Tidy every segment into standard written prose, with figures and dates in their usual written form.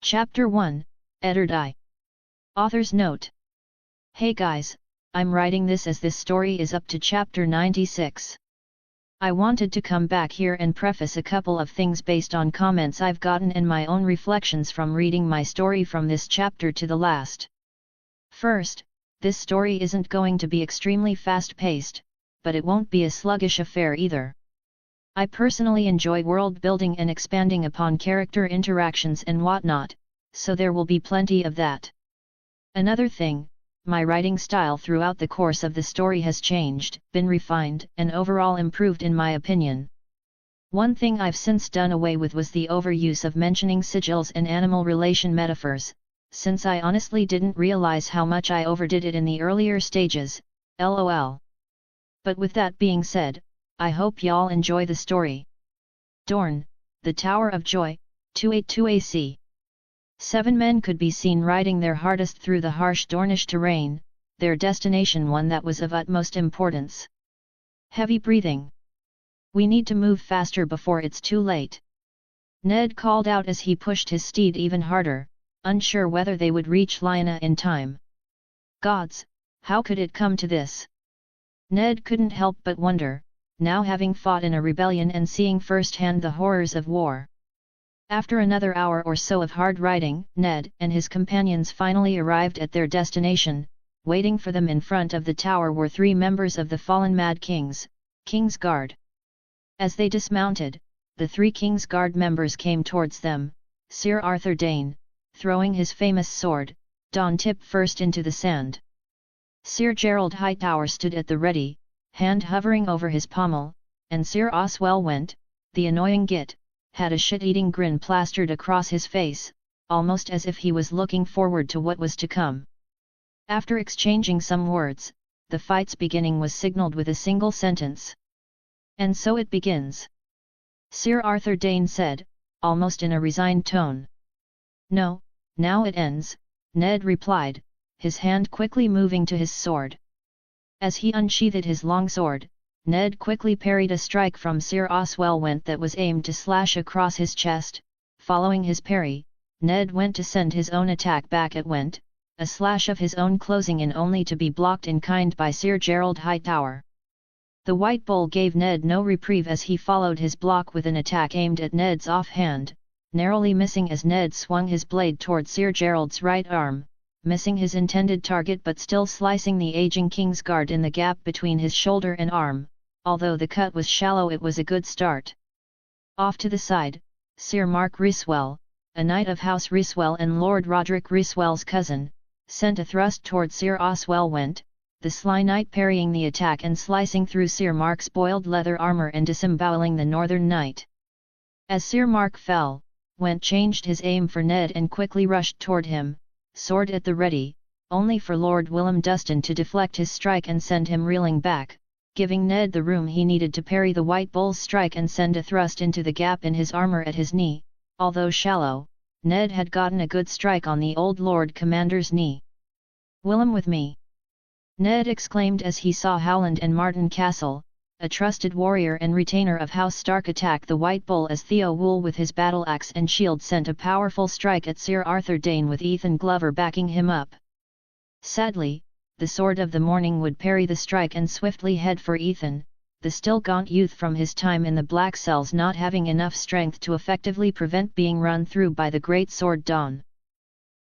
Chapter 1, Eder Die. Author's Note. Hey guys, I'm writing this as this story is up to chapter 96. I wanted to come back here and preface a couple of things based on comments I've gotten and my own reflections from reading my story from this chapter to the last. First, this story isn't going to be extremely fast-paced, but it won't be a sluggish affair either. I personally enjoy world building and expanding upon character interactions and whatnot, so there will be plenty of that. Another thing, my writing style throughout the course of the story has changed, been refined, and overall improved in my opinion. One thing I've since done away with was the overuse of mentioning sigils and animal relation metaphors, since I honestly didn't realize how much I overdid it in the earlier stages, lol. But with that being said, I hope y'all enjoy the story. Dorn, the Tower of Joy, 282 AC. 7 men could be seen riding their hardest through the harsh Dornish terrain, their destination one that was of utmost importance. Heavy breathing. We need to move faster before it's too late. Ned called out as he pushed his steed even harder, unsure whether they would reach Lyanna in time. Gods, how could it come to this? Ned couldn't help but wonder, now having fought in a rebellion and seeing firsthand the horrors of war. After another hour or so of hard riding, Ned and his companions finally arrived at their destination. Waiting for them in front of the tower were 3 members of the fallen Mad King's Guard. As they dismounted, the 3 King's Guard members came towards them, Sir Arthur Dane, throwing his famous sword, Dawn tip first into the sand. Sir Gerald Hightower stood at the ready, hand hovering over his pommel, and Sir Oswell Went, the annoying git, had a shit-eating grin plastered across his face, almost as if he was looking forward to what was to come. After exchanging some words, the fight's beginning was signaled with a single sentence. And so it begins. Sir Arthur Dane said, almost in a resigned tone. No, now it ends, Ned replied, his hand quickly moving to his sword. As he unsheathed his long sword, Ned quickly parried a strike from Sir Oswell Went that was aimed to slash across his chest. Following his parry, Ned went to send his own attack back at Went, a slash of his own closing in only to be blocked in kind by Sir Gerald Hightower. The White Bull gave Ned no reprieve as he followed his block with an attack aimed at Ned's offhand, narrowly missing as Ned swung his blade toward Sir Gerald's right arm, missing his intended target but still slicing the aging King's Guard in the gap between his shoulder and arm. Although the cut was shallow, it was a good start. Off to the side, Sir Mark Rhyswell, a knight of House Rhyswell and Lord Roderick Rhyswell's cousin, sent a thrust toward Sir Oswell Went, the sly knight parrying the attack and slicing through Sir Mark's boiled leather armour and disemboweling the northern knight. As Sir Mark fell, Went changed his aim for Ned and quickly rushed toward him, sword at the ready, only for Lord Willem Dustin to deflect his strike and send him reeling back, giving Ned the room he needed to parry the White Bull's strike and send a thrust into the gap in his armour at his knee. Although shallow, Ned had gotten a good strike on the old Lord Commander's knee. "Willem with me!" Ned exclaimed as he saw Howland and Martin Castle, a trusted warrior and retainer of House Stark, attack the White Bull as Theo Wool with his battle axe and shield sent a powerful strike at Sir Arthur Dane with Ethan Glover backing him up. Sadly, the Sword of the Morning would parry the strike and swiftly head for Ethan, the still gaunt youth from his time in the Black Cells, not having enough strength to effectively prevent being run through by the great sword Dawn.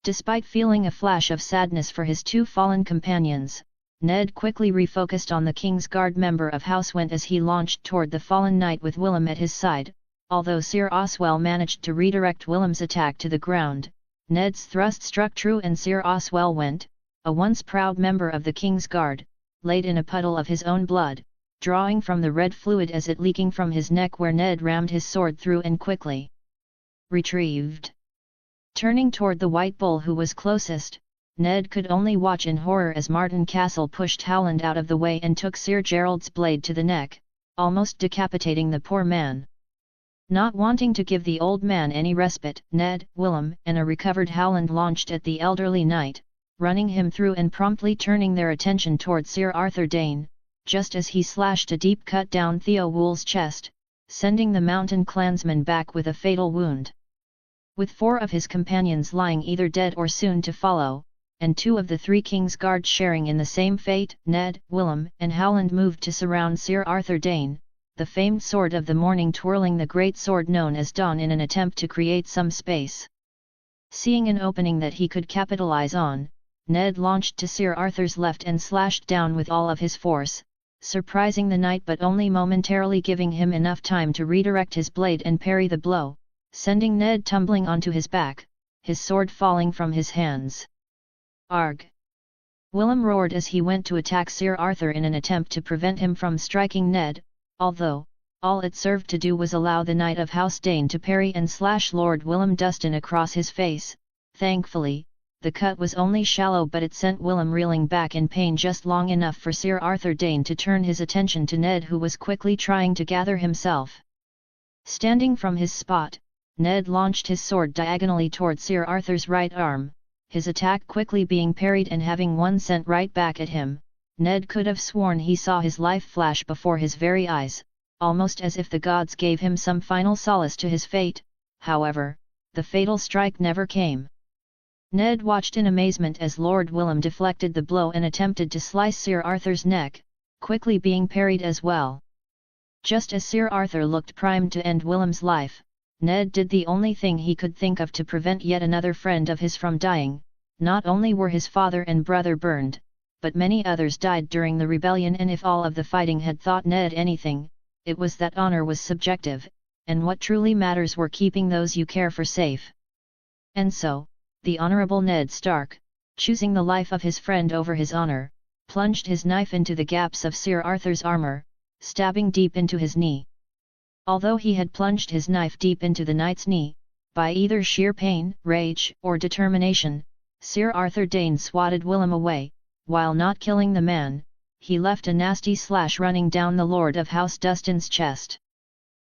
Despite feeling a flash of sadness for his 2 fallen companions, Ned quickly refocused on the King's Guard member of House Went as he launched toward the fallen knight with Willem at his side. Although Sir Oswell managed to redirect Willem's attack to the ground, Ned's thrust struck true and Sir Oswell Went, a once proud member of the King's Guard, laid in a puddle of his own blood, drawing from the red fluid as it leaking from his neck where Ned rammed his sword through and quickly retrieved. Turning toward the White Bull who was closest, Ned could only watch in horror as Martin Castle pushed Howland out of the way and took Sir Gerald's blade to the neck, almost decapitating the poor man. Not wanting to give the old man any respite, Ned, Willem and a recovered Howland launched at the elderly knight, running him through and promptly turning their attention toward Sir Arthur Dane, just as he slashed a deep cut down Theo Wool's chest, sending the mountain clansman back with a fatal wound. With 4 of his companions lying either dead or soon to follow, and 2 of the 3 King's Guard sharing in the same fate, Ned, Willem and Howland moved to surround Sir Arthur Dane, the famed Sword of the Morning, twirling the great sword known as Dawn in an attempt to create some space. Seeing an opening that he could capitalize on, Ned launched to Sir Arthur's left and slashed down with all of his force, surprising the knight but only momentarily giving him enough time to redirect his blade and parry the blow, sending Ned tumbling onto his back, his sword falling from his hands. Arg! Willem roared as he went to attack Sir Arthur in an attempt to prevent him from striking Ned, although, all it served to do was allow the Knight of House Dane to parry and slash Lord Willem Dustin across his face. Thankfully, the cut was only shallow, but it sent Willem reeling back in pain just long enough for Sir Arthur Dane to turn his attention to Ned, who was quickly trying to gather himself. Standing from his spot, Ned launched his sword diagonally toward Sir Arthur's right arm, his attack quickly being parried and having one sent right back at him. Ned could have sworn he saw his life flash before his very eyes, almost as if the gods gave him some final solace to his fate. However, the fatal strike never came. Ned watched in amazement as Lord Willem deflected the blow and attempted to slice Sir Arthur's neck, quickly being parried as well. Just as Sir Arthur looked primed to end Willem's life, Ned did the only thing he could think of to prevent yet another friend of his from dying. Not only were his father and brother burned, but many others died during the rebellion, and if all of the fighting had taught Ned anything, it was that honor was subjective, and what truly matters were keeping those you care for safe. And so, the Honorable Ned Stark, choosing the life of his friend over his honor, plunged his knife into the gaps of Sir Arthur's armor, stabbing deep into his knee. Although he had plunged his knife deep into the knight's knee, by either sheer pain, rage, or determination, Sir Arthur Dane swatted Willem away. While not killing the man, he left a nasty slash running down the Lord of House Dustin's chest.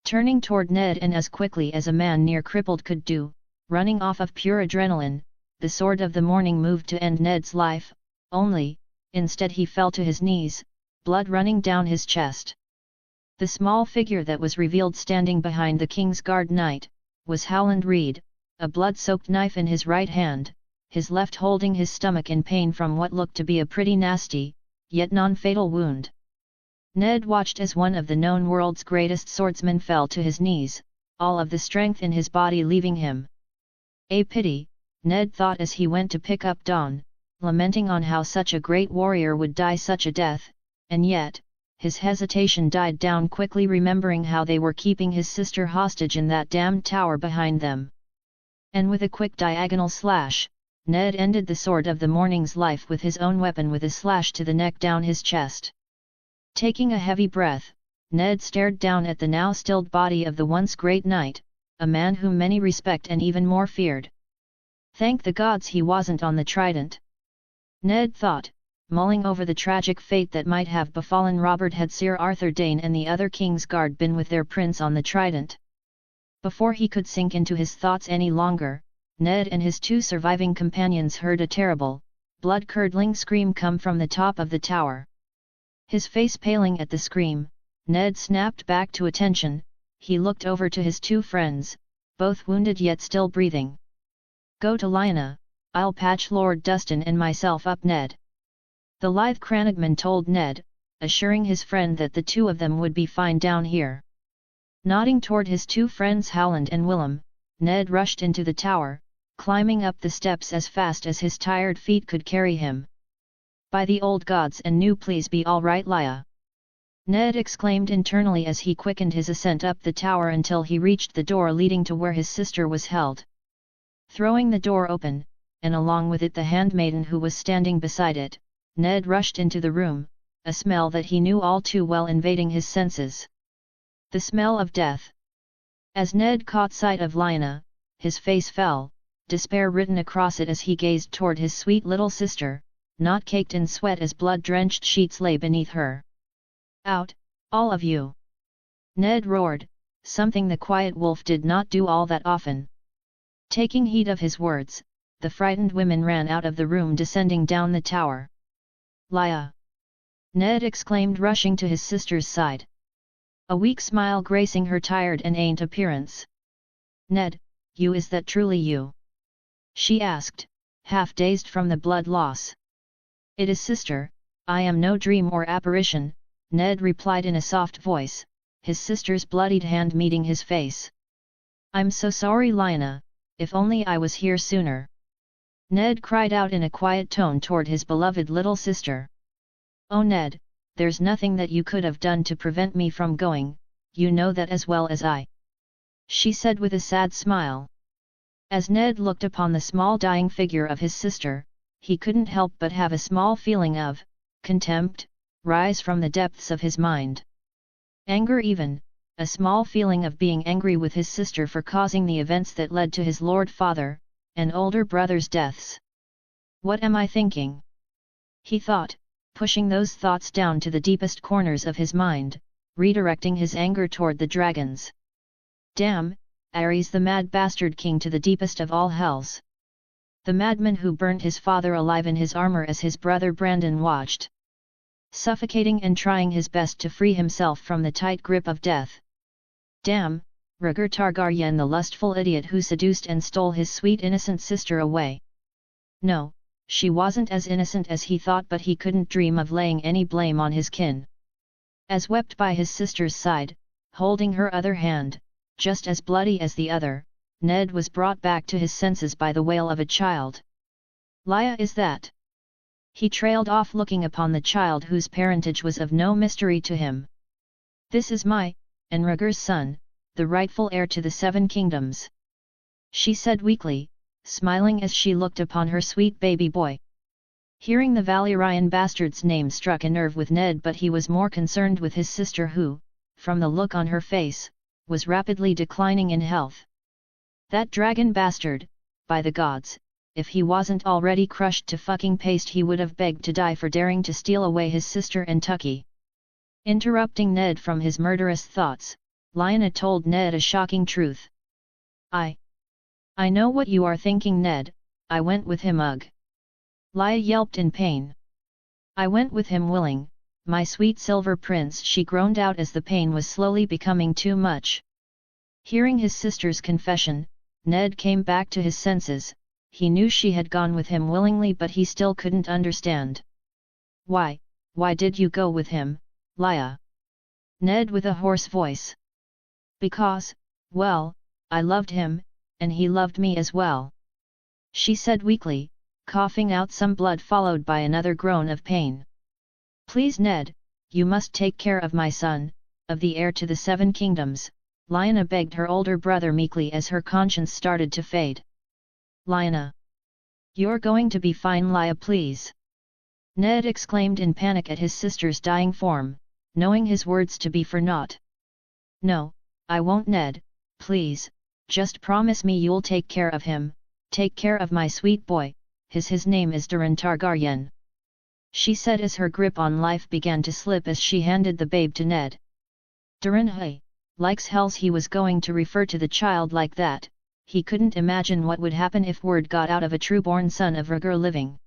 Turning toward Ned, and as quickly as a man near crippled could do, running off of pure adrenaline, the Sword of the Morning moved to end Ned's life, only, instead he fell to his knees, blood running down his chest. The small figure that was revealed standing behind the King's Guard knight, was Howland Reed, a blood-soaked knife in his right hand, his left holding his stomach in pain from what looked to be a pretty nasty, yet non-fatal wound. Ned watched as one of the known world's greatest swordsmen fell to his knees, all of the strength in his body leaving him. A pity, Ned thought as he went to pick up Dawn, lamenting on how such a great warrior would die such a death, and yet, his hesitation died down quickly, remembering how they were keeping his sister hostage in that damned tower behind them. And with a quick diagonal slash, Ned ended the Sword of the Morning's life with his own weapon with a slash to the neck down his chest. Taking a heavy breath, Ned stared down at the now stilled body of the once great knight, a man whom many respect and even more feared. Thank the gods he wasn't on the trident. Ned thought, mulling over the tragic fate that might have befallen Robert had Sir Arthur Dane and the other King's Guard been with their prince on the trident. Before he could sink into his thoughts any longer, Ned and his 2 surviving companions heard a terrible, blood-curdling scream come from the top of the tower. His face paling at the scream, Ned snapped back to attention. He looked over to his 2 friends, both wounded yet still breathing. "Go to Lyanna, I'll patch Lord Dustin and myself up, Ned," the lithe Cranagman told Ned, assuring his friend that the 2 of them would be fine down here. Nodding toward his 2 friends Howland and Willem, Ned rushed into the tower, climbing up the steps as fast as his tired feet could carry him. "By the old gods and new, please be all right, Lya," Ned exclaimed internally as he quickened his ascent up the tower until he reached the door leading to where his sister was held. Throwing the door open, and along with it the handmaiden who was standing beside it, Ned rushed into the room, a smell that he knew all too well invading his senses. The smell of death. As Ned caught sight of Lyanna, his face fell, despair written across it as he gazed toward his sweet little sister, not caked in sweat as blood-drenched sheets lay beneath her. "Out, all of you!" Ned roared, something the quiet wolf did not do all that often. Taking heed of his words, the frightened women ran out of the room, descending down the tower. "Lya!" Ned exclaimed, rushing to his sister's side. A weak smile gracing her tired and aint appearance. "Ned, you, is that truly you?" she asked, half dazed from the blood loss. "It is, sister, I am no dream or apparition," Ned replied in a soft voice, his sister's bloodied hand meeting his face. "I'm so sorry, Lyanna, if only I was here sooner," Ned cried out in a quiet tone toward his beloved little sister. "Oh Ned, there's nothing that you could have done to prevent me from going, you know that as well as I," she said with a sad smile. As Ned looked upon the small dying figure of his sister, he couldn't help but have a small feeling of contempt rise from the depths of his mind. Anger even, a small feeling of being angry with his sister for causing the events that led to his lord father and older brother's deaths. "What am I thinking?" he thought, pushing those thoughts down to the deepest corners of his mind, redirecting his anger toward the dragons. "Damn, Ares, the mad bastard king, to the deepest of all hells! The madman who burnt his father alive in his armor as his brother Brandon watched, suffocating and trying his best to free himself from the tight grip of death. Damn, Rhaegar Targaryen, the lustful idiot who seduced and stole his sweet innocent sister away. No, she wasn't as innocent as he thought, but he couldn't dream of laying any blame on his kin." As wept by his sister's side, holding her other hand, just as bloody as the other, Ned was brought back to his senses by the wail of a child. "Lya, is that?" He trailed off, looking upon the child whose parentage was of no mystery to him. "This is my, and Rhaegar's son, the rightful heir to the 7 kingdoms," she said weakly, smiling as she looked upon her sweet baby boy. Hearing the Valyrian bastard's name struck a nerve with Ned, but he was more concerned with his sister who, from the look on her face, was rapidly declining in health. That dragon bastard, by the gods, if he wasn't already crushed to fucking paste, he would have begged to die for daring to steal away his sister and Tucky. Interrupting Ned from his murderous thoughts, Lyanna told Ned a shocking truth. I know what you are thinking, Ned, I went with him, ugh." Lya yelped in pain. "I went with him willing, my sweet silver prince," she groaned out as the pain was slowly becoming too much. Hearing his sister's confession, Ned came back to his senses. He knew she had gone with him willingly, but he still couldn't understand. Why did you go with him, Lya?" Ned with a hoarse voice. "Because, well, I loved him, and he loved me as well," she said weakly, coughing out some blood followed by another groan of pain. "Please Ned, you must take care of my son, of the heir to the 7 kingdoms, Lyanna begged her older brother meekly as her conscience started to fade. "Lyanna! You're going to be fine, Lya, please!" Ned exclaimed in panic at his sister's dying form, knowing his words to be for naught. "No, I won't, Ned, please, just promise me you'll take care of him, take care of my sweet boy, his name is Doran Targaryen," she said as her grip on life began to slip as she handed the babe to Ned. Doran, hey, likes hells, he was going to refer to the child like that. He couldn't imagine what would happen if word got out of a true-born son of Rhaegar living.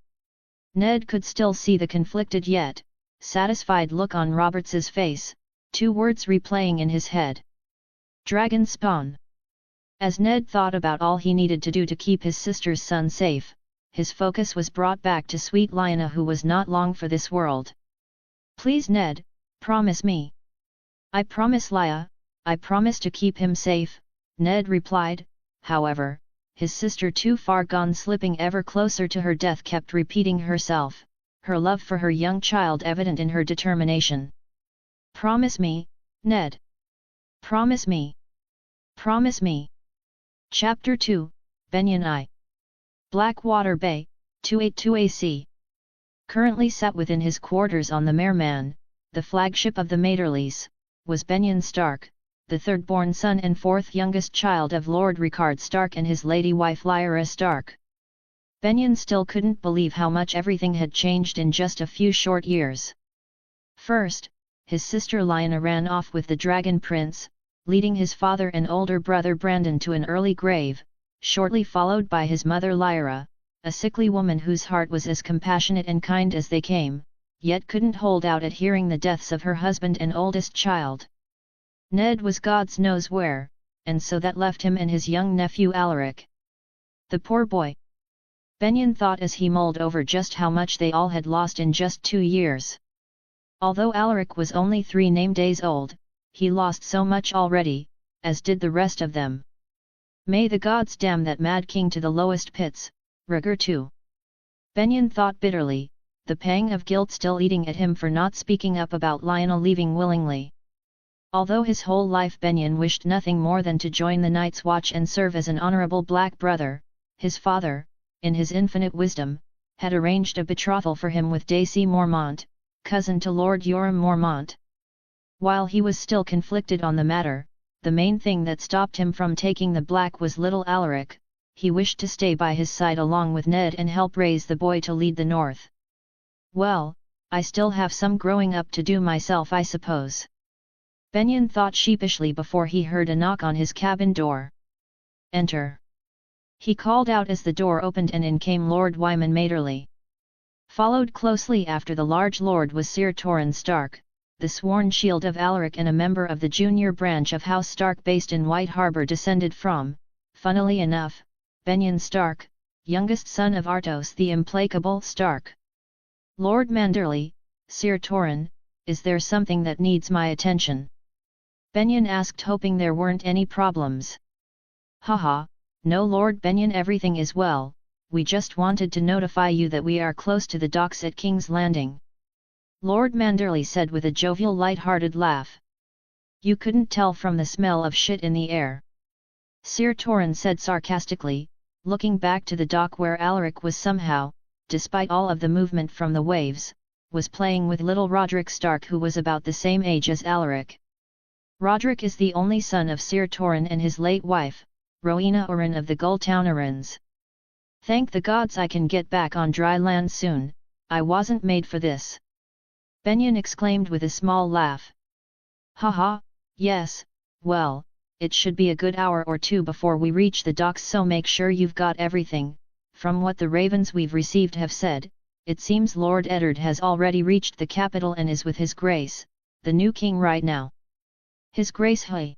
Ned could still see the conflicted yet satisfied look on Roberts's face, 2 words replaying in his head. Dragon spawn. As Ned thought about all he needed to do to keep his sister's son safe, his focus was brought back to sweet Lyanna, who was not long for this world. "Please Ned, promise me." "I promise, Lya, I promise to keep him safe," Ned replied. However, his sister, too far gone, slipping ever closer to her death, kept repeating herself, her love for her young child evident in her determination. "Promise me, Ned. Promise me. Promise me." Chapter 2, Benyon I. Blackwater Bay, 282 AC. Currently sat within his quarters on the Merman, the flagship of the Maederleys, was Benyon Stark, the third-born son and 4th youngest child of Lord Rickard Stark and his lady wife Lyra Stark. Benyon still couldn't believe how much everything had changed in just a few short years. First, his sister Lyanna ran off with the Dragon Prince, leading his father and older brother Brandon to an early grave, shortly followed by his mother Lyra, a sickly woman whose heart was as compassionate and kind as they came, yet couldn't hold out at hearing the deaths of her husband and oldest child. Ned was God's knows where, and so that left him and his young nephew Alaric. The poor boy! Benyon thought as he mulled over just how much they all had lost in just 2 years. Although Alaric was only 3 name days old, he lost so much already, as did the rest of them. May the gods damn that mad king to the lowest pits, Rhaegar too. Benyon thought bitterly, the pang of guilt still eating at him for not speaking up about Lionel leaving willingly. Although his whole life Benyon wished nothing more than to join the Night's Watch and serve as an honourable black brother, his father, in his infinite wisdom, had arranged a betrothal for him with Daisy Mormont, cousin to Lord Yoram Mormont. While he was still conflicted on the matter, the main thing that stopped him from taking the black was little Alaric. He wished to stay by his side along with Ned and help raise the boy to lead the North. Well, I still have some growing up to do myself, I suppose. Benyon thought sheepishly before he heard a knock on his cabin door. Enter! He called out as the door opened and in came Lord Wyman Maderly. Followed closely after the large lord was Sir Torrhen Stark, the sworn shield of Alaric and a member of the junior branch of House Stark based in White Harbour, descended from, funnily enough, Benyon Stark, youngest son of Artos the implacable Stark. Lord Manderley, Sir Torrhen, is there something that needs my attention? Benyon asked, hoping there weren't any problems. Haha, no Lord Benyon, everything is well, we just wanted to notify you that we are close to the docks at King's Landing. Lord Manderley said with a jovial light-hearted laugh. You couldn't tell from the smell of shit in the air. Sir Torrhen said sarcastically, looking back to the dock where Alaric was somehow, despite all of the movement from the waves, was playing with little Roderick Stark, who was about the same age as Alaric. Roderick is the only son of Sir Torrhen and his late wife, Rowena Oren of the Gulltownarans. Thank the gods I can get back on dry land soon, I wasn't made for this. Benyon exclaimed with a small laugh. Haha, yes, well, it should be a good hour or two before we reach the docks, so make sure you've got everything. From what the ravens we've received have said, it seems Lord Eddard has already reached the capital and is with His Grace, the new king, right now. His Grace, hey?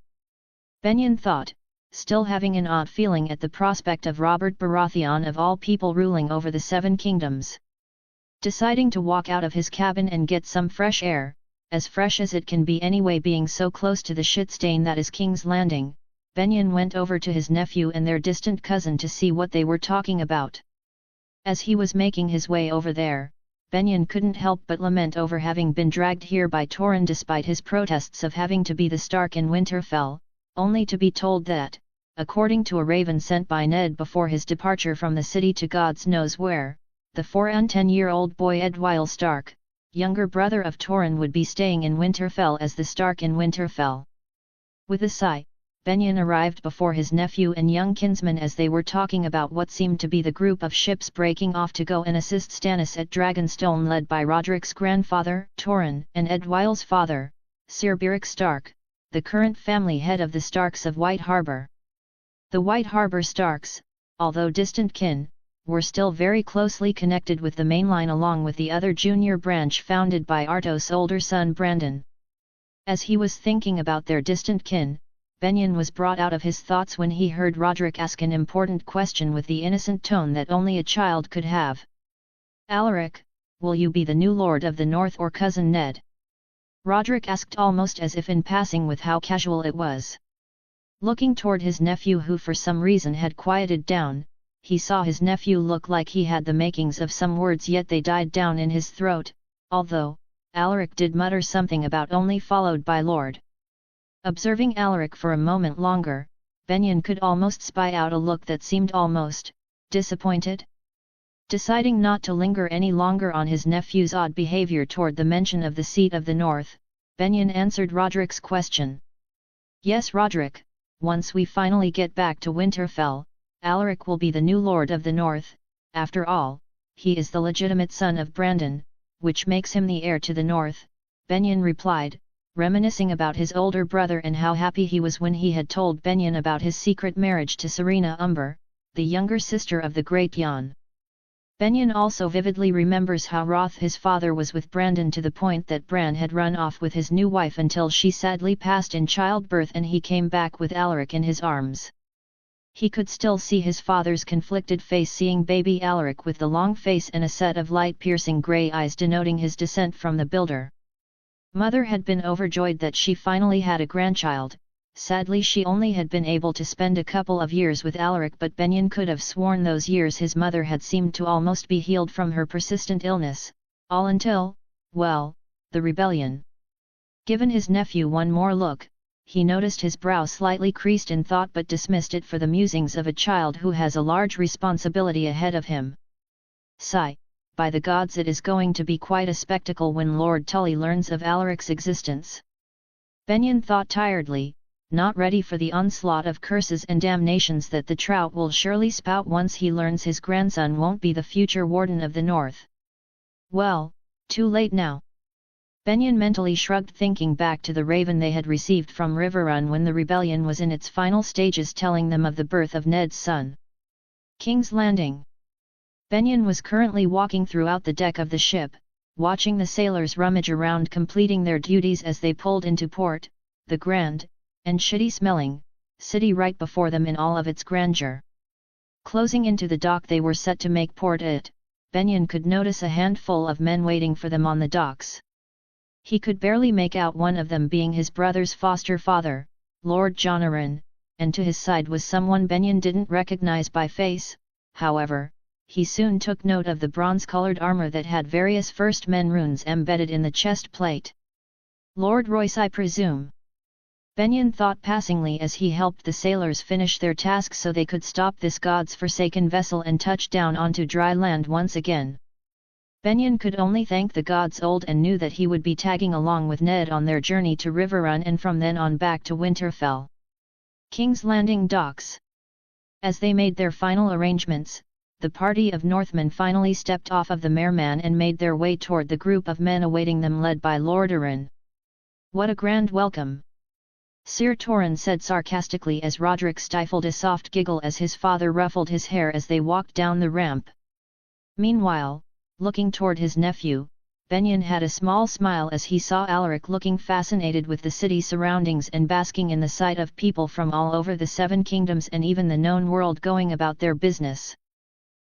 Benyon thought, still having an odd feeling at the prospect of Robert Baratheon of all people ruling over the 7 kingdoms. Deciding to walk out of his cabin and get some fresh air, as fresh as it can be anyway, being so close to the shit stain that is King's Landing, Benyon went over to his nephew and their distant cousin to see what they were talking about. As he was making his way over there, Benyon couldn't help but lament over having been dragged here by Torrhen despite his protests of having to be the Stark in Winterfell, only to be told that, according to a raven sent by Ned before his departure from the city to God's knows where, the 4 and 10-year-old boy Edwyle Stark, younger brother of Torrhen, would be staying in Winterfell as the Stark in Winterfell. With a sigh, Benyon arrived before his nephew and young kinsman as they were talking about what seemed to be the group of ships breaking off to go and assist Stannis at Dragonstone, led by Roderick's grandfather, Torrhen, and Edwyle's father, Sir Beric Stark, the current family head of the Starks of White Harbour. The White Harbour Starks, although distant kin, were still very closely connected with the mainline, along with the other junior branch founded by Artos' older son Brandon. As he was thinking about their distant kin, Benyon was brought out of his thoughts when he heard Roderick ask an important question with the innocent tone that only a child could have. Alaric, will you be the new Lord of the North or Cousin Ned? Roderick asked almost as if in passing, with how casual it was. Looking toward his nephew, who for some reason had quieted down, he saw his nephew look like he had the makings of some words, yet they died down in his throat, although Alaric did mutter something about only, followed by Lord. Observing Alaric for a moment longer, Benyon could almost spy out a look that seemed almost disappointed. Deciding not to linger any longer on his nephew's odd behavior toward the mention of the seat of the North, Benyon answered Roderick's question. Yes, Roderick, once we finally get back to Winterfell, Alaric will be the new Lord of the North. After all, he is the legitimate son of Brandon, which makes him the heir to the North, Benyon replied, reminiscing about his older brother and how happy he was when he had told Benyon about his secret marriage to Serena Umber, the younger sister of the great Jon. Benyon also vividly remembers how wroth his father was with Brandon to the point that Bran had run off with his new wife until she sadly passed in childbirth and he came back with Alaric in his arms. He could still see his father's conflicted face seeing baby Alaric with the long face and a set of light-piercing grey eyes denoting his descent from the builder. Mother had been overjoyed that she finally had a grandchild. Sadly she only had been able to spend a couple of years with Alaric, but Benyon could have sworn those years his mother had seemed to almost be healed from her persistent illness, all until, well, the rebellion. Given his nephew one more look, he noticed his brow slightly creased in thought but dismissed it for the musings of a child who has a large responsibility ahead of him. Sigh, by the gods, it is going to be quite a spectacle when Lord Tully learns of Alaric's existence. Benyon thought tiredly, not ready for the onslaught of curses and damnations that the trout will surely spout once he learns his grandson won't be the future warden of the North. Well, too late now. Benyon mentally shrugged, thinking back to the raven they had received from Riverrun when the rebellion was in its final stages, telling them of the birth of Ned's son. King's Landing. Benyon was currently walking throughout the deck of the ship, watching the sailors rummage around completing their duties as they pulled into port, the grand, and shitty-smelling, city right before them in all of its grandeur. Closing into the dock they were set to make port at, Benyon could notice a handful of men waiting for them on the docks. He could barely make out one of them being his brother's foster father, Lord Jonaran, and to his side was someone Benyon didn't recognize by face. However, he soon took note of the bronze-colored armor that had various First Men runes embedded in the chest plate. Lord Royce, I presume. Benyon thought passingly as he helped the sailors finish their task so they could stop this god's forsaken vessel and touch down onto dry land once again. Benyon could only thank the gods old and knew that he would be tagging along with Ned on their journey to Riverrun and from then on back to Winterfell. King's Landing docks. As they made their final arrangements, the party of Northmen finally stepped off of the Merman and made their way toward the group of men awaiting them led by Lord Arryn. What a grand welcome! Sir Torrhen said sarcastically as Roderick stifled a soft giggle as his father ruffled his hair as they walked down the ramp. Meanwhile, looking toward his nephew, Benyon had a small smile as he saw Alaric looking fascinated with the city surroundings and basking in the sight of people from all over the Seven Kingdoms and even the known world going about their business.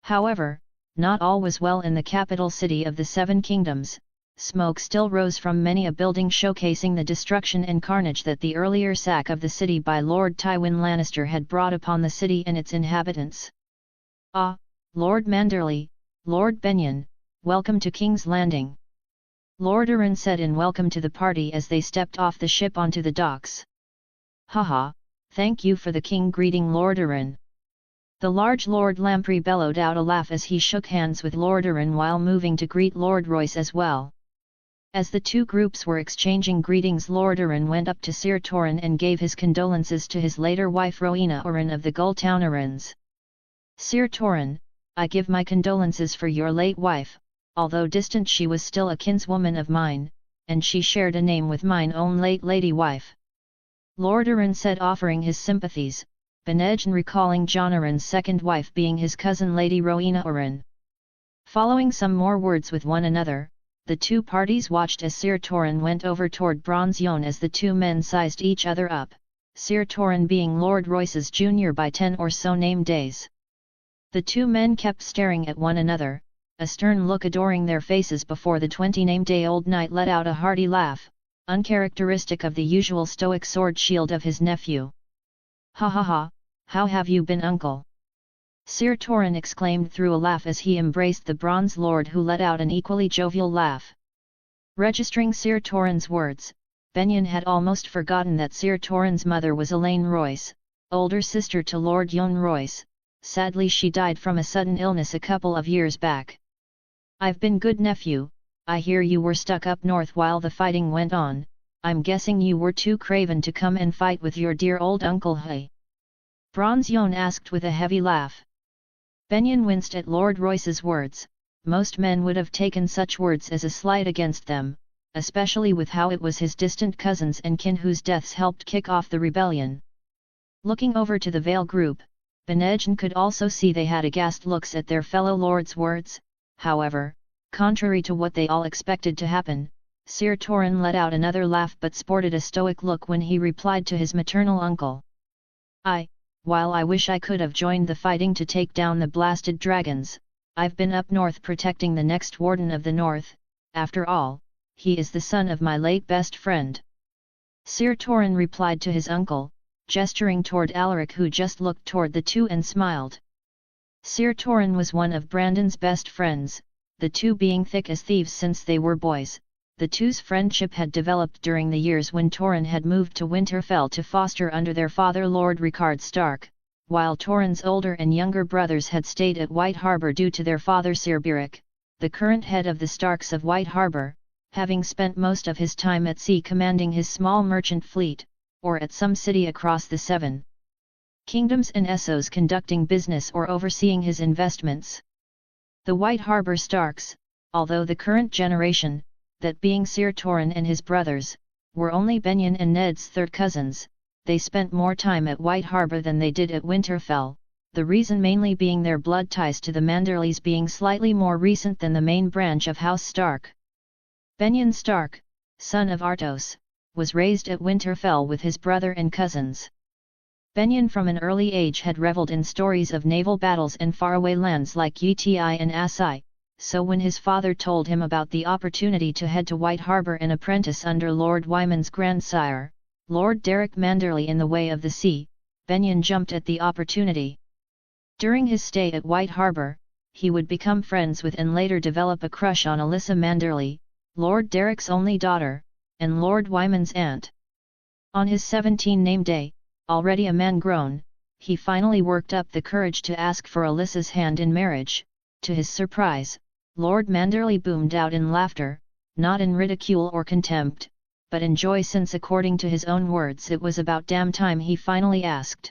However, not all was well in the capital city of the Seven Kingdoms. Smoke still rose from many a building showcasing the destruction and carnage that the earlier sack of the city by Lord Tywin Lannister had brought upon the city and its inhabitants. Ah, Lord Manderley, Lord Benyon, welcome to King's Landing. Lord Arryn said in welcome to the party as they stepped off the ship onto the docks. Haha, thank you for the king greeting, Lord Arryn. The large Lord Lamprey bellowed out a laugh as he shook hands with Lord Arryn while moving to greet Lord Royce as well. As the two groups were exchanging greetings, Lord Arryn went up to Sir Torrhen and gave his condolences to his later wife Rowena Arryn of the Gulltown Arryns. Sir Torrhen, I give my condolences for your late wife. Although distant, she was still a kinswoman of mine, and she shared a name with mine own late lady wife. Lord Arryn said, offering his sympathies, Benegn recalling Jon Arryn's second wife being his cousin Lady Rowena Arryn. Following some more words with one another, the two parties watched as Sir Torrhen went over toward Bronze Yon as the two men sized each other up, Sir Torrhen being Lord Royce's junior by 10 or so name days. The two men kept staring at one another, a stern look adoring their faces before the 20-name-day-old knight let out a hearty laugh, uncharacteristic of the usual stoic sword shield of his nephew. Ha ha ha, how have you been, uncle? Sir Torrhen exclaimed through a laugh as he embraced the Bronze Lord, who let out an equally jovial laugh. Registering Sir Torrhen's words, Benyon had almost forgotten that Sir Torrhen's mother was Elaine Royce, older sister to Lord Yon Royce. Sadly she died from a sudden illness a couple of years back. I've been good, nephew. I hear you were stuck up north while the fighting went on. I'm guessing you were too craven to come and fight with your dear old uncle, hey? Bronze Yon asked with a heavy laugh. Benyon winced at Lord Royce's words. Most men would have taken such words as a slight against them, especially with how it was his distant cousins and kin whose deaths helped kick off the rebellion. Looking over to the Vale group, Benejn could also see they had aghast looks at their fellow lord's words. However, contrary to what they all expected to happen, Sir Torin let out another laugh but sported a stoic look when he replied to his maternal uncle. While I wish I could have joined the fighting to take down the blasted dragons, I've been up north protecting the next Warden of the North. After all, he is the son of my late best friend. Sir Torin replied to his uncle, gesturing toward Alaric, who just looked toward the two and smiled. Sir Torin was one of Brandon's best friends, the two being thick as thieves since they were boys. The two's friendship had developed during the years when Torin had moved to Winterfell to foster under their father Lord Rickard Stark, while Torin's older and younger brothers had stayed at White Harbour due to their father Sir Beric, the current head of the Starks of White Harbour, having spent most of his time at sea commanding his small merchant fleet, or at some city across the Seven Kingdoms and Essos conducting business or overseeing his investments. The White Harbour Starks, although the current generation, that being Sir Torin and his brothers, were only Benjen and Ned's third cousins, they spent more time at White Harbour than they did at Winterfell, the reason mainly being their blood ties to the Manderleys being slightly more recent than the main branch of House Stark. Benjen Stark, son of Artos, was raised at Winterfell with his brother and cousins. Benjen from an early age had revelled in stories of naval battles and faraway lands like Yeti and Asai. So when his father told him about the opportunity to head to White Harbour and apprentice under Lord Wyman's grandsire, Lord Derek Manderley in the Way of the Sea, Benjen jumped at the opportunity. During his stay at White Harbour, he would become friends with and later develop a crush on Alyssa Manderley, Lord Derek's only daughter, and Lord Wyman's aunt. On his 17 name day, already a man grown, he finally worked up the courage to ask for Alyssa's hand in marriage. To his surprise, Lord Manderley boomed out in laughter, not in ridicule or contempt, but in joy, since according to his own words it was about damn time he finally asked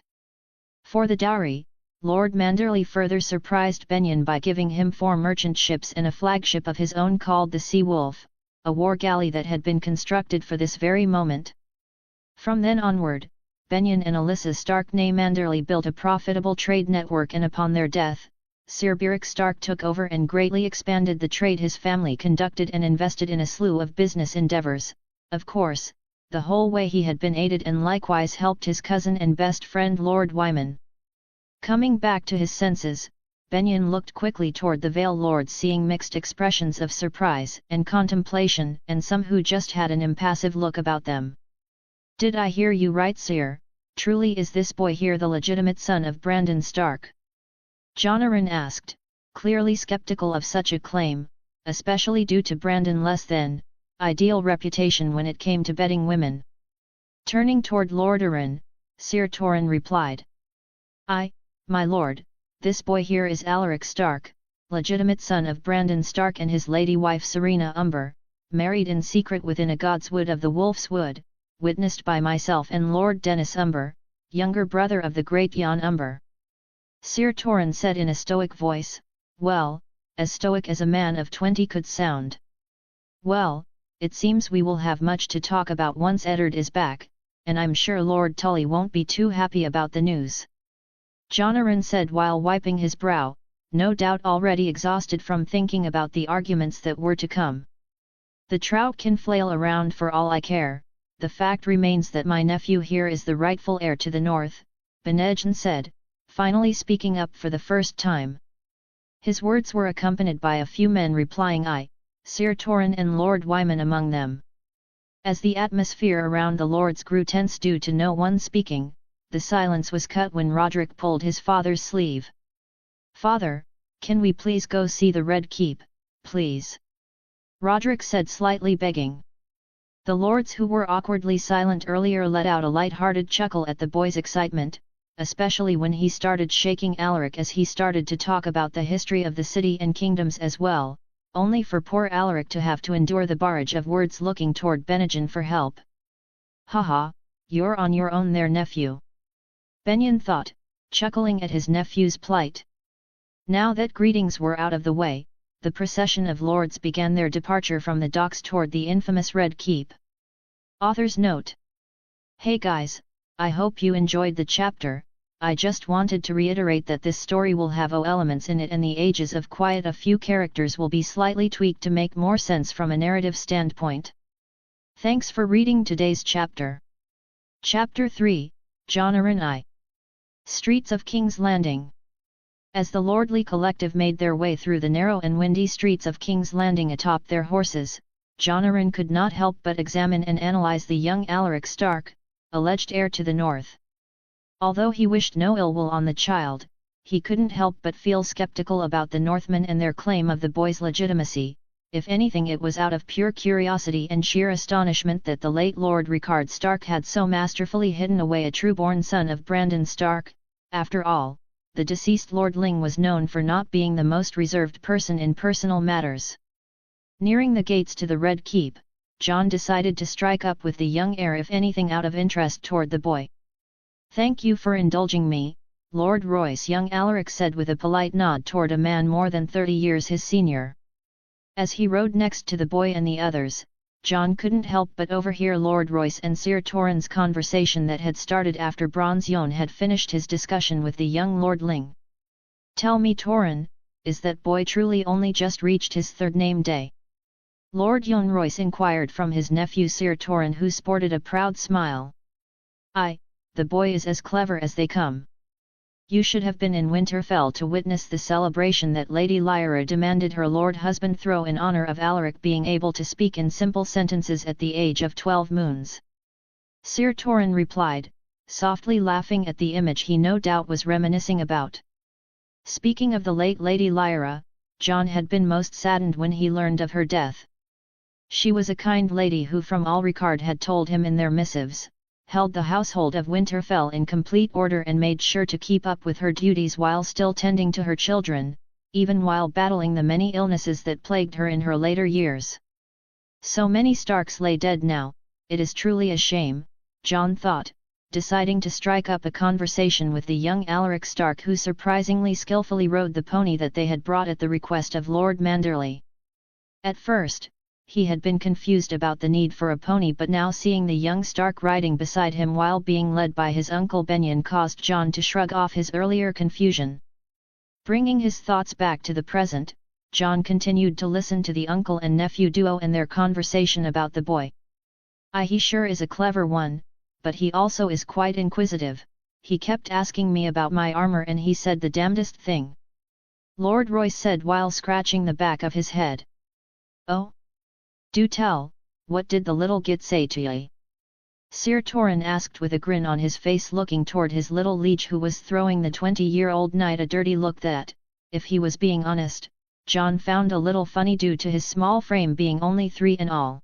for the dowry. Lord Manderley further surprised Benjen by giving him 4 merchant ships and a flagship of his own called the Sea Wolf, a war galley that had been constructed for this very moment. From then onward, Benjen and Alyssa Stark née Manderley built a profitable trade network, and upon their death, Sir Beric Stark took over and greatly expanded the trade his family conducted and invested in a slew of business endeavours. Of course, the whole way he had been aided and likewise helped his cousin and best friend Lord Wyman. Coming back to his senses, Benjen looked quickly toward the Vale Lords, seeing mixed expressions of surprise and contemplation, and some who just had an impassive look about them. "Did I hear you right, sir? Truly is this boy here the legitimate son of Brandon Stark?" Jonaran asked, clearly skeptical of such a claim, especially due to Brandon less than ideal reputation when it came to betting women. Turning toward Lord Arryn, Sir Torin replied, My lord, this boy here is Alaric Stark, legitimate son of Brandon Stark and his lady wife Serena Umber, married in secret within a god's wood of the Wolf's Wood, witnessed by myself and Lord Dennis Umber, younger brother of the great Jan Umber." Sir Torin said in a stoic voice, well, as stoic as a man of 20 could sound. "Well, it seems we will have much to talk about once Eddard is back, and I'm sure Lord Tully won't be too happy about the news," Jonaran said while wiping his brow, no doubt already exhausted from thinking about the arguments that were to come. "The trout can flail around for all I care, the fact remains that my nephew here is the rightful heir to the north," Benejn said, finally speaking up for the first time. His words were accompanied by a few men replying aye, Sir Torin and Lord Wyman among them. As the atmosphere around the lords grew tense due to no one speaking, the silence was cut when Roderick pulled his father's sleeve. "Father, can we please go see the Red Keep, please?" Roderick said, slightly begging. The lords, who were awkwardly silent earlier, let out a light-hearted chuckle at the boy's excitement, especially when he started shaking Alaric as he started to talk about the history of the city and kingdoms as well, only for poor Alaric to have to endure the barrage of words looking toward Benjen for help. "Haha, you're on your own there, nephew," Benjen thought, chuckling at his nephew's plight. Now that greetings were out of the way, the procession of lords began their departure from the docks toward the infamous Red Keep. Author's note: Hey guys, I hope you enjoyed the chapter. I just wanted to reiterate that this story will have elements in it and the ages of quiet. A few characters will be slightly tweaked to make more sense from a narrative standpoint. Thanks for reading today's chapter. Chapter 3, Jonaran I. Streets of King's Landing. As the lordly collective made their way through the narrow and windy streets of King's Landing atop their horses, Jonaran could not help but examine and analyze the young Alaric Stark, alleged heir to the north. Although he wished no ill will on the child, he couldn't help but feel skeptical about the Northmen and their claim of the boy's legitimacy. If anything, it was out of pure curiosity and sheer astonishment that the late Lord Rickard Stark had so masterfully hidden away a true-born son of Brandon Stark. After all, the deceased lordling was known for not being the most reserved person in personal matters. Nearing the gates to the Red Keep, John decided to strike up with the young heir, if anything out of interest toward the boy. "Thank you for indulging me, Lord Royce," young Alaric said with a polite nod toward a man more than 30 years his senior. As he rode next to the boy and the others, John couldn't help but overhear Lord Royce and Sir Torrhen's conversation that had started after Bronzeyon had finished his discussion with the young lordling. "Tell me, Torrhen, is that boy truly only just reached his third name day?" Lord Yon Royce inquired from his nephew Sir Torrhen, who sported a proud smile. "Aye, the boy is as clever as they come. You should have been in Winterfell to witness the celebration that Lady Lyra demanded her lord husband throw in honor of Alaric being able to speak in simple sentences at the age of 12 moons. Sir Torrhen replied, softly laughing at the image he no doubt was reminiscing about. Speaking of the late Lady Lyra, John had been most saddened when he learned of her death. She was a kind lady who, from all Rickard had told him in their missives, held the household of Winterfell in complete order and made sure to keep up with her duties while still tending to her children, even while battling the many illnesses that plagued her in her later years. So many Starks lay dead now, it is truly a shame, John thought, deciding to strike up a conversation with the young Alaric Stark, who surprisingly skillfully rode the pony that they had brought at the request of Lord Manderley. At first, he had been confused about the need for a pony, but now seeing the young Stark riding beside him while being led by his uncle Benyon caused John to shrug off his earlier confusion. Bringing his thoughts back to the present, John continued to listen to the uncle and nephew duo and their conversation about the boy. He sure is a clever one, but he also is quite inquisitive. He kept asking me about my armor and he said the damnedest thing," Lord Royce said while scratching the back of his head. "Oh? Do tell, what did the little git say to ye?" Sir Torrhen asked with a grin on his face, looking toward his little liege, who was throwing the 20-year-old knight a dirty look that, if he was being honest, John found a little funny due to his small frame being only 3 in all.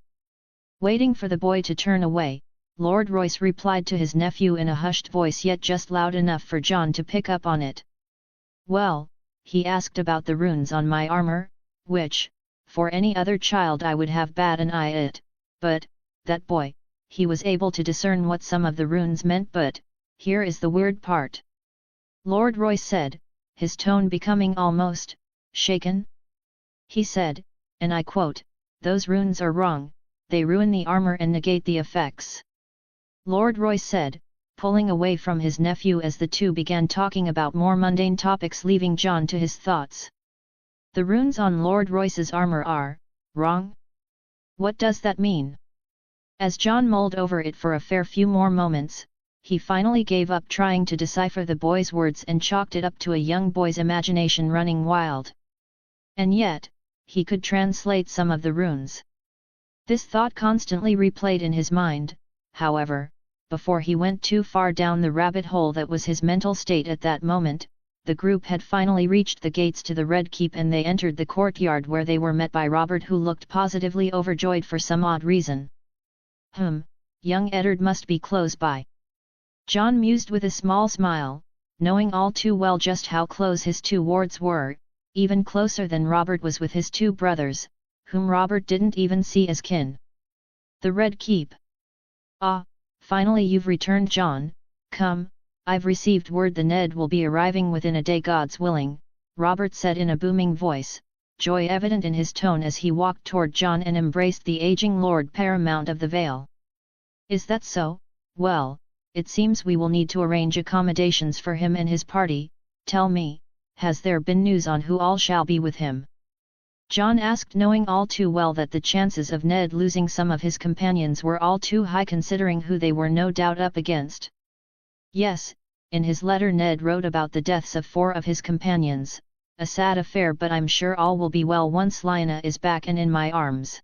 Waiting for the boy to turn away, Lord Royce replied to his nephew in a hushed voice, yet just loud enough for John to pick up on it. "Well, he asked about the runes on my armor, which, for any other child I would have bat an eye at, but, that boy, he was able to discern what some of the runes meant, but, here is the weird part," Lord Royce said, his tone becoming almost shaken. He said, and I quote, "Those runes are wrong, they ruin the armor and negate the effects." Lord Royce said, pulling away from his nephew as the two began talking about more mundane topics, leaving John to his thoughts. "The runes on Lord Royce's armor are wrong? What does that mean?" As John mulled over it for a fair few more moments, he finally gave up trying to decipher the boy's words and chalked it up to a young boy's imagination running wild. And yet, he could translate some of the runes. This thought constantly replayed in his mind, however, before he went too far down the rabbit hole that was his mental state at that moment. The group had finally reached the gates to the Red Keep and they entered the courtyard, where they were met by Robert, who looked positively overjoyed for some odd reason. Young Eddard must be close by," John mused with a small smile, knowing all too well just how close his two wards were, even closer than Robert was with his two brothers, whom Robert didn't even see as kin. "The Red Keep. Ah, finally you've returned, John. Come, I've received word the Ned will be arriving within a day, God's willing," Robert said in a booming voice, joy evident in his tone as he walked toward John and embraced the aging Lord Paramount of the Vale. "Is that so? Well, it seems we will need to arrange accommodations for him and his party. Tell me, has there been news on who all shall be with him?" John asked, knowing all too well that the chances of Ned losing some of his companions were all too high considering who they were no doubt up against. Yes, in his letter Ned wrote about the deaths of 4 of his companions, a sad affair, but I'm sure all will be well once Lyanna is back and in my arms.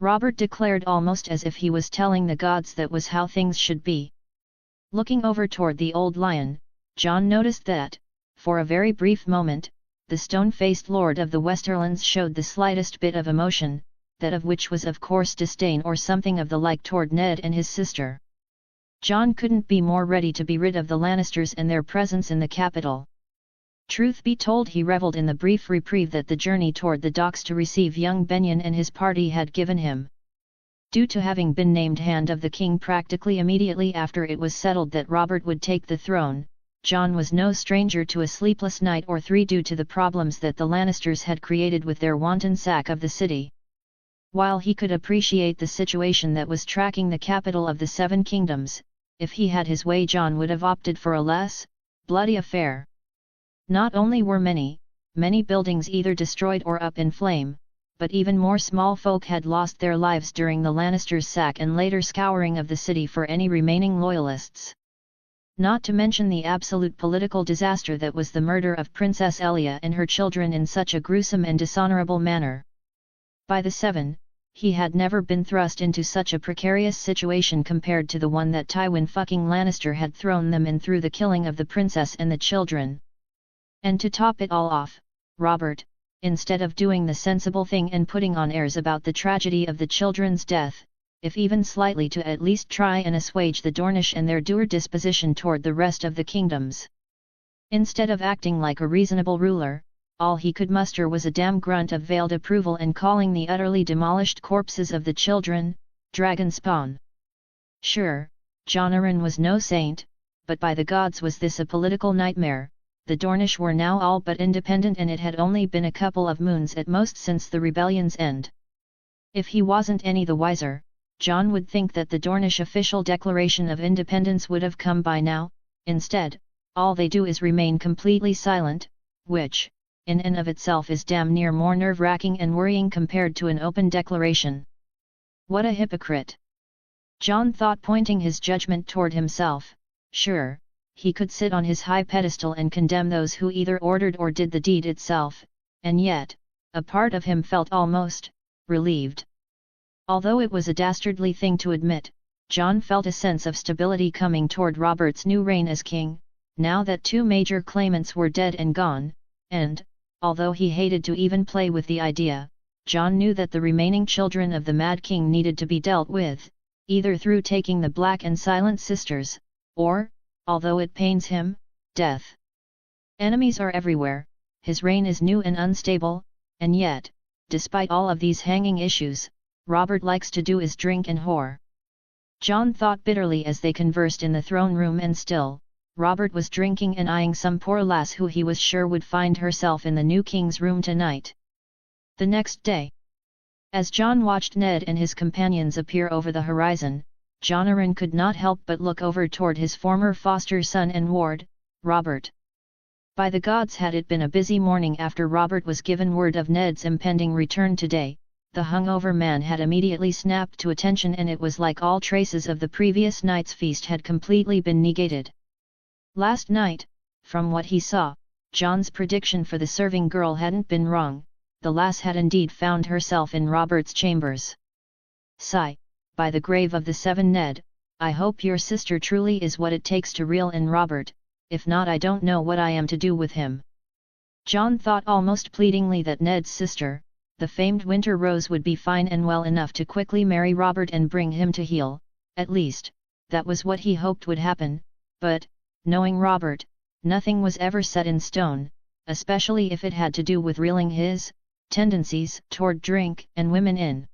Robert declared almost as if he was telling the gods that was how things should be. Looking over toward the old lion, John noticed that, for a very brief moment, the stone-faced lord of the Westerlands showed the slightest bit of emotion, that of which was of course disdain or something of the like toward Ned and his sister. John couldn't be more ready to be rid of the Lannisters and their presence in the capital. Truth be told, he revelled in the brief reprieve that the journey toward the docks to receive young Benyon and his party had given him. Due to having been named Hand of the King practically immediately after it was settled that Robert would take the throne, John was no stranger to a sleepless night or 3 due to the problems that the Lannisters had created with their wanton sack of the city. While he could appreciate the situation that was tracking the capital of the 7 kingdoms, if he had his way John would have opted for a less bloody affair. Not only were many buildings either destroyed or up in flame, but even more small folk had lost their lives during the Lannisters' sack and later scouring of the city for any remaining loyalists. Not to mention the absolute political disaster that was the murder of Princess Elia and her children in such a gruesome and dishonorable manner. By the 7, he had never been thrust into such a precarious situation compared to the one that Tywin fucking Lannister had thrown them in through the killing of the princess and the children. And to top it all off, Robert, instead of doing the sensible thing and putting on airs about the tragedy of the children's death, if even slightly to at least try and assuage the Dornish and their dour disposition toward the rest of the kingdoms. Instead of acting like a reasonable ruler, all he could muster was a damn grunt of veiled approval and calling the utterly demolished corpses of the children, dragon spawn. Sure, Jon Arryn was no saint, but by the gods was this a political nightmare. The Dornish were now all but independent and it had only been a couple of moons at most since the rebellion's end. If he wasn't any the wiser, John would think that the Dornish official declaration of independence would have come by now. Instead, all they do is remain completely silent, which, in and of itself is damn near more nerve-wracking and worrying compared to an open declaration. What a hypocrite! John thought, pointing his judgment toward himself. Sure, he could sit on his high pedestal and condemn those who either ordered or did the deed itself, and yet, a part of him felt almost relieved. Although it was a dastardly thing to admit, John felt a sense of stability coming toward Robert's new reign as king, now that 2 major claimants were dead and gone, and, although he hated to even play with the idea, John knew that the remaining children of the Mad King needed to be dealt with, either through taking the Black and Silent Sisters, or, although it pains him, death. Enemies are everywhere, his reign is new and unstable, and yet, despite all of these hanging issues, Robert likes to do is drink and whore. John thought bitterly as they conversed in the throne room, and still, Robert was drinking and eyeing some poor lass who he was sure would find herself in the new king's room tonight. The next day, as John watched Ned and his companions appear over the horizon, Jon Arryn could not help but look over toward his former foster son and ward, Robert. By the gods, had it been a busy morning after Robert was given word of Ned's impending return today, the hungover man had immediately snapped to attention, and it was like all traces of the previous night's feast had completely been negated. Last night, from what he saw, John's prediction for the serving girl hadn't been wrong. The lass had indeed found herself in Robert's chambers. Sigh, by the grave of the 7, Ned, I hope your sister truly is what it takes to reel in Robert, if not I don't know what I am to do with him. John thought almost pleadingly that Ned's sister, the famed Winter Rose, would be fine and well enough to quickly marry Robert and bring him to heel. At least, that was what he hoped would happen, but, knowing Robert, nothing was ever set in stone, especially if it had to do with reeling his tendencies toward drink and women in.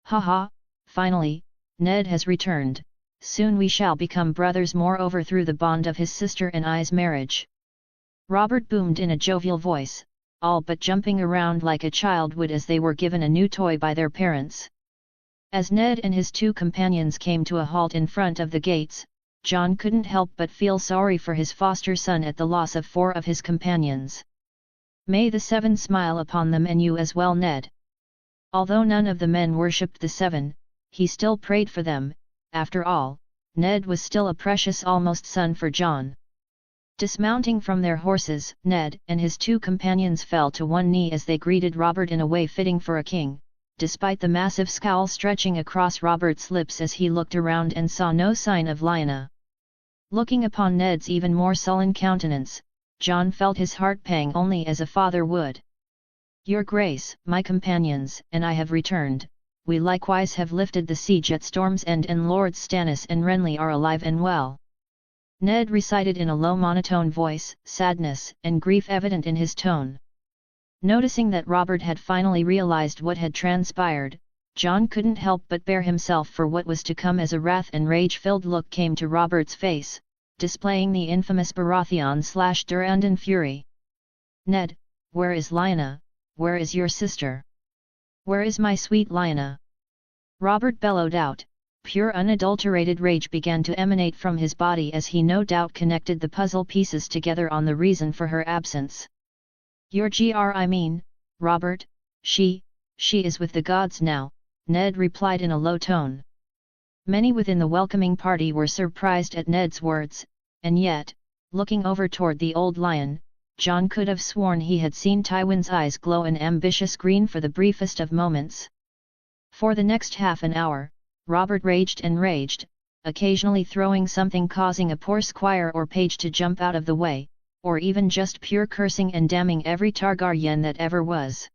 Haha, finally, Ned has returned. Soon we shall become brothers, moreover through the bond of his sister and I's marriage. Robert boomed in a jovial voice, all but jumping around like a child would as they were given a new toy by their parents. As Ned and his 2 companions came to a halt in front of the gates, John couldn't help but feel sorry for his foster son at the loss of 4 of his companions. May the 7 smile upon them and you as well, Ned. Although none of the men worshipped the 7, he still prayed for them. After all, Ned was still a precious almost son for John. Dismounting from their horses, Ned and his 2 companions fell to one knee as they greeted Robert in a way fitting for a king, despite the massive scowl stretching across Robert's lips as he looked around and saw no sign of Lyanna. Looking upon Ned's even more sullen countenance, John felt his heart pang only as a father would. "Your Grace, my companions, and I have returned. We likewise have lifted the siege at Storm's End and Lords Stannis and Renly are alive and well," Ned recited in a low monotone voice, sadness and grief evident in his tone. Noticing that Robert had finally realized what had transpired, John couldn't help but bear himself for what was to come as a wrath and rage-filled look came to Robert's face, displaying the infamous Baratheon/Durandon fury. "Ned, where is Lyanna? Where is your sister? Where is my sweet Lyanna?" Robert bellowed out. Pure unadulterated rage began to emanate from his body as he no doubt connected the puzzle pieces together on the reason for her absence. I mean, Robert, she is with the gods now," Ned replied in a low tone. Many within the welcoming party were surprised at Ned's words, and yet, looking over toward the old lion, John could have sworn he had seen Tywin's eyes glow an ambitious green for the briefest of moments. For the next half an hour, Robert raged and raged, occasionally throwing something causing a poor squire or page to jump out of the way, or even just pure cursing and damning every Targaryen that ever was.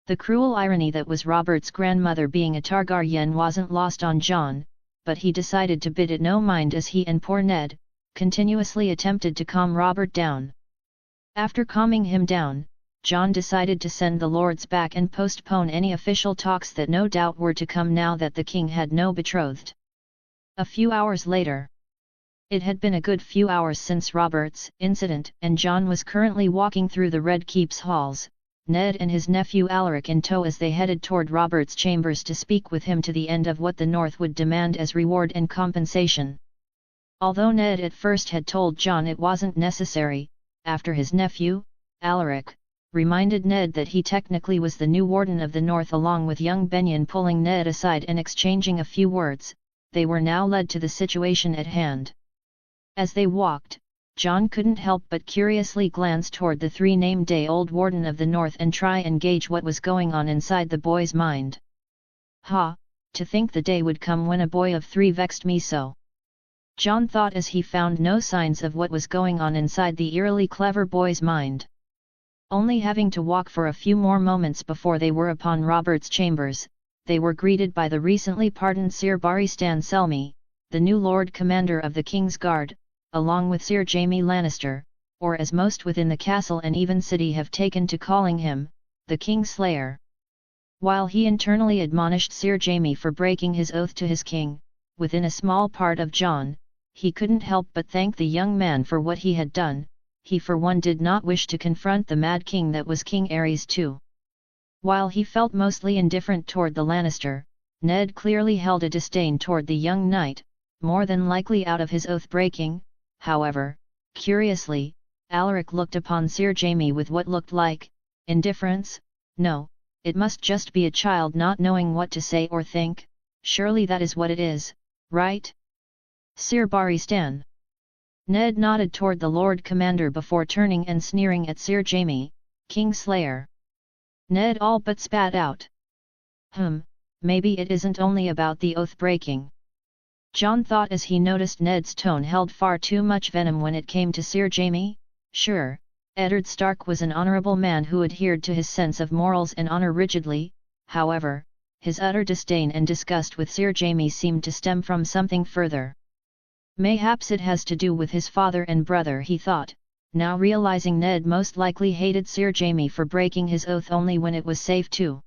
The cruel irony that was Robert's grandmother being a Targaryen wasn't lost on John, but he decided to bid it no mind as he and poor Ned continuously attempted to calm Robert down. After calming him down, John decided to send the lords back and postpone any official talks that no doubt were to come now that the king had no betrothed. A few hours later. It had been a good few hours since Robert's incident and John was currently walking through the Red Keep's halls, Ned and his nephew Alaric in tow as they headed toward Robert's chambers to speak with him to the end of what the North would demand as reward and compensation. Although Ned at first had told John it wasn't necessary, after his nephew, Alaric, reminded Ned that he technically was the new Warden of the North along with young Benyon pulling Ned aside and exchanging a few words, they were now led to the situation at hand. As they walked, John couldn't help but curiously glance toward the 3-named-day-old Warden of the North and try and gauge what was going on inside the boy's mind. "Ha, to think the day would come when a boy of 3 vexed me so," John thought as he found no signs of what was going on inside the eerily clever boy's mind. Only having to walk for a few more moments before they were upon Robert's chambers, they were greeted by the recently pardoned Sir Barristan Selmy, the new Lord Commander of the King's Guard, along with Sir Jaime Lannister, or as most within the castle and even city have taken to calling him, the Kingslayer. While he internally admonished Sir Jaime for breaking his oath to his king, within a small part of John, he couldn't help but thank the young man for what he had done. He for one did not wish to confront the Mad King that was King Aerys too. While he felt mostly indifferent toward the Lannister, Ned clearly held a disdain toward the young knight, more than likely out of his oath-breaking. However, curiously, Alaric looked upon Sir Jaime with what looked like indifference. No, it must just be a child not knowing what to say or think, surely that is what it is, right? Sir Barristan. Ned nodded toward the Lord Commander before turning and sneering at Sir Jaime, Kingslayer. Ned all but spat out. Maybe it isn't only about the oath-breaking. John thought as he noticed Ned's tone held far too much venom when it came to Sir Jaime. Sure, Eddard Stark was an honorable man who adhered to his sense of morals and honor rigidly, however, his utter disdain and disgust with Sir Jaime seemed to stem from something further. Mayhaps it has to do with his father and brother, he thought, now realizing Ned most likely hated Sir Jaime for breaking his oath only when it was safe to.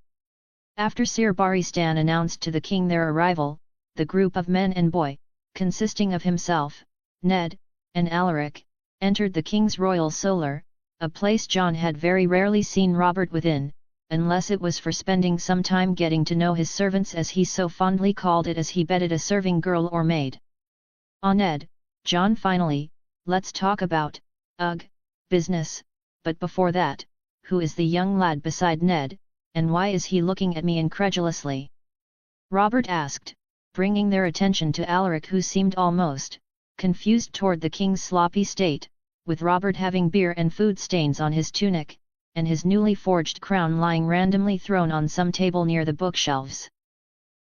After Sir Barristan announced to the king their arrival, the group of men and boy, consisting of himself, Ned, and Alaric, entered the king's royal solar, a place John had very rarely seen Robert within, unless it was for spending some time getting to know his servants as he so fondly called it as he bedded a serving girl or maid. "Ah Ned, John finally, let's talk about, business, but before that, who is the young lad beside Ned, and why is he looking at me incredulously? Robert asked, bringing their attention to Alaric, who seemed almost confused toward the king's sloppy state, with Robert having beer and food stains on his tunic, and his newly forged crown lying randomly thrown on some table near the bookshelves.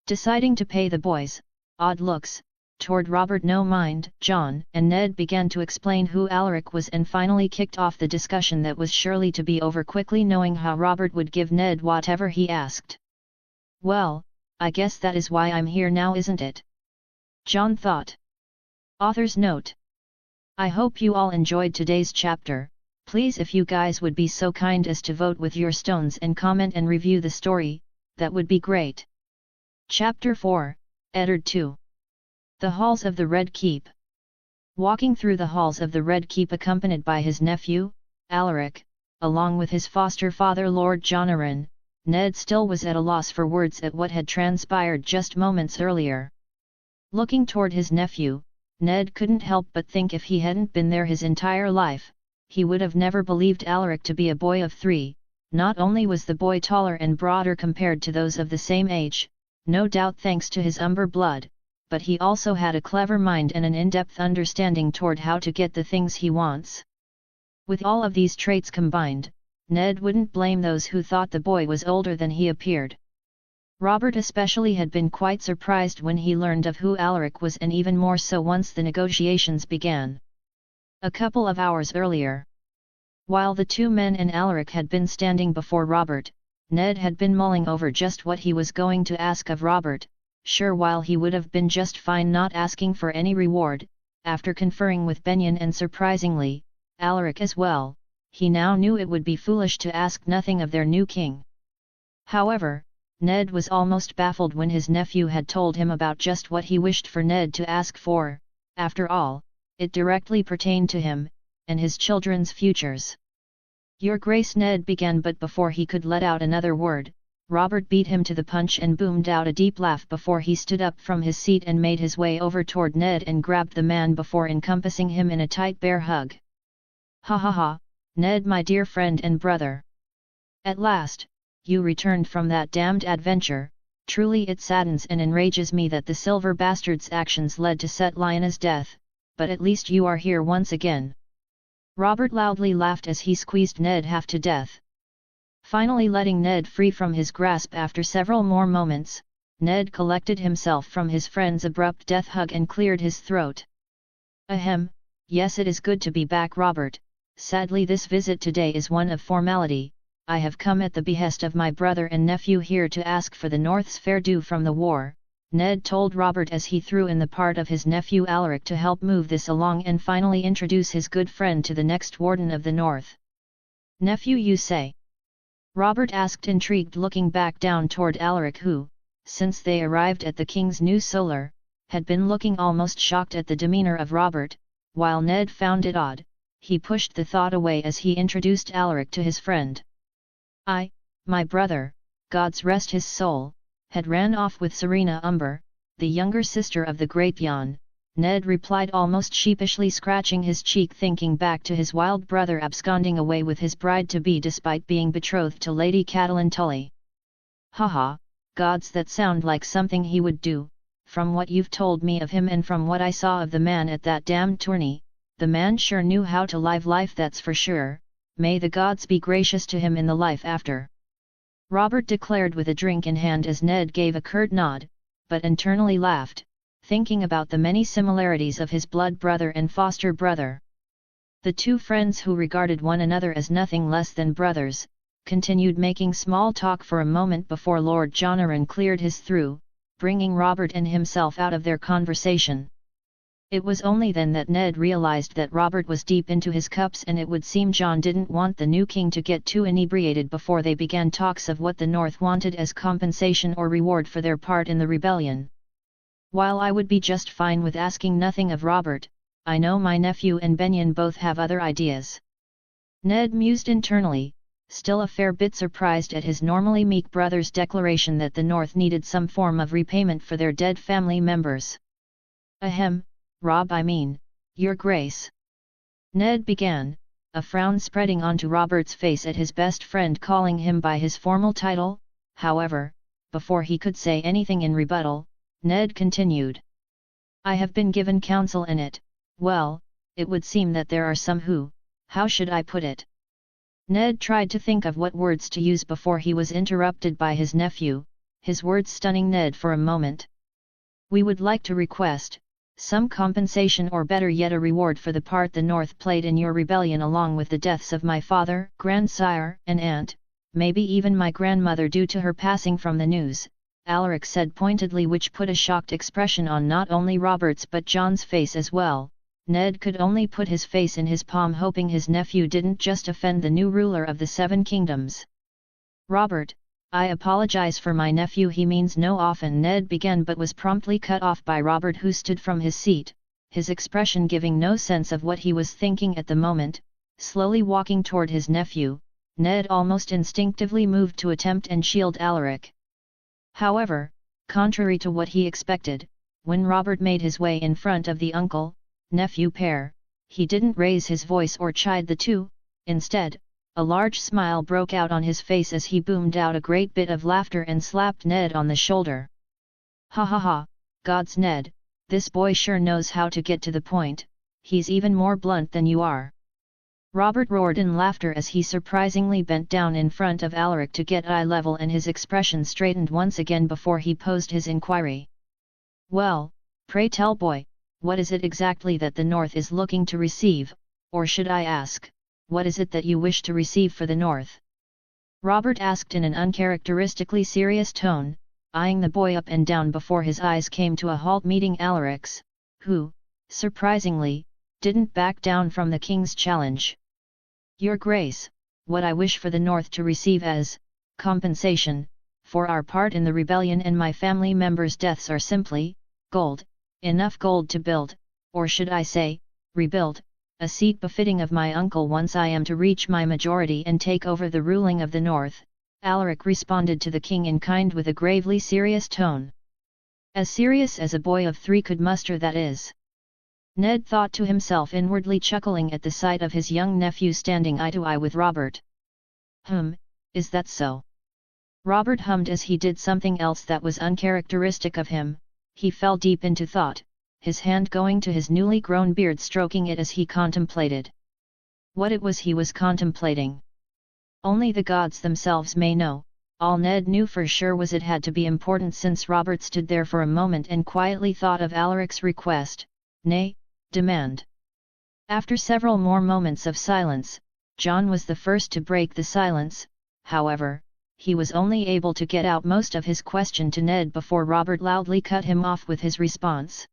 Deciding to pay the boys' odd looks toward Robert no mind, John and Ned began to explain who Alaric was and finally kicked off the discussion that was surely to be over quickly, knowing how Robert would give Ned whatever he asked. Well, I guess that is why I'm here now, isn't it? John thought. Author's note. I hope you all enjoyed today's chapter. Please, if you guys would be so kind as to vote with your stones and comment and review the story, that would be great. Chapter 4, Eddard 2. The Halls of the Red Keep. Walking through the halls of the Red Keep accompanied by his nephew, Alaric, along with his foster father Lord Jonaran, Ned still was at a loss for words at what had transpired just moments earlier. Looking toward his nephew, Ned couldn't help but think if he hadn't been there his entire life, he would have never believed Alaric to be a boy of 3. Not only was the boy taller and broader compared to those of the same age, no doubt thanks to his Umber blood, but he also had a clever mind and an in-depth understanding toward how to get the things he wants. With all of these traits combined, Ned wouldn't blame those who thought the boy was older than he appeared. Robert especially had been quite surprised when he learned of who Alaric was, and even more so once the negotiations began. A couple of hours earlier, while the two men and Alaric had been standing before Robert, Ned had been mulling over just what he was going to ask of Robert. Sure, while he would have been just fine not asking for any reward, after conferring with Benyon and surprisingly, Alaric as well, he now knew it would be foolish to ask nothing of their new king. However, Ned was almost baffled when his nephew had told him about just what he wished for Ned to ask for. After all, it directly pertained to him, and his children's futures. Your Grace, Ned began, but before he could let out another word, Robert beat him to the punch and boomed out a deep laugh before he stood up from his seat and made his way over toward Ned and grabbed the man before encompassing him in a tight bear hug. Ha ha ha, Ned, my dear friend and brother. At last, you returned from that damned adventure. Truly it saddens and enrages me that the silver bastard's actions led to Set Lionna's death, but at least you are here once again. Robert loudly laughed as he squeezed Ned half to death. Finally letting Ned free from his grasp after several more moments, Ned collected himself from his friend's abrupt death hug and cleared his throat. Ahem, yes, it is good to be back, Robert. Sadly this visit today is one of formality. I have come at the behest of my brother and nephew here to ask for the North's fair due from the war, Ned told Robert as he threw in the part of his nephew Alaric to help move this along and finally introduce his good friend to the next Warden of the North. Nephew, you say? Robert asked, intrigued, looking back down toward Alaric, who, since they arrived at the king's new solar, had been looking almost shocked at the demeanor of Robert. While Ned found it odd, he pushed the thought away as he introduced Alaric to his friend. My brother, God's rest his soul, had ran off with Serena Umber, the younger sister of the great Jan, Ned replied almost sheepishly, scratching his cheek, thinking back to his wild brother absconding away with his bride-to-be despite being betrothed to Lady Catelyn Tully. Haha, gods, that sound like something he would do. From what you've told me of him and from what I saw of the man at that damned tourney, the man sure knew how to live life, that's for sure. May the gods be gracious to him in the life after. Robert declared with a drink in hand as Ned gave a curt nod, but internally laughed, thinking about the many similarities of his blood brother and foster brother. The two friends, who regarded one another as nothing less than brothers, continued making small talk for a moment before Lord Jonaran cleared his throat, bringing Robert and himself out of their conversation. It was only then that Ned realized that Robert was deep into his cups, and it would seem John didn't want the new king to get too inebriated before they began talks of what the North wanted as compensation or reward for their part in the rebellion. While I would be just fine with asking nothing of Robert, I know my nephew and Benyon both have other ideas. Ned mused internally, still a fair bit surprised at his normally meek brother's declaration that the North needed some form of repayment for their dead family members. Ahem, Rob, I mean, Your Grace. Ned began, a frown spreading onto Robert's face at his best friend calling him by his formal title. However, before he could say anything in rebuttal, Ned continued. I have been given counsel in it. Well, it would seem that there are some who, how should I put it? Ned tried to think of what words to use before he was interrupted by his nephew, his words stunning Ned for a moment. We would like to request some compensation or better yet a reward for the part the North played in your rebellion along with the deaths of my father, grandsire, and aunt, maybe even my grandmother due to her passing from the news, Alaric said pointedly, which put a shocked expression on not only Robert's but John's face as well. Ned could only put his face in his palm hoping his nephew didn't just offend the new ruler of the Seven Kingdoms. Robert, I apologize for my nephew, he means no often, Ned began but was promptly cut off by Robert, who stood from his seat, his expression giving no sense of what he was thinking at the moment. Slowly walking toward his nephew, Ned almost instinctively moved to attempt and shield Alaric. However, contrary to what he expected, when Robert made his way in front of the uncle-nephew pair, he didn't raise his voice or chide the two. Instead, a large smile broke out on his face as he boomed out a great bit of laughter and slapped Ned on the shoulder. Ha ha ha, gods Ned, this boy sure knows how to get to the point, he's even more blunt than you are. Robert roared in laughter as he surprisingly bent down in front of Alaric to get eye level, and his expression straightened once again before he posed his inquiry. Well, pray tell boy, what is it exactly that the North is looking to receive, or should I ask, what is it that you wish to receive for the North? Robert asked in an uncharacteristically serious tone, eyeing the boy up and down before his eyes came to a halt, meeting Alaric's, who, surprisingly, didn't back down from the king's challenge. Your Grace, what I wish for the North to receive as compensation for our part in the rebellion and my family members' deaths are simply gold, enough gold to build, or should I say, rebuild, a seat befitting of my uncle once I am to reach my majority and take over the ruling of the North. Alaric responded to the king in kind with a gravely serious tone. As serious as a boy of 3 could muster, that is. Ned thought to himself, inwardly chuckling at the sight of his young nephew standing eye to eye with Robert. Is that so? Robert hummed as he did something else that was uncharacteristic of him. He fell deep into thought, his hand going to his newly grown beard, stroking it as he contemplated. What it was he was contemplating, only the gods themselves may know. All Ned knew for sure was it had to be important, since Robert stood there for a moment and quietly thought of Alaric's request, nay, demand. After several more moments of silence, John was the first to break the silence. However, he was only able to get out most of his question to Ned before Robert loudly cut him off with his response.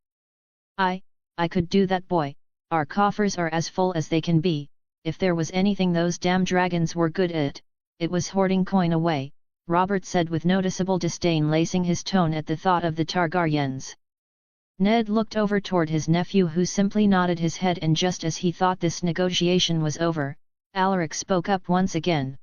I could do that, boy. Our coffers are as full as they can be. If there was anything those damn dragons were good at, it was hoarding coin away, Robert said with noticeable disdain, lacing his tone at the thought of the Targaryens. Ned looked over toward his nephew, who simply nodded his head, and just as he thought this negotiation was over, Alaric spoke up once again.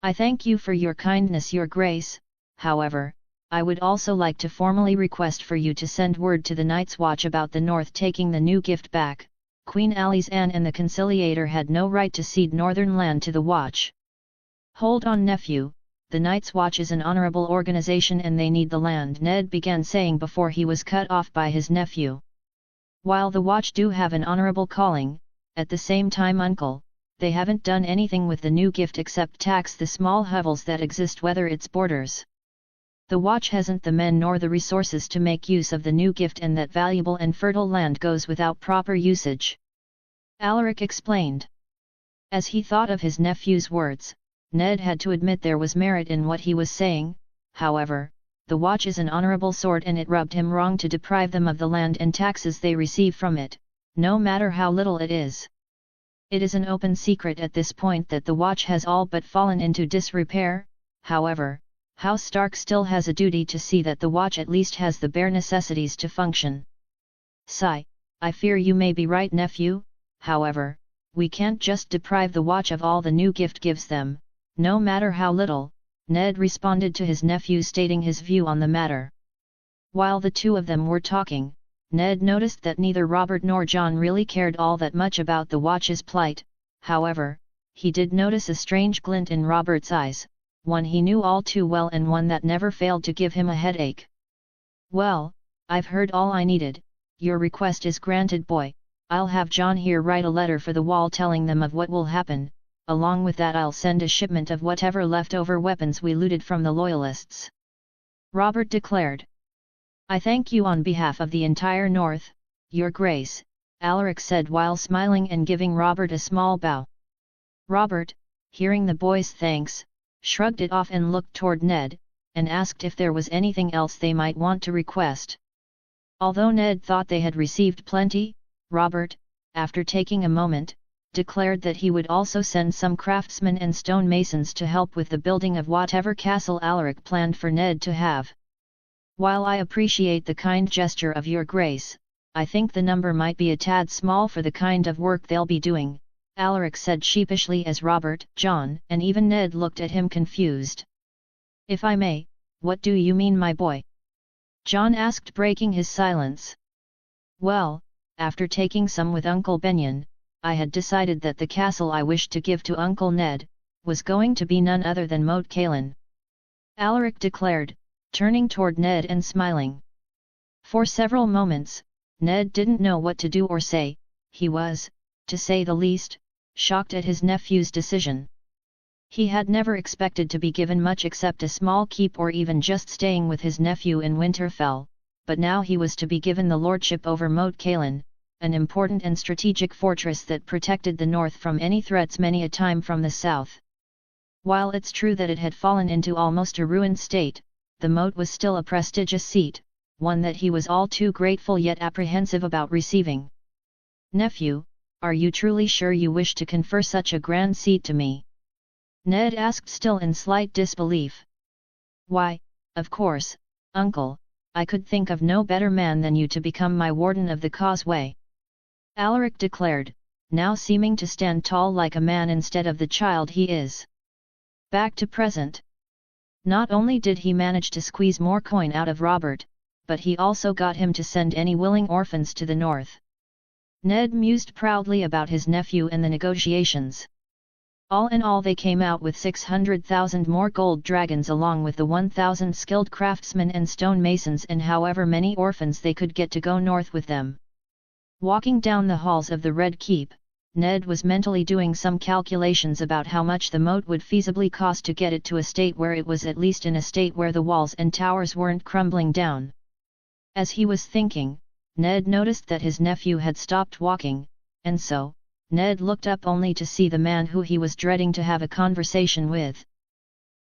I thank you for your kindness, Your Grace. However, I would also like to formally request for you to send word to the Night's Watch about the North taking the new gift back. Queen Ali's Anne and the Conciliator had no right to cede northern land to the Watch. Hold on, nephew, the Night's Watch is an honorable organization and they need the land, Ned began saying before he was cut off by his nephew. While the Watch do have an honorable calling, at the same time, uncle, they haven't done anything with the new gift except tax the small hovels that exist within its borders. The Watch hasn't the men nor the resources to make use of the new gift, and that valuable and fertile land goes without proper usage. Alaric explained. As he thought of his nephew's words, Ned had to admit there was merit in what he was saying. However, the Watch is an honorable sort, and it rubbed him wrong to deprive them of the land and taxes they receive from it, no matter how little it is. It is an open secret at this point that the Watch has all but fallen into disrepair. However, House Stark still has a duty to see that the Watch at least has the bare necessities to function. Sigh, I fear you may be right, nephew. However, we can't just deprive the Watch of all the new gift gives them, no matter how little. Ned responded to his nephew, stating his view on the matter. While the two of them were talking, Ned noticed that neither Robert nor John really cared all that much about the watch's plight. However, he did notice a strange glint in Robert's eyes, one he knew all too well and one that never failed to give him a headache. "Well, I've heard all I needed. Your request is granted, boy. I'll have John here write a letter for the wall telling them of what will happen. Along with that I'll send a shipment of whatever leftover weapons we looted from the Loyalists," Robert declared. "I thank you on behalf of the entire North, Your Grace," Alaric said while smiling and giving Robert a small bow. Robert, hearing the boy's thanks, shrugged it off and looked toward Ned, and asked if there was anything else they might want to request. Although Ned thought they had received plenty, Robert, after taking a moment, declared that he would also send some craftsmen and stonemasons to help with the building of whatever castle Alaric planned for Ned to have. "While I appreciate the kind gesture of Your Grace, I think the number might be a tad small for the kind of work they'll be doing," Alaric said sheepishly as Robert, John, and even Ned looked at him confused. "If I may, what do you mean, my boy?" John asked, breaking his silence. "Well, after taking some with Uncle Benyon, I had decided that the castle I wished to give to Uncle Ned was going to be none other than Moat Cailin," Alaric declared, turning toward Ned and smiling. For several moments, Ned didn't know what to do or say. He was, to say the least, shocked at his nephew's decision. He had never expected to be given much except a small keep or even just staying with his nephew in Winterfell, but now he was to be given the lordship over Moat Cailin, an important and strategic fortress that protected the north from any threats many a time from the south. While it's true that it had fallen into almost a ruined state, the moat was still a prestigious seat, one that he was all too grateful yet apprehensive about receiving. "Nephew, are you truly sure you wish to confer such a grand seat to me?" Ned asked, still in slight disbelief. "Why, of course, uncle, I could think of no better man than you to become my warden of the causeway," Alaric declared, now seeming to stand tall like a man instead of the child he is. Back to present. Not only did he manage to squeeze more coin out of Robert, but he also got him to send any willing orphans to the north. Ned mused proudly about his nephew and the negotiations. All in all, they came out with 600,000 more gold dragons along with the 1,000 skilled craftsmen and stonemasons and however many orphans they could get to go north with them. Walking down the halls of the Red Keep, Ned was mentally doing some calculations about how much the moat would feasibly cost to get it to a state where it was at least in a state where the walls and towers weren't crumbling down. As he was thinking, Ned noticed that his nephew had stopped walking, and so, Ned looked up only to see the man who he was dreading to have a conversation with.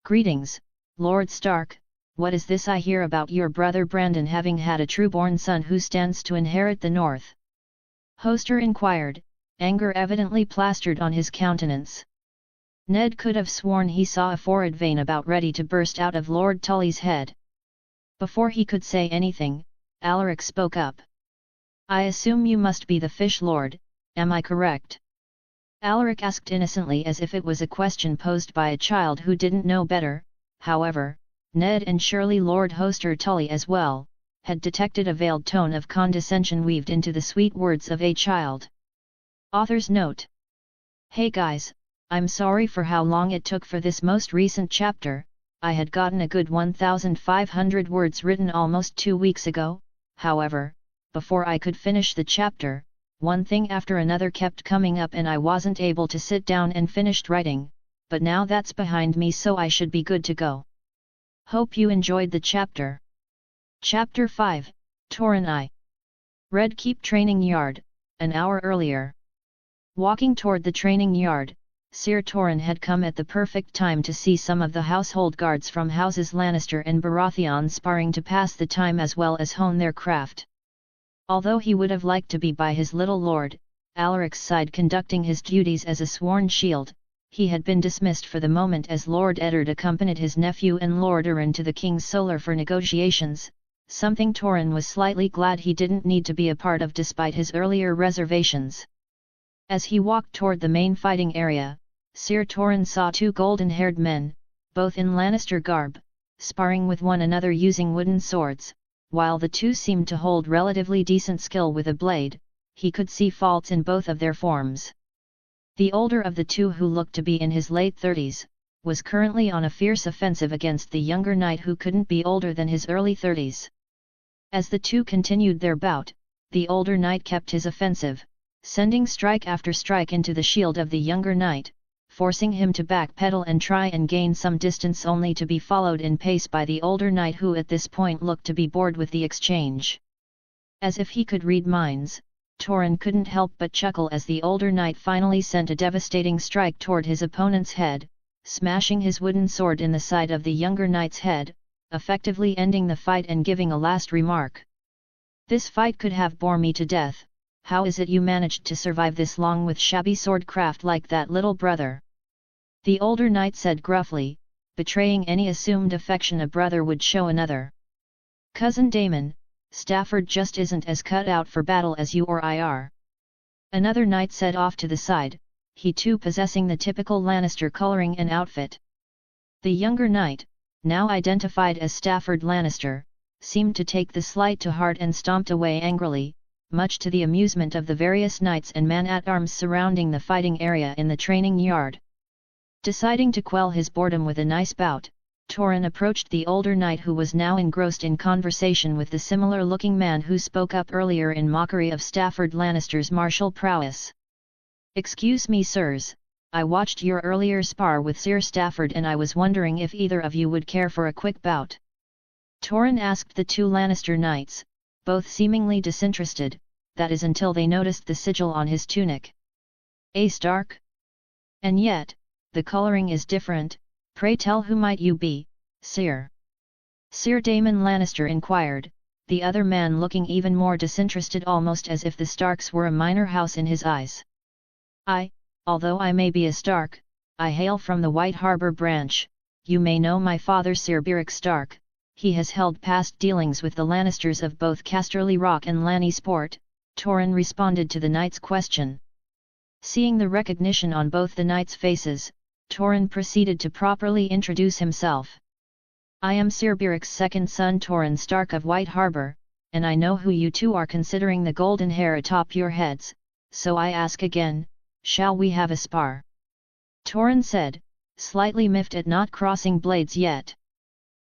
"Greetings, Lord Stark, what is this I hear about your brother Brandon having had a true-born son who stands to inherit the north?" Hoster inquired, anger evidently plastered on his countenance. Ned could have sworn he saw a forehead vein about ready to burst out of Lord Tully's head. Before he could say anything, Alaric spoke up. "I assume you must be the Fish Lord, am I correct?" Alaric asked innocently as if it was a question posed by a child who didn't know better. However, Ned and surely Lord Hoster Tully as well, had detected a veiled tone of condescension weaved into the sweet words of a child. Author's note. Hey guys, I'm sorry for how long it took for this most recent chapter. I had gotten a good 1,500 words written almost 2 weeks ago. However, before I could finish the chapter, one thing after another kept coming up and I wasn't able to sit down and finish writing, but now that's behind me, so I should be good to go. Hope you enjoyed the chapter. Chapter 5, Torrhen I. Red Keep Training Yard, an hour earlier. Walking toward the training yard, Sir Torrhen had come at the perfect time to see some of the household guards from houses Lannister and Baratheon sparring to pass the time as well as hone their craft. Although he would have liked to be by his little lord, Alaric's side conducting his duties as a sworn shield, he had been dismissed for the moment as Lord Eddard accompanied his nephew and Lord Arryn to the King's Solar for negotiations, something Torrhen was slightly glad he didn't need to be a part of despite his earlier reservations. As he walked toward the main fighting area, Sir Torrhen saw 2 golden-haired men, both in Lannister garb, sparring with one another using wooden swords, while the two seemed to hold relatively decent skill with a blade, he could see faults in both of their forms. The older of the two, who looked to be in his late 30s, was currently on a fierce offensive against the younger knight who couldn't be older than his early 30s. As the two continued their bout, the older knight kept his offensive, sending strike after strike into the shield of the younger knight, forcing him to backpedal and try and gain some distance, only to be followed in pace by the older knight, who at this point looked to be bored with the exchange. As if he could read minds, Torin couldn't help but chuckle as the older knight finally sent a devastating strike toward his opponent's head, smashing his wooden sword in the side of the younger knight's head, effectively ending the fight and giving a last remark. "This fight could have bore me to death. How is it you managed to survive this long with shabby swordcraft like that, little brother?" the older knight said gruffly, betraying any assumed affection a brother would show another. "Cousin Damon, Stafford just isn't as cut out for battle as you or I are," another knight said off to the side, he too possessing the typical Lannister coloring and outfit. The younger knight, now identified as Stafford Lannister, seemed to take the slight to heart and stomped away angrily, much to the amusement of the various knights and men-at-arms surrounding the fighting area in the training yard. Deciding to quell his boredom with a nice bout, Torin approached the older knight, who was now engrossed in conversation with the similar-looking man who spoke up earlier in mockery of Stafford Lannister's martial prowess. "Excuse me, sirs, I watched your earlier spar with Sir Stafford and I was wondering if either of you would care for a quick bout?" Torin asked the two Lannister knights, both seemingly disinterested, that is until they noticed the sigil on his tunic. "A Stark? And yet, the coloring is different. Pray tell, who might you be, sir?" Sir Damon Lannister inquired, the other man looking even more disinterested, almost as if the Starks were a minor house in his eyes. Although I may be a Stark, I hail from the White Harbor branch. You may know my father, Sir Beric Stark. He has held past dealings with the Lannisters of both Casterly Rock and Lannisport," Torin responded to the knight's question. Seeing the recognition on both the knights' faces, Torin proceeded to properly introduce himself. "I am Sir Beric's second son, Torin Stark of White Harbor, and I know who you two are, considering the golden hair atop your heads, so I ask again, shall we have a spar?" Torin said, slightly miffed at not crossing blades yet.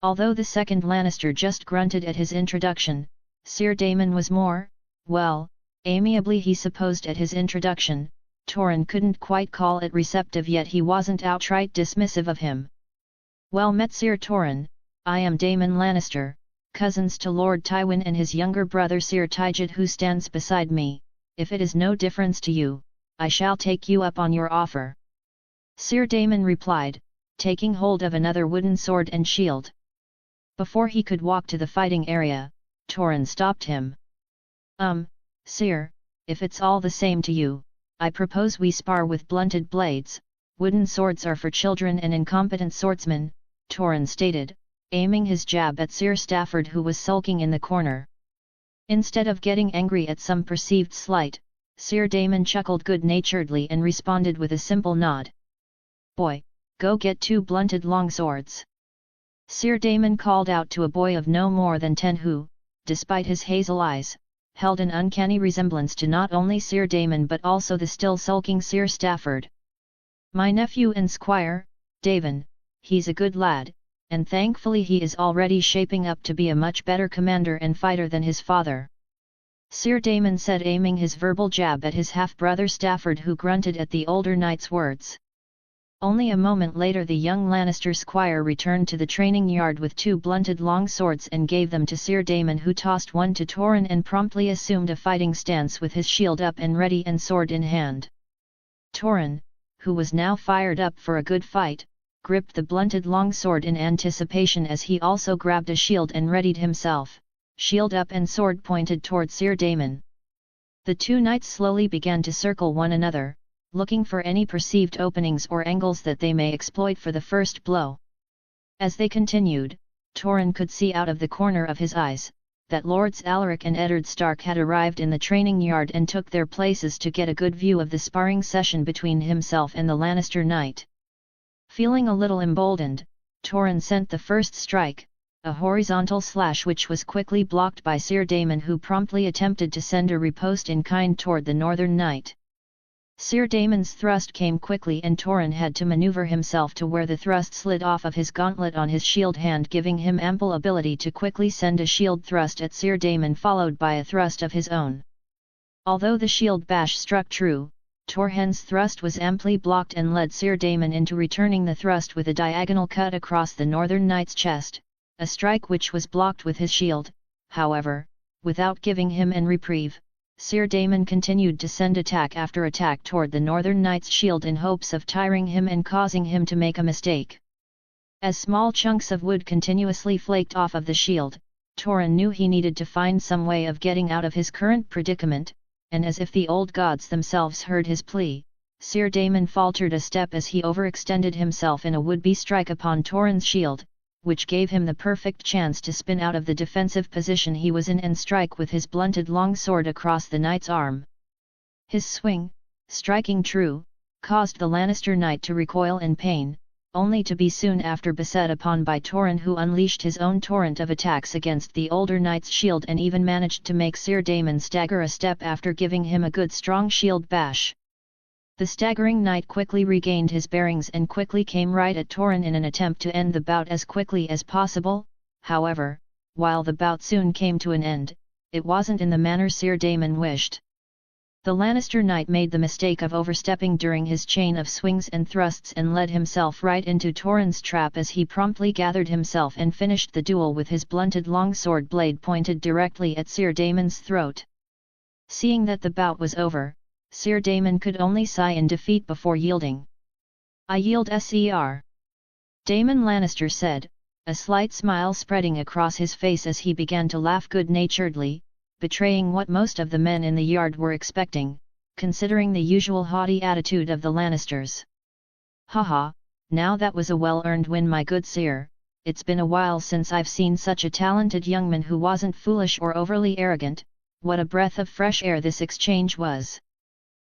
Although the second Lannister just grunted at his introduction, Sir Damon was more, well, amiably he supposed at his introduction. Torin couldn't quite call it receptive, yet he wasn't outright dismissive of him. "Well met, Sir Torin. I am Damon Lannister, cousins to Lord Tywin and his younger brother Sir Tyged, who stands beside me. If it is no difference to you, I shall take you up on your offer," Sir Damon replied, taking hold of another wooden sword and shield. Before he could walk to the fighting area, Torin stopped him. Sir, if it's all the same to you, I propose we spar with blunted blades. Wooden swords are for children and incompetent swordsmen," Torin stated, aiming his jab at Sir Stafford, who was sulking in the corner. Instead of getting angry at some perceived slight, Sir Damon chuckled good-naturedly and responded with a simple nod. "Boy, go get 2 blunted longswords," Sir Damon called out to a boy of no more than 10 who, despite his hazel eyes, held an uncanny resemblance to not only Sir Damon but also the still sulking Sir Stafford. "My nephew and squire, Davin, he's a good lad, and thankfully he is already shaping up to be a much better commander and fighter than his father," Sir Damon said, aiming his verbal jab at his half-brother Stafford, who grunted at the older knight's words. Only a moment later the young Lannister squire returned to the training yard with 2 blunted long swords and gave them to Sir Damon, who tossed one to Torin and promptly assumed a fighting stance with his shield up and ready and sword in hand. Torin, who was now fired up for a good fight, gripped the blunted longsword in anticipation as he also grabbed a shield and readied himself, shield up and sword pointed toward Sir Damon. The two knights slowly began to circle one another, looking for any perceived openings or angles that they may exploit for the first blow. As they continued, Torin could see out of the corner of his eyes that Lords Alaric and Eddard Stark had arrived in the training yard and took their places to get a good view of the sparring session between himself and the Lannister knight. Feeling a little emboldened, Torin sent the first strike, a horizontal slash which was quickly blocked by Sir Damon, who promptly attempted to send a riposte in kind toward the Northern Knight. Sir Damon's thrust came quickly and Torrin had to maneuver himself to where the thrust slid off of his gauntlet on his shield hand, giving him ample ability to quickly send a shield thrust at Sir Damon, followed by a thrust of his own. Although the shield bash struck true, Torhen's thrust was amply blocked and led Sir Damon into returning the thrust with a diagonal cut across the Northern Knight's chest, a strike which was blocked with his shield. However, without giving him an reprieve, Sir Damon continued to send attack after attack toward the Northern Knight's shield in hopes of tiring him and causing him to make a mistake. As small chunks of wood continuously flaked off of the shield, Torrin knew he needed to find some way of getting out of his current predicament, and as if the old gods themselves heard his plea, Sir Damon faltered a step as he overextended himself in a would-be strike upon Torrin's shield, which gave him the perfect chance to spin out of the defensive position he was in and strike with his blunted long sword across the knight's arm. His swing, striking true, caused the Lannister knight to recoil in pain, only to be soon after beset upon by Torrin, who unleashed his own torrent of attacks against the older knight's shield and even managed to make Sir Damon stagger a step after giving him a good strong shield bash. The staggering knight quickly regained his bearings and quickly came right at Torrin in an attempt to end the bout as quickly as possible. However, while the bout soon came to an end, it wasn't in the manner Sir Damon wished. The Lannister knight made the mistake of overstepping during his chain of swings and thrusts and led himself right into Torrin's trap as he promptly gathered himself and finished the duel with his blunted longsword blade pointed directly at Sir Damon's throat. Seeing that the bout was over, Sir Damon could only sigh in defeat before yielding. "I yield, Sir. Damon Lannister said, a slight smile spreading across his face as he began to laugh good-naturedly, betraying what most of the men in the yard were expecting, considering the usual haughty attitude of the Lannisters. "Haha, now that was a well-earned win, my good sir. It's been a while since I've seen such a talented young man who wasn't foolish or overly arrogant. What a breath of fresh air this exchange was!"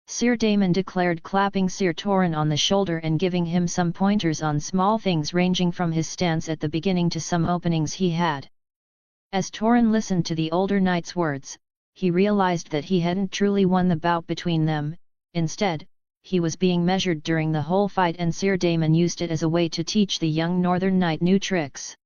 Sir Damon declared, clapping Sir Torrin on the shoulder and giving him some pointers on small things ranging from his stance at the beginning to some openings he had. As Torrin listened to the older knight's words, he realized that he hadn't truly won the bout between them. Instead, he was being measured during the whole fight, and Sir Damon used it as a way to teach the young Northern Knight new tricks.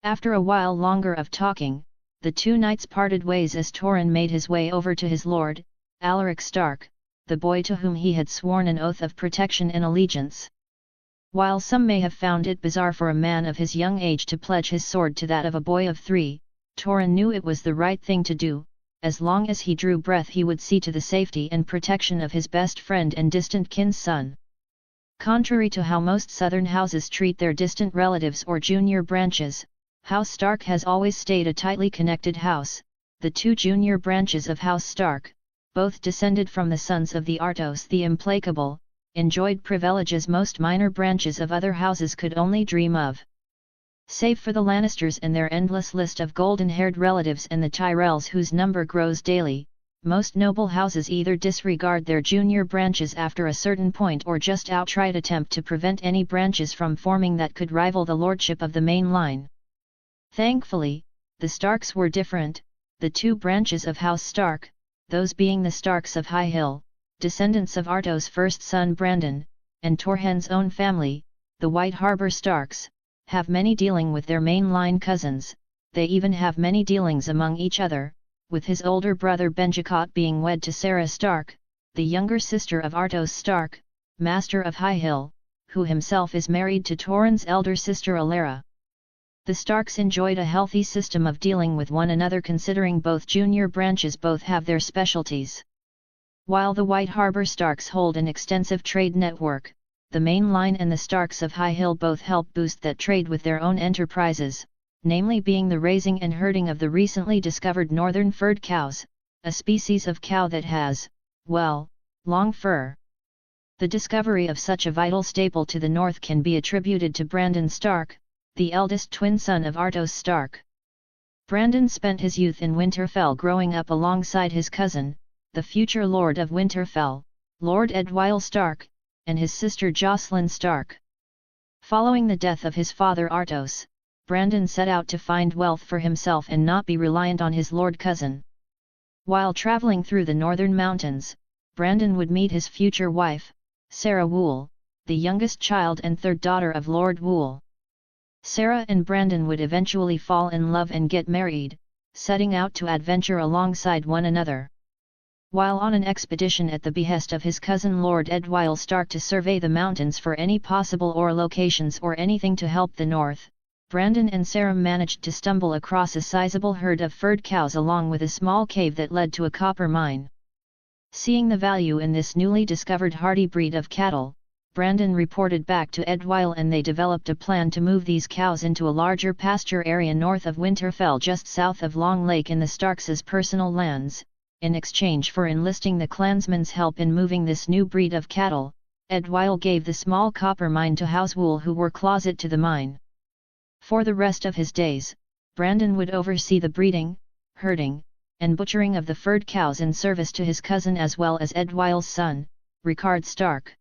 After a while longer of talking, the two knights parted ways as Torrin made his way over to his lord, Alaric Stark, the boy to whom he had sworn an oath of protection and allegiance. While some may have found it bizarre for a man of his young age to pledge his sword to that of a boy of 3, Torrin knew it was the right thing to do. As long as he drew breath, he would see to the safety and protection of his best friend and distant kin's son. Contrary to how most southern houses treat their distant relatives or junior branches, House Stark has always stayed a tightly connected house. The two junior branches of House Stark, both descended from the sons of the Artos the Implacable, enjoyed privileges most minor branches of other houses could only dream of. Save for the Lannisters and their endless list of golden-haired relatives and the Tyrells whose number grows daily, most noble houses either disregard their junior branches after a certain point or just outright attempt to prevent any branches from forming that could rival the lordship of the main line. Thankfully, the Starks were different. The two branches of House Stark, those being the Starks of High Hill, descendants of Arto's first son Brandon, and Torhen's own family, the White Harbor Starks, have many dealing with their main-line cousins. They even have many dealings among each other, with his older brother Benjicot being wed to Sarah Stark, the younger sister of Artos Stark, Master of High Hill, who himself is married to Torrin's elder sister Alara. The Starks enjoyed a healthy system of dealing with one another, considering both junior branches both have their specialties. While the White Harbor Starks hold an extensive trade network, the main line and the Starks of High Hill both help boost that trade with their own enterprises, namely being the raising and herding of the recently discovered northern furred cows, a species of cow that has, well, long fur. The discovery of such a vital staple to the north can be attributed to Brandon Stark, the eldest twin son of Artos Stark. Brandon spent his youth in Winterfell, growing up alongside his cousin, the future Lord of Winterfell, Lord Edwyle Stark, and his sister Jocelyn Stark. Following the death of his father Artos, Brandon set out to find wealth for himself and not be reliant on his lord cousin. While traveling through the northern mountains, Brandon would meet his future wife, Sarah Wool, the youngest child and third daughter of Lord Wool. Sarah and Brandon would eventually fall in love and get married, setting out to adventure alongside one another. While on an expedition at the behest of his cousin Lord Edwyle Stark to survey the mountains for any possible ore locations or anything to help the north, Brandon and Sarah managed to stumble across a sizable herd of furred cows along with a small cave that led to a copper mine. Seeing the value in this newly discovered hardy breed of cattle, Brandon reported back to Edwyle and they developed a plan to move these cows into a larger pasture area north of Winterfell just south of Long Lake in the Starks' personal lands. In exchange for enlisting the clansmen's help in moving this new breed of cattle, Edwyle gave the small copper mine to House Wool who were closet to the mine. For the rest of his days, Brandon would oversee the breeding, herding, and butchering of the furred cows in service to his cousin as well as Edwyle's son, Rickard Stark.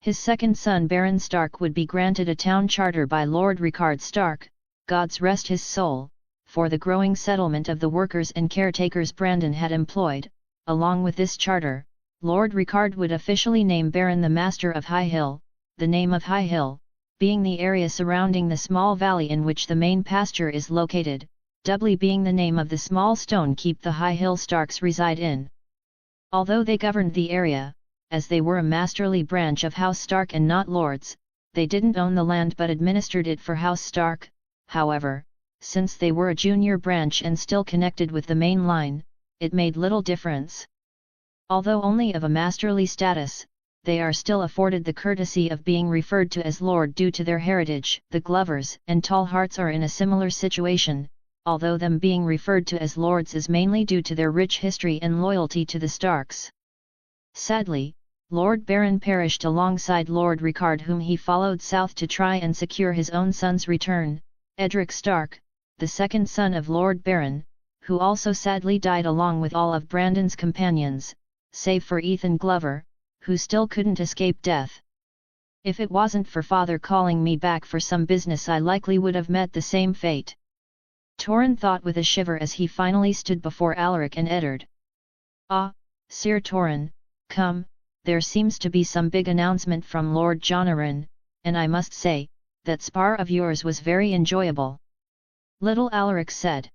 His second son Baron Stark would be granted a town charter by Lord Rickard Stark, God's rest his soul, for the growing settlement of the workers and caretakers Brandon had employed. Along with this charter, Lord Rickard would officially name Baron the Master of High Hill, the name of High Hill, being the area surrounding the small valley in which the main pasture is located, doubly being the name of the small stone keep the High Hill Starks reside in. Although they governed the area, as they were a masterly branch of House Stark and not lords, they didn't own the land but administered it for House Stark. However, since they were a junior branch and still connected with the main line, it made little difference. Although only of a masterly status, they are still afforded the courtesy of being referred to as Lord due to their heritage. The Glovers and Tallhearts are in a similar situation, although them being referred to as Lords is mainly due to their rich history and loyalty to the Starks. Sadly, Lord Baron perished alongside Lord Rickard whom he followed south to try and secure his own son's return, Edric Stark, the second son of Lord Baron, who also sadly died along with all of Brandon's companions, save for Ethan Glover, who still couldn't escape death. If it wasn't for father calling me back for some business I likely would have met the same fate. Torrin thought with a shiver as he finally stood before Alaric and Eddard. Ah, Sir Torrin, come, there seems to be some big announcement from Lord Jonaran, and I must say, that spar of yours was very enjoyable. Little Alaric said.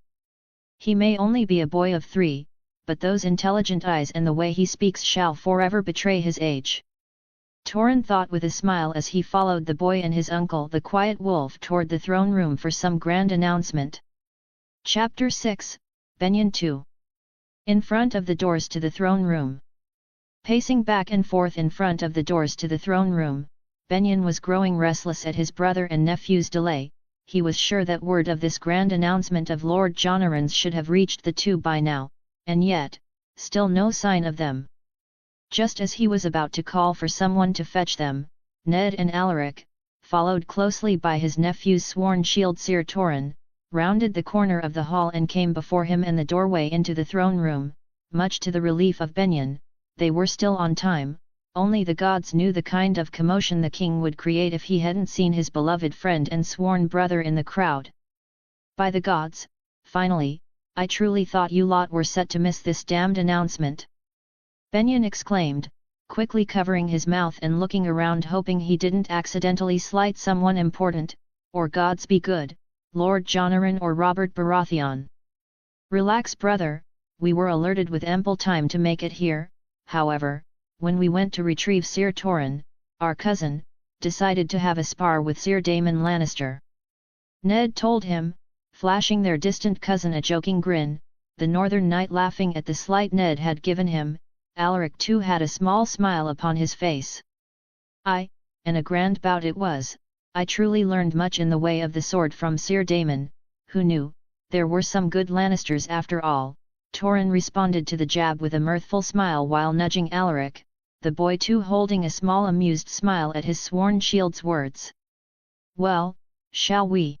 He may only be a boy of 3, but those intelligent eyes and the way he speaks shall forever betray his age. Torrin thought with a smile as he followed the boy and his uncle the Quiet Wolf toward the throne room for some grand announcement. Chapter 6, Benyon 2. In front of the doors to the throne room. Pacing back and forth in front of the doors to the throne room, Benyon was growing restless at his brother and nephew's delay. He was sure that word of this grand announcement of Lord Jonaran's should have reached the two by now, and yet, still no sign of them. Just as he was about to call for someone to fetch them, Ned and Alaric, followed closely by his nephew's sworn shield Sir Torrin, rounded the corner of the hall and came before him and the doorway into the throne room. Much to the relief of Benyon, they were still on time. Only the gods knew the kind of commotion the king would create if he hadn't seen his beloved friend and sworn brother in the crowd. By the gods, finally, I truly thought you lot were set to miss this damned announcement. Benyon exclaimed, quickly covering his mouth and looking around hoping he didn't accidentally slight someone important, or gods be good, Lord Jonaran or Robert Baratheon. Relax brother, we were alerted with ample time to make it here. However, when we went to retrieve Sir Torrin, our cousin, decided to have a spar with Sir Daemon Lannister. Ned told him, flashing their distant cousin a joking grin, the Northern Knight laughing at the slight Ned had given him. Alaric too had a small smile upon his face. And a grand bout it was. I truly learned much in the way of the sword from Sir Daemon, who knew, there were some good Lannisters after all. Torrin responded to the jab with a mirthful smile while nudging Alaric, the boy too holding a small amused smile at his sworn shield's words. Well, shall we?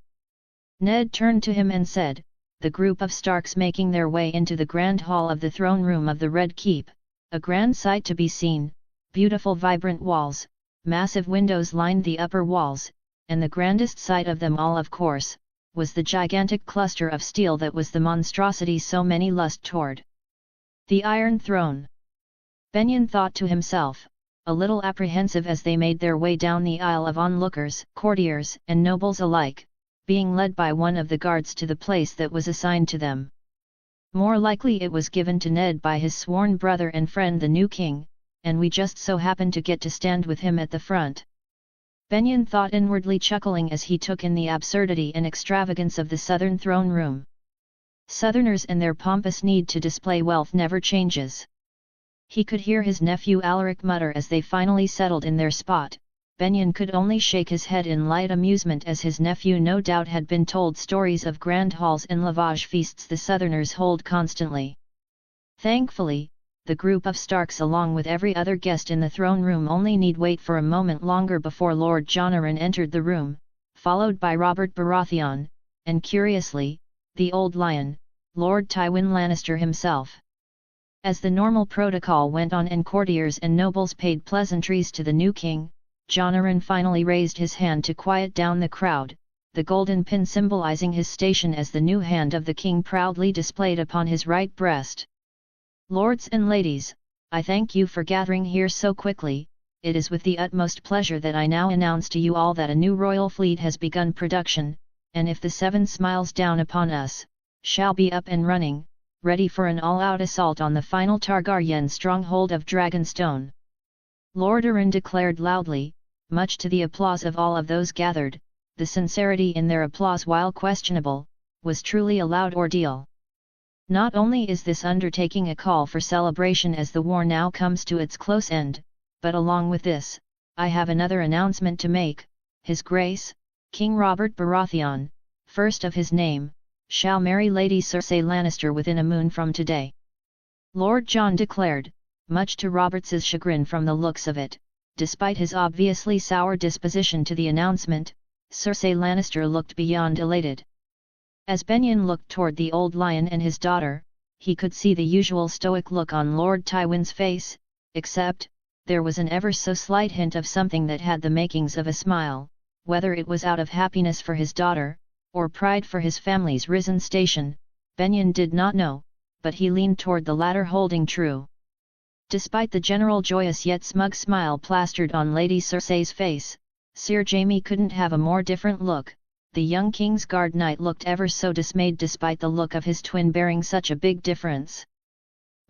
Ned turned to him and said, the group of Starks making their way into the grand hall of the throne room of the Red Keep, a grand sight to be seen. Beautiful vibrant walls, massive windows lined the upper walls, and the grandest sight of them all of course, was the gigantic cluster of steel that was the monstrosity so many lust toward. The Iron Throne. Benyon thought to himself, a little apprehensive as they made their way down the aisle of onlookers, courtiers and nobles alike, being led by one of the guards to the place that was assigned to them. More likely it was given to Ned by his sworn brother and friend the new king, and we just so happened to get to stand with him at the front. Benyon thought inwardly, chuckling as he took in the absurdity and extravagance of the southern throne room. Southerners and their pompous need to display wealth never changes. He could hear his nephew Alaric mutter as they finally settled in their spot. Benyon could only shake his head in light amusement, as his nephew no doubt had been told stories of grand halls and lavage feasts the Southerners hold constantly. Thankfully, the group of Starks along with every other guest in the throne room only need wait for a moment longer before Lord Jonaran entered the room, followed by Robert Baratheon, and curiously, the Old Lion, Lord Tywin Lannister himself. As the normal protocol went on and courtiers and nobles paid pleasantries to the new king, Jonaran finally raised his hand to quiet down the crowd, the golden pin symbolizing his station as the new hand of the king proudly displayed upon his right breast. "Lords and ladies, I thank you for gathering here so quickly. It is with the utmost pleasure that I now announce to you all that a new royal fleet has begun production, and if the seven smiles down upon us, shall be up and running, ready for an all-out assault on the final Targaryen stronghold of Dragonstone." Lord Arryn declared loudly, much to the applause of all of those gathered. The sincerity in their applause, while questionable, was truly a loud ordeal. Not only is this undertaking a call for celebration as the war now comes to its close end, but along with this, I have another announcement to make. His Grace, King Robert Baratheon, first of his name, shall marry Lady Cersei Lannister within a moon from today. Lord Jon declared, much to Robert's chagrin from the looks of it. Despite his obviously sour disposition to the announcement, Cersei Lannister looked beyond elated. As Benyon looked toward the Old Lion and his daughter, he could see the usual stoic look on Lord Tywin's face, except, there was an ever so slight hint of something that had the makings of a smile, whether it was out of happiness for his daughter, or pride for his family's risen station, Benyon did not know, but he leaned toward the latter, holding true. Despite the general joyous yet smug smile plastered on Lady Cersei's face, Sir Jaime couldn't have a more different look. The young King's Guard knight looked ever so dismayed despite the look of his twin bearing such a big difference.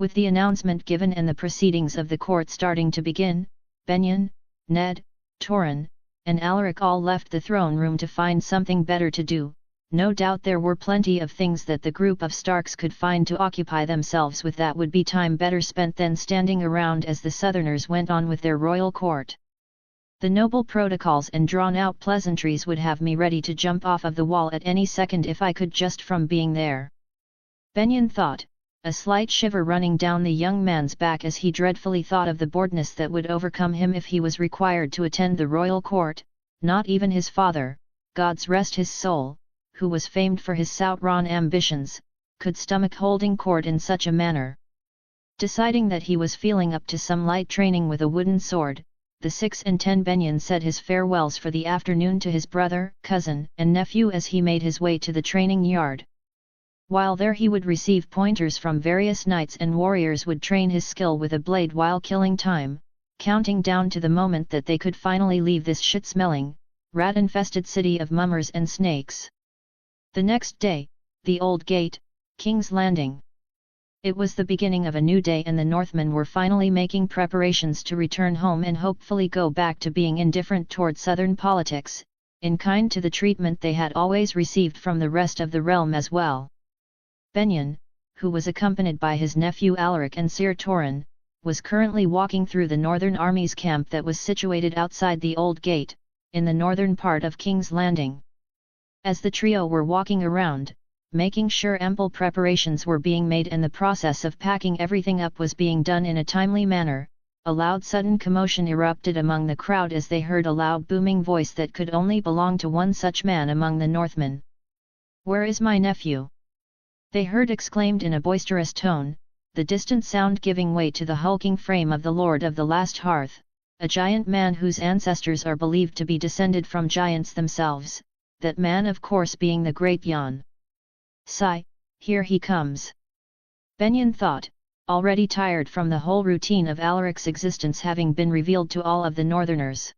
With the announcement given and the proceedings of the court starting to begin, Benyon, Ned, Torrhen, and Alaric all left the throne room to find something better to do. No doubt there were plenty of things that the group of Starks could find to occupy themselves with that would be time better spent than standing around as the Southerners went on with their royal court. The noble protocols and drawn-out pleasantries would have me ready to jump off of the wall at any second if I could, just from being there. Benyon thought, a slight shiver running down the young man's back as he dreadfully thought of the boredness that would overcome him if he was required to attend the royal court. Not even his father, God's rest his soul, who was famed for his Sauron ambitions, could stomach holding court in such a manner. Deciding that he was feeling up to some light training with a wooden sword, the 6-10 Benyon said his farewells for the afternoon to his brother, cousin, and nephew as he made his way to the training yard. While there he would receive pointers from various knights and warriors would train his skill with a blade while killing time, counting down to the moment that they could finally leave this shit-smelling, rat-infested city of mummers and snakes. The next day, the Old Gate, King's Landing. It was the beginning of a new day and the Northmen were finally making preparations to return home and hopefully go back to being indifferent toward southern politics, in kind to the treatment they had always received from the rest of the realm as well. Benyon, who was accompanied by his nephew Alaric and Sir Torrhen, was currently walking through the Northern Army's camp that was situated outside the Old Gate, in the northern part of King's Landing. As the trio were walking around, making sure ample preparations were being made and the process of packing everything up was being done in a timely manner, a loud sudden commotion erupted among the crowd as they heard a loud booming voice that could only belong to one such man among the Northmen. "Where is my nephew?" they heard exclaimed in a boisterous tone, the distant sound giving way to the hulking frame of the Lord of the Last Hearth, a giant man whose ancestors are believed to be descended from giants themselves, that man of course being the great Jan. Sigh, here he comes. Benyon thought, already tired from the whole routine of Alaric's existence having been revealed to all of the northerners.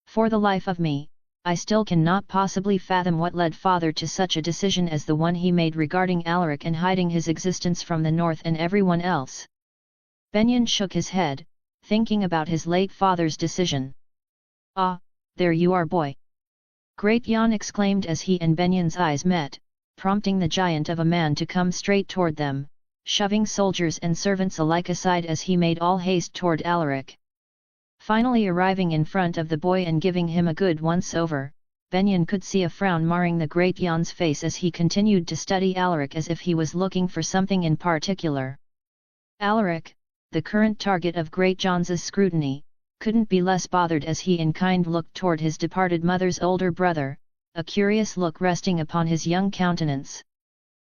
For the life of me, I still cannot possibly fathom what led father to such a decision as the one he made regarding Alaric and hiding his existence from the north and everyone else. Benyon shook his head, thinking about his late father's decision. Ah, there you are, boy! Great Jan exclaimed as he and Benyon's eyes met, prompting the giant of a man to come straight toward them, shoving soldiers and servants alike aside as he made all haste toward Alaric. Finally arriving in front of the boy and giving him a good once-over, Benyon could see a frown marring the great Jan's face as he continued to study Alaric as if he was looking for something in particular. Alaric, the current target of great Jan's scrutiny, couldn't be less bothered as he in kind looked toward his departed mother's older brother, a curious look resting upon his young countenance.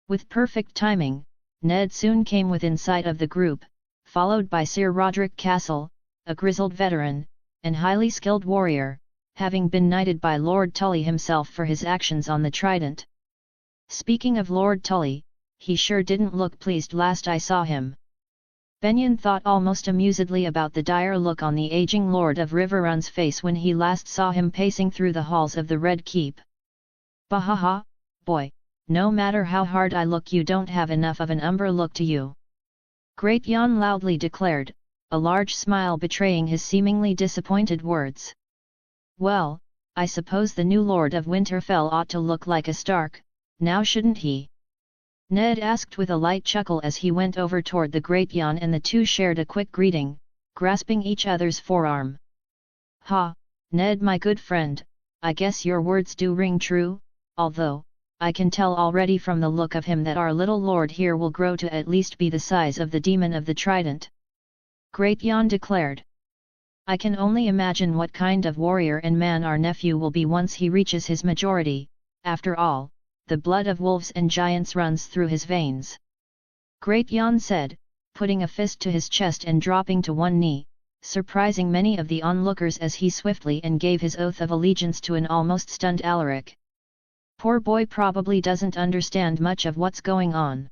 With perfect timing, Ned soon came within sight of the group, followed by Sir Roderick Castle, a grizzled veteran, and highly skilled warrior, having been knighted by Lord Tully himself for his actions on the Trident. Speaking of Lord Tully, he sure didn't look pleased last I saw him. Benyon thought almost amusedly about the dire look on the aging Lord of Riverrun's face when he last saw him pacing through the halls of the Red Keep. Bahaha, boy, no matter how hard I look you don't have enough of an umber look to you. Great Jan loudly declared, a large smile betraying his seemingly disappointed words. Well, I suppose the new Lord of Winterfell ought to look like a Stark, now shouldn't he? Ned asked with a light chuckle as he went over toward the great Jan and the two shared a quick greeting, grasping each other's forearm. Ha, Ned my good friend, I guess your words do ring true, although, I can tell already from the look of him that our little lord here will grow to at least be the size of the demon of the Trident. Great Jan declared. I can only imagine what kind of warrior and man our nephew will be once he reaches his majority, after all, the blood of wolves and giants runs through his veins. Great Jan said, putting a fist to his chest and dropping to one knee, surprising many of the onlookers as he swiftly and gave his oath of allegiance to an almost stunned Alaric. Poor boy probably doesn't understand much of what's going on.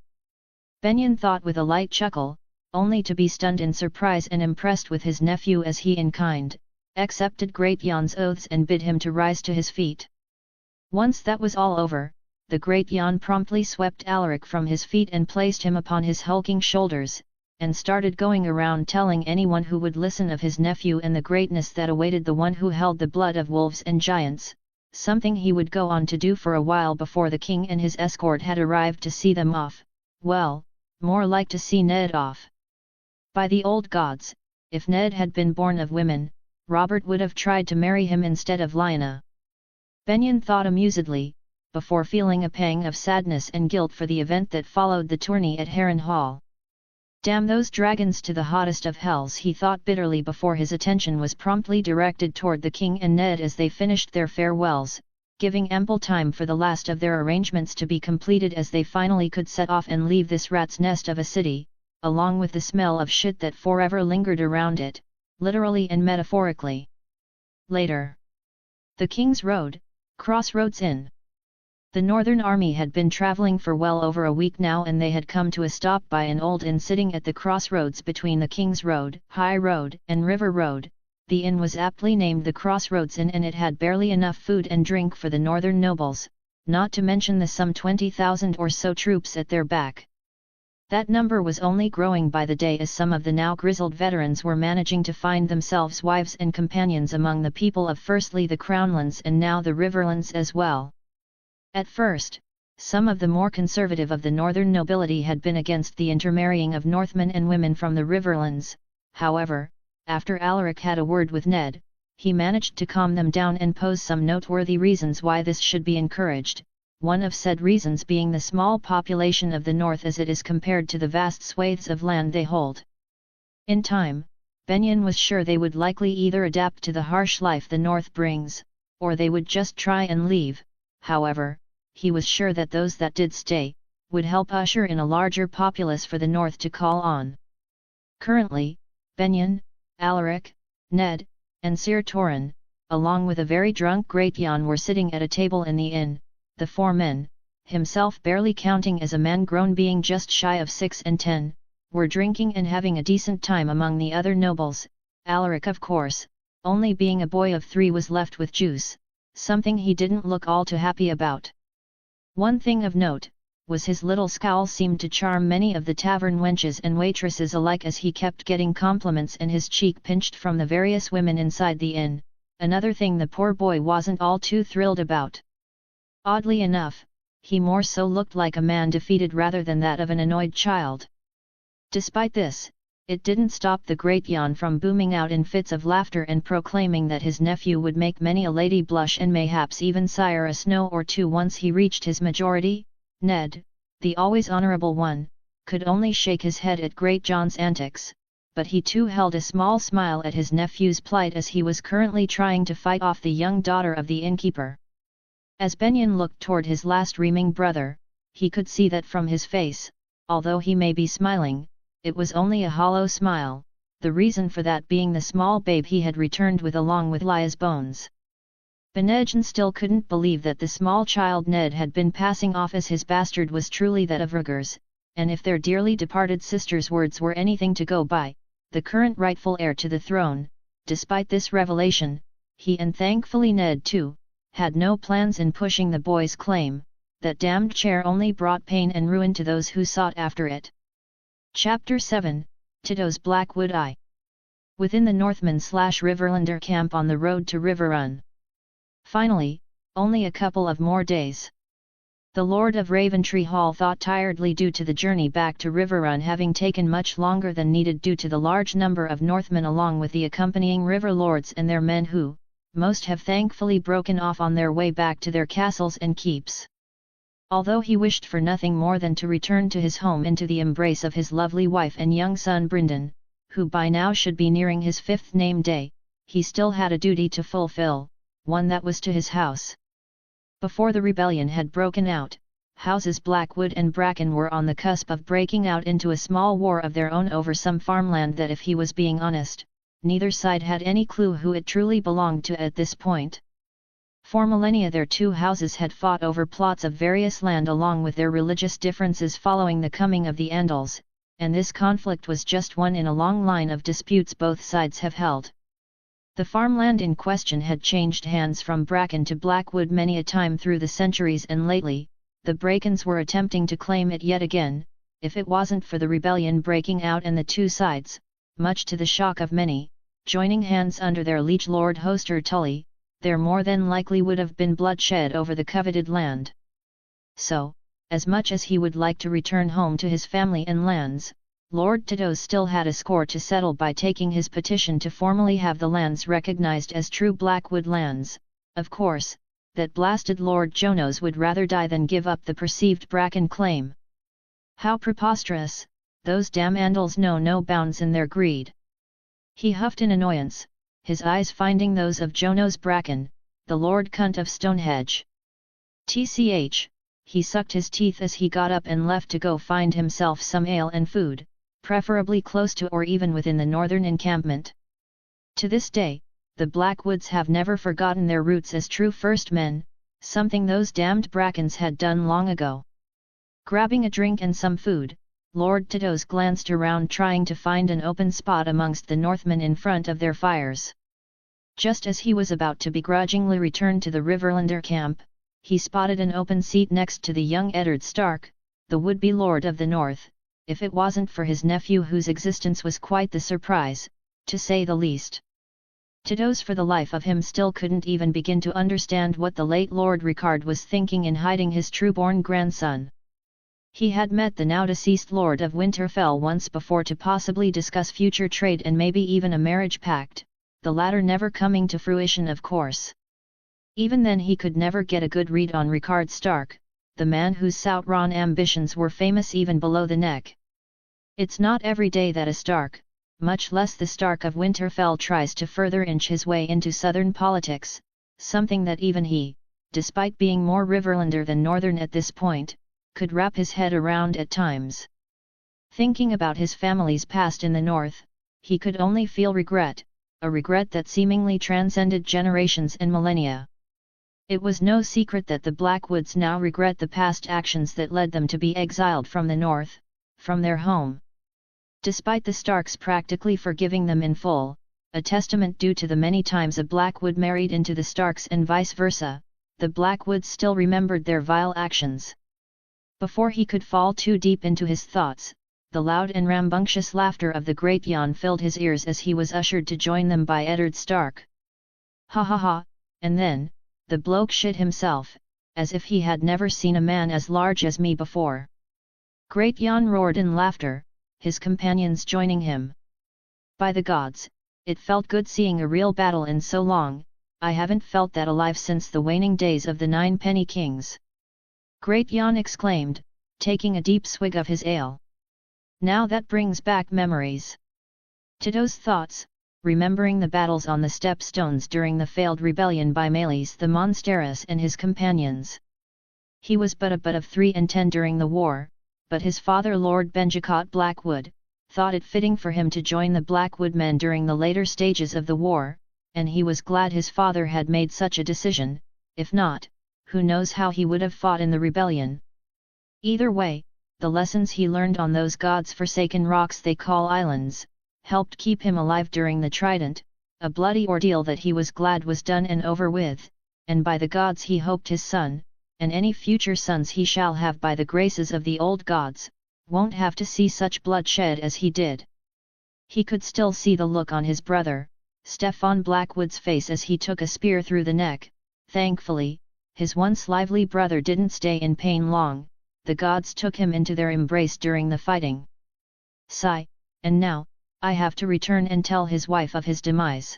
Benyon thought with a light chuckle, only to be stunned in surprise and impressed with his nephew as he in kind, accepted Great Jan's oaths and bid him to rise to his feet. Once that was all over, the Great Jan promptly swept Alaric from his feet and placed him upon his hulking shoulders, and started going around telling anyone who would listen of his nephew and the greatness that awaited the one who held the blood of wolves and giants, something he would go on to do for a while before the king and his escort had arrived to see them off, well, more like to see Ned off. By the old gods, if Ned had been born of women, Robert would have tried to marry him instead of Lyanna. Benyon thought amusedly, before feeling a pang of sadness and guilt for the event that followed the tourney at Harrenhal. Damn those dragons to the hottest of hells, he thought bitterly before his attention was promptly directed toward the king and Ned as they finished their farewells, giving ample time for the last of their arrangements to be completed as they finally could set off and leave this rat's nest of a city, along with the smell of shit that forever lingered around it, literally and metaphorically. Later. The King's Road, Crossroads Inn. The Northern Army had been traveling for well over a week now and they had come to a stop by an old inn sitting at the crossroads between the King's Road, High Road, and River Road. The inn was aptly named the Crossroads Inn and it had barely enough food and drink for the northern nobles, not to mention the some 20,000 or so troops at their back. That number was only growing by the day as some of the now grizzled veterans were managing to find themselves wives and companions among the people of firstly the Crownlands and now the Riverlands as well. At first, some of the more conservative of the northern nobility had been against the intermarrying of Northmen and women from the Riverlands, however, after Alaric had a word with Ned, he managed to calm them down and pose some noteworthy reasons why this should be encouraged, one of said reasons being the small population of the north as it is compared to the vast swathes of land they hold. In time, Benyon was sure they would likely either adapt to the harsh life the north brings, or they would just try and leave. However, he was sure that those that did stay, would help usher in a larger populace for the north to call on. Currently, Benyon, Alaric, Ned, and Sir Torren, along with a very drunk Great Jan, were sitting at a table in the inn. The four men, himself barely counting as a man-grown being just shy of 6 and 10, were drinking and having a decent time among the other nobles. Alaric, of course, only being a boy of 3, was left with juice, something he didn't look all too happy about. One thing of note was his little scowl seemed to charm many of the tavern wenches and waitresses alike, as he kept getting compliments and his cheek pinched from the various women inside the inn, another thing the poor boy wasn't all too thrilled about. Oddly enough, he more so looked like a man defeated rather than that of an annoyed child. Despite this, it didn't stop the Great Jan from booming out in fits of laughter and proclaiming that his nephew would make many a lady blush and mayhaps even sire a snow or two once he reached his majority. Ned, the always honourable one, could only shake his head at Great John's antics, but he too held a small smile at his nephew's plight, as he was currently trying to fight off the young daughter of the innkeeper. As Benyon looked toward his last reaming brother, he could see that from his face, although he may be smiling, it was only a hollow smile, the reason for that being the small babe he had returned with along with Lia's bones. Benjen still couldn't believe that the small child Ned had been passing off as his bastard was truly that of Rutgers, and if their dearly departed sister's words were anything to go by, the current rightful heir to the throne. Despite this revelation, he, and thankfully Ned too, had no plans in pushing the boy's claim. That damned chair only brought pain and ruin to those who sought after it. Chapter 7, Tito's Blackwood Eye. Within the Northman/Riverlander camp on the road to Riverrun. Finally, only a couple of more days. The Lord of Raventree Hall thought tiredly, due to the journey back to Riverrun having taken much longer than needed due to the large number of Northmen along with the accompanying river lords and their men, who, most have thankfully broken off on their way back to their castles and keeps. Although he wished for nothing more than to return to his home into the embrace of his lovely wife and young son Bryndon, who by now should be nearing his 5th name day, he still had a duty to fulfill, one that was to his house. Before the rebellion had broken out, houses Blackwood and Bracken were on the cusp of breaking out into a small war of their own over some farmland that, if he was being honest, neither side had any clue who it truly belonged to at this point. For millennia their two houses had fought over plots of various land along with their religious differences following the coming of the Andals, and this conflict was just one in a long line of disputes both sides have held. The farmland in question had changed hands from Bracken to Blackwood many a time through the centuries, and lately, the Brackens were attempting to claim it yet again. If it wasn't for the rebellion breaking out and the two sides, much to the shock of many, joining hands under their liege lord Hoster Tully, there more than likely would have been bloodshed over the coveted land. So, as much as he would like to return home to his family and lands, Lord Tito's still had a score to settle by taking his petition to formally have the lands recognized as true Blackwood lands. Of course, that blasted Lord Jonos would rather die than give up the perceived Bracken claim. How preposterous! Those damn Andals know no bounds in their greed. He huffed in annoyance, his eyes finding those of Jonos Bracken, the Lord Cunt of Stonehenge. Tch, he sucked his teeth as he got up and left to go find himself some ale and food, preferably close to or even within the northern encampment. To this day, the Blackwoods have never forgotten their roots as true first men, something those damned Brackens had done long ago. Grabbing a drink and some food, Lord Tito's glanced around trying to find an open spot amongst the Northmen in front of their fires. Just as he was about to begrudgingly return to the Riverlander camp, he spotted an open seat next to the young Eddard Stark, the would-be Lord of the North, if it wasn't for his nephew whose existence was quite the surprise, to say the least. Tito's for the life of him still couldn't even begin to understand what the late Lord Ricard was thinking in hiding his true-born grandson. He had met the now-deceased Lord of Winterfell once before to possibly discuss future trade and maybe even a marriage pact, the latter never coming to fruition of course. Even then he could never get a good read on Ricard Stark, the man whose Southron ambitions were famous even below the neck. It's not every day that a Stark, much less the Stark of Winterfell, tries to further inch his way into southern politics, something that even he, despite being more Riverlander than Northern at this point, could wrap his head around at times. Thinking about his family's past in the north, he could only feel regret, a regret that seemingly transcended generations and millennia. It was no secret that the Blackwoods now regret the past actions that led them to be exiled from the north, from their home. Despite the Starks practically forgiving them in full, a testament due to the many times a Blackwood married into the Starks and vice versa, the Blackwoods still remembered their vile actions. Before he could fall too deep into his thoughts, the loud and rambunctious laughter of the Great Jan filled his ears as he was ushered to join them by Eddard Stark. Ha ha ha, and then, the bloke shit himself, as if he had never seen a man as large as me before. Great Jan roared in laughter, his companions joining him. By the gods, it felt good seeing a real battle in so long, I haven't felt that alive since the waning days of the 9 Penny Kings. Great Jan exclaimed, taking a deep swig of his ale. Now that brings back memories. Tito's thoughts, remembering the battles on the stepstones during the failed rebellion by Meles the Monsteris and his companions. He was but a of 3 and 10 during the war, but his father Lord Benjicot Blackwood, thought it fitting for him to join the Blackwood men during the later stages of the war, and he was glad his father had made such a decision, if not, who knows how he would have fought in the rebellion. Either way, the lessons he learned on those gods-forsaken rocks they call islands, helped keep him alive during the Trident, a bloody ordeal that he was glad was done and over with, and by the gods he hoped his son, and any future sons he shall have by the graces of the old gods, won't have to see such bloodshed as he did. He could still see the look on his brother, Stefan Blackwood's face as he took a spear through the neck. Thankfully, his once lively brother didn't stay in pain long, the gods took him into their embrace during the fighting. Sigh, and now, I have to return and tell his wife of his demise.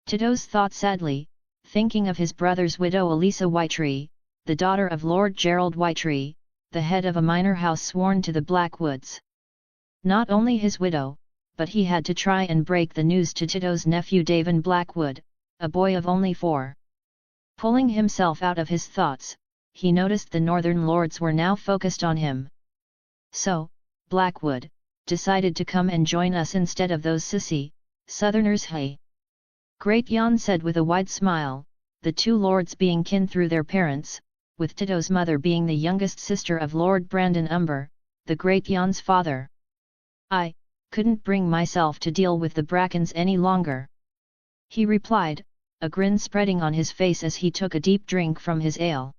Tito's thought sadly, thinking of his brother's widow Elisa Whitetree, the daughter of Lord Gerald Whitetree, the head of a minor house sworn to the Blackwoods. Not only his widow, but he had to try and break the news to Tito's nephew Davin Blackwood, a boy of only 4. Pulling himself out of his thoughts, he noticed the northern lords were now focused on him. So, Blackwood, decided to come and join us instead of those sissy southerners. Hey! Great Jan said with a wide smile, the 2 lords being kin through their parents, with Tito's mother being the youngest sister of Lord Brandon Umber, the Great Jan's father. I couldn't bring myself to deal with the Brackens any longer, he replied, a grin spreading on his face as he took a deep drink from his ale.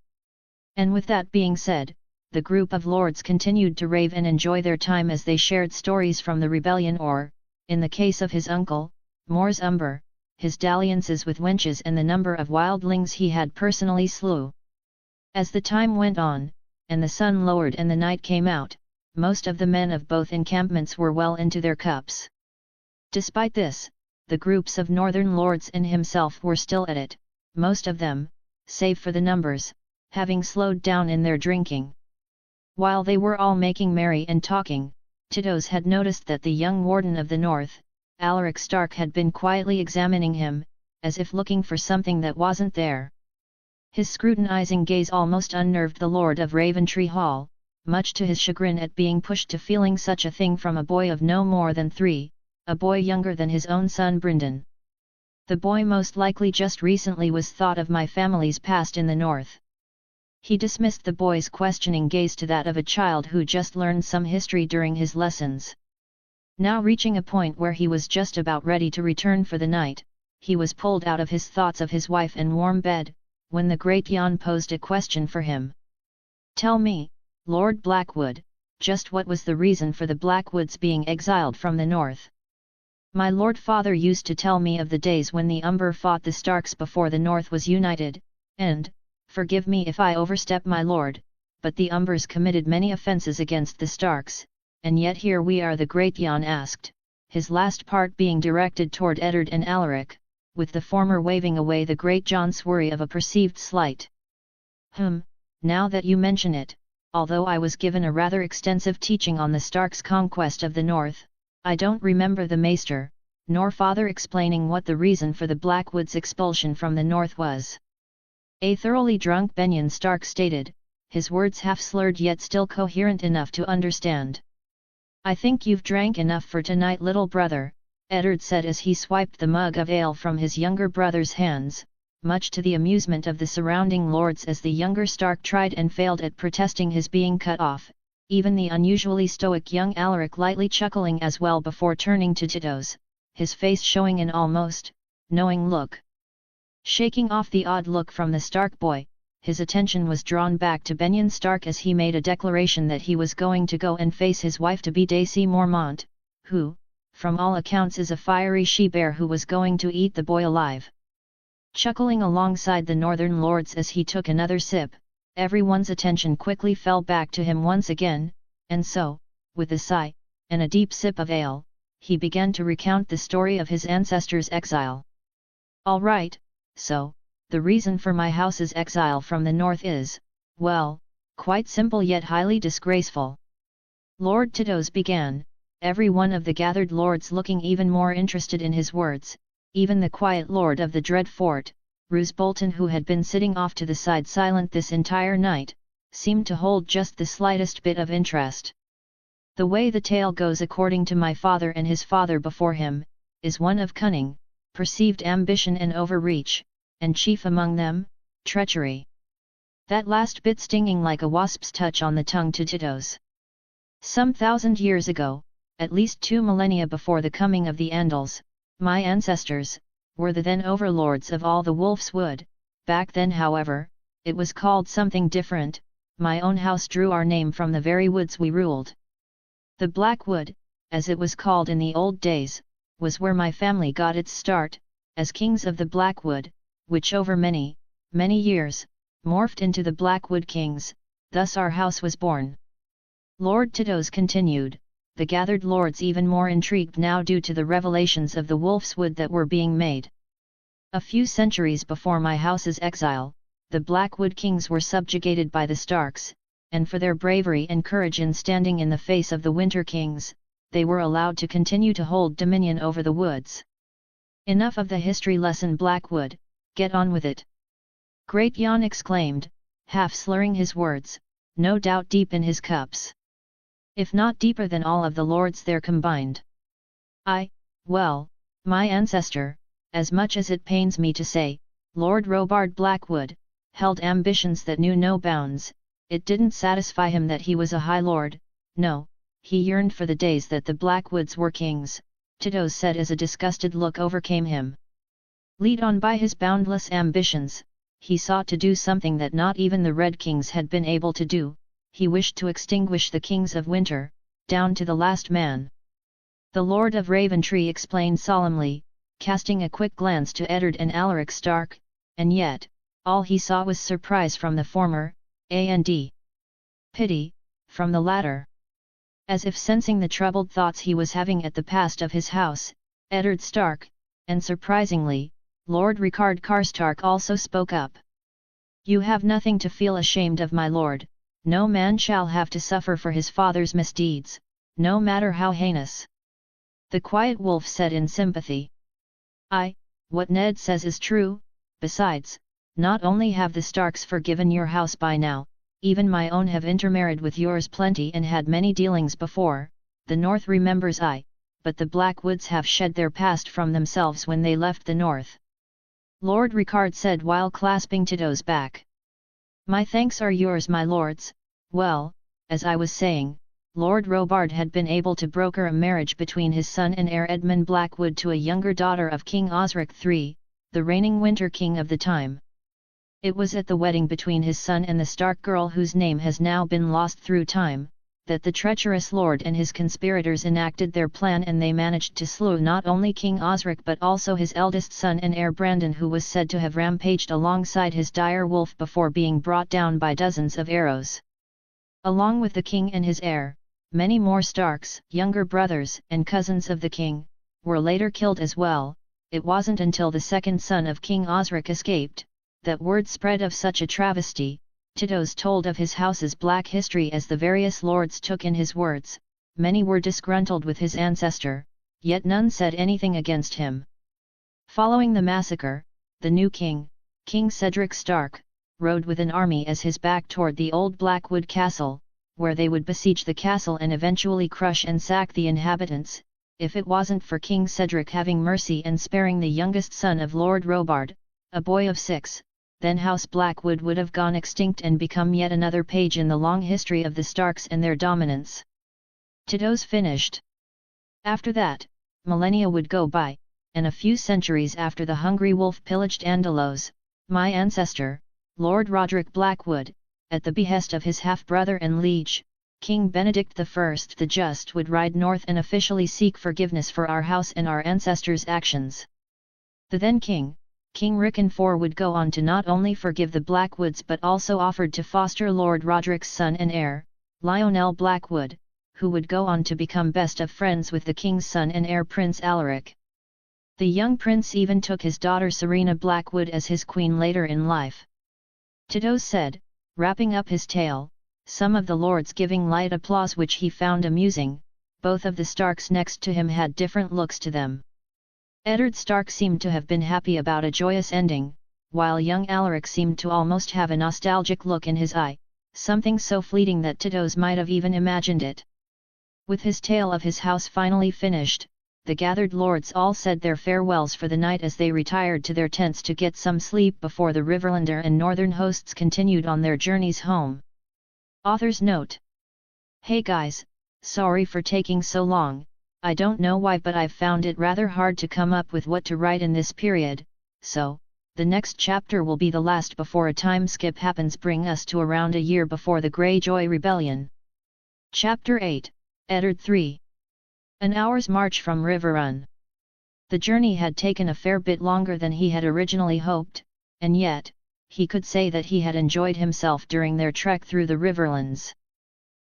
And with that being said, the group of lords continued to rave and enjoy their time as they shared stories from the rebellion or, in the case of his uncle, Mors Umber, his dalliances with wenches and the number of wildlings he had personally slew. As the time went on, and the sun lowered and the night came out, most of the men of both encampments were well into their cups. Despite this, the groups of northern lords and himself were still at it, most of them, save for the numbers, having slowed down in their drinking. While they were all making merry and talking, Tito's had noticed that the young warden of the north, Alaric Stark, had been quietly examining him, as if looking for something that wasn't there. His scrutinizing gaze almost unnerved the Lord of Raventree Hall, much to his chagrin at being pushed to feeling such a thing from a boy of no more than 3, a boy younger than his own son Bryndon. The boy most likely just recently was thought of my family's past in the north. He dismissed the boy's questioning gaze to that of a child who just learned some history during his lessons. Now reaching a point where he was just about ready to return for the night, he was pulled out of his thoughts of his wife and warm bed, when the Great Jan posed a question for him. Tell me, Lord Blackwood, just what was the reason for the Blackwoods being exiled from the north? My lord father used to tell me of the days when the Umber fought the Starks before the north was united, and, forgive me if I overstep my lord, but the Umbers committed many offences against the Starks, and yet here we are. The Great Jan asked, his last part being directed toward Eddard and Alaric, with the former waving away the Great Jan's worry of a perceived slight. Now that you mention it, although I was given a rather extensive teaching on the Starks' conquest of the north, I don't remember the maester, nor father explaining what the reason for the Blackwoods' expulsion from the north was. A thoroughly drunk Benyon Stark stated, his words half slurred yet still coherent enough to understand. I think you've drank enough for tonight, little brother, Eddard said as he swiped the mug of ale from his younger brother's hands, much to the amusement of the surrounding lords as the younger Stark tried and failed at protesting his being cut off, even the unusually stoic young Alaric lightly chuckling as well before turning to Titos, his face showing an almost knowing look. Shaking off the odd look from the Stark boy, his attention was drawn back to Benyon Stark as he made a declaration that he was going to go and face his wife-to-be Daisy Mormont, who, from all accounts is a fiery she-bear who was going to eat the boy alive. Chuckling alongside the northern lords as he took another sip, everyone's attention quickly fell back to him once again, and so, with a sigh, and a deep sip of ale, he began to recount the story of his ancestors' exile. "All right, so, the reason for my house's exile from the north is, well, quite simple yet highly disgraceful." Lord Titos began, every one of the gathered lords looking even more interested in his words, even the quiet lord of the dread fort, Roose Bolton, who had been sitting off to the side silent this entire night, seemed to hold just the slightest bit of interest. "The way the tale goes according to my father and his father before him, is one of cunning, perceived ambition and overreach, and chief among them, treachery." That last bit stinging like a wasp's touch on the tongue to Titos. "Some 1,000 years ago, at least 2 millennia before the coming of the Andals, my ancestors, were the then overlords of all the Wolf's Wood. Back then, however, it was called something different. My own house drew our name from the very woods we ruled. The Black Wood, as it was called in the old days, was where my family got its start, as kings of the Blackwood, which over many, many years, morphed into the Blackwood Kings. Thus our house was born." Lord Titos continued, the gathered lords even more intrigued now due to the revelations of the Wolf's Wood that were being made. "A few centuries before my house's exile, the Blackwood Kings were subjugated by the Starks, and for their bravery and courage in standing in the face of the Winter Kings, they were allowed to continue to hold dominion over the woods." "Enough of the history lesson, Blackwood, get on with it!" Great Jan exclaimed, half slurring his words, no doubt deep in his cups. "If not deeper than all of the lords there combined. Well, my ancestor, as much as it pains me to say, Lord Robard Blackwood, held ambitions that knew no bounds. It didn't satisfy him that he was a high lord, no, he yearned for the days that the Blackwoods were kings," Titos said as a disgusted look overcame him. Lead on by his boundless ambitions, he sought to do something that not even the Red Kings had been able to do. He wished to extinguish the Kings of Winter, down to the last man. The Lord of Raventree explained solemnly, casting a quick glance to Eddard and Alaric Stark, and yet, all he saw was surprise from the former, and pity, from the latter. As if sensing the troubled thoughts he was having at the past of his house, Eddard Stark, and surprisingly, Lord Ricard Karstark also spoke up. "You have nothing to feel ashamed of, my lord. No man shall have to suffer for his father's misdeeds, no matter how heinous." The quiet wolf said in sympathy. What Ned says is true. Besides, not only have the Starks forgiven your house by now, even my own have intermarried with yours plenty and had many dealings before. The North remembers but the Blackwoods have shed their past from themselves when they left the North." Lord Ricard said while clasping Titos' back. "My thanks are yours, my lords. Well, as I was saying, Lord Robard had been able to broker a marriage between his son and heir Edmund Blackwood to a younger daughter of King Osric III, the reigning Winter King of the time. It was at the wedding between his son and the Stark girl whose name has now been lost through time, that the treacherous lord and his conspirators enacted their plan, and they managed to slew not only King Osric but also his eldest son and heir Brandon, who was said to have rampaged alongside his dire wolf before being brought down by dozens of arrows. Along with the king and his heir, many more Starks, younger brothers and cousins of the king, were later killed as well. It wasn't until the second son of King Osric escaped, that word spread of such a travesty. Titos told of his house's black history as the various lords took in his words. Many were disgruntled with his ancestor, yet none said anything against him. Following the massacre, the new king, King Cedric Stark, rode with an army as his back toward the old Blackwood castle, where they would besiege the castle and eventually crush and sack the inhabitants. if it wasn't for King Cedric having mercy and sparing the youngest son of Lord Robard, a boy of 6, then House Blackwood would have gone extinct and become yet another page in the long history of the Starks and their dominance. Tidose finished. After that, millennia would go by, and a few centuries after the hungry wolf pillaged Andalos, my ancestor, Lord Roderick Blackwood, at the behest of his half-brother and liege, King Benedict I the Just, would ride north and officially seek forgiveness for our house and our ancestors' actions. The then king, King Rickon IV, would go on to not only forgive the Blackwoods but also offered to foster Lord Roderick's son and heir, Lionel Blackwood, who would go on to become best of friends with the king's son and heir Prince Alaric. The young prince even took his daughter Serena Blackwood as his queen later in life. Tidose said, wrapping up his tale, some of the lords giving light applause which he found amusing. Both of the Starks next to him had different looks to them. Eddard Stark seemed to have been happy about a joyous ending, while young Alaric seemed to almost have a nostalgic look in his eye, something so fleeting that Tidose might have even imagined it. With his tale of his house finally finished, the gathered lords all said their farewells for the night as they retired to their tents to get some sleep before the Riverlander and Northern hosts continued on their journeys home. Author's note: Hey guys, sorry for taking so long. I don't know why, but I've found it rather hard to come up with what to write in this period, so, the next chapter will be the last before a time skip happens, bring us to around a year before the Greyjoy Rebellion. Chapter 8, Eddard 3. An hour's march from Riverrun. The journey had taken a fair bit longer than he had originally hoped, and yet, he could say that he had enjoyed himself during their trek through the Riverlands.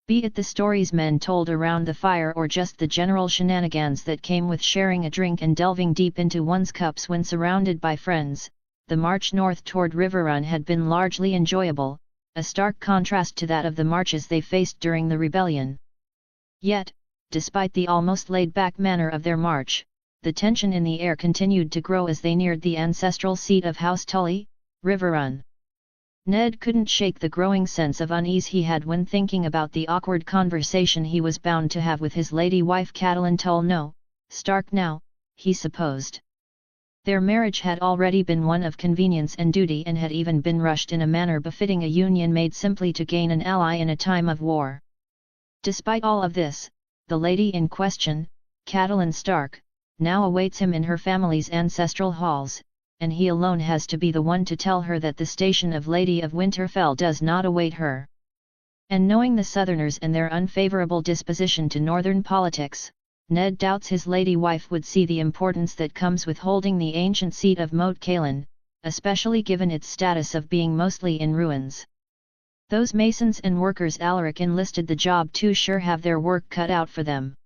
Be it the stories men told around the fire or just the general shenanigans that came with sharing a drink and delving deep into one's cups when surrounded by friends, the march north toward Riverrun had been largely enjoyable, a stark contrast to that of the marches they faced during the rebellion. Yet, despite the almost laid-back manner of their march, the tension in the air continued to grow as they neared the ancestral seat of House Tully, Riverrun. Ned couldn't shake the growing sense of unease he had when thinking about the awkward conversation he was bound to have with his lady wife Catelyn Tulno, Stark now, he supposed. Their marriage had already been one of convenience and duty and had even been rushed in a manner befitting a union made simply to gain an ally in a time of war. Despite all of this, the lady in question, Catelyn Stark, now awaits him in her family's ancestral halls, and he alone has to be the one to tell her that the station of Lady of Winterfell does not await her. And knowing the Southerners and their unfavourable disposition to Northern politics, Ned doubts his lady wife would see the importance that comes with holding the ancient seat of Moat Cailin, especially given its status of being mostly in ruins. Those masons and workers Alaric enlisted the job to sure have their work cut out for them.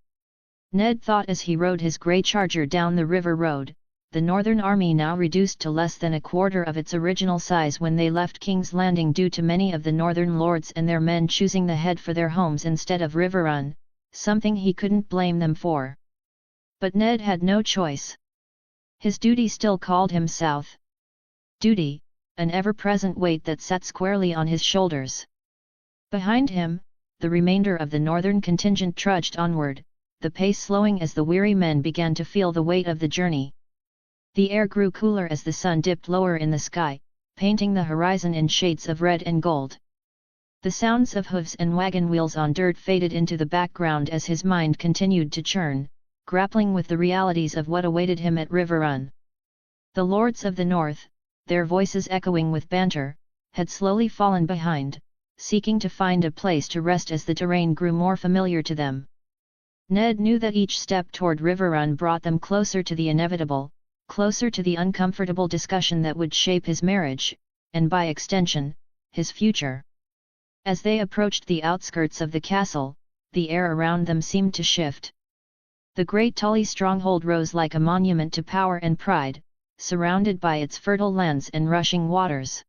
Ned thought as he rode his grey charger down the river road, the Northern army now reduced to less than a quarter of its original size when they left King's Landing due to many of the Northern lords and their men choosing the head for their homes instead of Riverrun, something he couldn't blame them for. But Ned had no choice. His duty still called him south. Duty, an ever-present weight that sat squarely on his shoulders. Behind him, the remainder of the Northern contingent trudged onward, the pace slowing as the weary men began to feel the weight of the journey. The air grew cooler as the sun dipped lower in the sky, painting the horizon in shades of red and gold. The sounds of hooves and wagon wheels on dirt faded into the background as his mind continued to churn, grappling with the realities of what awaited him at Riverrun. The lords of the north, their voices echoing with banter, had slowly fallen behind, seeking to find a place to rest as the terrain grew more familiar to them. Ned knew that each step toward Riverrun brought them closer to the inevitable, closer to the uncomfortable discussion that would shape his marriage, and by extension, his future. As they approached the outskirts of the castle, the air around them seemed to shift. The great Tully stronghold rose like a monument to power and pride, surrounded by its fertile lands and rushing waters.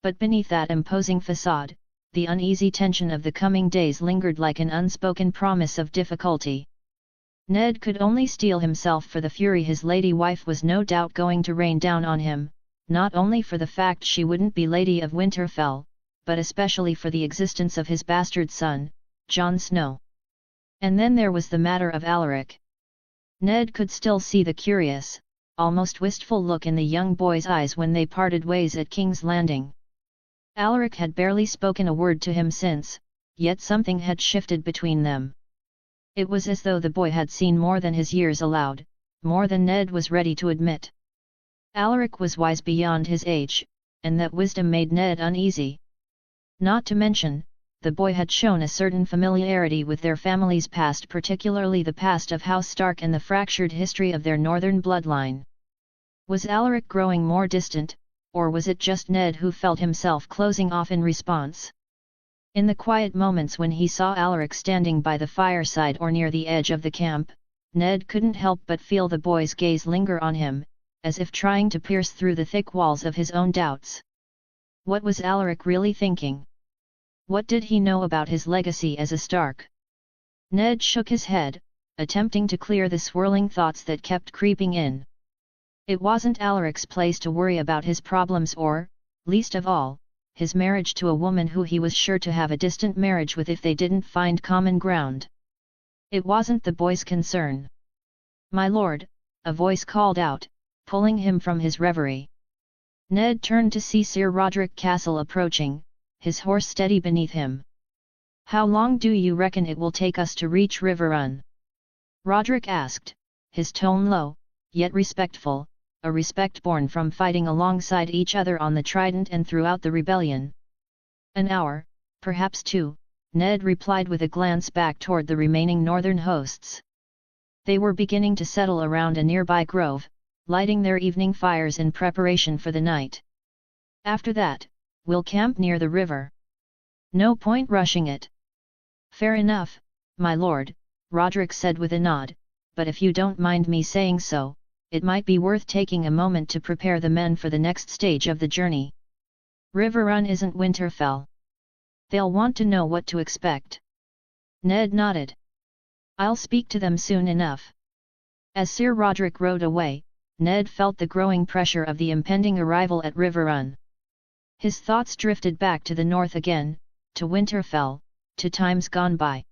But beneath that imposing facade, the uneasy tension of the coming days lingered like an unspoken promise of difficulty. Ned could only steel himself for the fury his lady wife was no doubt going to rain down on him, not only for the fact she wouldn't be Lady of Winterfell, but especially for the existence of his bastard son, Jon Snow. And then there was the matter of Alaric. Ned could still see the curious, almost wistful look in the young boy's eyes when they parted ways at King's Landing. Alaric had barely spoken a word to him since, yet something had shifted between them. It was as though the boy had seen more than his years allowed, more than Ned was ready to admit. Alaric was wise beyond his age, and that wisdom made Ned uneasy. Not to mention, the boy had shown a certain familiarity with their family's past, particularly the past of House Stark and the fractured history of their northern bloodline. Was Alaric growing more distant, or was it just Ned who felt himself closing off in response? In the quiet moments when he saw Alaric standing by the fireside or near the edge of the camp, Ned couldn't help but feel the boy's gaze linger on him, as if trying to pierce through the thick walls of his own doubts. What was Alaric really thinking? What did he know about his legacy as a Stark? Ned shook his head, attempting to clear the swirling thoughts that kept creeping in. It wasn't Alaric's place to worry about his problems or, least of all, his marriage to a woman who he was sure to have a distant marriage with if they didn't find common ground. It wasn't the boy's concern. "My lord," a voice called out, pulling him from his reverie. Ned turned to see Sir Roderick Castle approaching, his horse steady beneath him. "How long do you reckon it will take us to reach Riverrun?" Roderick asked, his tone low, yet respectful, a respect born from fighting alongside each other on the Trident and throughout the rebellion. "An hour, perhaps 2, Ned replied with a glance back toward the remaining northern hosts. They were beginning to settle around a nearby grove, lighting their evening fires in preparation for the night. "After that, we'll camp near the river. No point rushing it." "Fair enough, my lord," Roderick said with a nod, "but if you don't mind me saying so, it might be worth taking a moment to prepare the men for the next stage of the journey. Riverrun isn't Winterfell. They'll want to know what to expect." Ned nodded. "I'll speak to them soon enough." As Sir Roderick rode away, Ned felt the growing pressure of the impending arrival at Riverrun. His thoughts drifted back to the north again, to Winterfell, to times gone by.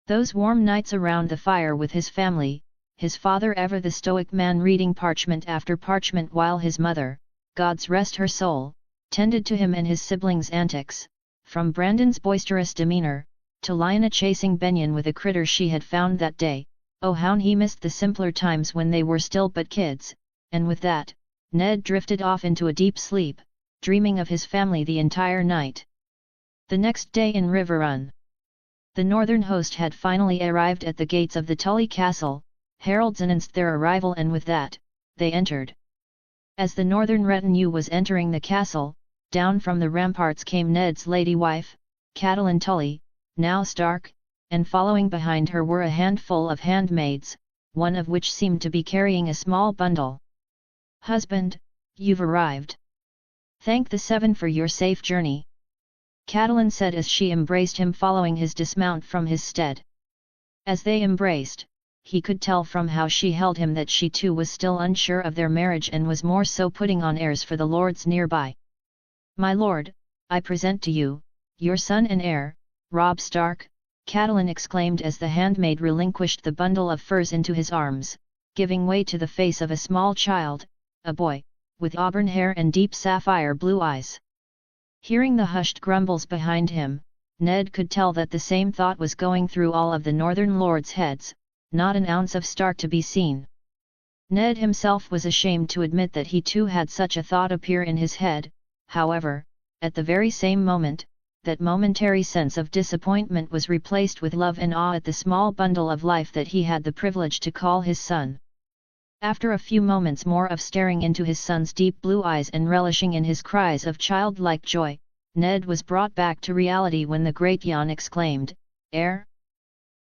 Those warm nights around the fire with his family, his father ever the stoic man reading parchment after parchment while his mother, God's rest her soul, tended to him and his siblings' antics, from Brandon's boisterous demeanor, to Lyanna chasing Benyon with a critter she had found that day. Oh, how he missed the simpler times when they were still but kids, and with that, Ned drifted off into a deep sleep, dreaming of his family the entire night. The next day in Riverrun, the northern host had finally arrived at the gates of the Tully Castle. Heralds announced their arrival, and with that, they entered. As the northern retinue was entering the castle, down from the ramparts came Ned's lady wife, Catelyn Tully, now Stark, and following behind her were a handful of handmaids, one of which seemed to be carrying a small bundle. "Husband, you've arrived. Thank the Seven for your safe journey," Catelyn said as she embraced him following his dismount from his stead. As they embraced, he could tell from how she held him that she too was still unsure of their marriage and was more so putting on airs for the lords nearby. "My lord, I present to you, your son and heir, Robb Stark," Catelyn exclaimed as the handmaid relinquished the bundle of furs into his arms, giving way to the face of a small child, a boy, with auburn hair and deep sapphire blue eyes. Hearing the hushed grumbles behind him, Ned could tell that the same thought was going through all of the northern lords' heads, not an ounce of Stark to be seen. Ned himself was ashamed to admit that he too had such a thought appear in his head. However, at the very same moment, that momentary sense of disappointment was replaced with love and awe at the small bundle of life that he had the privilege to call his son. After a few moments more of staring into his son's deep blue eyes and relishing in his cries of childlike joy, Ned was brought back to reality when the great Jon exclaimed, "Heir?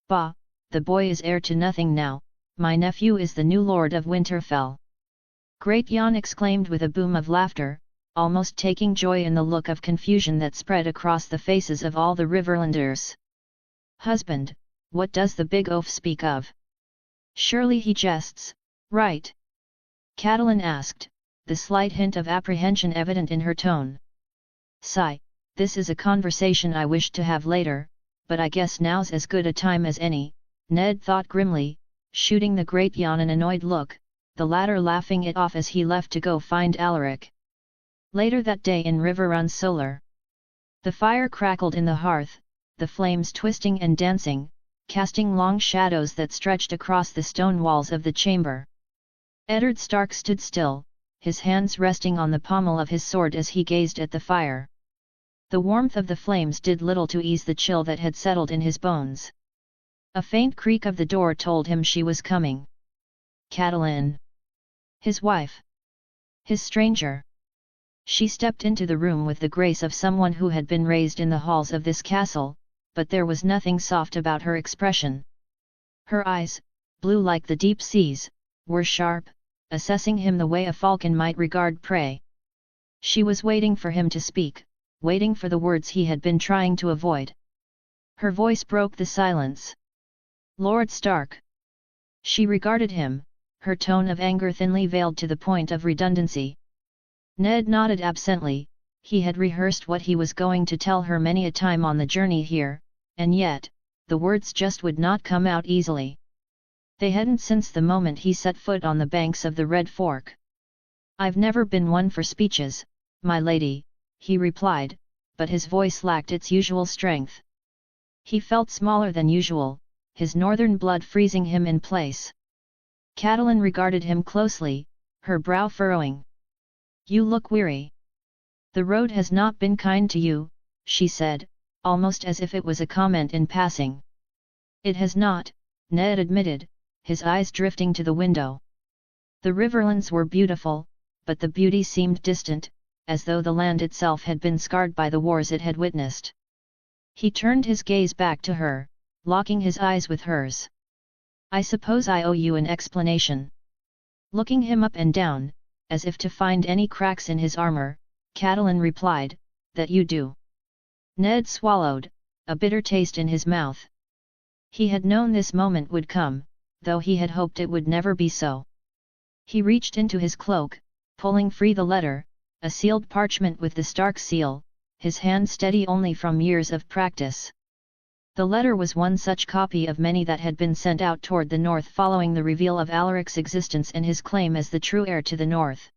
Bah, the boy is heir to nothing now, my nephew is the new lord of Winterfell." Great Jon exclaimed with a boom of laughter, almost taking joy in the look of confusion that spread across the faces of all the Riverlanders. "Husband, what does the big oaf speak of? Surely he jests, right?" Catelyn asked, the slight hint of apprehension evident in her tone. "Sigh, this is a conversation I wished to have later, but I guess now's as good a time as any," Ned thought grimly, shooting the great Jan an annoyed look, the latter laughing it off as he left to go find Alaric. Later that day in Riverrun Solar. The fire crackled in the hearth, the flames twisting and dancing, casting long shadows that stretched across the stone walls of the chamber. Eddard Stark stood still, his hands resting on the pommel of his sword as he gazed at the fire. The warmth of the flames did little to ease the chill that had settled in his bones. A faint creak of the door told him she was coming. Catelyn. His wife. His stranger. She stepped into the room with the grace of someone who had been raised in the halls of this castle, but there was nothing soft about her expression. Her eyes, blue like the deep seas, were sharp, assessing him the way a falcon might regard prey. She was waiting for him to speak, waiting for the words he had been trying to avoid. Her voice broke the silence. Lord Stark. She regarded him, her tone of anger thinly veiled to the point of redundancy. Ned nodded absently. He had rehearsed what he was going to tell her many a time on the journey here, and yet, the words just would not come out easily. They hadn't since the moment he set foot on the banks of the Red Fork. "I've never been one for speeches, my lady," he replied, but his voice lacked its usual strength. He felt smaller than usual, his northern blood freezing him in place. Catelyn regarded him closely, her brow furrowing. "You look weary. The road has not been kind to you," she said, almost as if it was a comment in passing. "It has not," Ned admitted, his eyes drifting to the window. The riverlands were beautiful, but the beauty seemed distant, as though the land itself had been scarred by the wars it had witnessed. He turned his gaze back to her, locking his eyes with hers. "I suppose I owe you an explanation." Looking him up and down, as if to find any cracks in his armor, Catelyn replied, "That you do." Ned swallowed, a bitter taste in his mouth. He had known this moment would come, though he had hoped it would never be so. He reached into his cloak, pulling free the letter, a sealed parchment with the Stark seal, his hand steady only from years of practice. The letter was one such copy of many that had been sent out toward the north following the reveal of Alaric's existence and his claim as the true heir to the north.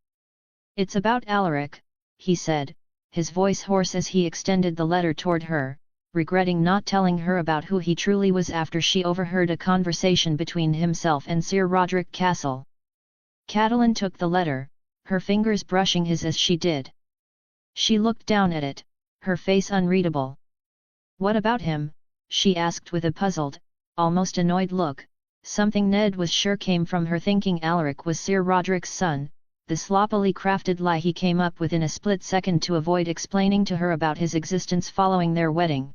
"It's about Alaric," he said, his voice hoarse as he extended the letter toward her, regretting not telling her about who he truly was after she overheard a conversation between himself and Sir Roderick Castle. Catelyn took the letter, her fingers brushing his as she did. She looked down at it, her face unreadable. "What about him?" she asked with a puzzled, almost annoyed look, something Ned was sure came from her thinking Alaric was Sir Roderick's son, the sloppily crafted lie he came up with in a split second to avoid explaining to her about his existence following their wedding.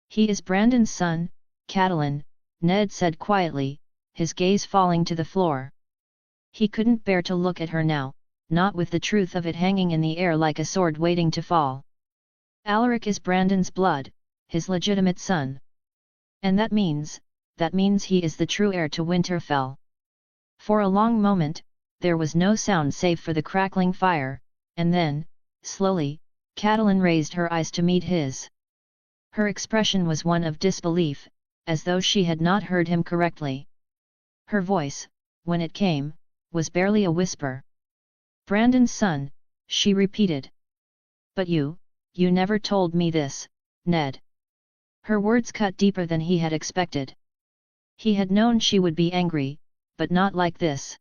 "He is Brandon's son, Catelyn," Ned said quietly, his gaze falling to the floor. He couldn't bear to look at her now, not with the truth of it hanging in the air like a sword waiting to fall. "Alaric is Brandon's blood, his legitimate son. And that means he is the true heir to Winterfell." For a long moment, there was no sound save for the crackling fire, and then, slowly, Catelyn raised her eyes to meet his. Her expression was one of disbelief, as though she had not heard him correctly. Her voice, when it came, was barely a whisper. "Brandon's son," she repeated. "But you never told me this, Ned." Her words cut deeper than he had expected. He had known she would be angry, but not like this.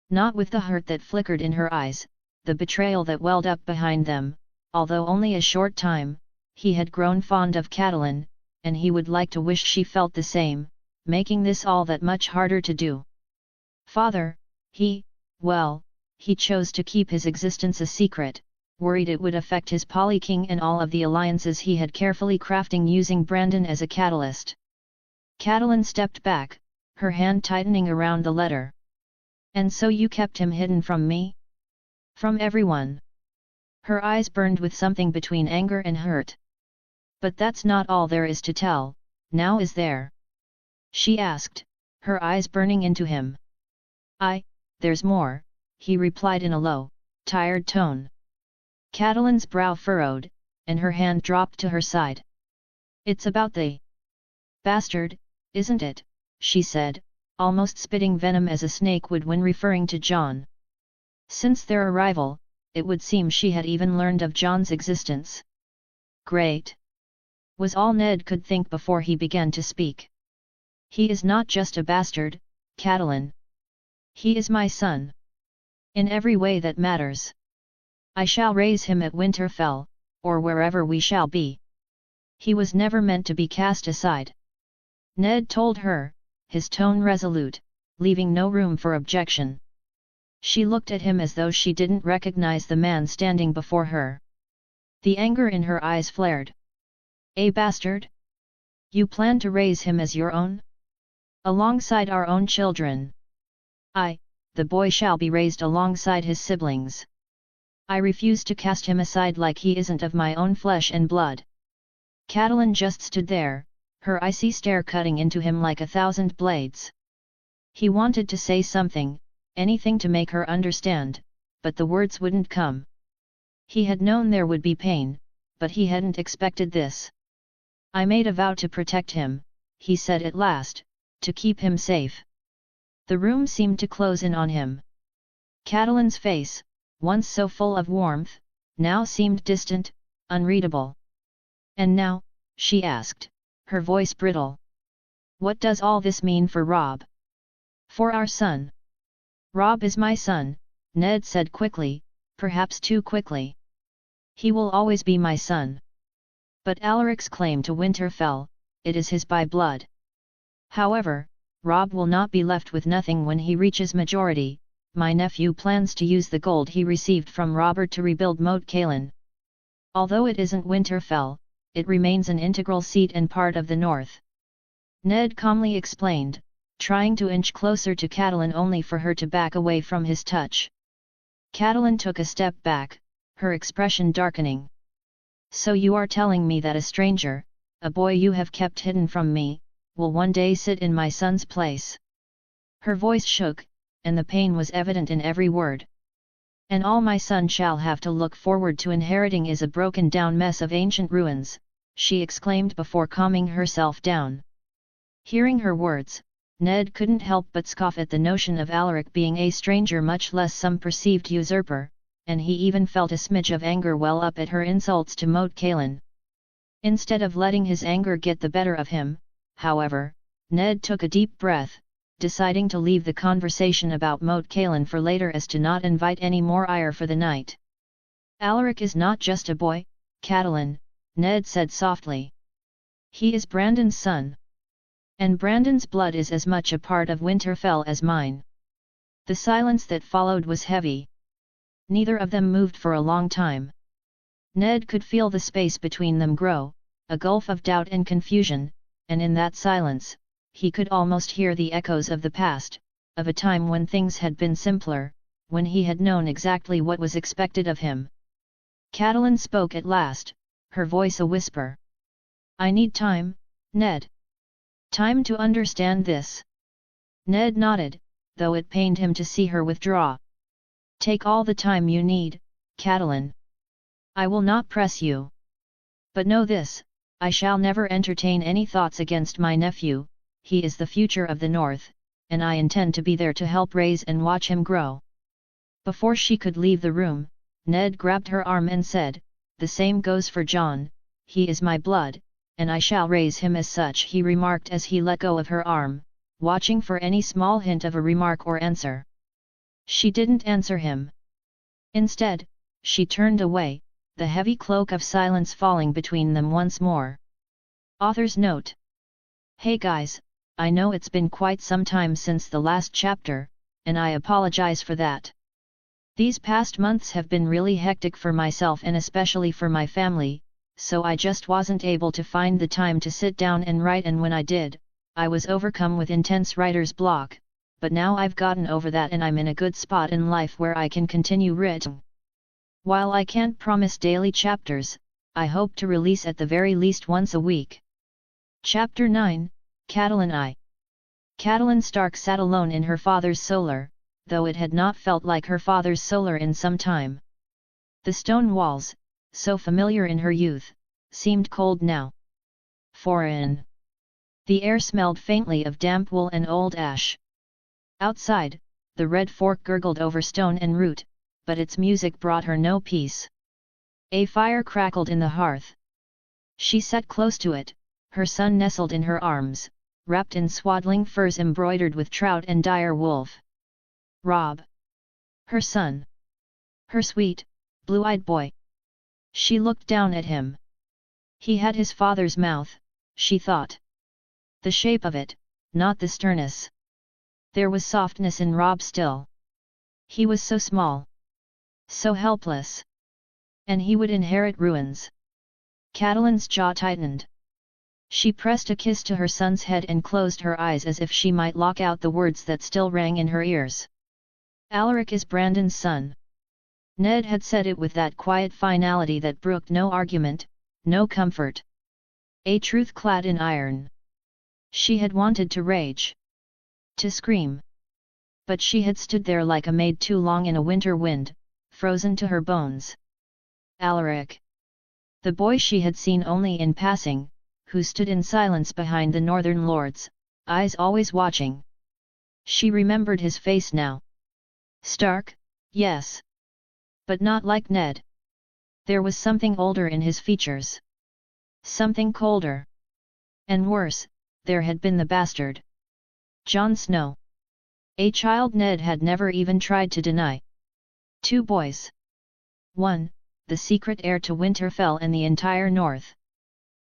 Not with the hurt that flickered in her eyes, the betrayal that welled up behind them. Although only a short time, he had grown fond of Catelyn, and he would like to wish she felt the same, making this all that much harder to do. "Father, he chose to keep his existence a secret, worried it would affect his Polly King and all of the alliances he had carefully crafting using Brandon as a catalyst." Catelyn stepped back, her hand tightening around the letter. "And so you kept him hidden from me? From everyone?" Her eyes burned with something between anger and hurt. "But that's not all there is to tell, now is there?" she asked, her eyes burning into him. There's more," he replied in a low, tired tone. Catelyn's brow furrowed, and her hand dropped to her side. "It's about the bastard, isn't it?" she said, almost spitting venom as a snake would when referring to John. Since their arrival, it would seem she had even learned of John's existence. Great! Was all Ned could think before he began to speak. He is not just a bastard, Catelyn. He is my son. In every way that matters. I shall raise him at Winterfell, or wherever we shall be. He was never meant to be cast aside. Ned told her, his tone resolute, leaving no room for objection. She looked at him as though she didn't recognize the man standing before her. The anger in her eyes flared. A bastard? You plan to raise him as your own? Alongside our own children? The boy shall be raised alongside his siblings. I refuse to cast him aside like he isn't of my own flesh and blood. Catelyn just stood there, her icy stare cutting into him like 1,000 blades. He wanted to say something, anything to make her understand, but the words wouldn't come. He had known there would be pain, but he hadn't expected this. I made a vow to protect him, he said at last, to keep him safe. The room seemed to close in on him. Catelyn's face, once so full of warmth, now seemed distant, unreadable. And now, she asked, her voice brittle. What does all this mean for Robb? For our son. Robb is my son, Ned said quickly, perhaps too quickly. He will always be my son. But Alaric's claim to Winterfell, it is his by blood. However, Robb will not be left with nothing when he reaches majority. My nephew plans to use the gold he received from Robert to rebuild Moat Cailin. Although it isn't Winterfell, it remains an integral seat and part of the North. Ned calmly explained, trying to inch closer to Catelyn only for her to back away from his touch. Catelyn took a step back, her expression darkening. So you are telling me that a stranger, a boy you have kept hidden from me, will one day sit in my son's place? Her voice shook, and the pain was evident in every word. And all my son shall have to look forward to inheriting is a broken-down mess of ancient ruins, she exclaimed before calming herself down. Hearing her words, Ned couldn't help but scoff at the notion of Alaric being a stranger, much less some perceived usurper, and he even felt a smidge of anger well up at her insults to Moat Cailin. Instead of letting his anger get the better of him, however, Ned took a deep breath, deciding to leave the conversation about Moat Cailin for later as to not invite any more ire for the night. Alaric is not just a boy, Catelyn, Ned said softly. He is Brandon's son. And Brandon's blood is as much a part of Winterfell as mine. The silence that followed was heavy. Neither of them moved for a long time. Ned could feel the space between them grow, a gulf of doubt and confusion, and in that silence, he could almost hear the echoes of the past, of a time when things had been simpler, when he had known exactly what was expected of him. Catelyn spoke at last, her voice a whisper. I need time, Ned. Time to understand this. Ned nodded, though it pained him to see her withdraw. Take all the time you need, Catelyn. I will not press you. But know this, I shall never entertain any thoughts against my nephew. He is the future of the North, and I intend to be there to help raise and watch him grow. Before she could leave the room, Ned grabbed her arm and said, the same goes for John, he is my blood, and I shall raise him as such, he remarked as he let go of her arm, watching for any small hint of a remark or answer. She didn't answer him. Instead, she turned away, the heavy cloak of silence falling between them once more. Author's note. Hey guys, I know it's been quite some time since the last chapter, and I apologize for that. These past months have been really hectic for myself and especially for my family, so I just wasn't able to find the time to sit down and write, and when I did, I was overcome with intense writer's block, but now I've gotten over that and I'm in a good spot in life where I can continue writing. While I can't promise daily chapters, I hope to release at the very least once a week. Chapter 9, Catelyn I. Catelyn Stark sat alone in her father's solar, though it had not felt like her father's solar in some time. The stone walls, so familiar in her youth, seemed cold now. Foreign. The air smelled faintly of damp wool and old ash. Outside, the red fork gurgled over stone and root, but its music brought her no peace. A fire crackled in the hearth. She sat close to it, her son nestled in her arms, wrapped in swaddling furs embroidered with trout and dire wolf. Rob. Her son. Her sweet, blue-eyed boy. She looked down at him. He had his father's mouth, she thought. The shape of it, not the sternness. There was softness in Rob still. He was so small. So helpless. And he would inherit ruins. Catalin's jaw tightened. She pressed a kiss to her son's head and closed her eyes as if she might lock out the words that still rang in her ears. Alaric is Brandon's son. Ned had said it with that quiet finality that brooked no argument, no comfort. A truth clad in iron. She had wanted to rage. To scream. But she had stood there like a maid too long in a winter wind, frozen to her bones. Alaric. The boy she had seen only in passing, who stood in silence behind the northern lords, eyes always watching. She remembered his face now. Stark, yes. But not like Ned. There was something older in his features. Something colder. And worse, there had been the bastard. Jon Snow. A child Ned had never even tried to deny. 2 boys. 1, the secret heir to Winterfell and the entire North.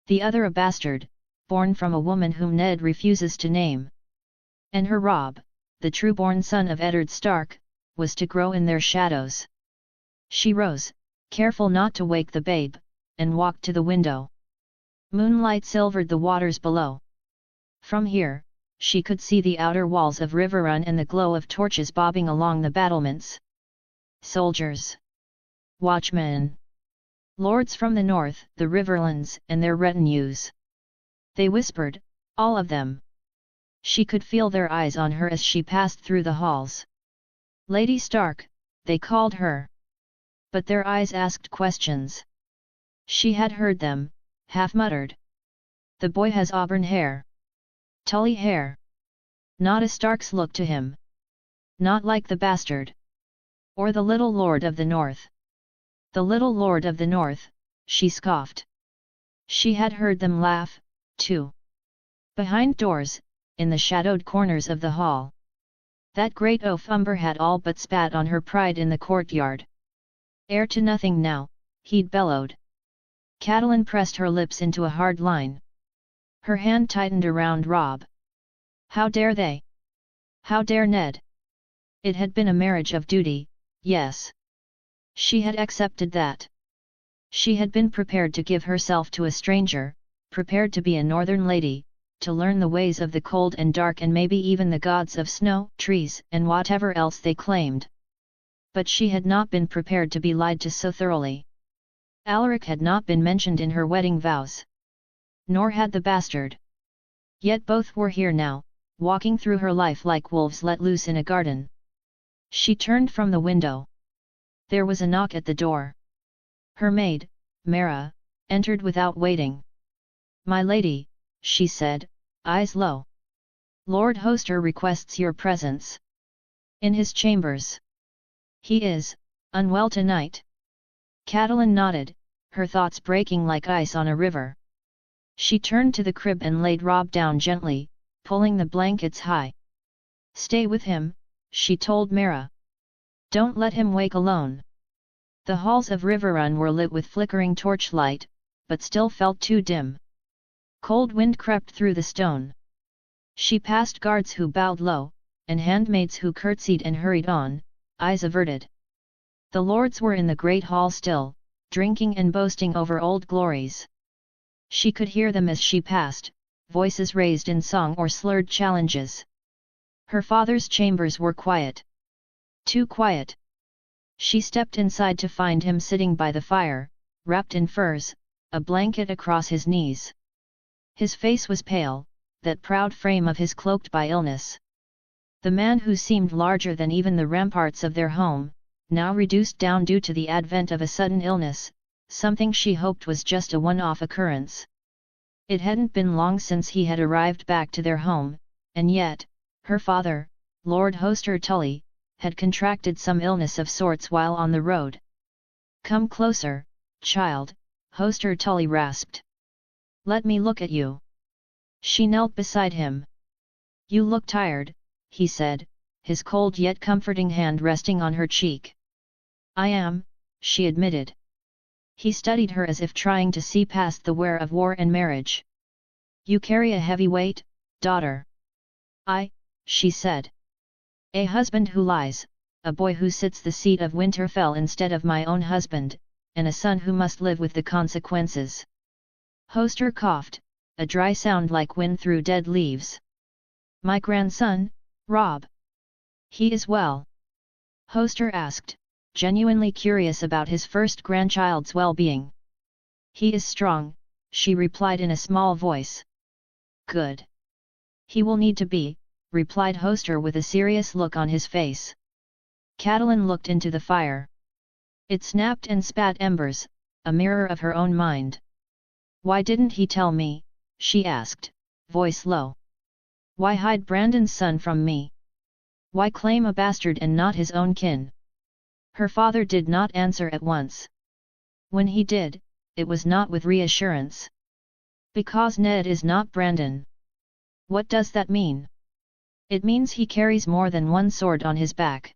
The other a bastard, born from a woman whom Ned refuses to name. And her Rob, the true-born son of Eddard Stark, was to grow in their shadows. She rose, careful not to wake the babe, and walked to the window. Moonlight silvered the waters below. From here, she could see the outer walls of Riverrun and the glow of torches bobbing along the battlements. Soldiers. Watchmen. Lords from the north, the Riverlands and their retinues. They whispered, all of them. She could feel their eyes on her as she passed through the halls. Lady Stark, they called her. But their eyes asked questions. She had heard them, half-muttered. The boy has auburn hair. Tully hair. Not a Stark's look to him. Not like the bastard. Or the little Lord of the North. The little Lord of the North, she scoffed. She had heard them laugh, too. Behind doors, in the shadowed corners of the hall. That great oaf Umber had all but spat on her pride in the courtyard. Heir to nothing now, he'd bellowed. Catelyn pressed her lips into a hard line. Her hand tightened around Rob. How dare they? How dare Ned? It had been a marriage of duty, yes. She had accepted that. She had been prepared to give herself to a stranger, prepared to be a northern lady, to learn the ways of the cold and dark and maybe even the gods of snow, trees and whatever else they claimed. But she had not been prepared to be lied to so thoroughly. Alaric had not been mentioned in her wedding vows. Nor had the bastard. Yet both were here now, walking through her life like wolves let loose in a garden. She turned from the window. There was a knock at the door. Her maid, Mara, entered without waiting. My lady, she said, eyes low. Lord Hoster requests your presence. In his chambers. He is, unwell tonight. Catelyn nodded, her thoughts breaking like ice on a river. She turned to the crib and laid Rob down gently, pulling the blankets high. Stay with him, she told Mara. Don't let him wake alone. The halls of Riverrun were lit with flickering torchlight, but still felt too dim. Cold wind crept through the stone. She passed guards who bowed low, and handmaids who curtsied and hurried on, eyes averted. The lords were in the great hall still, drinking and boasting over old glories. She could hear them as she passed, voices raised in song or slurred challenges. Her father's chambers were quiet. Too quiet. She stepped inside to find him sitting by the fire, wrapped in furs, a blanket across his knees. His face was pale, that proud frame of his cloaked by illness. The man who seemed larger than even the ramparts of their home, now reduced down due to the advent of a sudden illness, something she hoped was just a one-off occurrence. It hadn't been long since he had arrived back to their home, and yet, her father, Lord Hoster Tully, had contracted some illness of sorts while on the road. "Come closer, child," Hoster Tully rasped. "Let me look at you." She knelt beside him. "You look tired," he said, his cold yet comforting hand resting on her cheek. "I am," she admitted. He studied her as if trying to see past the wear of war and marriage. "You carry a heavy weight, daughter." She said. "A husband who lies, a boy who sits the seat of Winterfell instead of my own husband, and a son who must live with the consequences." Hoster coughed, a dry sound like wind through dead leaves. "My grandson, Rob. He is well?" Hoster asked, genuinely curious about his first grandchild's well-being. "He is strong," she replied in a small voice. "Good. He will need to be," replied Hoster with a serious look on his face. Catelyn looked into the fire. It snapped and spat embers, a mirror of her own mind. "Why didn't he tell me?" she asked, voice low. "Why hide Brandon's son from me? Why claim a bastard and not his own kin?" Her father did not answer at once. When he did, it was not with reassurance. "Because Ned is not Brandon." "What does that mean?" "It means he carries more than one sword on his back.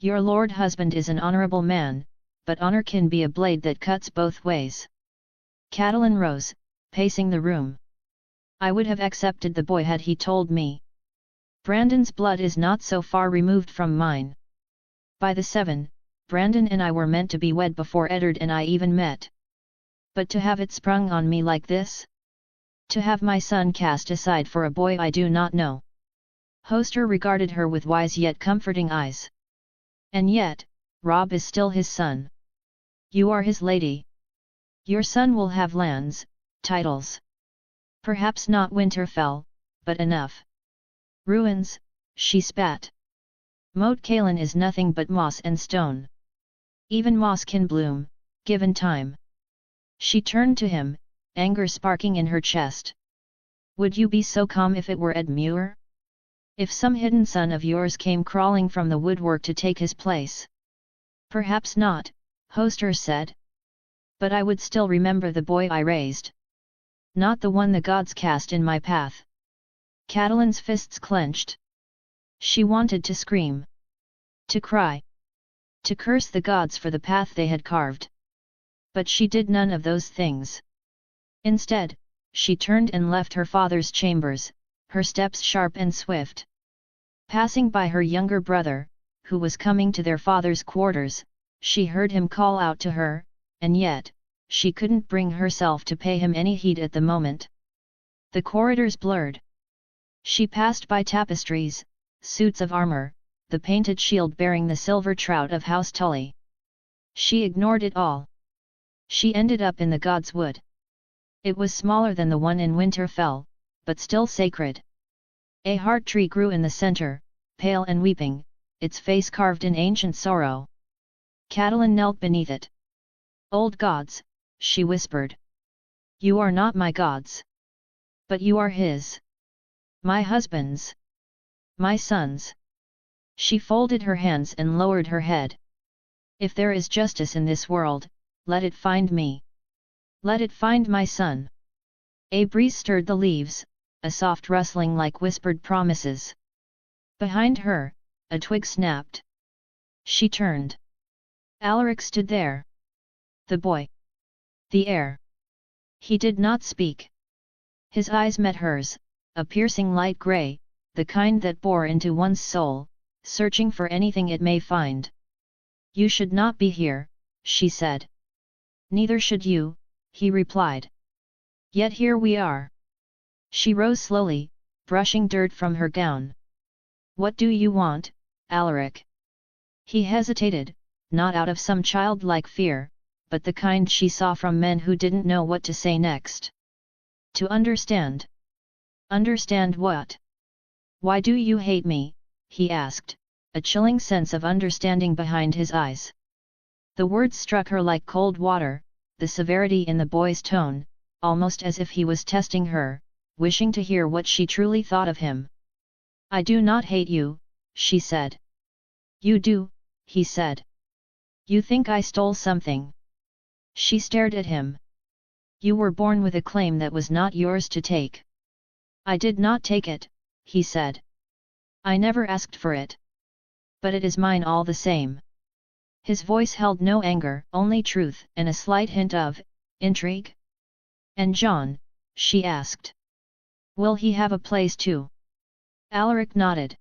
Your lord husband is an honorable man, but honor can be a blade that cuts both ways." Catelyn rose, pacing the room. "I would have accepted the boy had he told me. Brandon's blood is not so far removed from mine. By the 7, Brandon and I were meant to be wed before Eddard and I even met. But to have it sprung on me like this? To have my son cast aside for a boy I do not know." Hoster regarded her with wise yet comforting eyes. "And yet, Rob is still his son. You are his lady. Your son will have lands, titles. Perhaps not Winterfell, but enough." "Ruins," she spat. "Moat Cailin is nothing but moss and stone. Even moss can bloom, given time." She turned to him, anger sparking in her chest. "Would you be so calm if it were Ed Muir? If some hidden son of yours came crawling from the woodwork to take his place?" "Perhaps not," Hoster said. "But I would still remember the boy I raised. Not the one the gods cast in my path." Catelyn's fists clenched. She wanted to scream. To cry. To curse the gods for the path they had carved. But she did none of those things. Instead, she turned and left her father's chambers, her steps sharp and swift. Passing by her younger brother, who was coming to their father's quarters, she heard him call out to her, and yet, she couldn't bring herself to pay him any heed at the moment. The corridors blurred. She passed by tapestries, suits of armor, the painted shield bearing the silver trout of House Tully. She ignored it all. She ended up in the God's Wood. It was smaller than the one in Winterfell, but still sacred. A heart tree grew in the center, pale and weeping, its face carved in ancient sorrow. Catelyn knelt beneath it. "Old gods," she whispered. "You are not my gods. But you are his. My husband's. My son's." She folded her hands and lowered her head. "If there is justice in this world, let it find me. Let it find my son." A breeze stirred the leaves, a soft rustling like whispered promises. Behind her, a twig snapped. She turned. Alaric stood there. The boy. The heir. He did not speak. His eyes met hers, a piercing light grey, the kind that bore into one's soul, searching for anything it may find. "You should not be here," she said. "Neither should you," he replied. "Yet here we are." She rose slowly, brushing dirt from her gown. "What do you want, Alaric?" He hesitated, not out of some childlike fear, but the kind she saw from men who didn't know what to say next. "To understand." "Understand what? Why do you hate me?" he asked, a chilling sense of understanding behind his eyes. The words struck her like cold water, the severity in the boy's tone, almost as if he was testing her, wishing to hear what she truly thought of him. "I do not hate you," she said. You do, he said. You think I stole something? She stared at him. You were born with a claim that was not yours to take. I did not take it, he said. I never asked for it. But it is mine all the same. His voice held no anger, only truth and a slight hint of intrigue. And John, she asked. Will he have a place too? Alaric nodded.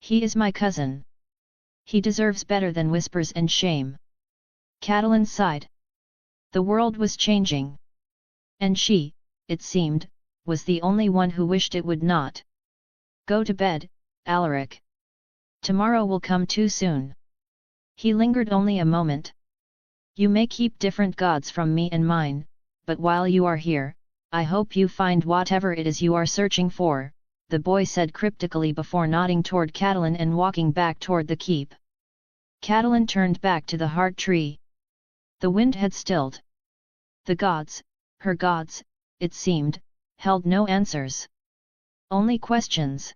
He is my cousin. He deserves better than whispers and shame. Catelyn sighed. The world was changing. And she, it seemed, was the only one who wished it would not. Go to bed, Alaric. Tomorrow will come too soon. He lingered only a moment. You may keep different gods from me and mine, but while you are here, I hope you find whatever it is you are searching for, the boy said cryptically before nodding toward Catelyn and walking back toward the keep. Catelyn turned back to the heart tree. The wind had stilled. The gods, her gods, it seemed, held no answers. Only questions.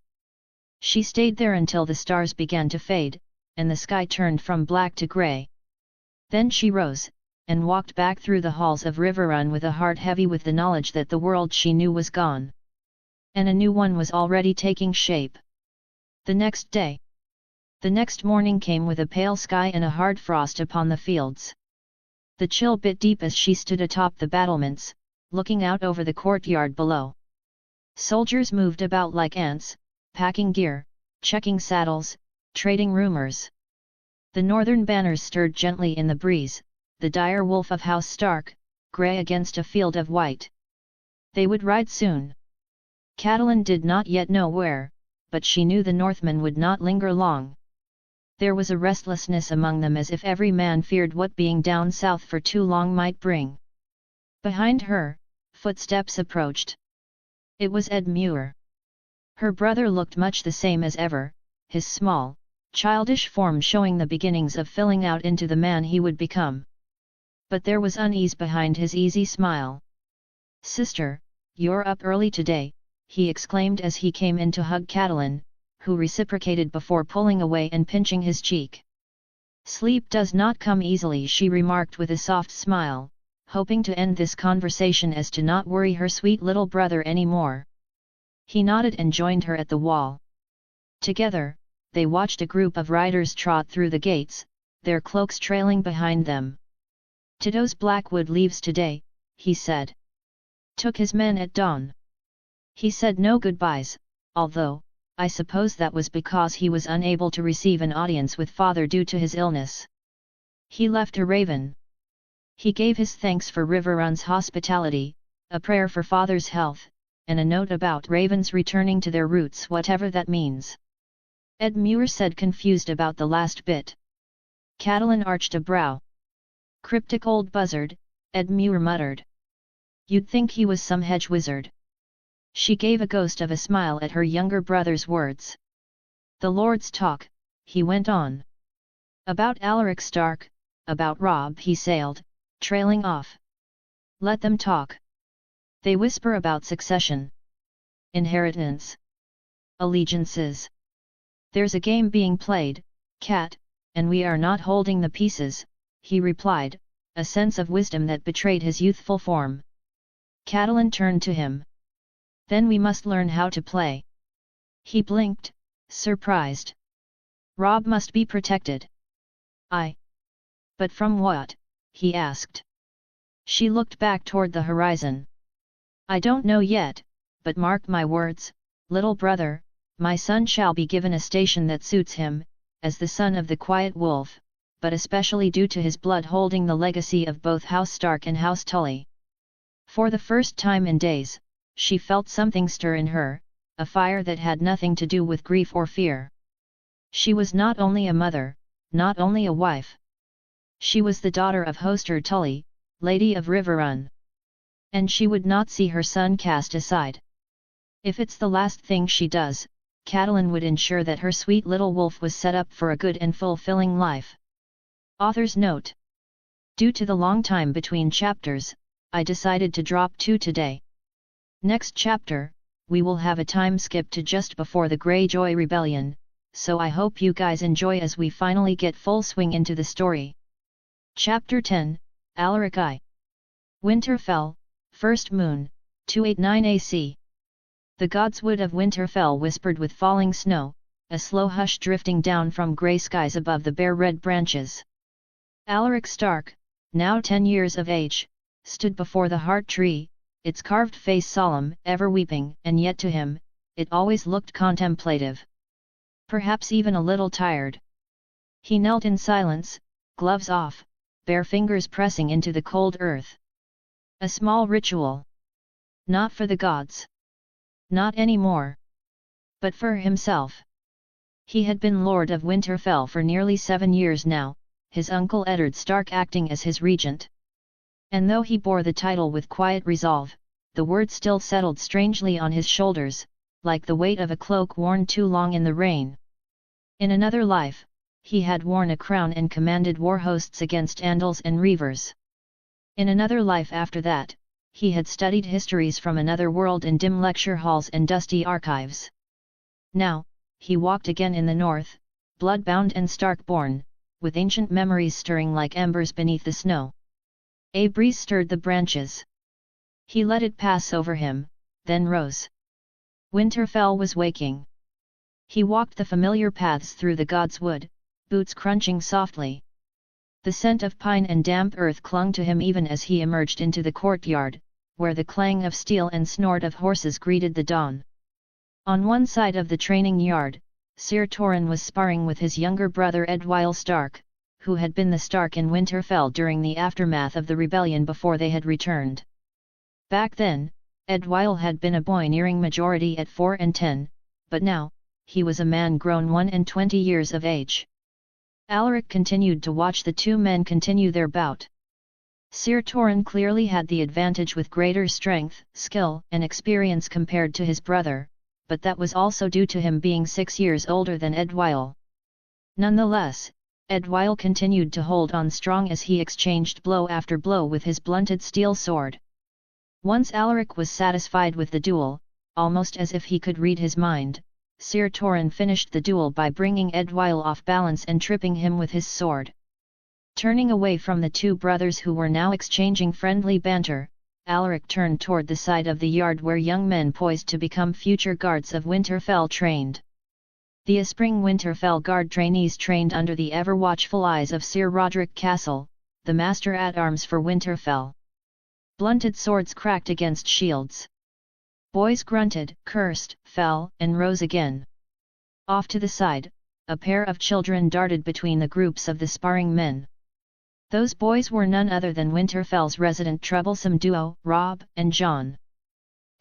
She stayed there until the stars began to fade, and the sky turned from black to grey. Then she rose, and walked back through the halls of Riverrun with a heart heavy with the knowledge that the world she knew was gone. And a new one was already taking shape. The next day. The next morning came with a pale sky and a hard frost upon the fields. The chill bit deep as she stood atop the battlements, looking out over the courtyard below. Soldiers moved about like ants, packing gear, checking saddles, trading rumors. The northern banners stirred gently in the breeze, the dire wolf of House Stark, grey against a field of white. They would ride soon. Catelyn did not yet know where, but she knew the Northmen would not linger long. There was a restlessness among them as if every man feared what being down south for too long might bring. Behind her, footsteps approached. It was Ed Muir. Her brother looked much the same as ever, his small, childish form showing the beginnings of filling out into the man he would become. But there was unease behind his easy smile. Sister, you're up early today, he exclaimed as he came in to hug Catelyn, who reciprocated before pulling away and pinching his cheek. Sleep does not come easily, she remarked with a soft smile, hoping to end this conversation as to not worry her sweet little brother any more. He nodded and joined her at the wall. Together, they watched a group of riders trot through the gates, their cloaks trailing behind them. Tito's Blackwood leaves today, he said. Took his men at dawn. He said no goodbyes, although, I suppose that was because he was unable to receive an audience with father due to his illness. He left a raven. He gave his thanks for Riverrun's hospitality, a prayer for father's health, and a note about ravens returning to their roots, whatever that means. Ed Muir said, confused about the last bit. Catelyn arched a brow. Cryptic old buzzard, Ed Muir muttered. You'd think he was some hedge wizard. She gave a ghost of a smile at her younger brother's words. The Lord's talk, he went on. About Alaric Stark, about Robb he sailed, trailing off. Let them talk. They whisper about succession. Inheritance. Allegiances. There's a game being played, Cat, and we are not holding the pieces, he replied, a sense of wisdom that betrayed his youthful form. Catelyn turned to him. Then we must learn how to play. He blinked, surprised. Robb must be protected. But from what? He asked. She looked back toward the horizon. I don't know yet, but mark my words, little brother, my son shall be given a station that suits him, as the son of the Quiet Wolf, but especially due to his blood holding the legacy of both House Stark and House Tully. For the first time in days, she felt something stir in her, a fire that had nothing to do with grief or fear. She was not only a mother, not only a wife. She was the daughter of Hoster Tully, Lady of Riverrun. And she would not see her son cast aside. If it's the last thing she does, Catelyn would ensure that her sweet little wolf was set up for a good and fulfilling life. Author's note. Due to the long time between chapters, I decided to drop 2 today. Next chapter, we will have a time skip to just before the Greyjoy Rebellion, so I hope you guys enjoy as we finally get full swing into the story. Chapter 10, Alaric I. Winterfell, First Moon, 289 AC. The godswood of Winterfell whispered with falling snow, a slow hush drifting down from grey skies above the bare red branches. Alaric Stark, now 10 years of age, stood before the heart tree, its carved face solemn, ever weeping, and yet to him, it always looked contemplative. Perhaps even a little tired. He knelt in silence, gloves off, bare fingers pressing into the cold earth. A small ritual. Not for the gods. Not anymore. But for himself. He had been Lord of Winterfell for nearly 7 years now, his uncle Eddard Stark acting as his regent. And though he bore the title with quiet resolve, the word still settled strangely on his shoulders, like the weight of a cloak worn too long in the rain. In another life, he had worn a crown and commanded war hosts against Andals and Reavers. In another life after that, he had studied histories from another world in dim lecture halls and dusty archives. Now, he walked again in the north, blood-bound and stark-born, with ancient memories stirring like embers beneath the snow. A breeze stirred the branches. He let it pass over him, then rose. Winterfell was waking. He walked the familiar paths through the godswood, boots crunching softly. The scent of pine and damp earth clung to him even as he emerged into the courtyard, where the clang of steel and snort of horses greeted the dawn. On one side of the training yard, Ser Torrhen was sparring with his younger brother Edwyle Stark, who had been the Stark in Winterfell during the aftermath of the rebellion before they had returned. Back then, Edwyle had been a boy nearing majority at 4 and 10, but now, he was a man grown 21 years of age. Alaric continued to watch the two men continue their bout. Ser Torrhen clearly had the advantage with greater strength, skill and experience compared to his brother, but that was also due to him being 6 years older than Edwyle. Nonetheless, Edwyle continued to hold on strong as he exchanged blow after blow with his blunted steel sword. Once Alaric was satisfied with the duel, almost as if he could read his mind, Ser Torrhen finished the duel by bringing Edwyle off balance and tripping him with his sword. Turning away from the two brothers who were now exchanging friendly banter, Alaric turned toward the side of the yard where young men poised to become future guards of Winterfell trained. The Aspring Winterfell guard trainees trained under the ever-watchful eyes of Sir Roderick Castle, the master-at-arms for Winterfell. Blunted swords cracked against shields. Boys grunted, cursed, fell, and rose again. Off to the side, a pair of children darted between the groups of the sparring men. Those boys were none other than Winterfell's resident troublesome duo, Robb and Jon.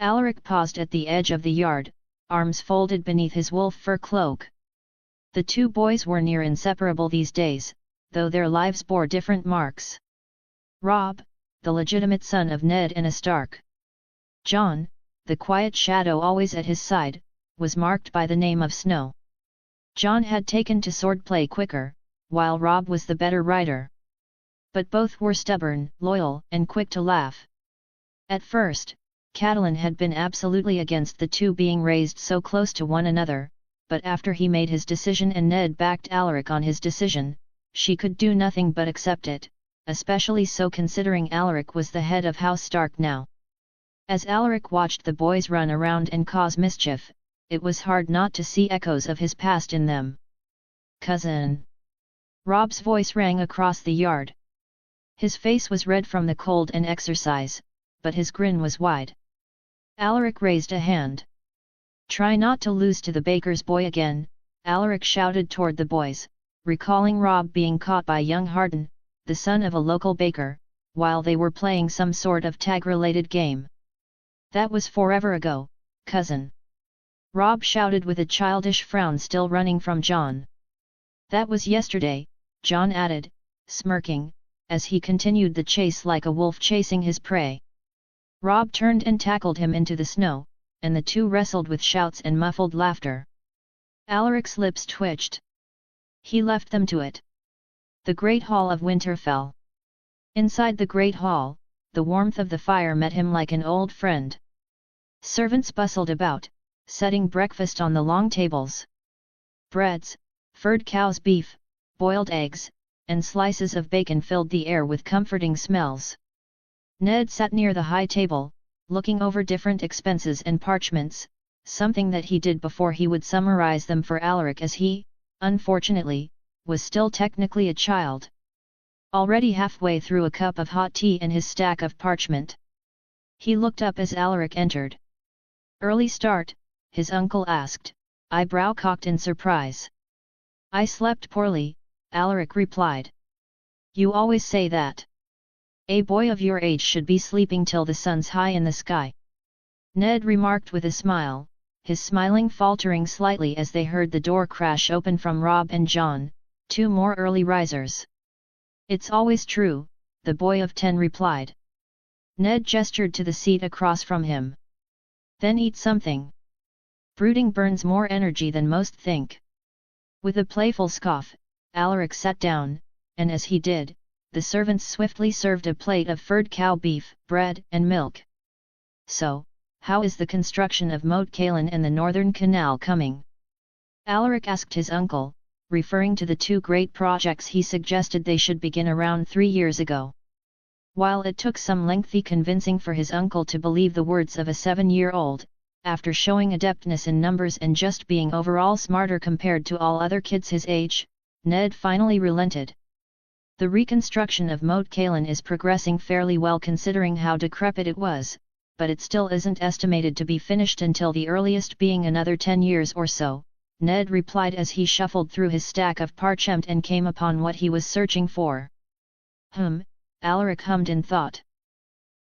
Alaric paused at the edge of the yard, arms folded beneath his wolf fur cloak. The two boys were near inseparable these days, though their lives bore different marks. Robb, the legitimate son of Ned and a Stark. Jon, the quiet shadow always at his side, was marked by the name of Snow. Jon had taken to swordplay quicker, while Robb was the better rider. But both were stubborn, loyal, and quick to laugh. At first, Catelyn had been absolutely against the two being raised so close to one another, but after he made his decision and Ned backed Alaric on his decision, she could do nothing but accept it, especially so considering Alaric was the head of House Stark now. As Alaric watched the boys run around and cause mischief, it was hard not to see echoes of his past in them. "Cousin!" Robb's voice rang across the yard. His face was red from the cold and exercise, but his grin was wide. Alaric raised a hand. "Try not to lose to the baker's boy again," Alaric shouted toward the boys, recalling Robb being caught by young Harden, the son of a local baker, while they were playing some sort of tag-related game. "That was forever ago, cousin," Robb shouted with a childish frown still running from Jon. "That was yesterday," Jon added, smirking, as he continued the chase like a wolf chasing his prey. Robb turned and tackled him into the snow, and the two wrestled with shouts and muffled laughter. Alaric's lips twitched. He left them to it. The Great Hall of Winterfell. Inside the Great Hall, the warmth of the fire met him like an old friend. Servants bustled about, setting breakfast on the long tables. breads, furred cow's beef, boiled eggs, and slices of bacon filled the air with comforting smells. Ned sat near the high table, looking over different expenses and parchments, something that he did before he would summarize them for Alaric, as he, unfortunately, was still technically a child. Already halfway through a cup of hot tea and his stack of parchment. He looked up as Alaric entered. "Early start?" his uncle asked, eyebrow cocked in surprise. "I slept poorly," Alaric replied. "You always say that. A boy of your age should be sleeping till the sun's high in the sky," Ned remarked with a smile, his smiling faltering slightly as they heard the door crash open from Rob and John, 2 more early risers. "It's always true," the boy of 10 replied. Ned gestured to the seat across from him. "Then eat something. Brooding burns more energy than most think." With a playful scoff, Alaric sat down, and as he did, the servants swiftly served a plate of furred cow beef, bread and milk. "So, how is the construction of Moat Cailin and the Northern Canal coming?" Alaric asked his uncle, referring to the 2 great projects he suggested they should begin around 3 years ago. While it took some lengthy convincing for his uncle to believe the words of a 7-year-old, after showing adeptness in numbers and just being overall smarter compared to all other kids his age, Ned finally relented. "The reconstruction of Moat Cailin is progressing fairly well considering how decrepit it was, but it still isn't estimated to be finished until the earliest being another 10 years or so," Ned replied as he shuffled through his stack of parchment and came upon what he was searching for. Alaric hummed in thought.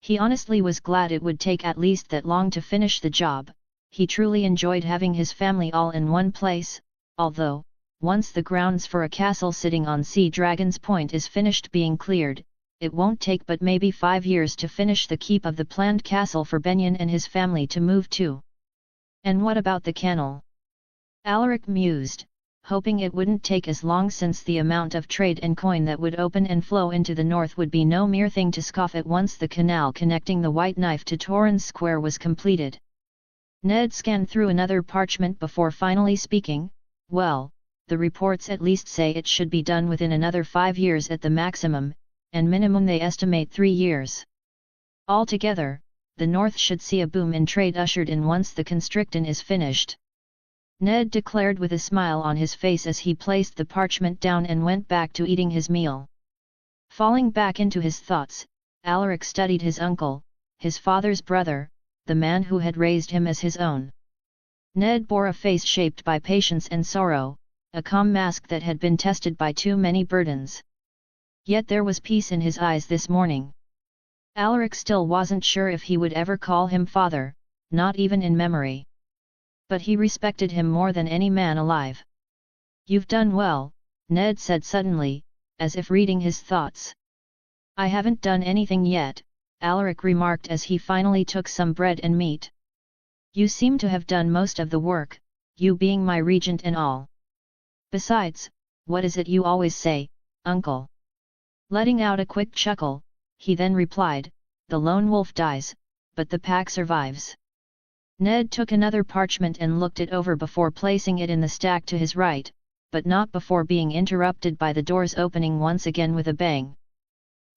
He honestly was glad it would take at least that long to finish the job. He truly enjoyed having his family all in one place, although, once the grounds for a castle sitting on Sea Dragon's Point is finished being cleared, it won't take but maybe 5 years to finish the keep of the planned castle for Benyon and his family to move to. "And what about the canal?" Alaric mused, hoping it wouldn't take as long since the amount of trade and coin that would open and flow into the north would be no mere thing to scoff at once the canal connecting the White Knife to Torrens Square was completed. Ned scanned through another parchment before finally speaking. "Well, the reports at least say it should be done within another 5 years at the maximum, and minimum they estimate 3 years. Altogether, the north should see a boom in trade ushered in once the constriction is finished," Ned declared with a smile on his face as he placed the parchment down and went back to eating his meal. Falling back into his thoughts, Alaric studied his uncle, his father's brother, the man who had raised him as his own. Ned bore a face shaped by patience and sorrow, a calm mask that had been tested by too many burdens. Yet there was peace in his eyes this morning. Alaric still wasn't sure if he would ever call him father, not even in memory. But he respected him more than any man alive. "You've done well," Ned said suddenly, as if reading his thoughts. "I haven't done anything yet," Alaric remarked as he finally took some bread and meat. "You seem to have done most of the work, you being my regent and all. Besides, what is it you always say, uncle?" Letting out a quick chuckle, he then replied, "The lone wolf dies, but the pack survives." Ned took another parchment and looked it over before placing it in the stack to his right, but not before being interrupted by the doors opening once again with a bang.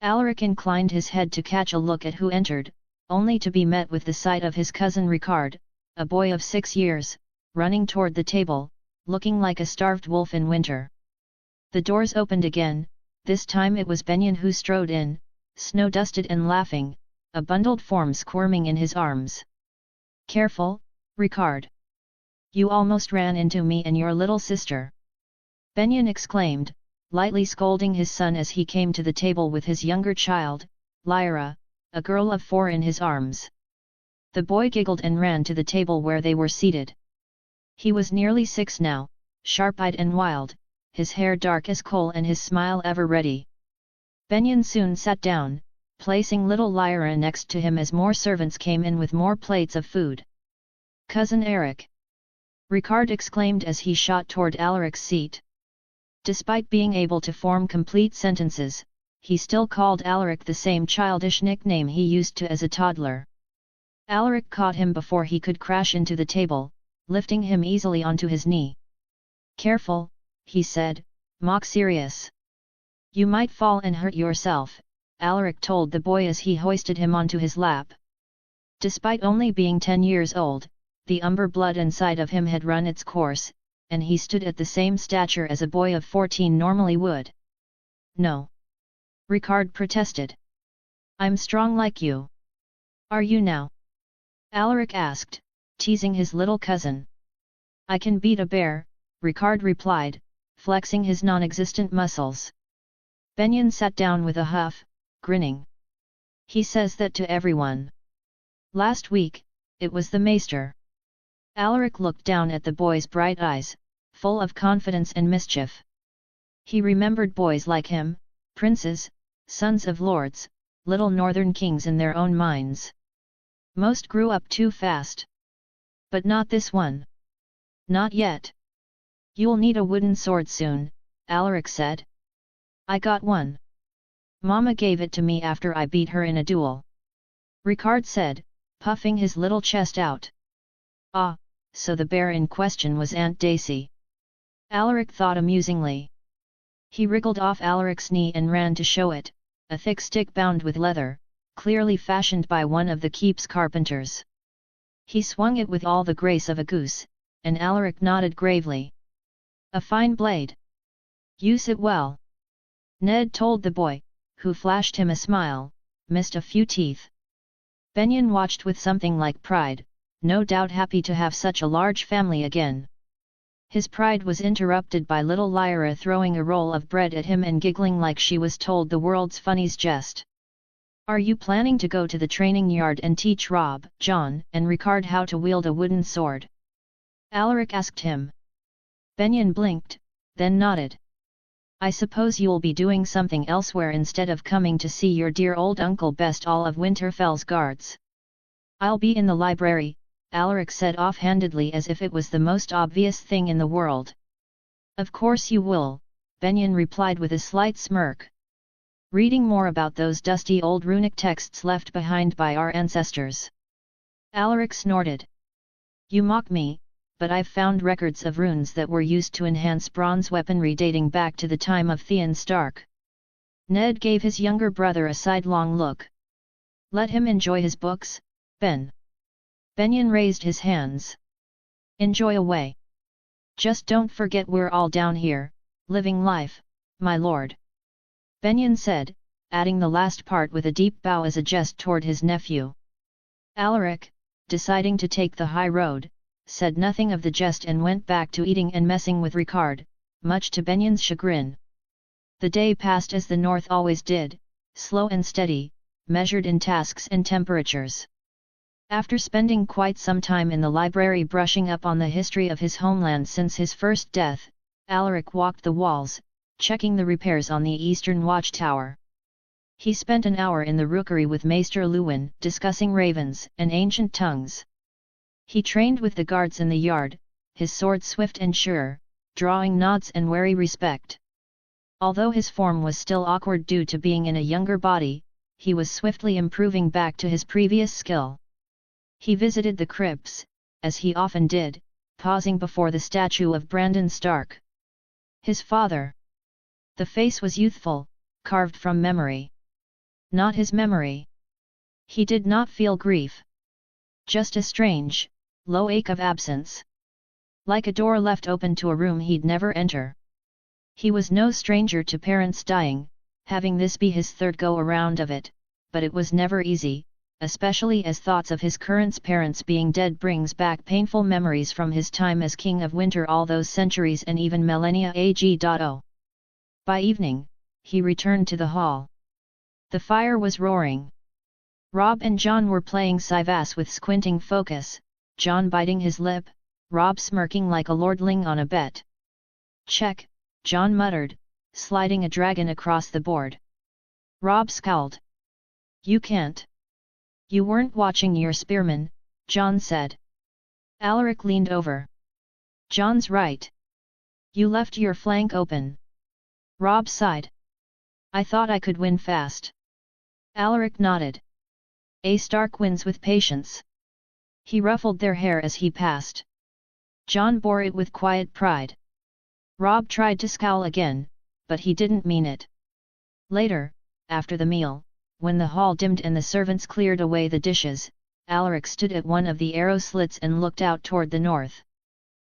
Alaric inclined his head to catch a look at who entered, only to be met with the sight of his cousin Ricard, a boy of 6 years, running toward the table, looking like a starved wolf in winter. The doors opened again, this time it was Benyon who strode in, snow-dusted and laughing, a bundled form squirming in his arms. "Careful, Ricard. You almost ran into me and your little sister," Benyon exclaimed, lightly scolding his son as he came to the table with his younger child, Lyra, a girl of 4 in his arms. The boy giggled and ran to the table where they were seated. He was nearly 6 now, sharp-eyed and wild, his hair dark as coal and his smile ever ready. Benyon soon sat down, placing little Lyra next to him as more servants came in with more plates of food. "Cousin Eric!" Ricard exclaimed as he shot toward Alaric's seat. Despite being able to form complete sentences, he still called Alaric the same childish nickname he used to as a toddler. Alaric caught him before he could crash into the table, lifting him easily onto his knee. Careful, he said, mock serious. You might fall and hurt yourself, Alaric told the boy as he hoisted him onto his lap. Despite only being 10 years old, the umber blood inside of him had run its course, and he stood at the same stature as a boy of 14 normally would. No. Ricard protested. I'm strong like you. Are you now? Alaric asked, teasing his little cousin. I can beat a bear, Ricard replied, flexing his non-existent muscles. Benyon sat down with a huff, grinning. He says that to everyone. Last week, it was the maester. Alaric looked down at the boy's bright eyes, full of confidence and mischief. He remembered boys like him, princes, sons of lords, little northern kings in their own minds. Most grew up too fast. But not this one. Not yet. You'll need a wooden sword soon, Alaric said. I got one. Mama gave it to me after I beat her in a duel. Ricard said, puffing his little chest out. Ah, so the bear in question was Aunt Daisy. Alaric thought amusingly. He wriggled off Alaric's knee and ran to show it, a thick stick bound with leather, clearly fashioned by one of the keep's carpenters. He swung it with all the grace of a goose, and Alaric nodded gravely. A fine blade. Use it well. Ned told the boy, who flashed him a smile, missed a few teeth. Benyon watched with something like pride, no doubt happy to have such a large family again. His pride was interrupted by little Lyra throwing a roll of bread at him and giggling like she was told the world's funniest jest. Are you planning to go to the training yard and teach Rob, John, and Ricard how to wield a wooden sword? Alaric asked him. Benyon blinked, then nodded. I suppose you'll be doing something elsewhere instead of coming to see your dear old Uncle Best all of Winterfell's guards. I'll be in the library, Alaric said offhandedly as if it was the most obvious thing in the world. Of course you will, Benyon replied with a slight smirk. Reading more about those dusty old runic texts left behind by our ancestors. Alaric snorted. You mock me, but I've found records of runes that were used to enhance bronze weaponry dating back to the time of Theon Stark. Ned gave his younger brother a sidelong look. Let him enjoy his books, Ben. Benyon raised his hands. Enjoy away. Just don't forget we're all down here, living life, my lord. Benyon said, adding the last part with a deep bow as a jest toward his nephew. Alaric, deciding to take the high road, said nothing of the jest and went back to eating and messing with Ricard, much to Benyon's chagrin. The day passed as the north always did, slow and steady, measured in tasks and temperatures. After spending quite some time in the library brushing up on the history of his homeland since his first death, Alaric walked the walls, checking the repairs on the eastern watchtower. He spent an hour in the rookery with Maester Luwin, discussing ravens and ancient tongues. He trained with the guards in the yard, his sword swift and sure, drawing nods and wary respect. Although his form was still awkward due to being in a younger body, he was swiftly improving back to his previous skill. He visited the crypts, as he often did, pausing before the statue of Brandon Stark. His father. The face was youthful, carved from memory. Not his memory. He did not feel grief. Just a strange, low ache of absence. Like a door left open to a room he'd never enter. He was no stranger to parents dying, having this be his third go-around of it, but it was never easy, especially as thoughts of his current parents being dead brings back painful memories from his time as King of Winter all those centuries and even millennia ago. By evening, he returned to the hall. The fire was roaring. Rob and John were playing Sivas with squinting focus, John biting his lip, Rob smirking like a lordling on a bet. Check, John muttered, sliding a dragon across the board. Rob scowled. You can't. You weren't watching your spearman, John said. Alaric leaned over. John's right. You left your flank open. Rob sighed. I thought I could win fast. Alaric nodded. A Stark wins with patience. He ruffled their hair as he passed. John bore it with quiet pride. Rob tried to scowl again, but he didn't mean it. Later, after the meal, when the hall dimmed and the servants cleared away the dishes, Alaric stood at one of the arrow slits and looked out toward the north.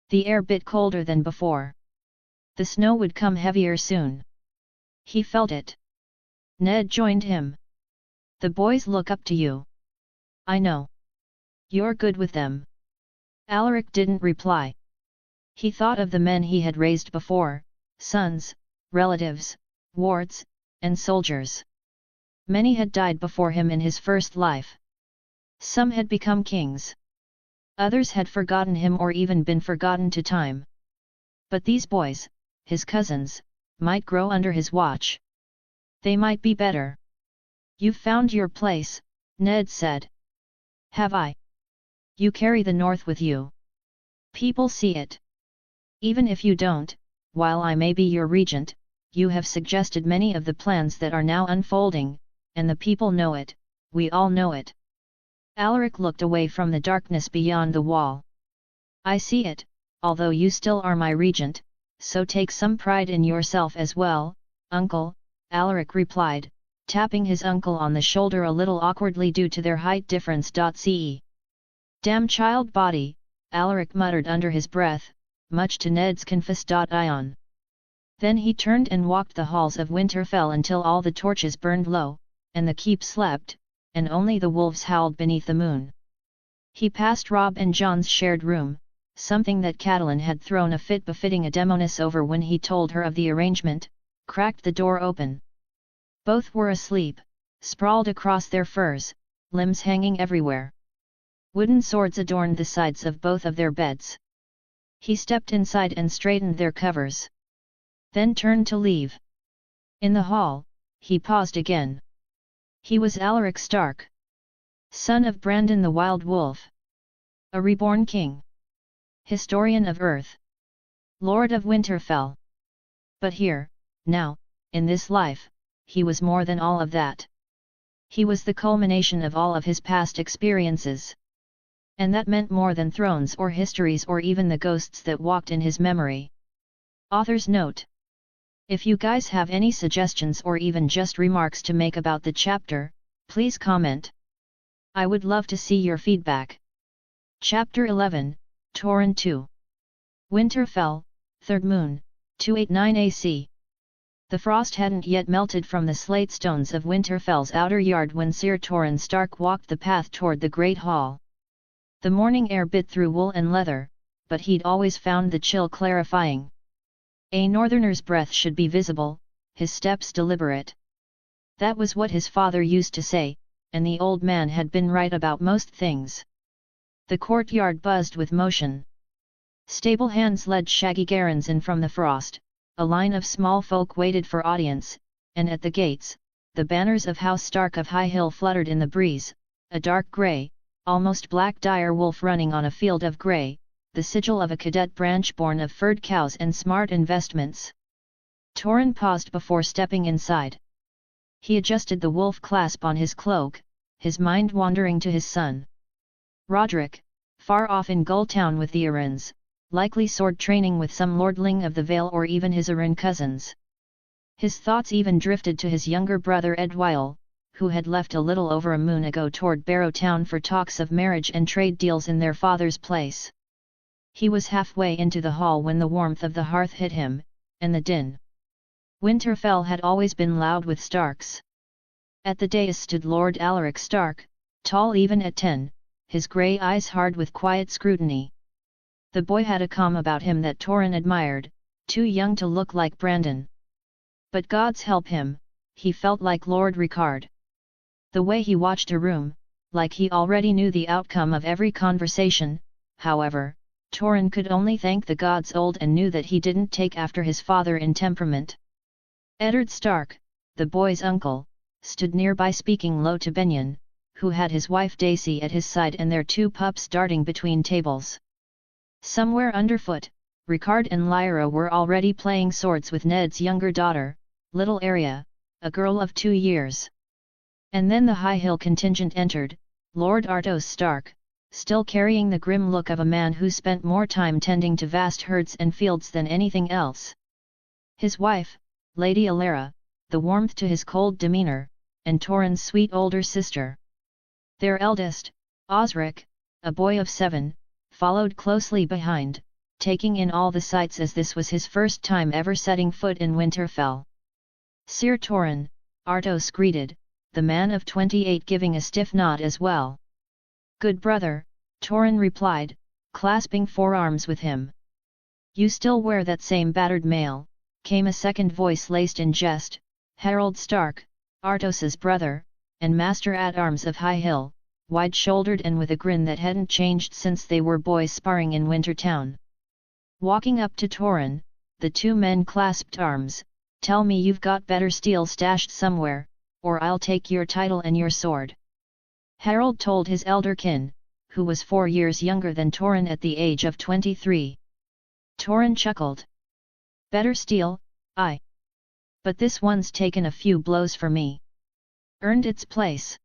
The air bit colder than before. The snow would come heavier soon. He felt it. Ned joined him. The boys look up to you. I know. You're good with them. Alaric didn't reply. He thought of the men he had raised before, sons, relatives, wards, and soldiers. Many had died before him in his first life. Some had become kings. Others had forgotten him or even been forgotten to time. But these boys, his cousins, might grow under his watch. They might be better. You've found your place, Ned said. Have I? You carry the north with you. People see it. Even if you don't, while I may be your regent, you have suggested many of the plans that are now unfolding, and the people know it, we all know it. Alaric looked away from the darkness beyond the wall. I see it, although you still are my regent, so take some pride in yourself as well, uncle, Alaric replied, tapping his uncle on the shoulder a little awkwardly due to their height difference. Damn child body, Alaric muttered under his breath, much to Ned's confess. Then he turned and walked the halls of Winterfell until all the torches burned low, and the keep slept, and only the wolves howled beneath the moon. He passed Rob and John's shared room, something that Catelyn had thrown a fit befitting a demoness over when he told her of the arrangement, cracked the door open. Both were asleep, sprawled across their furs, limbs hanging everywhere. Wooden swords adorned the sides of both of their beds. He stepped inside and straightened their covers. Then turned to leave. In the hall, he paused again. He was Alaric Stark, son of Brandon the Wild Wolf. A reborn king. Historian of Earth. Lord of Winterfell. But here, now, in this life, he was more than all of that. He was the culmination of all of his past experiences. And that meant more than thrones or histories or even the ghosts that walked in his memory. Author's note. If you guys have any suggestions or even just remarks to make about the chapter, please comment. I would love to see your feedback. Chapter 11, Torrhen 2. Winterfell, 3rd Moon, 289 AC. The frost hadn't yet melted from the slate stones of Winterfell's outer yard when Sir Torrhen Stark walked the path toward the Great Hall. The morning air bit through wool and leather, but he'd always found the chill clarifying. A northerner's breath should be visible, his steps deliberate. That was what his father used to say, and the old man had been right about most things. The courtyard buzzed with motion. Stable hands led shaggy garrons in from the frost, a line of small folk waited for audience, and at the gates, the banners of House Stark of High Hill fluttered in the breeze, a dark grey, almost black dire wolf running on a field of grey, the sigil of a cadet branch born of furred cows and smart investments. Torrhen paused before stepping inside. He adjusted the wolf clasp on his cloak, his mind wandering to his son. Roderick, far off in Gulltown with the Arryns, likely sword training with some lordling of the Vale or even his Arryn cousins. His thoughts even drifted to his younger brother Edwyle, who had left a little over a moon ago toward Barrowtown for talks of marriage and trade deals in their father's place. He was halfway into the hall when the warmth of the hearth hit him, and the din. Winterfell had always been loud with Starks. At the dais stood Lord Alaric Stark, tall even at 10, his grey eyes hard with quiet scrutiny. The boy had a calm about him that Torrhen admired, too young to look like Brandon. But God's help him, he felt like Lord Ricard. The way he watched a room, like he already knew the outcome of every conversation, however, Torrhen could only thank the gods old and knew that he didn't take after his father in temperament. Eddard Stark, the boy's uncle, stood nearby speaking low to Benyon, who had his wife Daisy at his side and their 2 pups darting between tables. Somewhere underfoot, Ricard and Lyra were already playing swords with Ned's younger daughter, little Arya, a girl of 2 years. And then the High Hill contingent entered, Lord Artos Stark, still carrying the grim look of a man who spent more time tending to vast herds and fields than anything else. His wife, Lady Alara, the warmth to his cold demeanor, and Torin's sweet older sister. Their eldest, Osric, a boy of 7, followed closely behind, taking in all the sights as this was his first time ever setting foot in Winterfell. "Sir Torin," Artos greeted, the man of 28 giving a stiff nod as well. "Good brother," Torin replied, clasping forearms with him. "You still wear that same battered mail," came a second voice laced in jest, Harold Stark, Artos's brother, and master-at-arms of High Hill, wide-shouldered and with a grin that hadn't changed since they were boys sparring in Wintertown. Walking up to Torin, the two men clasped arms. "Tell me you've got better steel stashed somewhere, or I'll take your title and your sword." Harold told his elder kin, who was 4 years younger than Torin at the age of 23. Torin chuckled. "Better steel, aye. But this one's taken a few blows for me. Earned its place."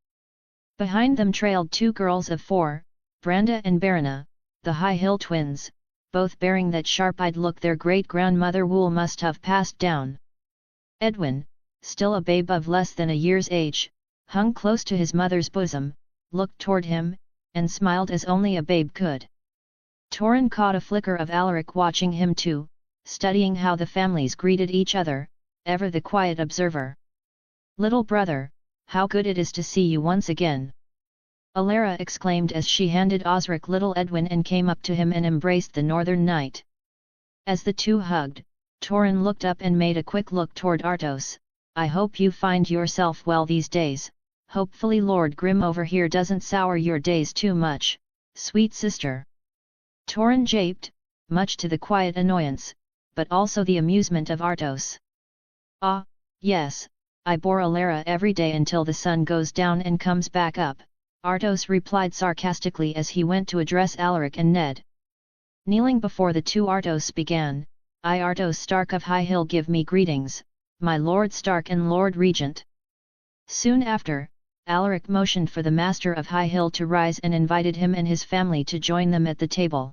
Behind them trailed 2 girls of 4, Branda and Barana, the High Hill twins, both bearing that sharp-eyed look their great-grandmother Wool must have passed down. Edwin, still a babe of less than a year's age, hung close to his mother's bosom, looked toward him, and smiled as only a babe could. Torin caught a flicker of Alaric watching him too, studying how the families greeted each other, ever the quiet observer. "Little brother, how good it is to see you once again!" Alara exclaimed as she handed Osric little Edwin and came up to him and embraced the northern knight. As the two hugged, Torin looked up and made a quick look toward Artos. "I hope you find yourself well these days, hopefully Lord Grim over here doesn't sour your days too much, sweet sister." Torin japed, much to the quiet annoyance, but also the amusement of Artos. "Ah, yes, I bore Alara every day until the sun goes down and comes back up," Artos replied sarcastically as he went to address Alaric and Ned. Kneeling before the two, Artos began, "I Artos Stark of High Hill give me greetings, my Lord Stark and Lord Regent." Soon after, Alaric motioned for the Master of High Hill to rise and invited him and his family to join them at the table.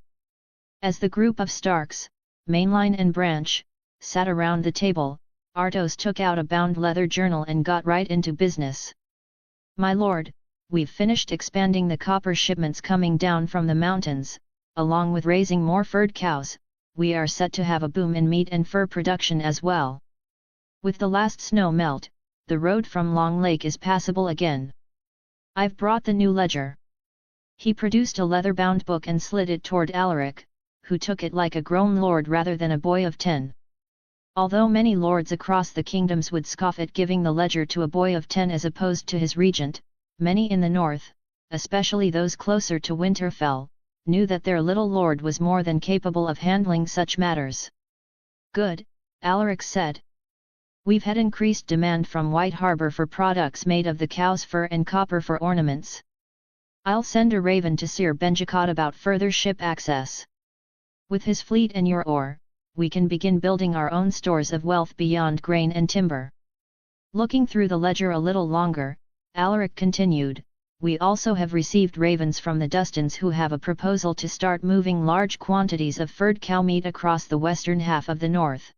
As the group of Starks, Mainline and Branch, sat around the table, Artos took out a bound leather journal and got right into business. "My lord, we've finished expanding the copper shipments coming down from the mountains, along with raising more furred cows. We are set to have a boom in meat and fur production as well. With the last snow melt, the road from Long Lake is passable again. I've brought the new ledger." He produced a leather-bound book and slid it toward Alaric, who took it like a grown lord rather than a boy of 10. Although many lords across the kingdoms would scoff at giving the ledger to a boy of 10 as opposed to his regent, many in the north, especially those closer to Winterfell, knew that their little lord was more than capable of handling such matters. "Good," Alaric said. "We've had increased demand from White Harbor for products made of the cow's fur and copper for ornaments. I'll send a raven to Sir Benjicot about further ship access. With his fleet and your ore, we can begin building our own stores of wealth beyond grain and timber." Looking through the ledger a little longer, Alaric continued, "We also have received ravens from the Dustins who have a proposal to start moving large quantities of furred cow meat across the western half of the north.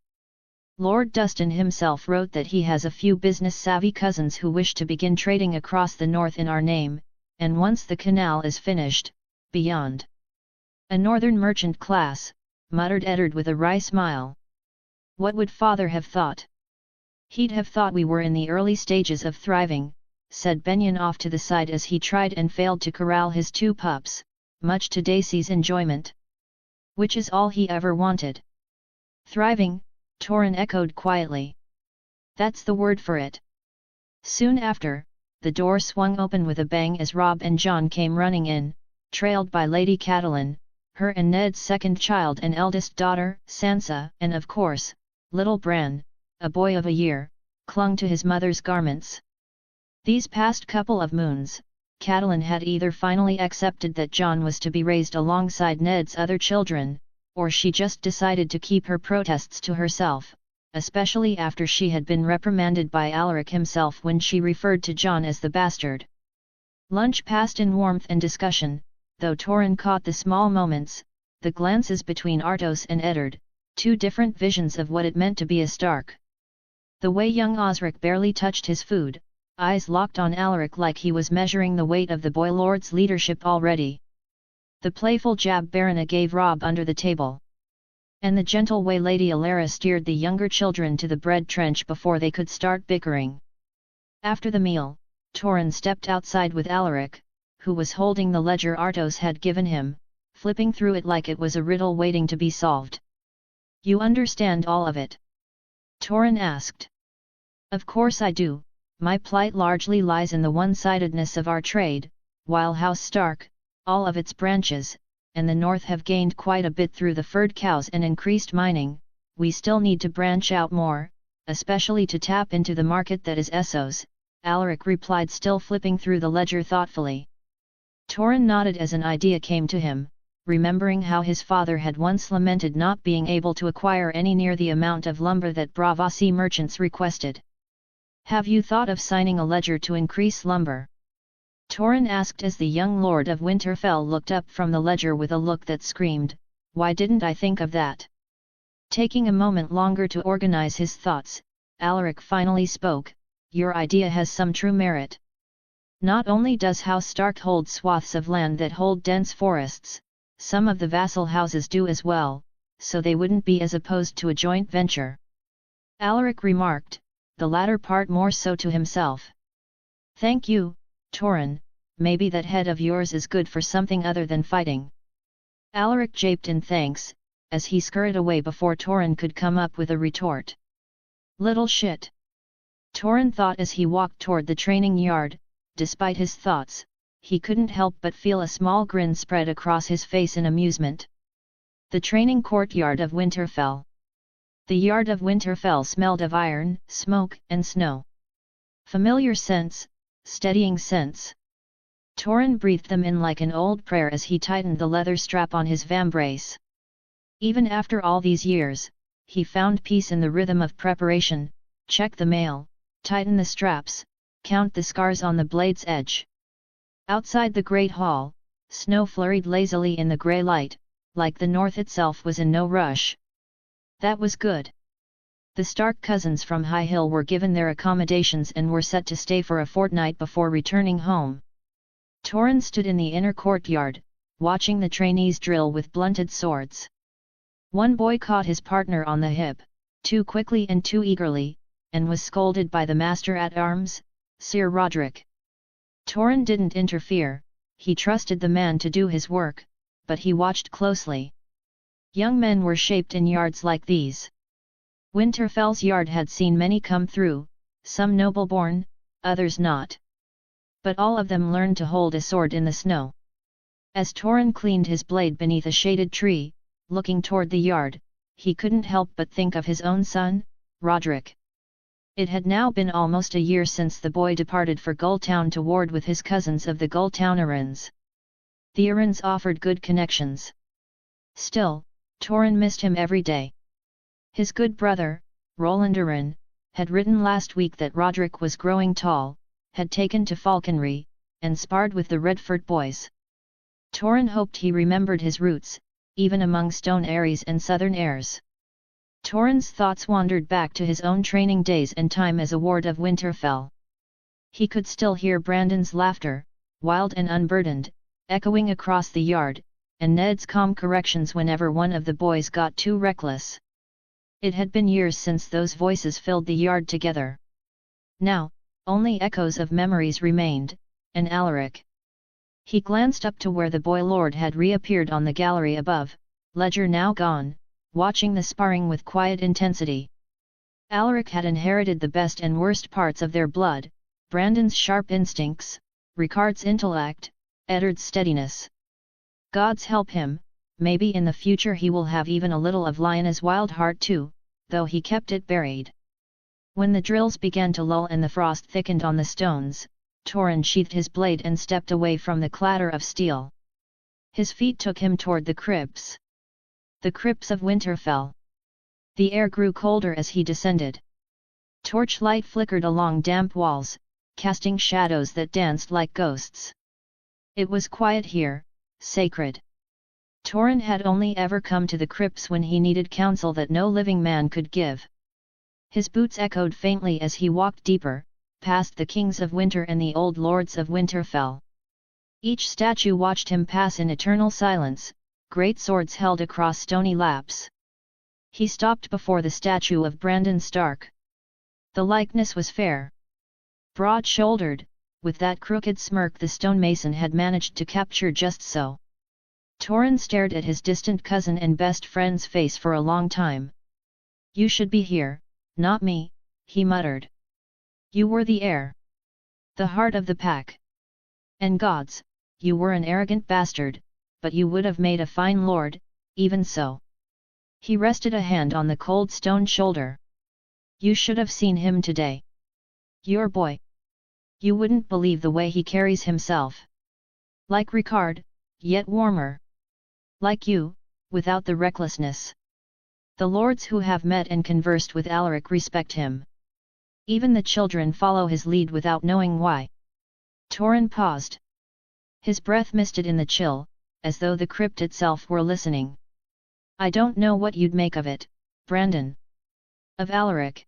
Lord Dustin himself wrote that he has a few business-savvy cousins who wish to begin trading across the north in our name, and once the canal is finished, beyond." "A northern merchant class," muttered Eddard with a wry smile. "What would father have thought?" "He'd have thought we were in the early stages of thriving," said Benyon off to the side as he tried and failed to corral his 2 pups, much to Daisy's enjoyment. "Which is all he ever wanted." "Thriving," Torin echoed quietly. "That's the word for it." Soon after, the door swung open with a bang as Rob and John came running in, trailed by Lady Catelyn, her and Ned's second child and eldest daughter, Sansa, and of course, little Bran, a boy of a year, clung to his mother's garments. These past couple of moons, Catelyn had either finally accepted that John was to be raised alongside Ned's other children, or she just decided to keep her protests to herself, especially after she had been reprimanded by Alaric himself when she referred to John as the bastard. Lunch passed in warmth and discussion, though Torin caught the small moments, the glances between Artos and Eddard, two different visions of what it meant to be a Stark. The way young Osric barely touched his food, eyes locked on Alaric like he was measuring the weight of the boy lord's leadership already. The playful jab Barona gave Rob under the table. And the gentle way Lady Alara steered the younger children to the bread trench before they could start bickering. After the meal, Torin stepped outside with Alaric, who was holding the ledger Artos had given him, flipping through it like it was a riddle waiting to be solved. "You understand all of it?" Torin asked. "Of course I do. My plight largely lies in the one-sidedness of our trade, while House Stark, all of its branches, and the North have gained quite a bit through the furred cows and increased mining. We still need to branch out more, especially to tap into the market that is Essos," Alaric replied, still flipping through the ledger thoughtfully. Torin nodded as an idea came to him, remembering how his father had once lamented not being able to acquire any near the amount of lumber that Bravasi merchants requested. "Have you thought of signing a ledger to increase lumber?" Torin asked as the young Lord of Winterfell looked up from the ledger with a look that screamed, "Why didn't I think of that?" Taking a moment longer to organize his thoughts, Alaric finally spoke, "Your idea has some true merit. Not only does House Stark hold swaths of land that hold dense forests, some of the vassal houses do as well, so they wouldn't be as opposed to a joint venture." Alaric remarked, the latter part more so to himself. "Thank you, Torin, maybe that head of yours is good for something other than fighting." Alaric japed in thanks, as he scurried away before Torin could come up with a retort. "Little shit!" Torin thought as he walked toward the training yard. Despite his thoughts, he couldn't help but feel a small grin spread across his face in amusement. The training courtyard of Winterfell. The yard of Winterfell smelled of iron, smoke, and snow. Familiar scents, steadying scents. Torin breathed them in like an old prayer as he tightened the leather strap on his vambrace. Even after all these years, he found peace in the rhythm of preparation. Check the mail, tighten the straps, count the scars on the blade's edge. Outside the great hall, snow flurried lazily in the grey light, like the north itself was in no rush. That was good. The Stark cousins from High Hill were given their accommodations and were set to stay for a fortnight before returning home. Torin stood in the inner courtyard, watching the trainees drill with blunted swords. One boy caught his partner on the hip, too quickly and too eagerly, and was scolded by the master-at-arms, Sir Roderick. Torin didn't interfere, he trusted the man to do his work, but he watched closely. Young men were shaped in yards like these. Winterfell's yard had seen many come through, some noble-born, others not. But all of them learned to hold a sword in the snow. As Torin cleaned his blade beneath a shaded tree, looking toward the yard, he couldn't help but think of his own son, Roderick. It had now been almost a year since the boy departed for Gulltown to ward with his cousins of the Gulltownarans. The Arryns offered good connections. Still, Torin missed him every day. His good brother, Roland Arryn, had written last week that Roderick was growing tall, had taken to falconry, and sparred with the Redford boys. Torin hoped he remembered his roots, even among Stone Aries and Southern heirs. Torin's thoughts wandered back to his own training days and time as a ward of Winterfell. He could still hear Brandon's laughter, wild and unburdened, echoing across the yard, and Ned's calm corrections whenever one of the boys got too reckless. It had been years since those voices filled the yard together. Now, only echoes of memories remained, and Alaric. He glanced up to where the boy lord had reappeared on the gallery above, ledger now gone, watching the sparring with quiet intensity. Alaric had inherited the best and worst parts of their blood, Brandon's sharp instincts, Ricard's intellect, Eddard's steadiness. Gods help him, maybe in the future he will have even a little of Lyanna's wild heart too, though he kept it buried. When the drills began to lull and the frost thickened on the stones, Torin sheathed his blade and stepped away from the clatter of steel. His feet took him toward the crypts. The crypts of Winterfell. The air grew colder as he descended. Torchlight flickered along damp walls, casting shadows that danced like ghosts. It was quiet here, sacred. Torin had only ever come to the crypts when he needed counsel that no living man could give. His boots echoed faintly as he walked deeper, past the kings of winter and the old lords of Winterfell. Each statue watched him pass in eternal silence, great swords held across stony laps. He stopped before the statue of Brandon Stark. The likeness was fair. Broad-shouldered, with that crooked smirk the stonemason had managed to capture just so. Torin stared at his distant cousin and best friend's face for a long time. "You should be here, not me," he muttered. "You were the heir. The heart of the pack. And gods, you were an arrogant bastard, but you would have made a fine lord, even so." He rested a hand on the cold stone shoulder. "You should have seen him today. Your boy. You wouldn't believe the way he carries himself. Like Ricard, yet warmer. Like you, without the recklessness. The lords who have met and conversed with Alaric respect him. Even the children follow his lead without knowing why." Torin paused. His breath misted in the chill, as though the crypt itself were listening. "I don't know what you'd make of it, Brandon. Of Alaric.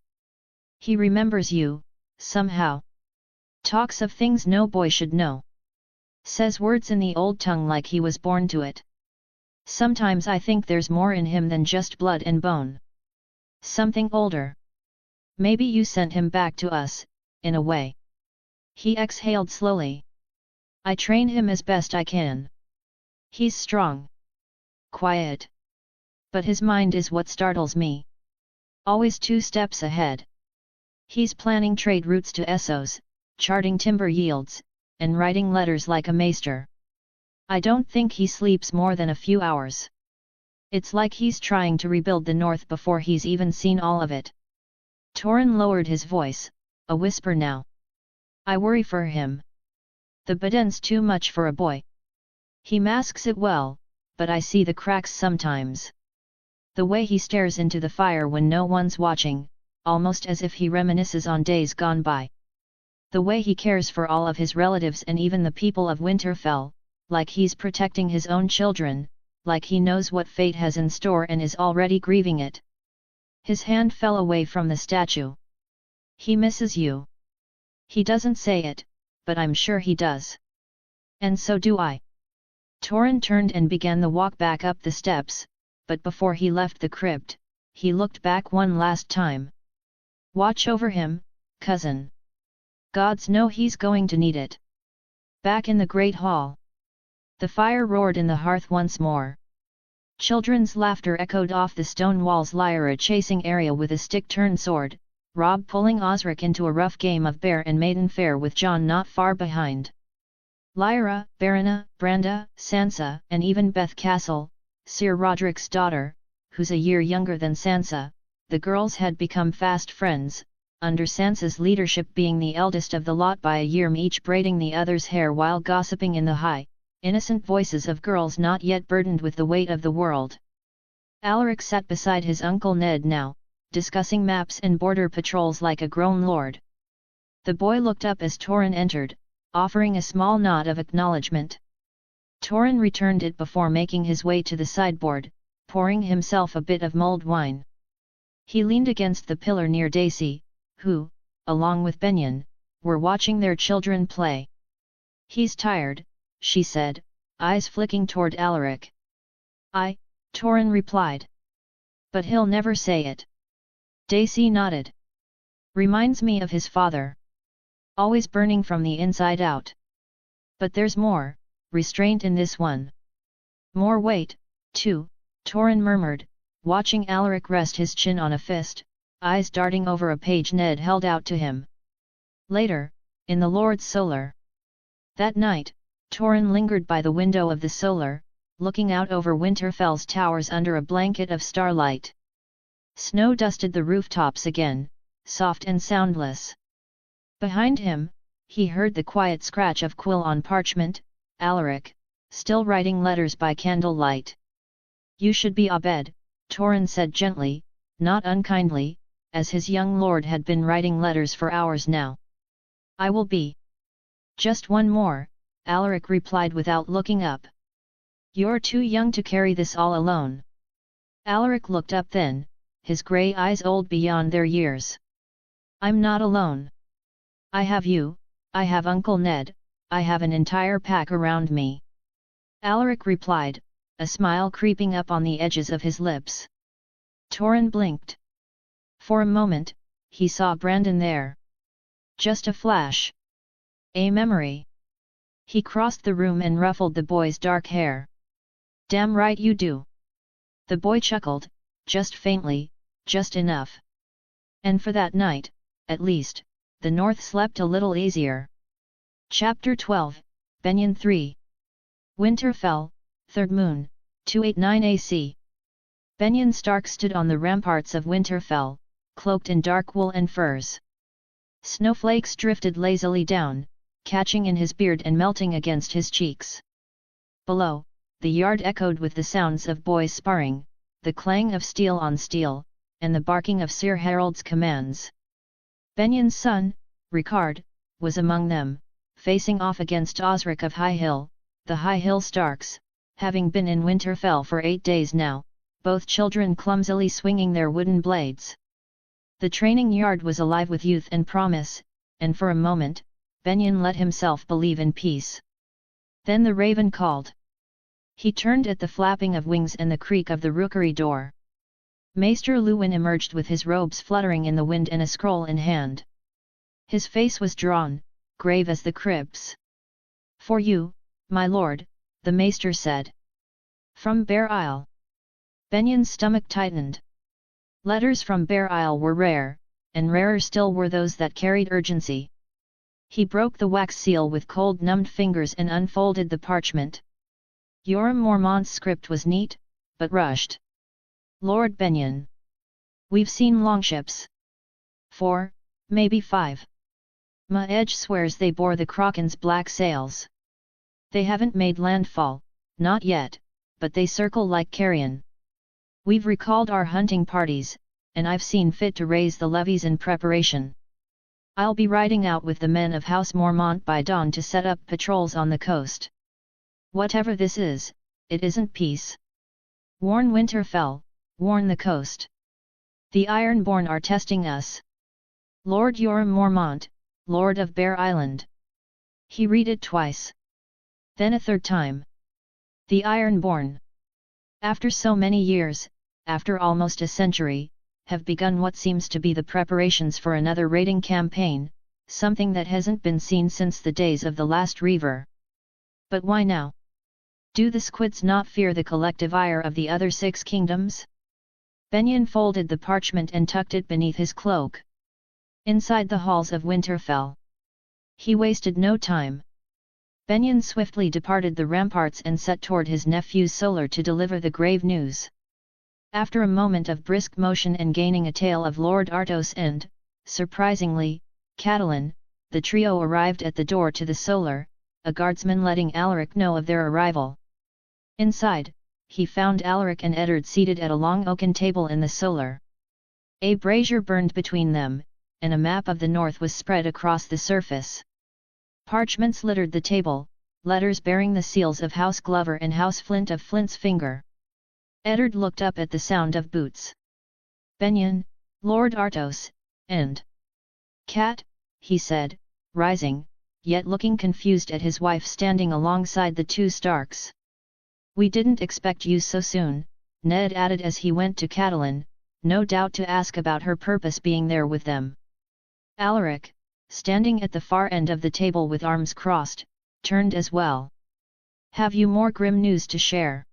He remembers you, somehow. Talks of things no boy should know. Says words in the old tongue like he was born to it. Sometimes I think there's more in him than just blood and bone. Something older. Maybe you sent him back to us, in a way." He exhaled slowly. "I train him as best I can. He's strong. Quiet. But his mind is what startles me. Always 2 steps ahead. He's planning trade routes to Essos, charting timber yields, and writing letters like a maester. I don't think he sleeps more than a few hours. It's like he's trying to rebuild the north before he's even seen all of it." Torin lowered his voice, a whisper now. "I worry for him. The Baden's too much for a boy. He masks it well, but I see the cracks sometimes. The way he stares into the fire when no one's watching, almost as if he reminisces on days gone by. The way he cares for all of his relatives and even the people of Winterfell, like he's protecting his own children, like he knows what fate has in store and is already grieving it." His hand fell away from the statue. "He misses you. He doesn't say it, but I'm sure he does. And so do I." Torin turned and began the walk back up the steps, but before he left the crypt, he looked back one last time. "Watch over him, cousin. Gods know he's going to need it." Back in the great hall. The fire roared in the hearth once more. Children's laughter echoed off the stone walls. Lyra chasing Arya with a stick-turned sword, Robb pulling Osric into a rough game of bear and maiden fair with Jon not far behind. Lyra, Barona, Branda, Sansa, and even Beth Castle, Sir Roderick's daughter, who's a year younger than Sansa, the girls had become fast friends, under Sansa's leadership being the eldest of the lot by a year, each braiding the other's hair while gossiping in the high, innocent voices of girls not yet burdened with the weight of the world. Alaric sat beside his uncle Ned now, discussing maps and border patrols like a grown lord. The boy looked up as Torin entered, offering a small nod of acknowledgement. Torin returned it before making his way to the sideboard, pouring himself a bit of mulled wine. He leaned against the pillar near Daisy, who, along with Benyon, were watching their children play. "He's tired," she said, eyes flicking toward Alaric. "Aye," Torin replied. "But he'll never say it." Daisy nodded. "Reminds me of his father. Always burning from the inside out. But there's more, restraint in this one. More weight, too," Torin murmured, watching Alaric rest his chin on a fist, eyes darting over a page Ned held out to him. Later, in the Lord's Solar. That night, Torin lingered by the window of the Solar, looking out over Winterfell's towers under a blanket of starlight. Snow dusted the rooftops again, soft and soundless. Behind him, he heard the quiet scratch of quill on parchment. Alaric, still writing letters by candlelight. "You should be abed," Torin said gently, not unkindly, as his young lord had been writing letters for hours now. "I will be." "Just one more," Alaric replied without looking up. You're too young to carry this all alone. Alaric looked up then, his grey eyes old beyond their years. I'm not alone. I have you, I have Uncle Ned, I have an entire pack around me. Alaric replied, a smile creeping up on the edges of his lips. Torrin blinked. For a moment, he saw Brandon there. Just a flash. A memory. He crossed the room and ruffled the boy's dark hair. Damn right you do. The boy chuckled, just faintly, just enough. And for that night, at least, the North slept a little easier. Chapter 12, Benyon 3. Winter fell, 3rd moon, 289 AC. Benyon Stark stood on the ramparts of Winterfell, cloaked in dark wool and furs. Snowflakes drifted lazily down, catching in his beard and melting against his cheeks. Below, the yard echoed with the sounds of boys sparring, the clang of steel on steel, and the barking of Sir Harold's commands. Benyon's son, Ricard, was among them, facing off against Osric of High Hill, the High Hill Starks, having been in Winterfell for 8 days now, both children clumsily swinging their wooden blades. The training yard was alive with youth and promise, and for a moment, Benyon let himself believe in peace. Then the raven called. He turned at the flapping of wings and the creak of the rookery door. Maester Luwin emerged with his robes fluttering in the wind and a scroll in hand. His face was drawn, grave as the crypts. For you, my lord, the maester said. From Bear Isle. Benyon's stomach tightened. Letters from Bear Isle were rare, and rarer still were those that carried urgency. He broke the wax seal with cold numbed fingers and unfolded the parchment. Yoram Mormont's script was neat, but rushed. Lord Benyon. We've seen longships. 4, maybe 5. Ma-Edge swears they bore the Kraken's black sails. They haven't made landfall, not yet, but they circle like carrion. We've recalled our hunting parties, and I've seen fit to raise the levies in preparation. I'll be riding out with the men of House Mormont by dawn to set up patrols on the coast. Whatever this is, it isn't peace. Warn Winterfell, warn the coast. The Ironborn are testing us. Lord Yoram Mormont, Lord of Bear Island. He read it twice. Then a third time. The Ironborn. After so many years, after almost a century, have begun what seems to be the preparations for another raiding campaign, something that hasn't been seen since the days of the last Reaver. But why now? Do the squids not fear the collective ire of the other 6 kingdoms? Benyon folded the parchment and tucked it beneath his cloak. Inside the halls of Winterfell. He wasted no time. Benyon swiftly departed the ramparts and set toward his nephew's solar to deliver the grave news. After a moment of brisk motion and gaining a tale of Lord Artos and, surprisingly, Catelyn, the trio arrived at the door to the solar, a guardsman letting Alaric know of their arrival. Inside, he found Alaric and Eddard seated at a long oaken table in the solar. A brazier burned between them, and a map of the north was spread across the surface. Parchments littered the table, letters bearing the seals of House Glover and House Flint of Flint's Finger. Eddard looked up at the sound of boots. Benyon, Lord Artos, and Cat, he said, rising, yet looking confused at his wife standing alongside the 2 Starks. We didn't expect you so soon, Ned added as he went to Catelyn, no doubt to ask about her purpose being there with them. Alaric, standing at the far end of the table with arms crossed, turned as well. Have you more grim news to share?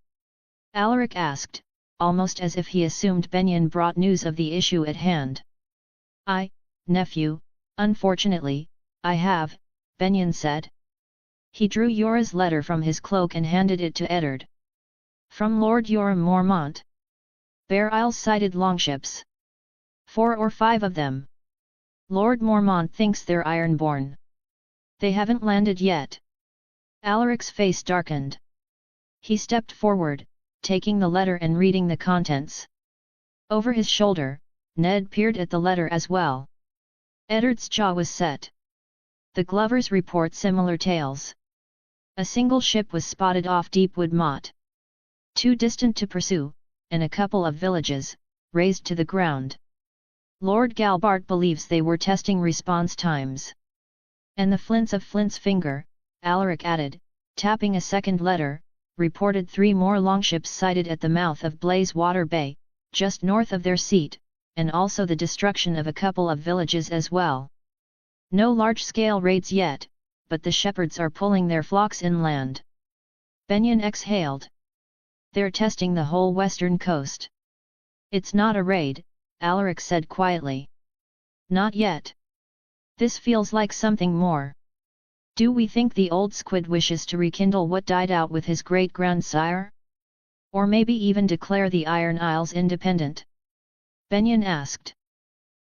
Alaric asked, almost as if he assumed Benyon brought news of the issue at hand. Nephew, unfortunately, I have, Benyon said. He drew Yora's letter from his cloak and handed it to Eddard. From Lord Yoram Mormont. Bear Isle sighted longships. 4 or 5 of them. Lord Mormont thinks they're Ironborn. They haven't landed yet. Alaric's face darkened. He stepped forward, taking the letter and reading the contents. Over his shoulder, Ned peered at the letter as well. Eddard's jaw was set. The Glovers report similar tales. A single ship was spotted off Deepwood Motte. too distant to pursue, and a couple of villages, razed to the ground. Lord Galbart believes they were testing response times. And the flints of Flint's finger, Alaric added, tapping a second letter, reported 3 more longships sighted at the mouth of Blazewater Bay, just north of their seat, and also the destruction of a couple of villages as well. No large-scale raids yet, but the shepherds are pulling their flocks inland. Benyon exhaled. They're testing the whole western coast. It's not a raid, Alaric said quietly. Not yet. This feels like something more. Do we think the old squid wishes to rekindle what died out with his great-grandsire? Or maybe even declare the Iron Isles independent? Benyon asked.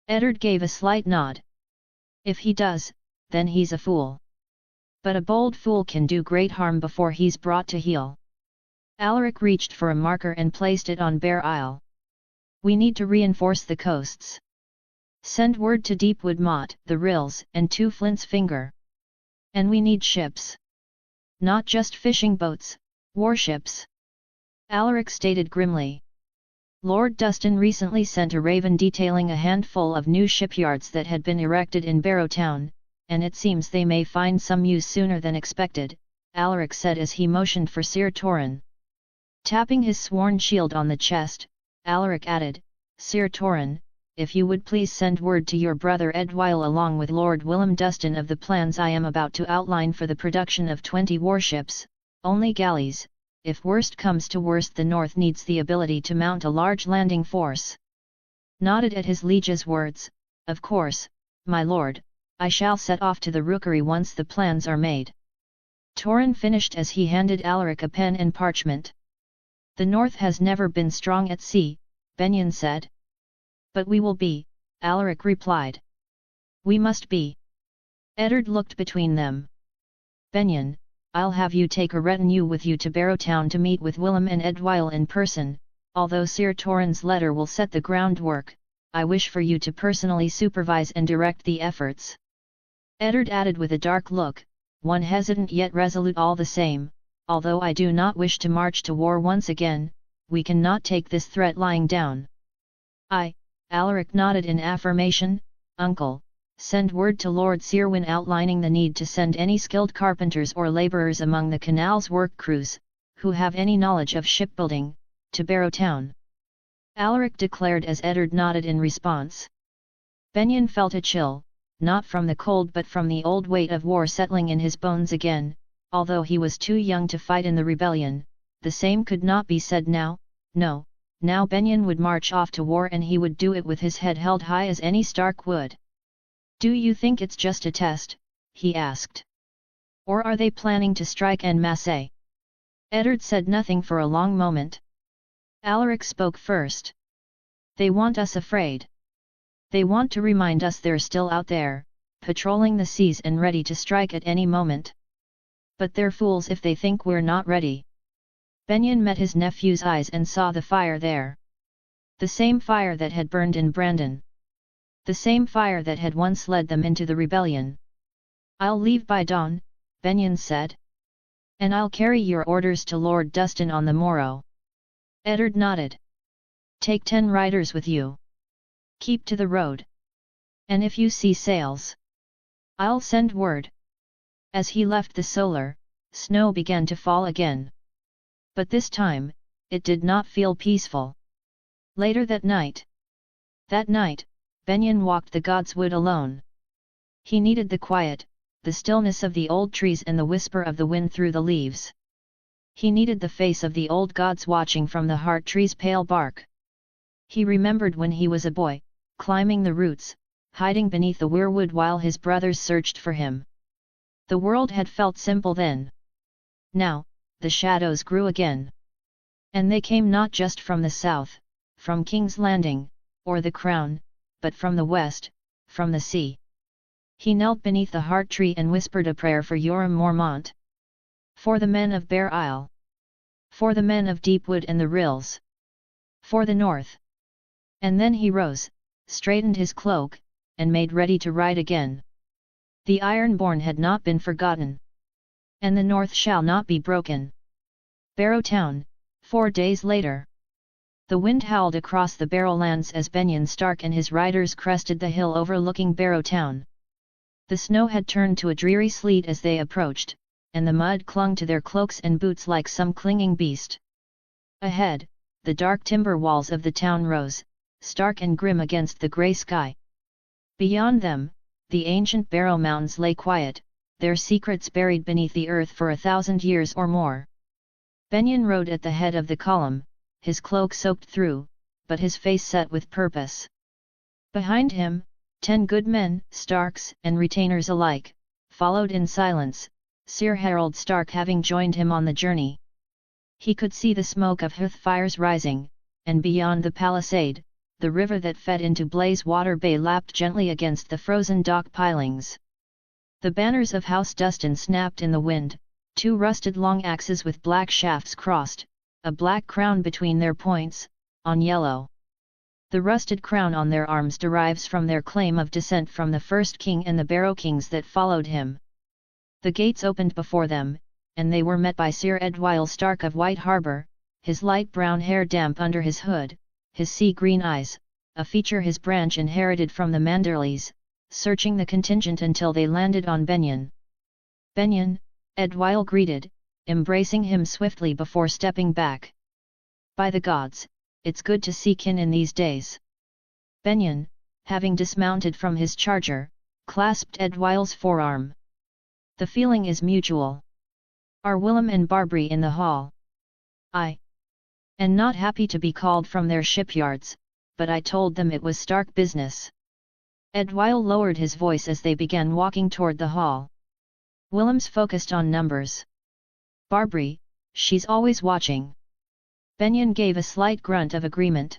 Eddard gave a slight nod. If he does, then he's a fool. But a bold fool can do great harm before he's brought to heel. Alaric reached for a marker and placed it on Bear Isle. We need to reinforce the coasts. Send word to Deepwood Motte, the Rills, and 2 Flint's Finger. And we need ships. Not just fishing boats, warships. Alaric stated grimly. Lord Dustin recently sent a raven detailing a handful of new shipyards that had been erected in Barrowtown, and it seems they may find some use sooner than expected, Alaric said as he motioned for Sir Torrin. Tapping his sworn shield on the chest, Alaric added, Sir Torrin, if you would please send word to your brother Edwyle along with Lord Willem Dustin of the plans I am about to outline for the production of 20 warships, only galleys. If worst comes to worst, the North needs the ability to mount a large landing force. Nodded at his liege's words, of course, my lord, I shall set off to the rookery once the plans are made. Torrin finished as he handed Alaric a pen and parchment. The North has never been strong at sea, Benyon said. But we will be, Alaric replied. We must be. Eddard looked between them. Benyon, I'll have you take a retinue with you to Barrowtown to meet with Willem and Edwyle in person, although Sir Torrin's letter will set the groundwork, I wish for you to personally supervise and direct the efforts. Eddard added with a dark look, one hesitant yet resolute all the same, although I do not wish to march to war once again, we cannot take this threat lying down. Alaric nodded in affirmation, Uncle. Send word to Lord Sirwin outlining the need to send any skilled carpenters or labourers among the canal's work crews, who have any knowledge of shipbuilding, to Barrowtown. Alaric declared as Eddard nodded in response. Benyon felt a chill, not from the cold but from the old weight of war settling in his bones again, although he was too young to fight in the rebellion, the same could not be said now, no, now Benyon would march off to war and he would do it with his head held high as any Stark would. Do you think it's just a test? He asked. Or are they planning to strike en masse? Eddard said nothing for a long moment. Alaric spoke first. They want us afraid. They want to remind us they're still out there, patrolling the seas and ready to strike at any moment. But they're fools if they think we're not ready. Benyon met his nephew's eyes and saw the fire there. The same fire that had burned in Brandon. The same fire that had once led them into the rebellion. I'll leave by dawn, Benyon said. And I'll carry your orders to Lord Dustin on the morrow. Eddard nodded. Take 10 riders with you. Keep to the road. And if you see sails, I'll send word. As he left the solar, snow began to fall again. But this time, it did not feel peaceful. Later that night, Benyon walked the Godswood alone. He needed the quiet, the stillness of the old trees and the whisper of the wind through the leaves. He needed the face of the old gods watching from the heart tree's pale bark. He remembered when he was a boy, climbing the roots, hiding beneath the weirwood while his brothers searched for him. The world had felt simple then. Now, the shadows grew again. And they came not just from the south, from King's Landing, or the Crown, but from the west, from the sea. He knelt beneath the heart tree and whispered a prayer for Yoram Mormont. For the men of Bear Isle. For the men of Deepwood and the Rills. For the North. And then he rose, straightened his cloak, and made ready to ride again. The Ironborn had not been forgotten. And the North shall not be broken. Barrowtown, 4 days later. The wind howled across the Barrowlands as Benyon Stark and his riders crested the hill overlooking Barrow Town. The snow had turned to a dreary sleet as they approached, and the mud clung to their cloaks and boots like some clinging beast. Ahead, the dark timber walls of the town rose, stark and grim against the grey sky. Beyond them, the ancient Barrow Mountains lay quiet, their secrets buried beneath the earth for 1,000 years or more. Benyon rode at the head of the column, his cloak soaked through, but his face set with purpose. Behind him, 10 good men, Starks and retainers alike, followed in silence, Sir Harold Stark having joined him on the journey. He could see the smoke of hearth fires rising, and beyond the palisade, the river that fed into Blazewater Bay lapped gently against the frozen dock pilings. The banners of House Dustin snapped in the wind, 2 rusted long axes with black shafts crossed, a black crown between their points, on yellow. The rusted crown on their arms derives from their claim of descent from the first king and the Barrow kings that followed him. The gates opened before them, and they were met by Sir Edwyle Stark of White Harbour, his light brown hair damp under his hood, his sea-green eyes, a feature his branch inherited from the Manderleys, searching the contingent until they landed on Benyon. "Benyon," Edwyle greeted, embracing him swiftly before stepping back. "By the gods, it's good to see kin in these days." Benyon, having dismounted from his charger, clasped Edwyle's forearm. "The feeling is mutual. Are Willem and Barbary in the hall?" "I and not happy to be called from their shipyards, but I told them it was Stark business." Edwyle lowered his voice as they began walking toward the hall. "Willem's focused on numbers. Barbary, she's always watching." Benyon gave a slight grunt of agreement.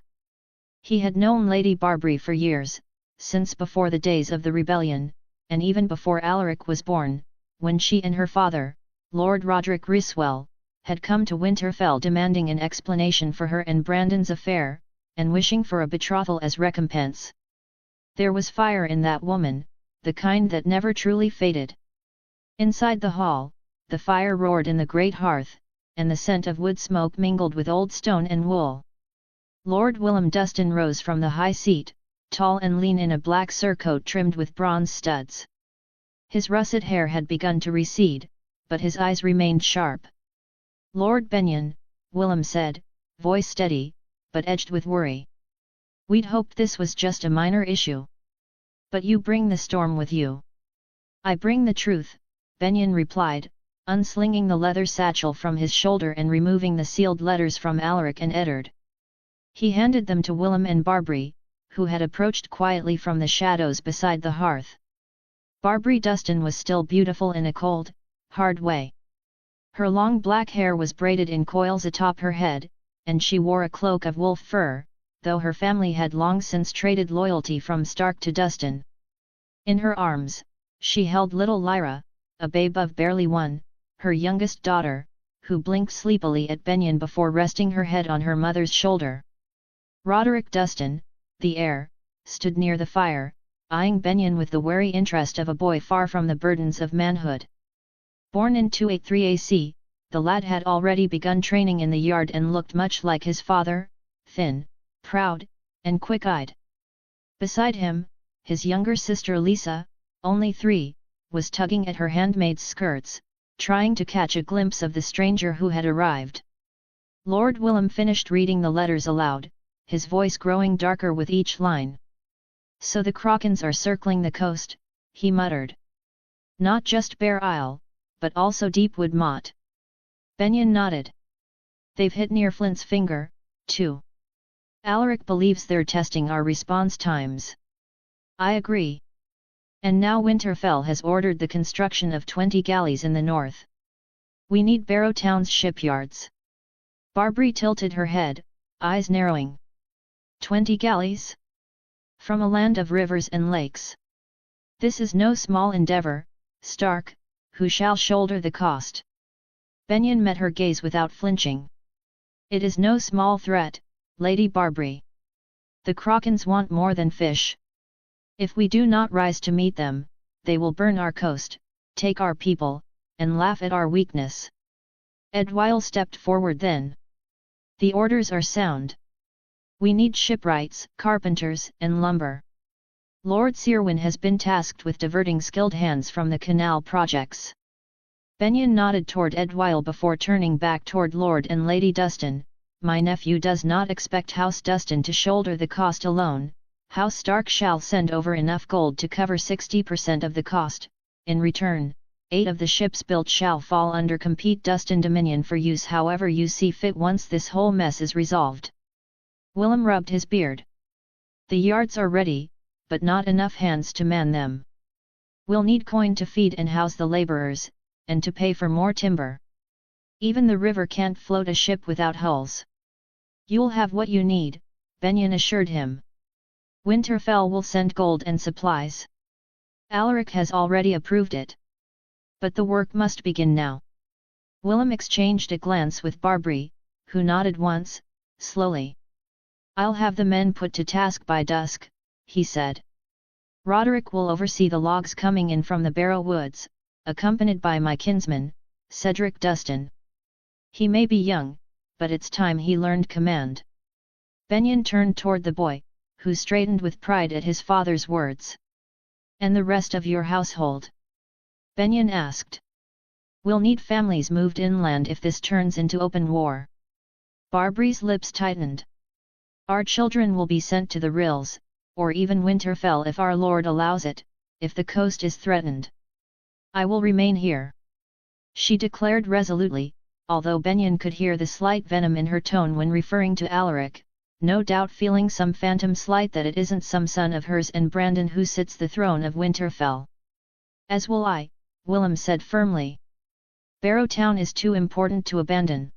He had known Lady Barbary for years, since before the days of the rebellion, and even before Alaric was born, when she and her father, Lord Roderick Riswell, had come to Winterfell demanding an explanation for her and Brandon's affair, and wishing for a betrothal as recompense. There was fire in that woman, the kind that never truly faded. Inside the hall, the fire roared in the great hearth, and the scent of wood smoke mingled with old stone and wool. Lord Willem Dustin rose from the high seat, tall and lean in a black surcoat trimmed with bronze studs. His russet hair had begun to recede, but his eyes remained sharp. "Lord Benyon," Willem said, voice steady, but edged with worry. "We'd hoped this was just a minor issue. But you bring the storm with you." "I bring the truth," Benyon replied, unslinging the leather satchel from his shoulder and removing the sealed letters from Alaric and Eddard. He handed them to Willem and Barbary, who had approached quietly from the shadows beside the hearth. Barbary Dustin was still beautiful in a cold, hard way. Her long black hair was braided in coils atop her head, and she wore a cloak of wolf fur, though her family had long since traded loyalty from Stark to Dustin. In her arms, she held little Lyra, a babe of barely 1, her youngest daughter, who blinked sleepily at Benyon before resting her head on her mother's shoulder. Roderick Dustin, the heir, stood near the fire, eyeing Benyon with the wary interest of a boy far from the burdens of manhood. Born in 283 AC, the lad had already begun training in the yard and looked much like his father, thin, proud, and quick-eyed. Beside him, his younger sister Lisa, only 3, was tugging at her handmaid's skirts, trying to catch a glimpse of the stranger who had arrived. Lord Willem finished reading the letters aloud, his voice growing darker with each line. "So the Krakens are circling the coast," he muttered. "Not just Bear Isle, but also Deepwood Motte." Benyon nodded. "They've hit near Flint's Finger, too. Alaric believes they're testing our response times." "I agree. And now Winterfell has ordered the construction of 20 galleys in the north. We need Barrow Town's shipyards." Barbary tilted her head, eyes narrowing. 20 galleys? From a land of rivers and lakes. This is no small endeavour, Stark, who shall shoulder the cost? Benyon met her gaze without flinching. "It is no small threat, Lady Barbary. The Krakens want more than fish. If we do not rise to meet them, they will burn our coast, take our people, and laugh at our weakness." Edwyle stepped forward then. The orders are sound. We need shipwrights, carpenters, and lumber. Lord Sirwin has been tasked with diverting skilled hands from the canal projects. Benyon nodded toward Edwyle before turning back toward Lord and Lady Dustin. My nephew does not expect House Dustin to shoulder the cost alone. House Stark shall send over enough gold to cover 60% of the cost. In return, 8 of the ships built shall fall under Compete Dustin Dominion for use however you see fit once this whole mess is resolved. Willem rubbed his beard. The yards are ready, but not enough hands to man them. We'll need coin to feed and house the laborers, and to pay for more timber. Even the river can't float a ship without hulls. You'll have what you need, Benyon assured him. Winterfell will send gold and supplies. Alaric has already approved it. But the work must begin now. Willem exchanged a glance with Barbary, who nodded once, slowly. I'll have the men put to task by dusk, he said. Roderick will oversee the logs coming in from the Barrow Woods, accompanied by my kinsman, Cedric Dustin. He may be young, but it's time he learned command. Benyon turned toward the boy, who straightened with pride at his father's words. And the rest of your household? Benyon asked. We'll need families moved inland if this turns into open war. Barbary's lips tightened. Our children will be sent to the Rills, or even Winterfell if our lord allows it, if the coast is threatened. I will remain here, she declared resolutely, although Benyon could hear the slight venom in her tone when referring to Alaric, no doubt feeling some phantom slight that it isn't some son of hers and Brandon who sits the throne of Winterfell. As will I, Willem said firmly. Barrowtown is too important to abandon.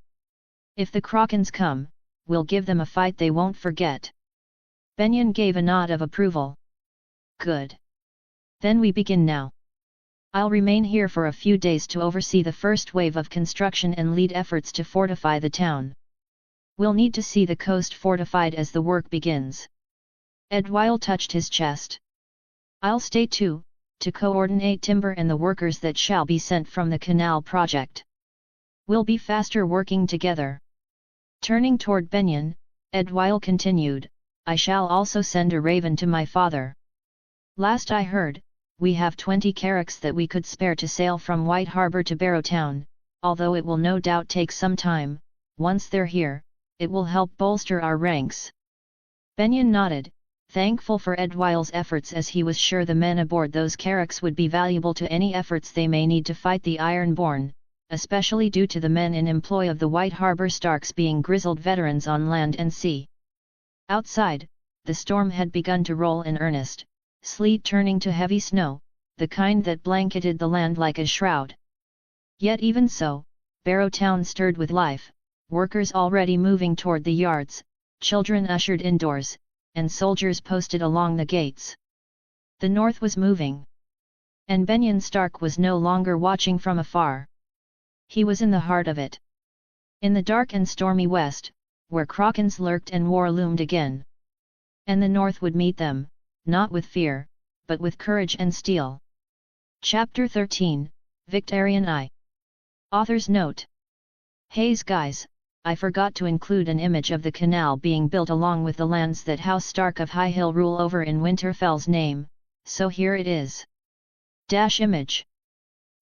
If the Krakens come, we'll give them a fight they won't forget. Benyon gave a nod of approval. Good. Then we begin now. I'll remain here for a few days to oversee the first wave of construction and lead efforts to fortify the town. We'll need to see the coast fortified as the work begins. Edwyle touched his chest. I'll stay too, to coordinate timber and the workers that shall be sent from the canal project. We'll be faster working together. Turning toward Benyon, Edwyle continued, I shall also send a raven to my father. Last I heard, we have 20 carracks that we could spare to sail from White Harbour to Barrowtown, although it will no doubt take some time. Once they're here, it will help bolster our ranks. Benyon nodded, thankful for Edwyle's efforts as he was sure the men aboard those carracks would be valuable to any efforts they may need to fight the Ironborn, especially due to the men in employ of the White Harbour Starks being grizzled veterans on land and sea. Outside, the storm had begun to roll in earnest, sleet turning to heavy snow, the kind that blanketed the land like a shroud. Yet even so, Barrowtown stirred with life, workers already moving toward the yards, children ushered indoors, and soldiers posted along the gates. The north was moving. And Benyon Stark was no longer watching from afar. He was in the heart of it. In the dark and stormy west, where Krakens lurked and war loomed again. And the north would meet them, not with fear, but with courage and steel. Chapter 13, Victarion I. Author's note. Hey guys, I forgot to include an image of the canal being built along with the lands that House Stark of High Hill rule over in Winterfell's name, so here it is. Image.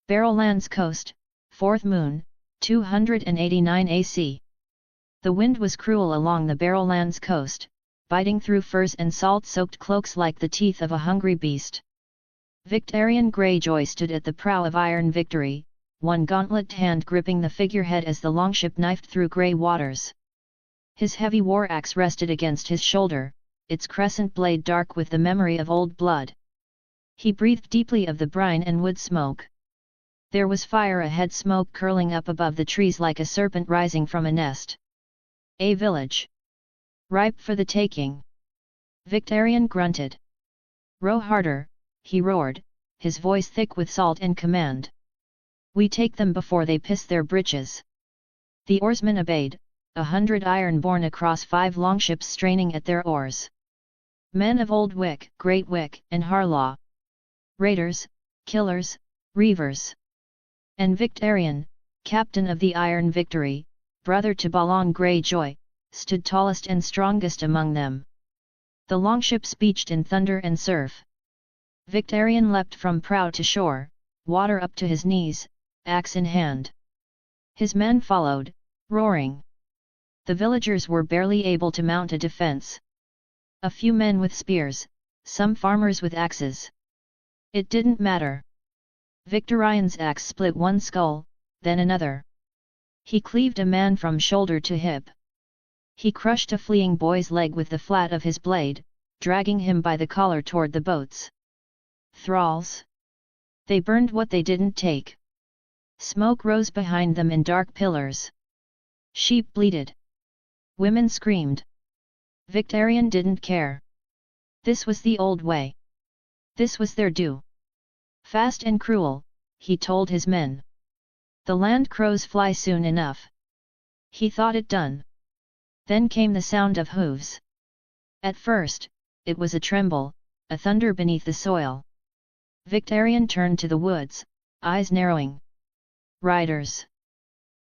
Barrowlands Coast, 4th Moon, 289 AC. The wind was cruel along the Barrowlands coast, biting through furs and salt-soaked cloaks like the teeth of a hungry beast. Victarion Greyjoy stood at the prow of Iron Victory, one gauntlet hand gripping the figurehead as the longship knifed through grey waters. His heavy war axe rested against his shoulder, its crescent blade dark with the memory of old blood. He breathed deeply of the brine and wood smoke. There was fire ahead, smoke curling up above the trees like a serpent rising from a nest. A village. Ripe for the taking. Victarion grunted. Row harder, he roared, his voice thick with salt and command. We take them before they piss their britches. The oarsmen obeyed, 100 Ironborn across 5 longships straining at their oars. Men of Old Wick, Great Wick, and Harlaw. Raiders, killers, reavers. And Victarion, captain of the Iron Victory, brother to Balon Greyjoy, stood tallest and strongest among them. The longships beached in thunder and surf. Victarion leapt from prow to shore, water up to his knees, axe in hand. His men followed, roaring. The villagers were barely able to mount a defense. A few men with spears, some farmers with axes. It didn't matter. Victarion's axe split one skull, then another. He cleaved a man from shoulder to hip. He crushed a fleeing boy's leg with the flat of his blade, dragging him by the collar toward the boats. Thralls. They burned what they didn't take. Smoke rose behind them in dark pillars. Sheep bleated. Women screamed. Victarion didn't care. This was the old way. This was their due. Fast and cruel, he told his men. The land crows fly soon enough. He thought it done. Then came the sound of hooves. At first, it was a tremble, a thunder beneath the soil. Victarion turned to the woods, eyes narrowing. Riders.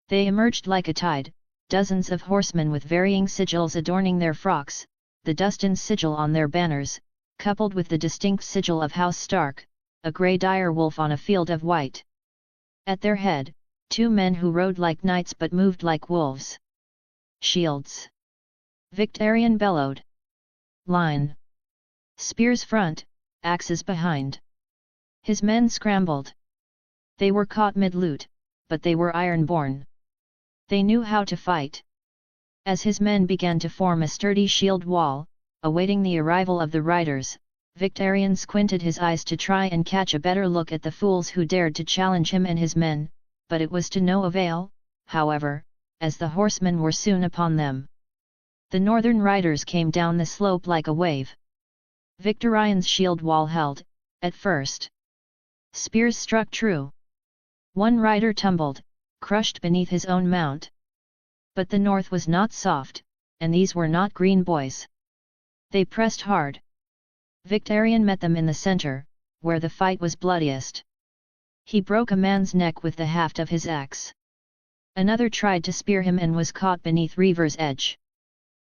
They emerged like a tide, dozens of horsemen with varying sigils adorning their frocks, the Dustin sigil on their banners, coupled with the distinct sigil of House Stark, a grey dire wolf on a field of white. At their head, two men who rode like knights but moved like wolves. Shields. Victarion bellowed. Line. Spears front, axes behind. His men scrambled. They were caught mid-loot, but they were iron-born. They knew how to fight. As his men began to form a sturdy shield wall, awaiting the arrival of the riders, Victarion squinted his eyes to try and catch a better look at the fools who dared to challenge him and his men, but it was to no avail, however, as the horsemen were soon upon them. The northern riders came down the slope like a wave. Victarion's shield wall held, at first. Spears struck true. One rider tumbled, crushed beneath his own mount. But the north was not soft, and these were not green boys. They pressed hard. Victarion met them in the center, where the fight was bloodiest. He broke a man's neck with the haft of his axe. Another tried to spear him and was caught beneath Reaver's edge.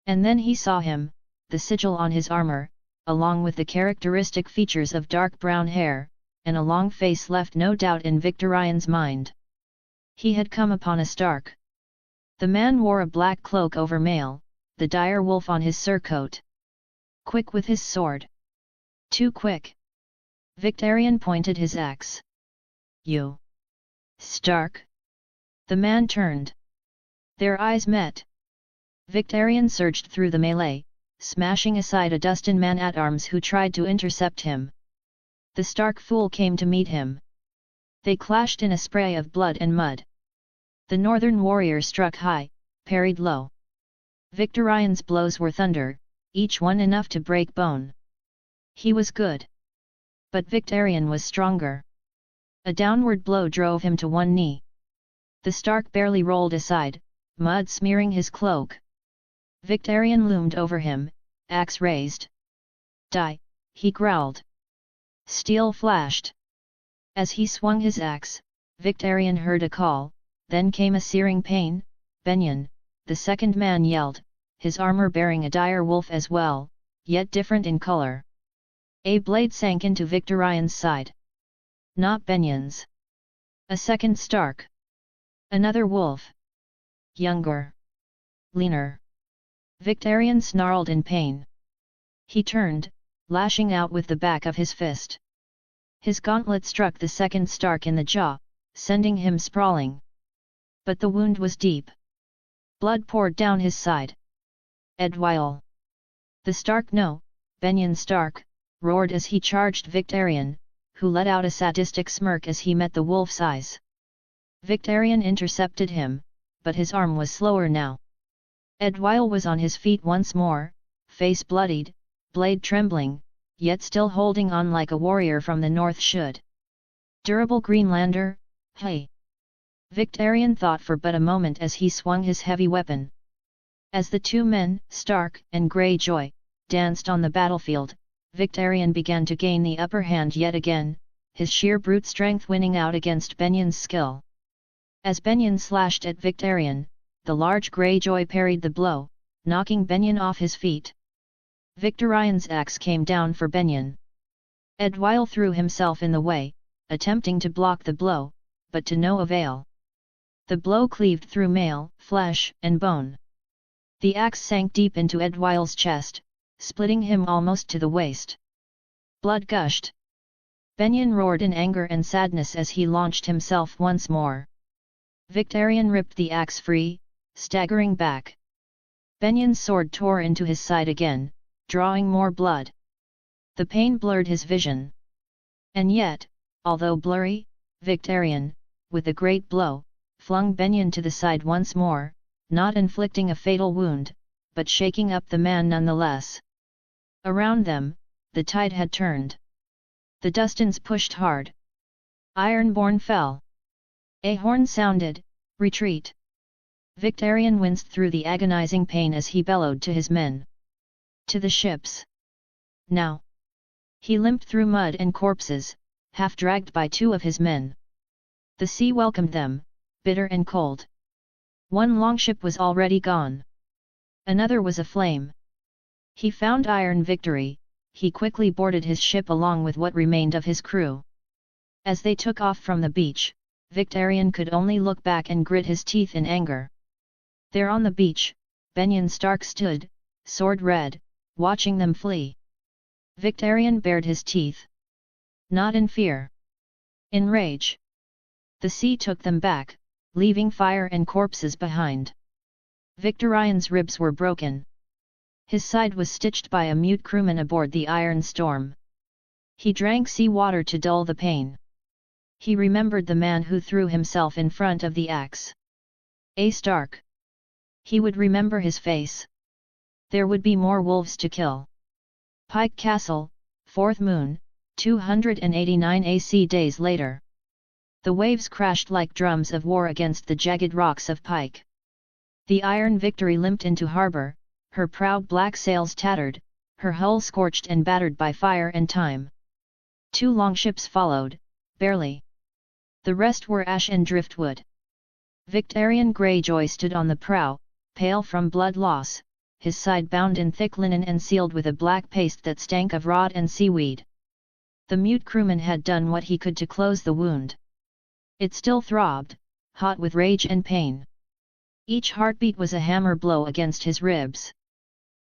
And then he saw him, the sigil on his armor, along with the characteristic features of dark brown hair, and a long face left no doubt in Victarion's mind. He had come upon a Stark. The man wore a black cloak over mail, the dire wolf on his surcoat. Quick with his sword. Too quick. Victarion pointed his axe. You. Stark? The man turned. Their eyes met. Victarion surged through the melee, smashing aside a Dustin man-at-arms who tried to intercept him. The Stark fool came to meet him. They clashed in a spray of blood and mud. The northern warrior struck high, parried low. Victarion's blows were thunder, each one enough to break bone. He was good. But Victarion was stronger. A downward blow drove him to one knee. The Stark barely rolled aside, mud smearing his cloak. Victarion loomed over him, axe raised. Die, he growled. Steel flashed. As he swung his axe, Victarion heard a call, then came a searing pain. Benyon, the second man yelled, his armor bearing a dire wolf as well, yet different in color. A blade sank into Victarion's side. Not Benyon's. A second Stark. Another wolf. Younger. Leaner. Victarion snarled in pain. He turned, lashing out with the back of his fist. His gauntlet struck the second Stark in the jaw, sending him sprawling. But the wound was deep. Blood poured down his side. Edwile. The Stark no, Benyon Stark, roared as he charged Victarion, who let out a sadistic smirk as he met the wolf's eyes. Victarion intercepted him, but his arm was slower now. Edwile was on his feet once more, face bloodied, blade trembling, yet still holding on like a warrior from the north should. Durable Greenlander, hey! Victarion thought for but a moment as he swung his heavy weapon. As the two men, Stark and Greyjoy, danced on the battlefield, Victarion began to gain the upper hand yet again, his sheer brute strength winning out against Benyon's skill. As Benyon slashed at Victarion, the large Greyjoy parried the blow, knocking Benyon off his feet. Victorian's axe came down for Benyon. Edwile threw himself in the way, attempting to block the blow, but to no avail. The blow cleaved through mail, flesh, and bone. The axe sank deep into Edwile's chest, splitting him almost to the waist. Blood gushed. Benyon roared in anger and sadness as he launched himself once more. Victorian ripped the axe free, staggering back. Benyon's sword tore into his side again, drawing more blood. The pain blurred his vision. And yet, although blurry, Victorian, with a great blow, flung Benyon to the side once more, not inflicting a fatal wound, but shaking up the man nonetheless. Around them, the tide had turned. The Dustins pushed hard. Ironborn fell. A horn sounded, "Retreat!" Victorian winced through the agonizing pain as he bellowed to his men. "To the ships! Now!" He limped through mud and corpses, half dragged by two of his men. The sea welcomed them, bitter and cold. One longship was already gone. Another was aflame. He found Iron Victory. He quickly boarded his ship along with what remained of his crew. As they took off from the beach, Victorian could only look back and grit his teeth in anger. There on the beach, Benyon Stark stood, sword red, watching them flee. Victorian bared his teeth. Not in fear. In rage. The sea took them back, leaving fire and corpses behind. Victorian's ribs were broken. His side was stitched by a mute crewman aboard the Iron Storm. He drank sea water to dull the pain. He remembered the man who threw himself in front of the axe. A Stark. He would remember his face. There would be more wolves to kill. Pike Castle, 4th moon, 289 AC days later. The waves crashed like drums of war against the jagged rocks of Pike. The Iron Victory limped into harbour, her proud black sails tattered, her hull scorched and battered by fire and time. Two longships followed, barely. The rest were ash and driftwood. Victorian Greyjoy stood on the prow, pale from blood loss, his side bound in thick linen and sealed with a black paste that stank of rot and seaweed. The mute crewman had done what he could to close the wound. It still throbbed, hot with rage and pain. Each heartbeat was a hammer blow against his ribs.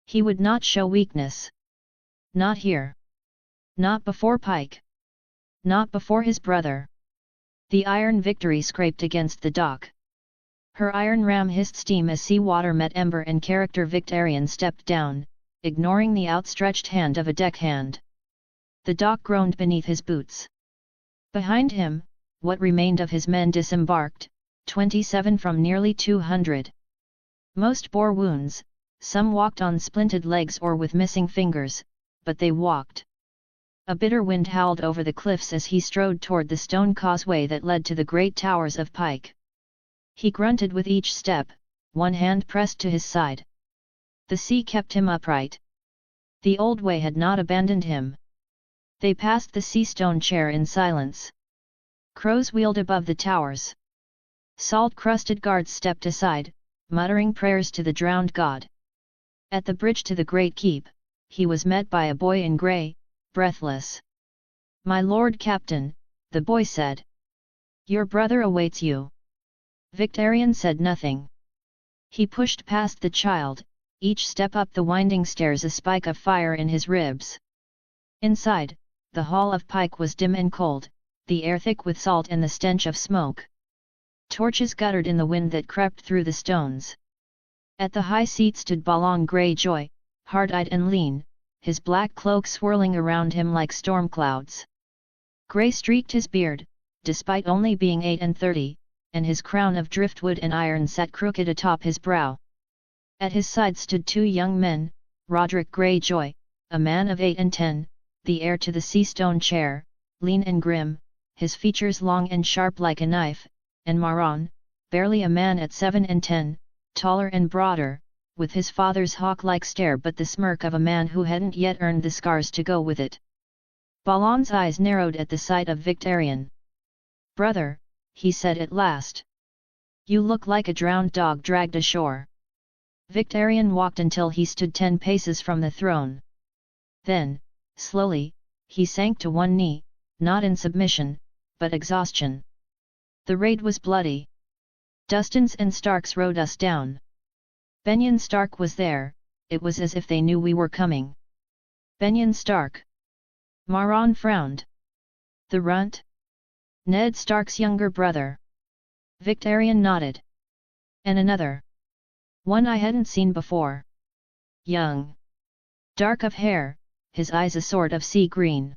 He would not show weakness. Not here. Not before Pike. Not before his brother. The Iron Victory scraped against the dock. Her iron ram hissed steam as sea water met ember and character. Victorian stepped down, ignoring the outstretched hand of a deckhand. The dock groaned beneath his boots. Behind him, what remained of his men disembarked, 27 from nearly 200. Most bore wounds, some walked on splinted legs or with missing fingers, but they walked. A bitter wind howled over the cliffs as he strode toward the stone causeway that led to the great towers of Pike. He grunted with each step, one hand pressed to his side. The sea kept him upright. The old way had not abandoned him. They passed the sea stone chair in silence. Crows wheeled above the towers. Salt-crusted guards stepped aside, muttering prayers to the drowned god. At the bridge to the great keep, he was met by a boy in grey, breathless. "My lord captain," the boy said. "Your brother awaits you." Victorian said nothing. He pushed past the child, each step up the winding stairs a spike of fire in his ribs. Inside, the hall of Pike was dim and cold, the air thick with salt and the stench of smoke. Torches guttered in the wind that crept through the stones. At the high seat stood Balong Greyjoy, hard-eyed and lean, his black cloak swirling around him like storm clouds. Grey streaked his beard, despite only being 38, and his crown of driftwood and iron sat crooked atop his brow. At his side stood two young men, Roderick Greyjoy, a man of 8 and 10, the heir to the sea stone chair, lean and grim, his features long and sharp like a knife, and Maron, barely a man at 7 and 10, taller and broader, with his father's hawk-like stare but the smirk of a man who hadn't yet earned the scars to go with it. Balon's eyes narrowed at the sight of Victorian. "Brother," he said at last. "You look like a drowned dog dragged ashore." Victarion walked until he stood 10 paces from the throne. Then, slowly, he sank to one knee, not in submission, but exhaustion. The raid was bloody. Dustins and Starks rode us down. Benyon Stark was there, it was as if they knew we were coming. Benyon Stark. Maron frowned. The runt? Ned Stark's younger brother. Victarion nodded. And another. One I hadn't seen before. Young. Dark of hair, his eyes a sort of sea green.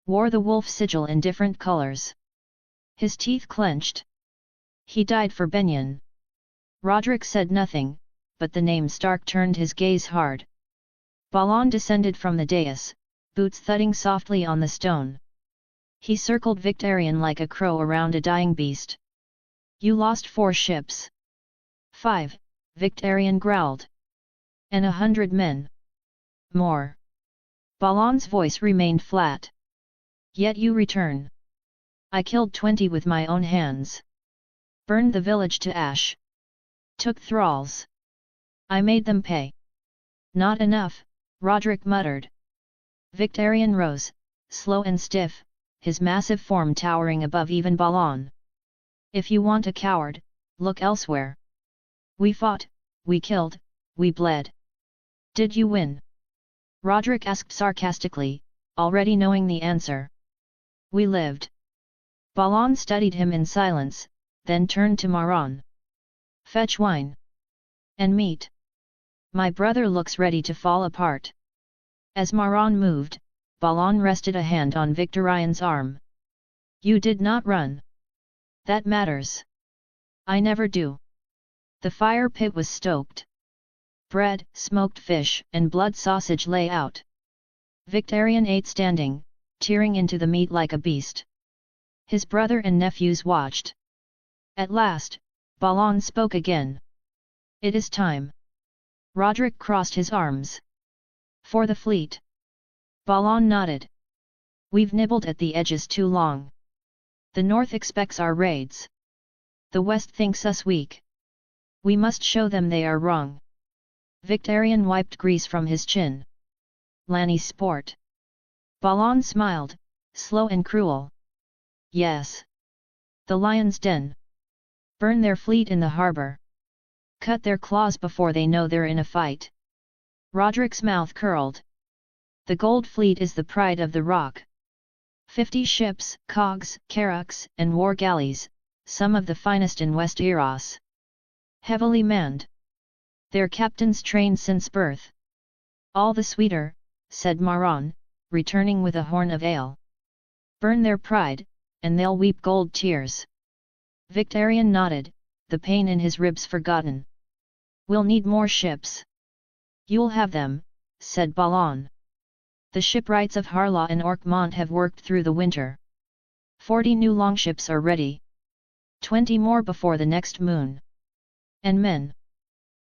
Wore the wolf sigil in different colors. His teeth clenched. He died for Benyon. Roderick said nothing, but the name Stark turned his gaze hard. Balon descended from the dais, boots thudding softly on the stone. He circled Victarion like a crow around a dying beast. You lost 4 ships. 5, Victarion growled. And 100 men. More. Balon's voice remained flat. Yet you return. I killed 20 with my own hands. Burned the village to ash. Took thralls. I made them pay. Not enough, Roderick muttered. Victarion rose, slow and stiff, his massive form towering above even Balon. If you want a coward, look elsewhere. We fought, we killed, we bled. Did you win? Roderick asked sarcastically, already knowing the answer. We lived. Balon studied him in silence, then turned to Maron. Fetch wine. And meat. My brother looks ready to fall apart. As Maron moved, Balon rested a hand on Victarion's arm. You did not run. That matters. I never do. The fire pit was stoked. Bread, smoked fish, and blood sausage lay out. Victarion ate standing, tearing into the meat like a beast. His brother and nephews watched. At last, Balon spoke again. It is time. Roderick crossed his arms. For the fleet. Balon nodded. We've nibbled at the edges too long. The North expects our raids. The West thinks us weak. We must show them they are wrong. Victarion wiped grease from his chin. Lanny sport. Balon smiled, slow and cruel. Yes. The lion's den. Burn their fleet in the harbor. Cut their claws before they know they're in a fight. Roderick's mouth curled. The gold fleet is the pride of the rock. 50 ships, cogs, carracks, and war galleys, some of the finest in West Eros. Heavily manned. Their captains trained since birth. All the sweeter, said Maron, returning with a horn of ale. Burn their pride, and they'll weep gold tears. Victarion nodded, the pain in his ribs forgotten. We'll need more ships. You'll have them, said Balon. The shipwrights of Harlaw and Orkmont have worked through the winter. 40 new longships are ready. 20 more before the next moon. And men.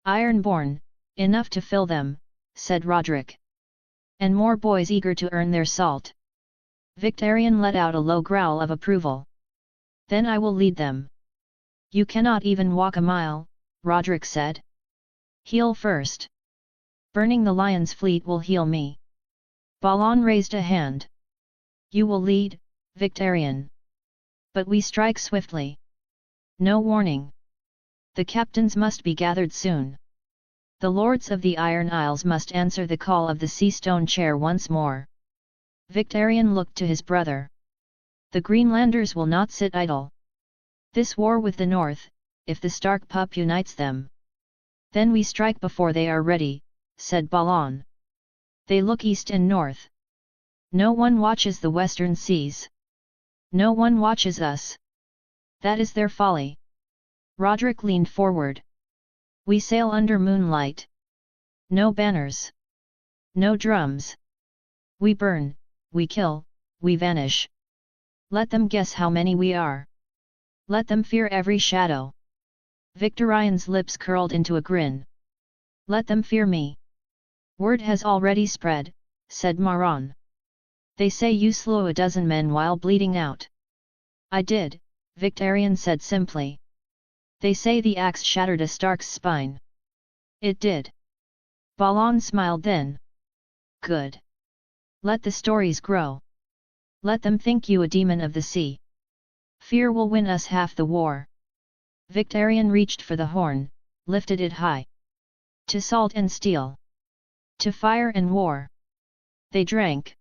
Ironborn, enough to fill them, said Roderick. And more boys eager to earn their salt. Victarion let out a low growl of approval. Then I will lead them. You cannot even walk a mile, Roderick said. Heal first. Burning the lion's fleet will heal me. Balon raised a hand. You will lead, Victarion. But we strike swiftly. No warning. The captains must be gathered soon. The lords of the Iron Isles must answer the call of the sea stone chair once more. Victarion looked to his brother. The Greenlanders will not sit idle. This war with the North, if the Stark pup unites them. Then we strike before they are ready, said Balon. They look east and north. No one watches the western seas. No one watches us. That is their folly. Roderick leaned forward. We sail under moonlight. No banners. No drums. We burn, we kill, we vanish. Let them guess how many we are. Let them fear every shadow. Victarion's lips curled into a grin. Let them fear me. Word has already spread, said Maron. They say you slew a dozen men while bleeding out. I did, Victarion said simply. They say the axe shattered a Stark's spine. It did. Balan smiled then. Good. Let the stories grow. Let them think you a demon of the sea. Fear will win us half the war. Victarion reached for the horn, lifted it high. To salt and steel. To fire and war. They drank.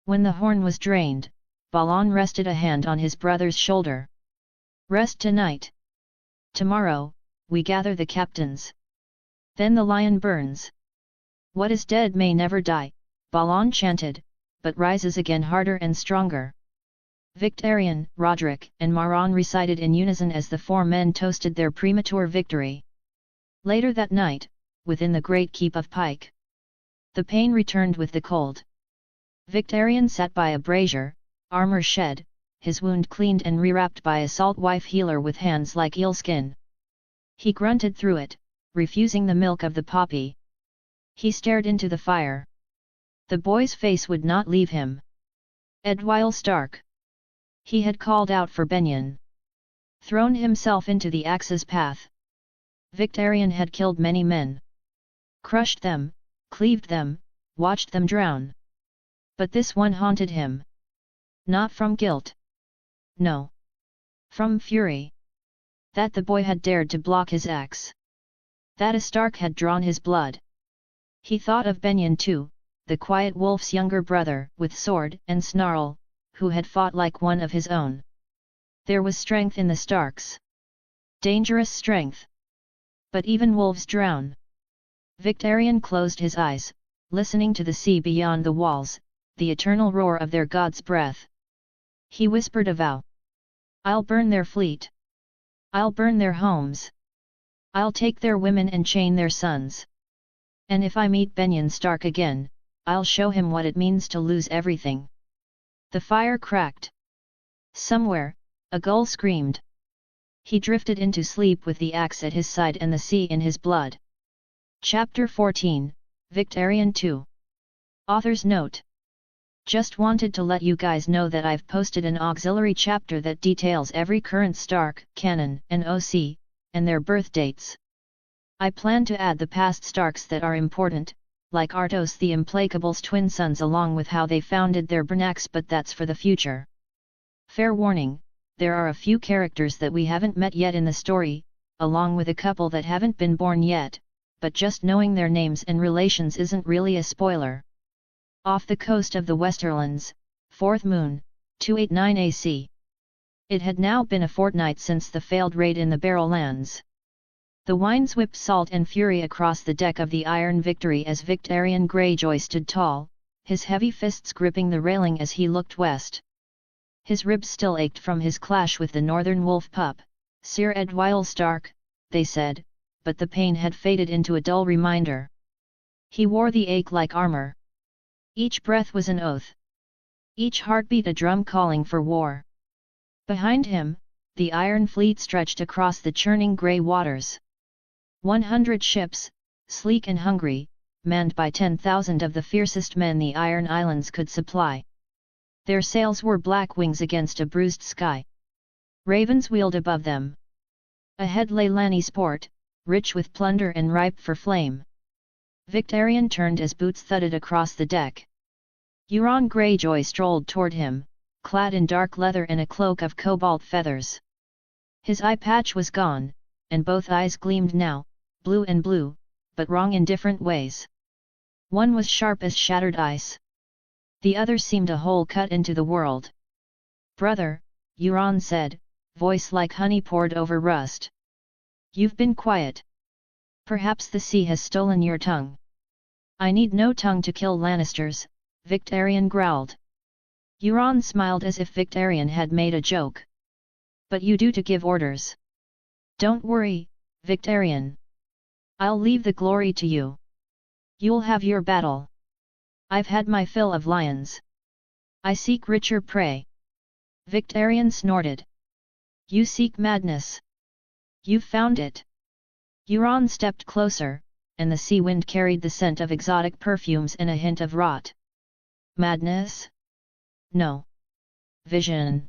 When the horn was drained, Balan rested a hand on his brother's shoulder. Rest tonight. Tomorrow, we gather the captains. Then the lion burns. What is dead may never die, Balan chanted, but rises again harder and stronger. Victarion, Roderick, and Maran recited in unison as the four men toasted their premature victory. Later that night, within the great keep of Pike, the pain returned with the cold. Victarion sat by a brazier, armor shed, his wound cleaned and rewrapped by a salt wife healer with hands like eel skin. He grunted through it, refusing the milk of the poppy. He stared into the fire. The boy's face would not leave him. Edwyle Stark. He had called out for Benyon. Thrown himself into the axe's path. Victarion had killed many men. Crushed them, cleaved them, watched them drown. But this one haunted him. Not from guilt. No. From fury. That the boy had dared to block his axe. That a Stark had drawn his blood. He thought of Benyon too, the quiet wolf's younger brother, with sword and snarl, who had fought like one of his own. There was strength in the Starks. Dangerous strength. But even wolves drown. Victarion closed his eyes, listening to the sea beyond the walls, the eternal roar of their god's breath. He whispered a vow. I'll burn their fleet. I'll burn their homes. I'll take their women and chain their sons. And if I meet Benyon Stark again, I'll show him what it means to lose everything. The fire cracked. Somewhere, a gull screamed. He drifted into sleep with the axe at his side and the sea in his blood. Chapter 14, Victarion 2. Author's Note. Just wanted to let you guys know that I've posted an auxiliary chapter that details every current Stark, canon, and OC, and their birth dates. I plan to add the past Starks that are important, like Artos the Implacable's twin sons, along with how they founded their Bernax, but that's for the future. Fair warning, there are a few characters that we haven't met yet in the story, along with a couple that haven't been born yet, but just knowing their names and relations isn't really a spoiler. Off the coast of the Westerlands, 4th moon, 289 AC. It had now been a fortnight since the failed raid in the Barrowlands. The winds whipped salt and fury across the deck of the Iron Victory as Victarion Greyjoy stood tall, his heavy fists gripping the railing as he looked west. His ribs still ached from his clash with the northern wolf pup, Sir Edwyle Stark, they said, but the pain had faded into a dull reminder. He wore the ache like armor. Each breath was an oath. Each heartbeat a drum calling for war. Behind him, the Iron Fleet stretched across the churning grey waters. 100 ships, sleek and hungry, manned by 10,000 of the fiercest men the Iron Islands could supply. Their sails were black wings against a bruised sky. Ravens wheeled above them. Ahead lay Lannisport, rich with plunder and ripe for flame. Victarion turned as boots thudded across the deck. Euron Greyjoy strolled toward him, clad in dark leather and a cloak of cobalt feathers. His eye patch was gone, and both eyes gleamed now, blue, but wrong in different ways. One was sharp as shattered ice. The other seemed a hole cut into the world. "Brother," Euron said, voice like honey poured over rust. "You've been quiet. Perhaps the sea has stolen your tongue." "I need no tongue to kill Lannisters," Victarion growled. Euron smiled as if Victarion had made a joke. "But you do to give orders." "Don't worry, Victarion. I'll leave the glory to you. You'll have your battle. I've had my fill of lions. I seek richer prey." Victarion snorted. "You seek madness. You've found it." Euron stepped closer, and the sea wind carried the scent of exotic perfumes and a hint of rot. "Madness? No. Vision.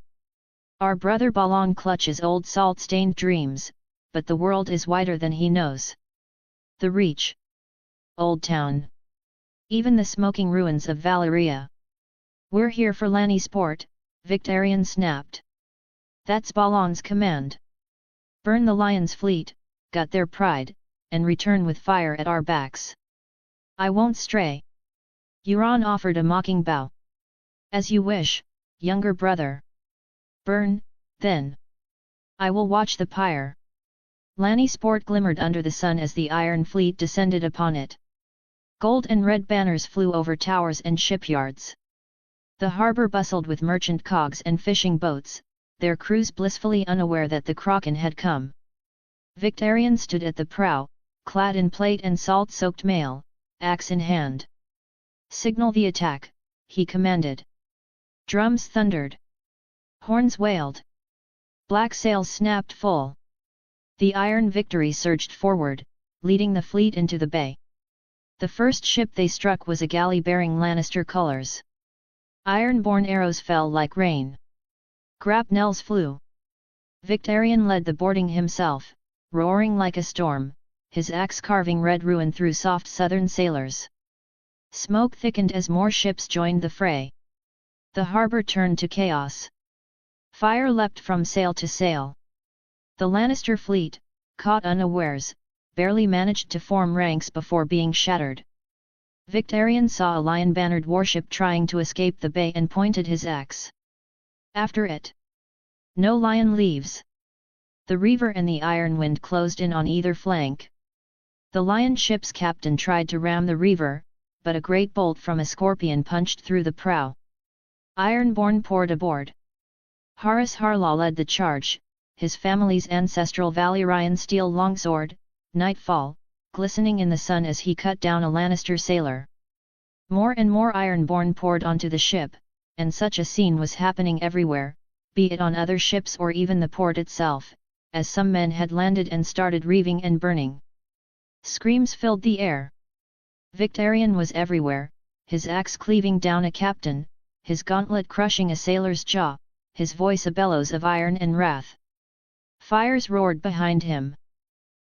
Our brother Balon clutches old salt-stained dreams, but the world is wider than he knows. The Reach. Old Town. Even the smoking ruins of Valeria. We're here for Lanny sport, Victarion snapped. That's Balon's command. Burn the Lion's fleet, gut their pride, and return with fire at our backs. I won't stray. Euron offered a mocking bow. As you wish, younger brother. Burn, then. I will watch the pyre. Lanny sport glimmered under the sun as the Iron Fleet descended upon it. Gold and red banners flew over towers and shipyards. The harbour bustled with merchant cogs and fishing boats, their crews blissfully unaware that the Kraken had come. Victarion stood at the prow, clad in plate and salt-soaked mail, axe in hand. Signal the attack, he commanded. Drums thundered. Horns wailed. Black sails snapped full. The Iron Victory surged forward, leading the fleet into the bay. The first ship they struck was a galley bearing Lannister colours. Iron-born arrows fell like rain. Grapnels flew. Victarion led the boarding himself, roaring like a storm, his axe carving red ruin through soft southern sailors. Smoke thickened as more ships joined the fray. The harbour turned to chaos. Fire leapt from sail to sail. The Lannister fleet, caught unawares, barely managed to form ranks before being shattered. Victarion saw a lion-bannered warship trying to escape the bay and pointed his axe. After it. No lion leaves. The Reaver and the Iron Wind closed in on either flank. The lion ship's captain tried to ram the Reaver, but a great bolt from a scorpion punched through the prow. Ironborn poured aboard. Harris Harlaw led the charge, his family's ancestral Valyrian steel longsword, Nightfall, glistening in the sun as he cut down a Lannister sailor. More and more Ironborn poured onto the ship, and such a scene was happening everywhere, be it on other ships or even the port itself, as some men had landed and started reeving and burning. Screams filled the air. Victarion was everywhere, his axe cleaving down a captain, his gauntlet crushing a sailor's jaw, his voice a bellows of iron and wrath. Fires roared behind him.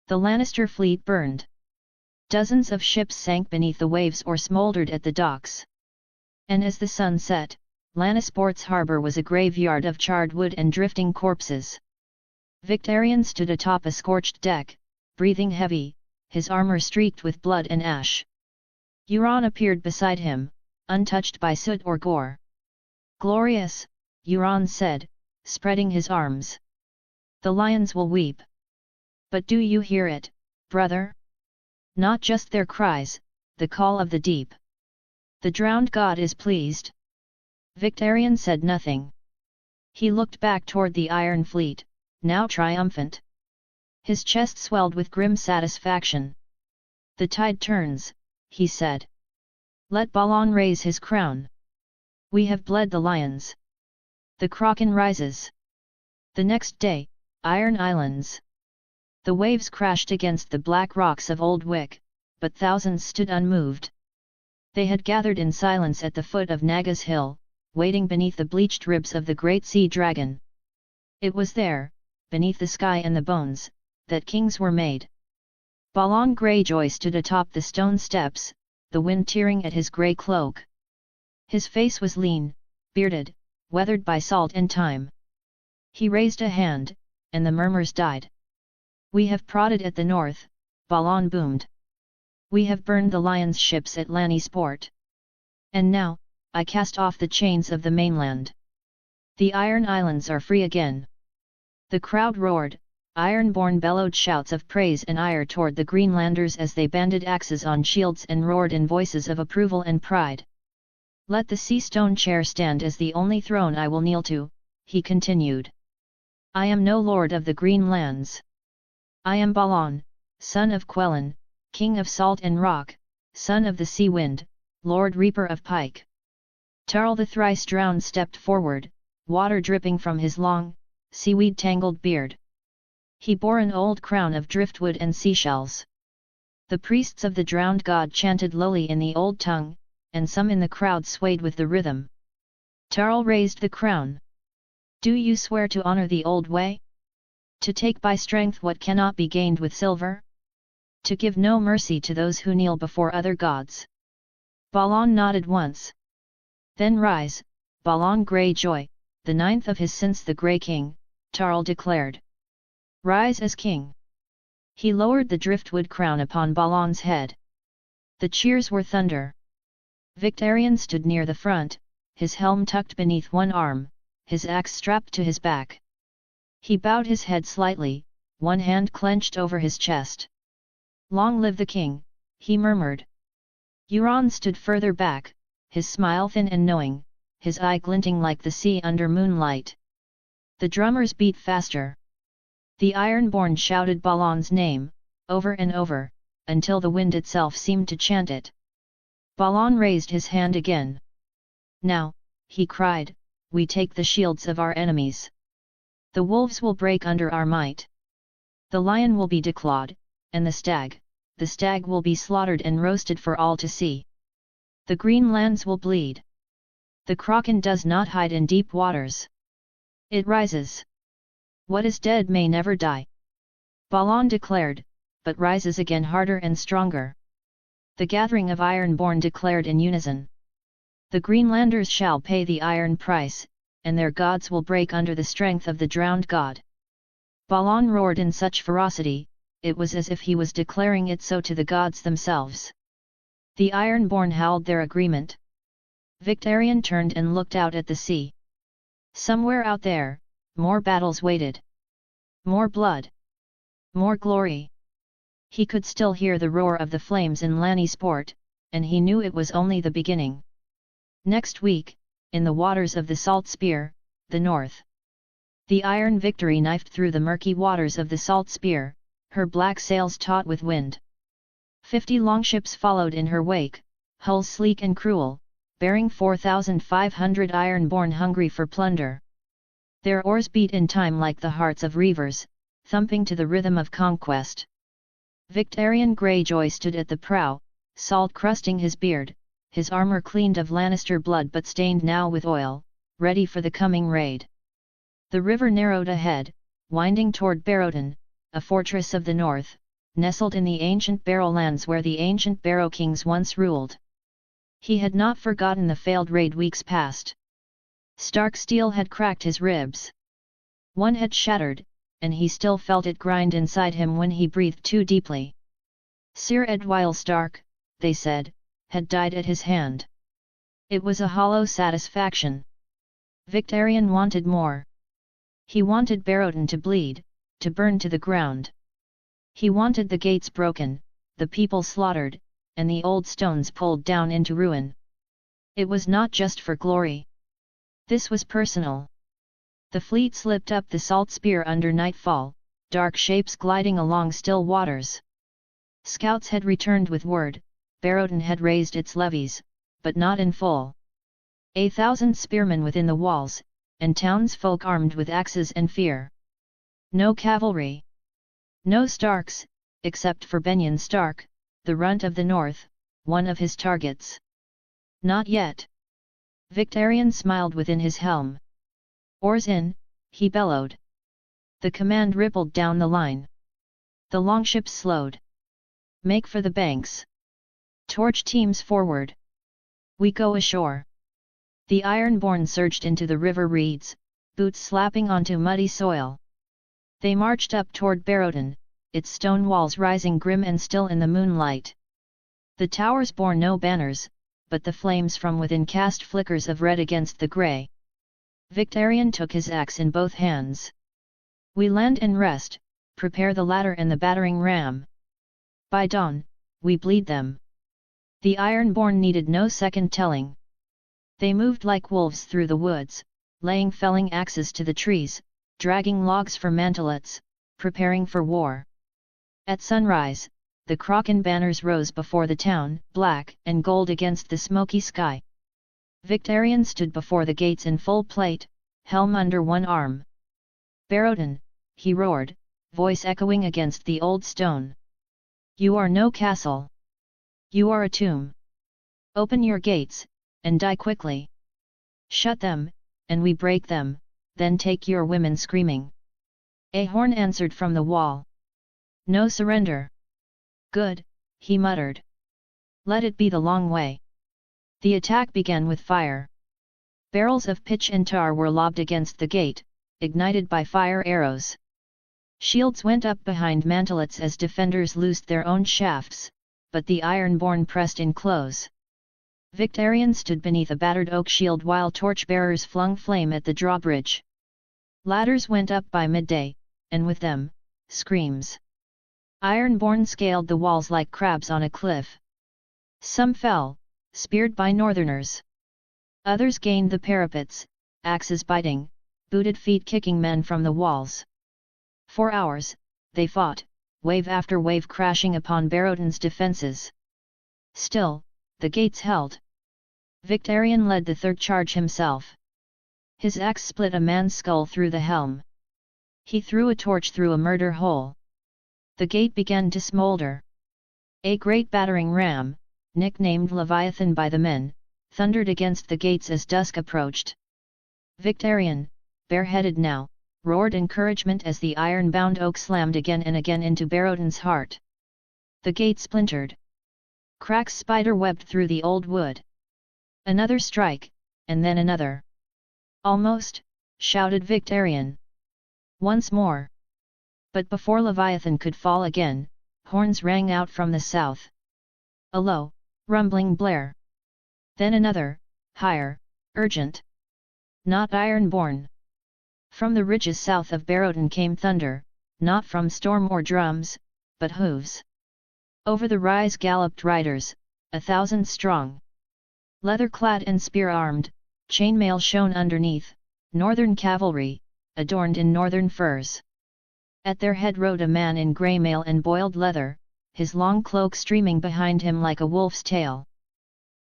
The Lannister fleet burned. Dozens of ships sank beneath the waves or smouldered at the docks. And as the sun set, Lannisport's harbour was a graveyard of charred wood and drifting corpses. Victarion stood atop a scorched deck, breathing heavy, his armour streaked with blood and ash. Euron appeared beside him, untouched by soot or gore. "Glorious," Euron said, spreading his arms. "The lions will weep. But do you hear it, brother? Not just their cries, the call of the deep. The drowned god is pleased." Victarion said nothing. He looked back toward the Iron Fleet, now triumphant. His chest swelled with grim satisfaction. "The tide turns," he said. "Let Balon raise his crown. We have bled the lions. The Kraken rises." The next day, Iron Islands. The waves crashed against the black rocks of Old Wick, but thousands stood unmoved. They had gathered in silence at the foot of Naga's hill, waiting beneath the bleached ribs of the great sea dragon. It was there, beneath the sky and the bones, that kings were made. Balon Greyjoy stood atop the stone steps, the wind tearing at his grey cloak. His face was lean, bearded, weathered by salt and time. He raised a hand, and the murmurs died. "We have prodded at the north," Balon boomed. "We have burned the lions' ships at Lanny Sport. And now, I cast off the chains of the mainland. The Iron Islands are free again." The crowd roared, Ironborn bellowed shouts of praise and ire toward the Greenlanders as they banded axes on shields and roared in voices of approval and pride. "Let the sea stone chair stand as the only throne I will kneel to," he continued. "I am no lord of the Green Lands. I am Balon, son of Quellan, king of salt and rock, son of the sea wind, lord reaper of pike." Tarl the thrice-drowned stepped forward, water dripping from his long, seaweed-tangled beard. He bore an old crown of driftwood and seashells. The priests of the drowned god chanted lowly in the old tongue, and some in the crowd swayed with the rhythm. Tarl raised the crown. "Do you swear to honor the old way? To take by strength what cannot be gained with silver?" to give no mercy to those who kneel before other gods. Balan nodded once. Then rise, Balan Greyjoy, the ninth of his since the Grey King, Tarl declared. Rise as king. He lowered the driftwood crown upon Balan's head. The cheers were thunder. Victarion stood near the front, his helm tucked beneath one arm, his axe strapped to his back. He bowed his head slightly, one hand clenched over his chest. Long live the king, he murmured. Euron stood further back, his smile thin and knowing, his eye glinting like the sea under moonlight. The drummers beat faster. The Ironborn shouted Balan's name, over and over, until the wind itself seemed to chant it. Balan raised his hand again. Now, he cried, we take the shields of our enemies. The wolves will break under our might. The lion will be declawed, and the stag will be slaughtered and roasted for all to see. The green lands will bleed. The kraken does not hide in deep waters. It rises. What is dead may never die. Balan declared, but rises again harder and stronger. The gathering of Ironborn declared in unison. The Greenlanders shall pay the iron price, and their gods will break under the strength of the drowned god. Balan roared in such ferocity, it was as if he was declaring it so to the gods themselves. The Ironborn howled their agreement. Victarion turned and looked out at the sea. Somewhere out there, more battles waited. More blood. More glory. He could still hear the roar of the flames in Lannisport, and he knew it was only the beginning. Next week, in the waters of the Salt Spear, the north. The Iron Victory knifed through the murky waters of the Salt Spear, her black sails taut with wind. 50 longships followed in her wake, hulls sleek and cruel, bearing 4,500 Ironborn hungry for plunder. Their oars beat in time like the hearts of reavers, thumping to the rhythm of conquest. Victarion Greyjoy stood at the prow, salt crusting his beard, his armor cleaned of Lannister blood but stained now with oil, ready for the coming raid. The river narrowed ahead, winding toward Barrowton, a fortress of the north, nestled in the ancient Barrowlands where the ancient Barrow kings once ruled. He had not forgotten the failed raid weeks past. Stark steel had cracked his ribs. One had shattered, and he still felt it grind inside him when he breathed too deeply. Sir Edwyle Stark, they said, had died at his hand. It was a hollow satisfaction. Victarion wanted more. He wanted Barrowton to bleed, to burn to the ground. He wanted the gates broken, the people slaughtered, and the old stones pulled down into ruin. It was not just for glory. This was personal. The fleet slipped up the Salt Spear under nightfall, dark shapes gliding along still waters. Scouts had returned with word, Barrowton had raised its levies, but not in full. 1,000 spearmen within the walls, and townsfolk armed with axes and fear. No cavalry. No Starks, except for Benyon Stark, the runt of the north, one of his targets. Not yet. Victarion smiled within his helm. Oars in, he bellowed. The command rippled down the line. The longships slowed. Make for the banks. Torch teams forward. We go ashore. The Ironborn surged into the river reeds, boots slapping onto muddy soil. They marched up toward Barrowton, its stone walls rising grim and still in the moonlight. The towers bore no banners, but the flames from within cast flickers of red against the grey. Victarion took his axe in both hands. We land and rest, prepare the ladder and the battering ram. By dawn, we bleed them. The Ironborn needed no second telling. They moved like wolves through the woods, laying felling axes to the trees, dragging logs for mantelets, preparing for war. At sunrise, the Kraken banners rose before the town, black and gold against the smoky sky. Victarion stood before the gates in full plate, helm under one arm. Barrowton, he roared, voice echoing against the old stone. You are no castle. You are a tomb. Open your gates, and die quickly. Shut them, and we break them, then take your women screaming. A horn answered from the wall. No surrender. Good, he muttered. Let it be the long way. The attack began with fire. Barrels of pitch and tar were lobbed against the gate, ignited by fire arrows. Shields went up behind mantelets as defenders loosed their own shafts, but the Ironborn pressed in close. Victarion stood beneath a battered oak shield while torchbearers flung flame at the drawbridge. Ladders went up by midday, and with them, screams. Ironborn scaled the walls like crabs on a cliff. Some fell, speared by northerners. Others gained the parapets, axes biting, booted feet kicking men from the walls. For hours, they fought, wave after wave crashing upon Barrowden's defences. Still, the gates held. Victarion led the third charge himself. His axe split a man's skull through the helm. He threw a torch through a murder hole. The gate began to smolder. A great battering ram, nicknamed Leviathan by the men, thundered against the gates as dusk approached. Victarion, bareheaded now, roared encouragement as the iron-bound oak slammed again and again into Barrowden's heart. The gate splintered. Cracks spider-webbed through the old wood. Another strike, and then another. Almost, shouted Victarion. Once more. But before Leviathan could fall again, horns rang out from the south. A low, rumbling blare. Then another, higher, urgent. Not Ironborn. From the ridges south of Barrowden came thunder, not from storm or drums, but hooves. Over the rise galloped riders, 1,000 strong. Leather-clad and spear-armed, chainmail shone underneath, northern cavalry, adorned in northern furs. At their head rode a man in grey mail and boiled leather, his long cloak streaming behind him like a wolf's tail.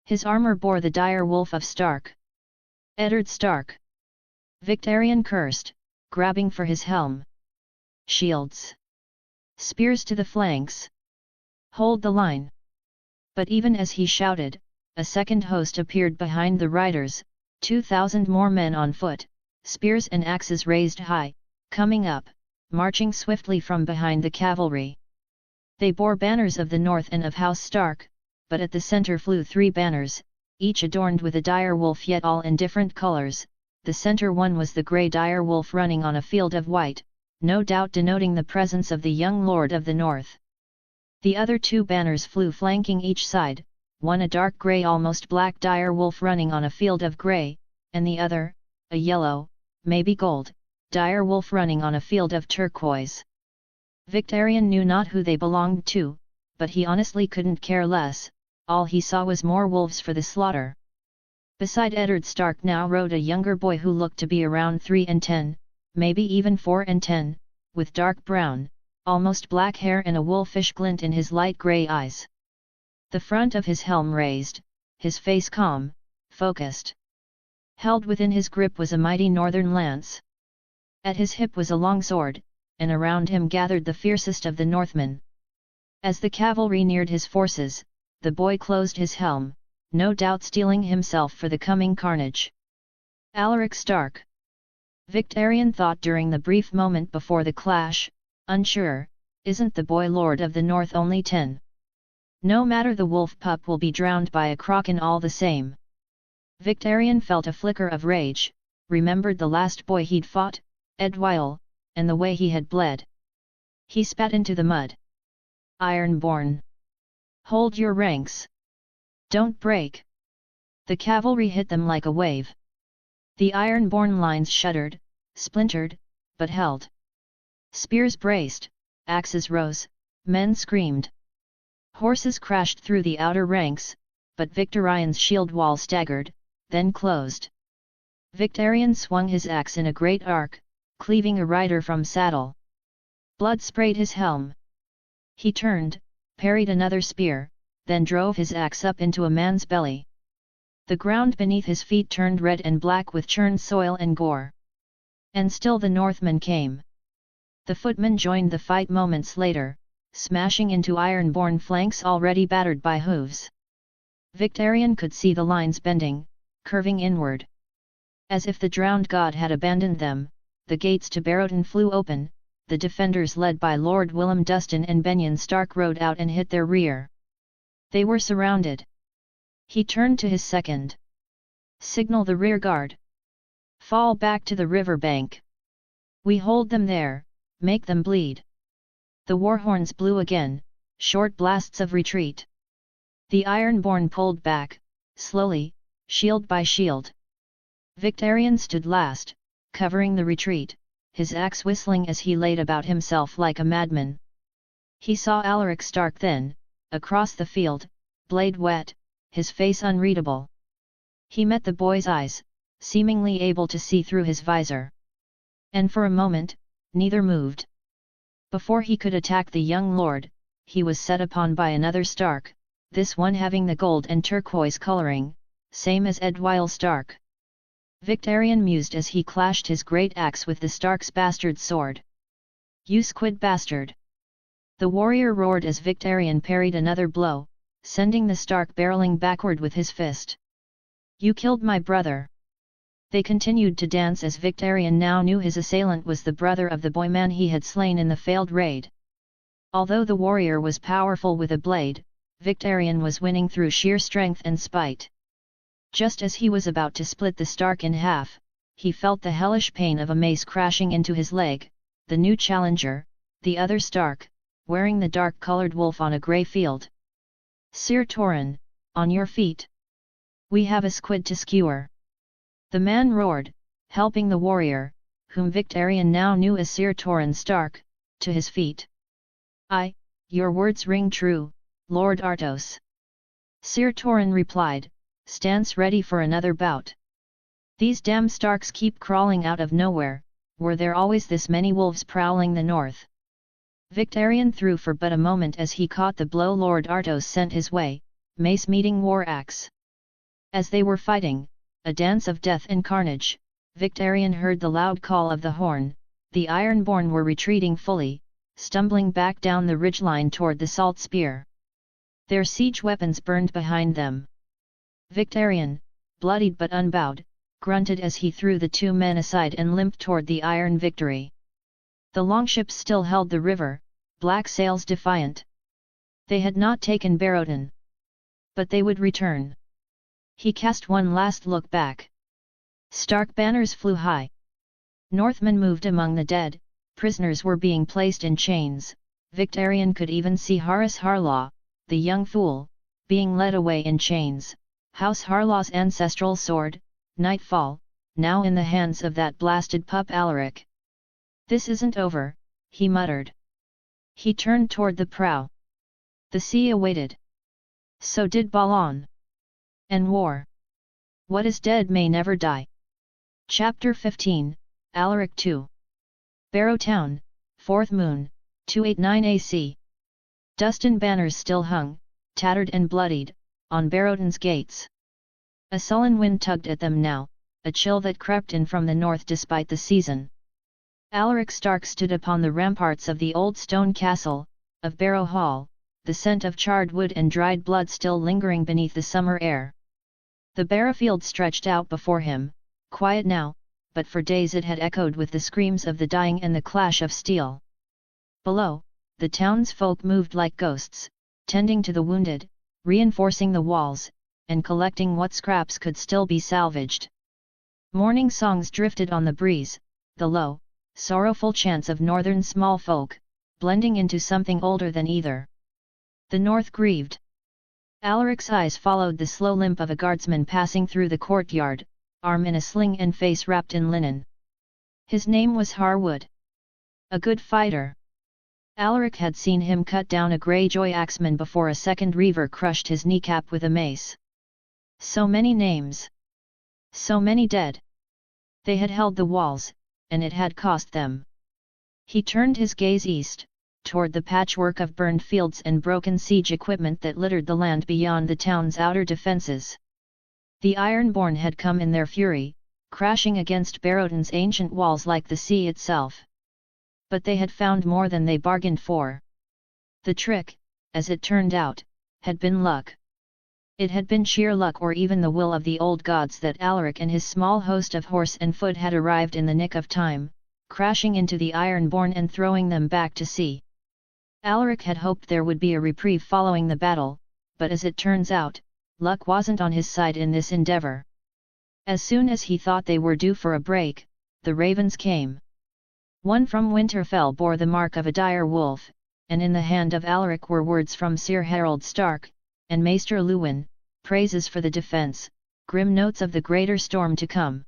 His armour bore the dire wolf of Stark. Eddard Stark. Victarion cursed, grabbing for his helm. Shields. Spears to the flanks. Hold the line. But even as he shouted, a second host appeared behind the riders, 2,000 more men on foot, spears and axes raised high, coming up, marching swiftly from behind the cavalry. They bore banners of the north and of House Stark, but at the center flew 3 banners, each adorned with a dire wolf yet all in different colors. The center one was the grey dire wolf running on a field of white, no doubt denoting the presence of the young lord of the north. The other 2 banners flew flanking each side, one a dark grey almost black dire wolf running on a field of grey, and the other, a yellow, maybe gold, dire wolf running on a field of turquoise. Victarion knew not who they belonged to, but he honestly couldn't care less, all he saw was more wolves for the slaughter. Beside Eddard Stark now rode a younger boy who looked to be around 3 and 10, maybe even 4 and 10, with dark brown, almost black hair and a wolfish glint in his light grey eyes. The front of his helm raised, his face calm, focused. Held within his grip was a mighty northern lance. At his hip was a long sword, and around him gathered the fiercest of the Northmen. As the cavalry neared his forces, the boy closed his helm, no doubt steeling himself for the coming carnage. Alaric Stark. Victarion thought during the brief moment before the clash, unsure, isn't the boy Lord of the North only 10? No matter, the wolf pup will be drowned by a kraken all the same. Victarion felt a flicker of rage, remembered the last boy he'd fought, Edwyle, and the way he had bled. He spat into the mud. Ironborn. Hold your ranks. Don't break. The cavalry hit them like a wave. The Ironborn lines shuddered, splintered, but held. Spears braced, axes rose, men screamed. Horses crashed through the outer ranks, but Victarion's shield wall staggered, then closed. Victarion swung his axe in a great arc, cleaving a rider from saddle. Blood sprayed his helm. He turned, parried another spear, then drove his axe up into a man's belly. The ground beneath his feet turned red and black with churned soil and gore. And still the Northmen came. The footmen joined the fight moments later, smashing into Ironborn flanks already battered by hooves. Victarion could see the lines bending, curving inward. As if the drowned god had abandoned them, the gates to Barrowden flew open, the defenders led by Lord Willem Dustin and Benyon Stark rode out and hit their rear. They were surrounded. He turned to his second. Signal the rear guard. Fall back to the river bank. We hold them there, make them bleed. The war horns blew again, short blasts of retreat. The Ironborn pulled back, slowly, shield by shield. Victarion stood last, covering the retreat, his axe whistling as he laid about himself like a madman. He saw Alaric Stark then, across the field, blade wet, his face unreadable. He met the boy's eyes, seemingly able to see through his visor. And for a moment, neither moved. Before he could attack the young lord, he was set upon by another Stark, this one having the gold and turquoise coloring, same as Edwyle Stark. Victarion mused as he clashed his great axe with the Stark's bastard sword. "You squid bastard!" The warrior roared as Victarion parried another blow, sending the Stark barreling backward with his fist. "You killed my brother!" They continued to dance as Victarion now knew his assailant was the brother of the boyman he had slain in the failed raid. Although the warrior was powerful with a blade, Victarion was winning through sheer strength and spite. Just as he was about to split the Stark in half, he felt the hellish pain of a mace crashing into his leg. The new challenger, the other Stark, wearing the dark-colored wolf on a grey field. "Sir Torin, on your feet! We have a squid to skewer!" The man roared, helping the warrior, whom Victarion now knew as Sir Torin Stark, to his feet. "Aye, your words ring true, Lord Artos." Sir Torin replied, "Stance ready for another bout. These damn Starks keep crawling out of nowhere, were there always this many wolves prowling the north?" Victarion threw for but a moment as he caught the blow Lord Artos sent his way, mace meeting war axe. As they were fighting, a dance of death and carnage, Victarion heard the loud call of the horn. The Ironborn were retreating fully, stumbling back down the ridgeline toward the salt spear. Their siege weapons burned behind them. Victarion, bloodied but unbowed, grunted as he threw the two men aside and limped toward the Iron Victory. The longships still held the river, black sails defiant. They had not taken Barrowton. But they would return. He cast one last look back. Stark banners flew high. Northmen moved among the dead, prisoners were being placed in chains. Victarion could even see Harris Harlaw, the young fool, being led away in chains. House Harlaw's ancestral sword, Nightfall, now in the hands of that blasted pup Alaric. "This isn't over," he muttered. He turned toward the prow. The sea awaited. So did Balan. And war. What is dead may never die. Chapter 15, Alaric II. Barrow Town, 4th moon, 289 AC. Dustin banners still hung, tattered and bloodied, on Barrowton's gates. A sullen wind tugged at them now, a chill that crept in from the north despite the season. Alaric Stark stood upon the ramparts of the old stone castle, of Barrow Hall, the scent of charred wood and dried blood still lingering beneath the summer air. The barrowfield stretched out before him, quiet now, but for days it had echoed with the screams of the dying and the clash of steel. Below, the townsfolk moved like ghosts, tending to the wounded, reinforcing the walls, and collecting what scraps could still be salvaged. Morning songs drifted on the breeze, the low, sorrowful chants of northern small folk, blending into something older than either. The north grieved. Alaric's eyes followed the slow limp of a guardsman passing through the courtyard, arm in a sling and face wrapped in linen. His name was Harwood. A good fighter. Alaric had seen him cut down a Greyjoy axeman before a second reaver crushed his kneecap with a mace. So many names. So many dead. They had held the walls, and it had cost them. He turned his gaze east, toward the patchwork of burned fields and broken siege equipment that littered the land beyond the town's outer defences. The Ironborn had come in their fury, crashing against Barrowton's ancient walls like the sea itself. But they had found more than they bargained for. The trick, as it turned out, had been luck. It had been sheer luck or even the will of the old gods that Alaric and his small host of horse and foot had arrived in the nick of time, crashing into the Ironborn and throwing them back to sea. Alaric had hoped there would be a reprieve following the battle, but as it turns out, luck wasn't on his side in this endeavour. As soon as he thought they were due for a break, the ravens came. One from Winterfell bore the mark of a dire wolf, and in the hand of Alaric were words from Sir Harold Stark, and Maester Luwin, praises for the defence, grim notes of the greater storm to come.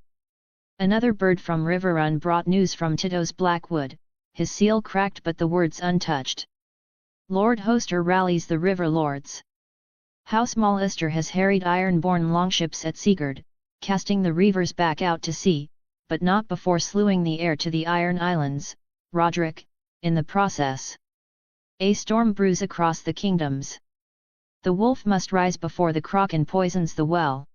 Another bird from Riverrun brought news from Tito's Blackwood, his seal cracked but the words untouched. Lord Hoster rallies the river lords. House Mallister has harried Ironborn longships at Seagard, casting the reavers back out to sea, but not before slewing the heir to the Iron Islands, Roderick, in the process. A storm brews across the kingdoms. The wolf must rise before the kraken poisons the well.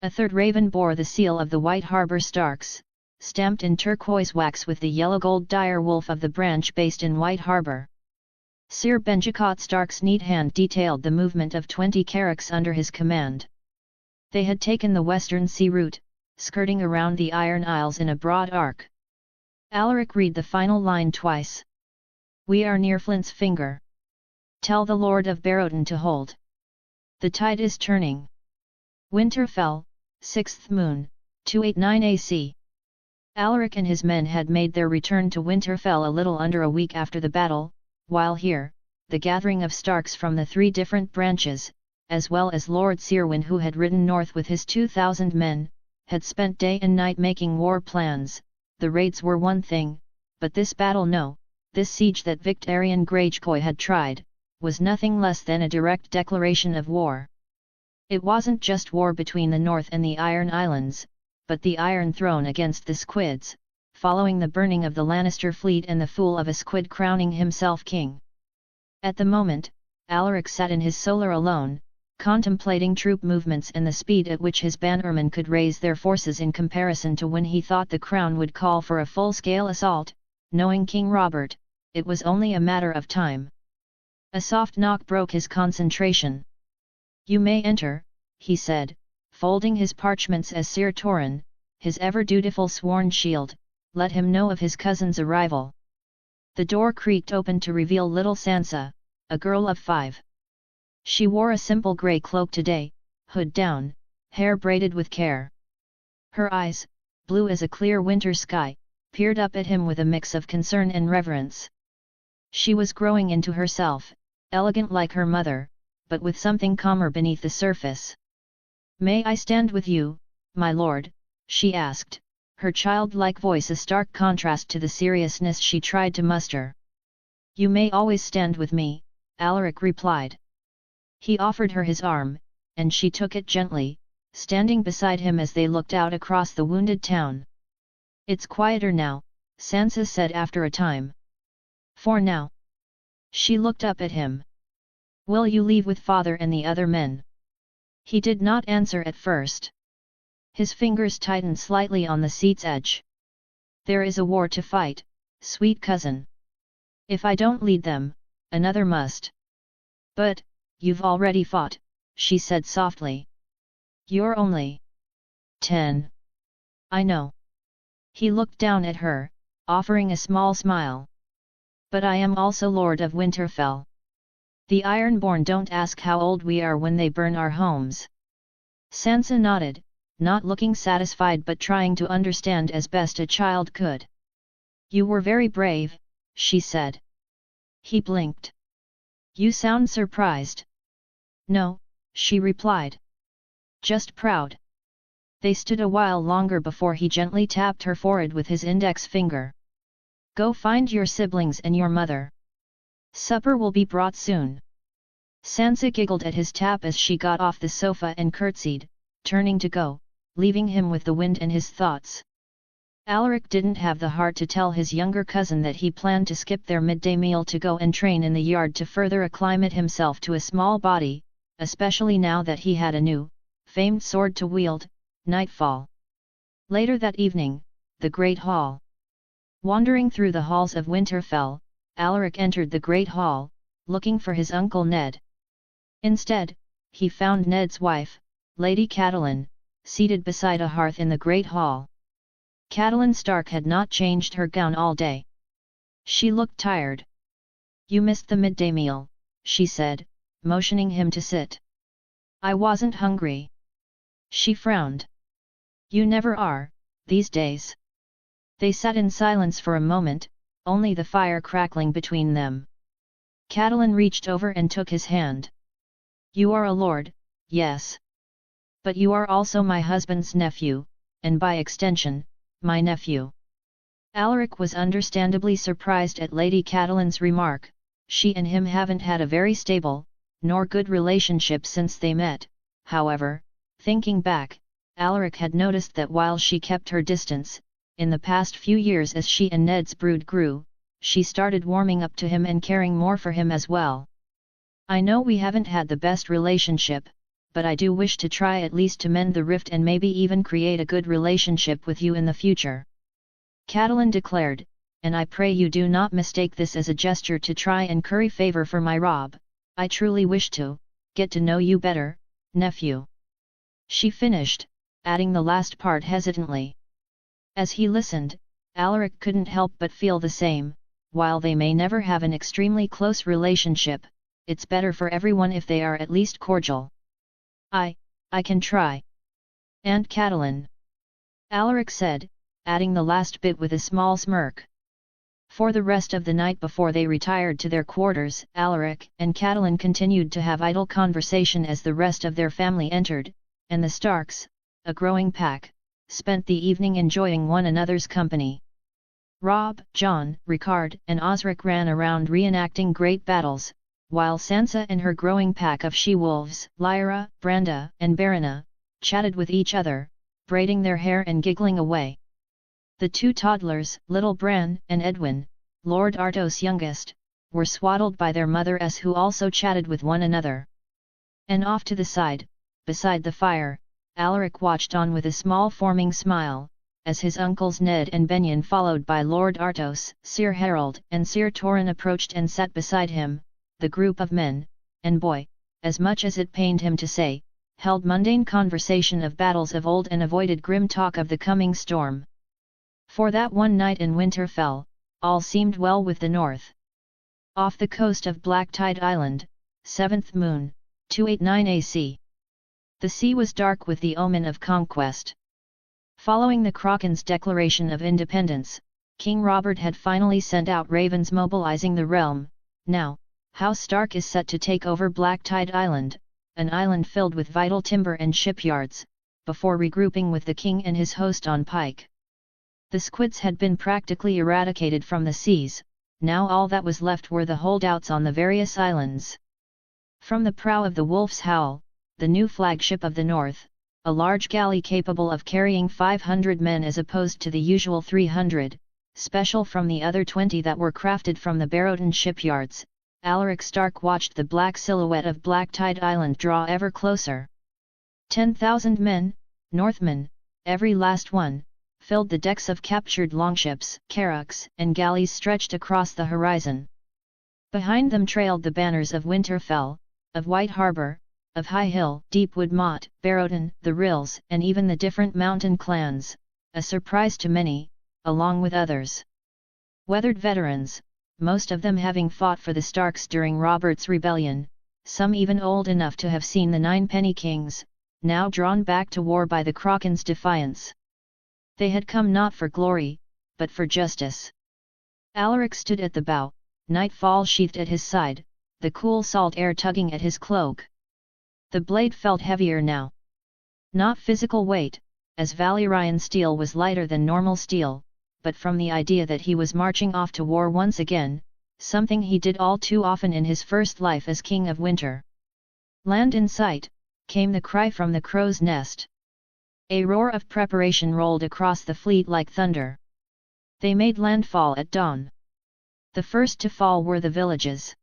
A third raven bore the seal of the White Harbour Starks, stamped in turquoise wax with the yellow-gold dire wolf of the branch based in White Harbour. Sir Benjicot Stark's neat hand detailed the movement of 20 carracks under his command. They had taken the western sea route, skirting around the Iron Isles in a broad arc. Alaric read the final line twice. "We are near Flint's Finger. Tell the Lord of Barrowton to hold. The tide is turning. Winterfell, 6th moon, 289 AC." Alaric and his men had made their return to Winterfell a little under a week after the battle, while here, the gathering of Starks from the 3 different branches, as well as Lord Cerwyn who had ridden north with his 2,000 men, had spent day and night making war plans. The raids were one thing, but this battle this siege that Victarion Greyjoy had tried, was nothing less than a direct declaration of war. It wasn't just war between the North and the Iron Islands, but the Iron Throne against the Squids, following the burning of the Lannister fleet and the fool of a Squid crowning himself king. At the moment, Alaric sat in his solar alone, contemplating troop movements and the speed at which his bannermen could raise their forces in comparison to when he thought the Crown would call for a full-scale assault. Knowing King Robert, it was only a matter of time. A soft knock broke his concentration. "You may enter," he said, folding his parchments as Sir Torren, his ever-dutiful sworn shield, let him know of his cousin's arrival. The door creaked open to reveal little Sansa, a girl of 5. She wore a simple grey cloak today, hood down, hair braided with care. Her eyes, blue as a clear winter sky, peered up at him with a mix of concern and reverence. She was growing into herself, elegant like her mother, but with something calmer beneath the surface. "May I stand with you, my lord?" she asked, her childlike voice a stark contrast to the seriousness she tried to muster. "You may always stand with me," Alaric replied. He offered her his arm, and she took it gently, standing beside him as they looked out across the wounded town. "It's quieter now," Sansa said after a time. "For now." She looked up at him. "Will you leave with father and the other men?" He did not answer at first. His fingers tightened slightly on the seat's edge. "There is a war to fight, sweet cousin. If I don't lead them, another must." "But, you've already fought," she said softly. "You're only 10. I know." He looked down at her, offering a small smile. "But I am also Lord of Winterfell. The Ironborn don't ask how old we are when they burn our homes." Sansa nodded, not looking satisfied but trying to understand as best a child could. "You were very brave," she said. He blinked. "You sound surprised." "No," she replied. "Just proud." They stood a while longer before he gently tapped her forehead with his index finger. "Go find your siblings and your mother. Supper will be brought soon." Sansa giggled at his tap as she got off the sofa and curtsied, turning to go, leaving him with the wind and his thoughts. Alaric didn't have the heart to tell his younger cousin that he planned to skip their midday meal to go and train in the yard to further acclimate himself to a small body, especially now that he had a new, famed sword to wield. Nightfall. Later that evening, the Great Hall. Wandering through the halls of Winterfell, Alaric entered the Great Hall, looking for his uncle Ned. Instead, he found Ned's wife, Lady Catelyn, seated beside a hearth in the Great Hall. Catelyn Stark had not changed her gown all day. She looked tired. "You missed the midday meal," she said, motioning him to sit. "I wasn't hungry." She frowned. "You never are, these days." They sat in silence for a moment, only the fire crackling between them. Catelyn reached over and took his hand. "You are a lord, yes. But you are also my husband's nephew, and by extension, my nephew." Alaric was understandably surprised at Lady Catelyn's remark. She and him haven't had a very stable, nor good relationship since they met. However, thinking back, Alaric had noticed that while she kept her distance, in the past few years as she and Ned's brood grew, she started warming up to him and caring more for him as well. "I know we haven't had the best relationship, but I do wish to try at least to mend the rift and maybe even create a good relationship with you in the future," Catelyn declared, "and I pray you do not mistake this as a gesture to try and curry favor for my Rob. I truly wish to get to know you better, nephew." She finished, adding the last part hesitantly. As he listened, Alaric couldn't help but feel the same. While they may never have an extremely close relationship, it's better for everyone if they are at least cordial. I can try. Aunt Catelyn," Alaric said, adding the last bit with a small smirk. For the rest of the night before they retired to their quarters, Alaric and Catelyn continued to have idle conversation as the rest of their family entered, and the Starks, a growing pack, spent the evening enjoying one another's company. Robb, Jon, Rickard and Osric ran around reenacting great battles, while Sansa and her growing pack of she-wolves, Lyra, Branda and Barona, chatted with each other, braiding their hair and giggling away. The two toddlers, little Bran and Edwin, Lord Artos' youngest, were swaddled by their mothers who also chatted with one another. And off to the side, beside the fire, Alaric watched on with a small forming smile, as his uncles Ned and Benyon followed by Lord Artos, Sir Harold and Sir Torrhen approached and sat beside him. The group of men, and boy, as much as it pained him to say, held mundane conversation of battles of old and avoided grim talk of the coming storm. For that one night in Winterfell, all seemed well with the north. Off the coast of Black Tide Island, 7th moon, 289 AC. The sea was dark with the omen of conquest. Following the Kraken's declaration of independence, King Robert had finally sent out ravens mobilizing the realm. Now, House Stark is set to take over Black Tide Island, an island filled with vital timber and shipyards, before regrouping with the king and his host on Pike. The squids had been practically eradicated from the seas, now all that was left were the holdouts on the various islands. From the prow of the Wolf's Howl, the new flagship of the north, a large galley capable of carrying 500 men as opposed to the usual 300, special from the other 20 that were crafted from the Barrowton shipyards, Alaric Stark watched the black silhouette of Black Tide Island draw ever closer. 10,000 men, Northmen, every last one, filled the decks of captured longships, carracks, and galleys stretched across the horizon. Behind them trailed the banners of Winterfell, of White Harbour, of High Hill, Deepwood Motte, Barrowton, the Rills, and even the different mountain clans, a surprise to many, along with others. Weathered veterans, most of them having fought for the Starks during Robert's rebellion, some even old enough to have seen the Ninepenny Kings, now drawn back to war by the Kraken's defiance. They had come not for glory, but for justice. Alaric stood at the bow, nightfall sheathed at his side, the cool salt air tugging at his cloak. The blade felt heavier now. Not physical weight, as Valyrian steel was lighter than normal steel, but from the idea that he was marching off to war once again, something he did all too often in his first life as King of Winter. Land in sight, came the cry from the crow's nest. A roar of preparation rolled across the fleet like thunder. They made landfall at dawn. The first to fall were the villages.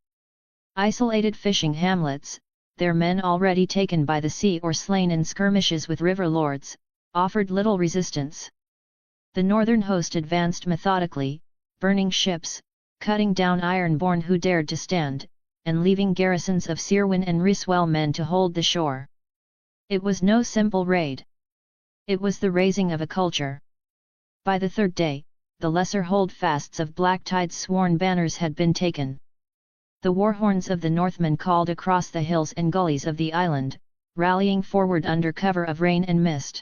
Isolated fishing hamlets, their men already taken by the sea or slain in skirmishes with river lords, offered little resistance. The northern host advanced methodically, burning ships, cutting down iron-born who dared to stand, and leaving garrisons of Cerwyn and Ryswell men to hold the shore. It was no simple raid. It was the raising of a culture. By the third day, the lesser holdfasts of Black Tide's sworn banners had been taken. The war horns of the Northmen called across the hills and gullies of the island, rallying forward under cover of rain and mist.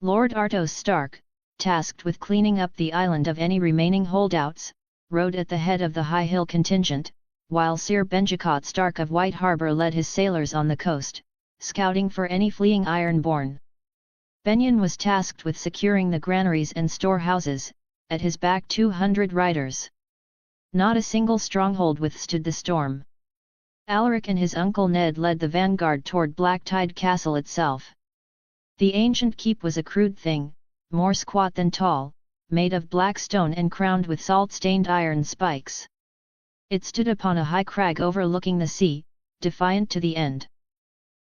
Lord Artos Stark, tasked with cleaning up the island of any remaining holdouts, rode at the head of the high hill contingent, while Sir Benjicot Stark of White Harbour led his sailors on the coast, scouting for any fleeing Ironborn. Benyon was tasked with securing the granaries and storehouses, at his back 200 riders. Not a single stronghold withstood the storm. Alaric and his uncle Ned led the vanguard toward Black Tide Castle itself. The ancient keep was a crude thing, more squat than tall, made of black stone and crowned with salt-stained iron spikes. It stood upon a high crag overlooking the sea, defiant to the end.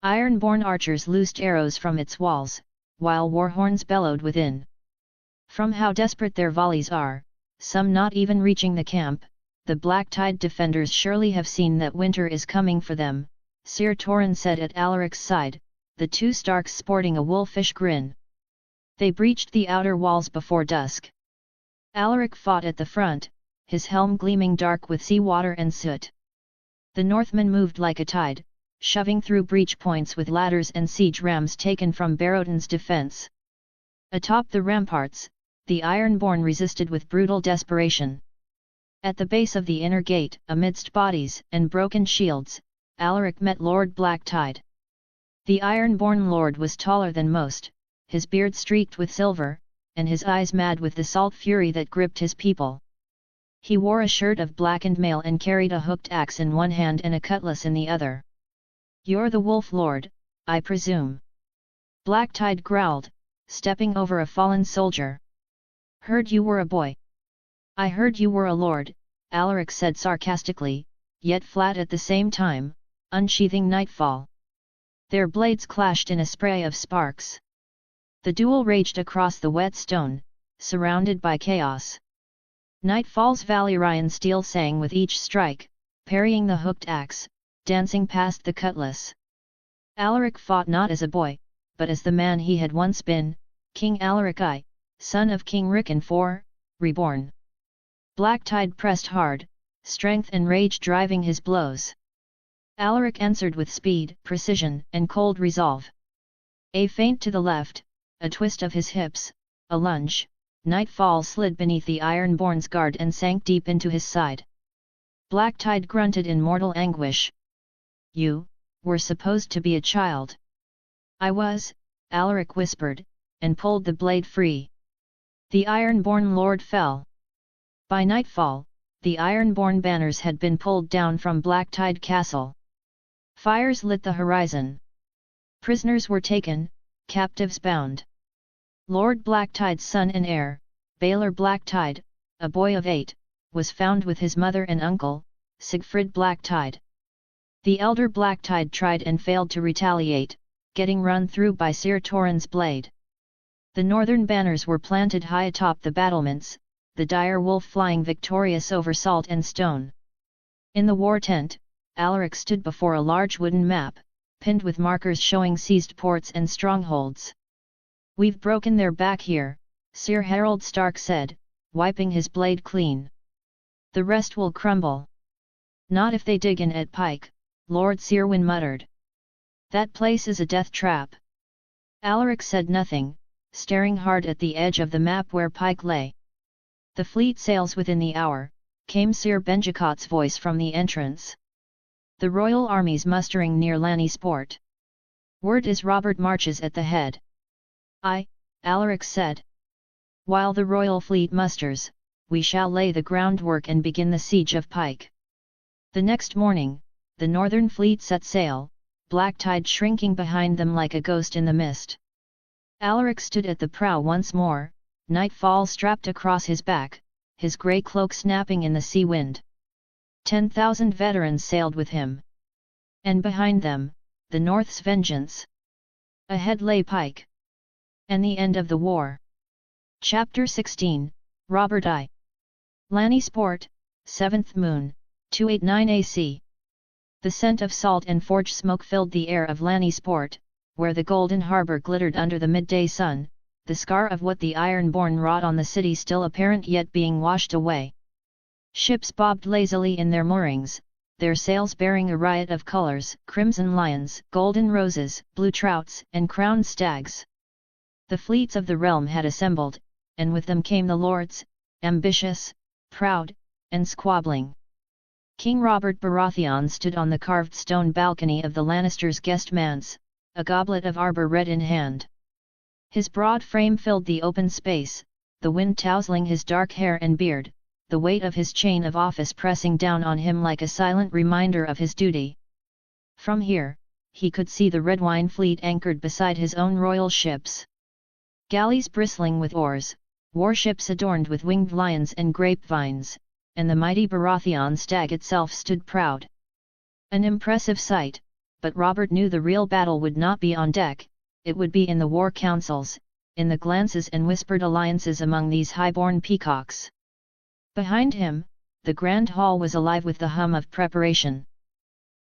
Iron-born archers loosed arrows from its walls, while war horns bellowed within. From how desperate their volleys are, some not even reaching the camp, the Black Tide defenders surely have seen that winter is coming for them, Sir Torrin said at Alaric's side, the two Starks sporting a wolfish grin. They breached the outer walls before dusk. Alaric fought at the front, his helm gleaming dark with sea water and soot. The Northmen moved like a tide, shoving through breach points with ladders and siege rams taken from Barrowton's defence. Atop the ramparts, the Ironborn resisted with brutal desperation. At the base of the inner gate, amidst bodies and broken shields, Alaric met Lord Black Tide. The Ironborn lord was taller than most, his beard streaked with silver, and his eyes mad with the salt fury that gripped his people. He wore a shirt of blackened mail and carried a hooked axe in one hand and a cutlass in the other. "You're the Wolf Lord, I presume?" Black Tide growled, stepping over a fallen soldier. "Heard you were a boy." "I heard you were a lord," Alaric said sarcastically, yet flat at the same time, unsheathing Nightfall. Their blades clashed in a spray of sparks. The duel raged across the wet stone, surrounded by chaos. Nightfall's Valyrian steel sang with each strike, parrying the hooked axe, dancing past the cutlass. Alaric fought not as a boy, but as the man he had once been, King Alaric I, son of King Rickon IV, reborn. Black Tide pressed hard, strength and rage driving his blows. Alaric answered with speed, precision, and cold resolve. A feint to the left, a twist of his hips, a lunge, Nightfall slid beneath the Ironborn's guard and sank deep into his side. Black Tide grunted in mortal anguish. "You were supposed to be a child." "I was," Alaric whispered, and pulled the blade free. The Ironborn lord fell. By nightfall, the Ironborn banners had been pulled down from Black Tide Castle. Fires lit the horizon. Prisoners were taken, captives bound. Lord Black Tide's son and heir, Baelor Black Tide, a boy of 8, was found with his mother and uncle, Sigfrid Black Tide. The elder Black Tide tried and failed to retaliate, getting run through by Sir Torrin's blade. The northern banners were planted high atop the battlements, the dire wolf flying victorious over salt and stone. In the war tent, Alaric stood before a large wooden map, pinned with markers showing seized ports and strongholds. "We've broken their back here," Sir Harold Stark said, wiping his blade clean. "The rest will crumble." "Not if they dig in at Pike," Lord Cerwyn muttered. "That place is a death trap." Alaric said nothing, staring hard at the edge of the map where Pike lay. "The fleet sails within the hour," came Sir Benjicot's voice from the entrance. "The royal army's mustering near Lannisport. Word is Robert marches at the head." "Aye," Alaric said. "While the royal fleet musters, we shall lay the groundwork and begin the siege of Pike." The next morning, the northern fleet set sail, Black Tide shrinking behind them like a ghost in the mist. Alaric stood at the prow once more, Nightfall strapped across his back, his grey cloak snapping in the sea wind. 10,000 veterans sailed with him. And behind them, the North's vengeance. Ahead lay Pike. And the end of the war. Chapter 16, Robert I. Lannisport, 7th moon, 289 AC. The scent of salt and forge smoke filled the air of Lannisport, where the golden harbour glittered under the midday sun, the scar of what the Ironborn wrought on the city still apparent yet being washed away. Ships bobbed lazily in their moorings, their sails bearing a riot of colors, crimson lions, golden roses, blue trouts, and crowned stags. The fleets of the realm had assembled, and with them came the lords, ambitious, proud, and squabbling. King Robert Baratheon stood on the carved stone balcony of the Lannisters' guest manse, a goblet of arbor red in hand. His broad frame filled the open space, the wind tousling his dark hair and beard, the weight of his chain of office pressing down on him like a silent reminder of his duty. From here, he could see the red wine fleet anchored beside his own royal ships. Galleys bristling with oars, warships adorned with winged lions and grapevines, and the mighty Baratheon stag itself stood proud. An impressive sight, but Robert knew the real battle would not be on deck, it would be in the war councils, in the glances and whispered alliances among these high-born peacocks. Behind him, the grand hall was alive with the hum of preparation.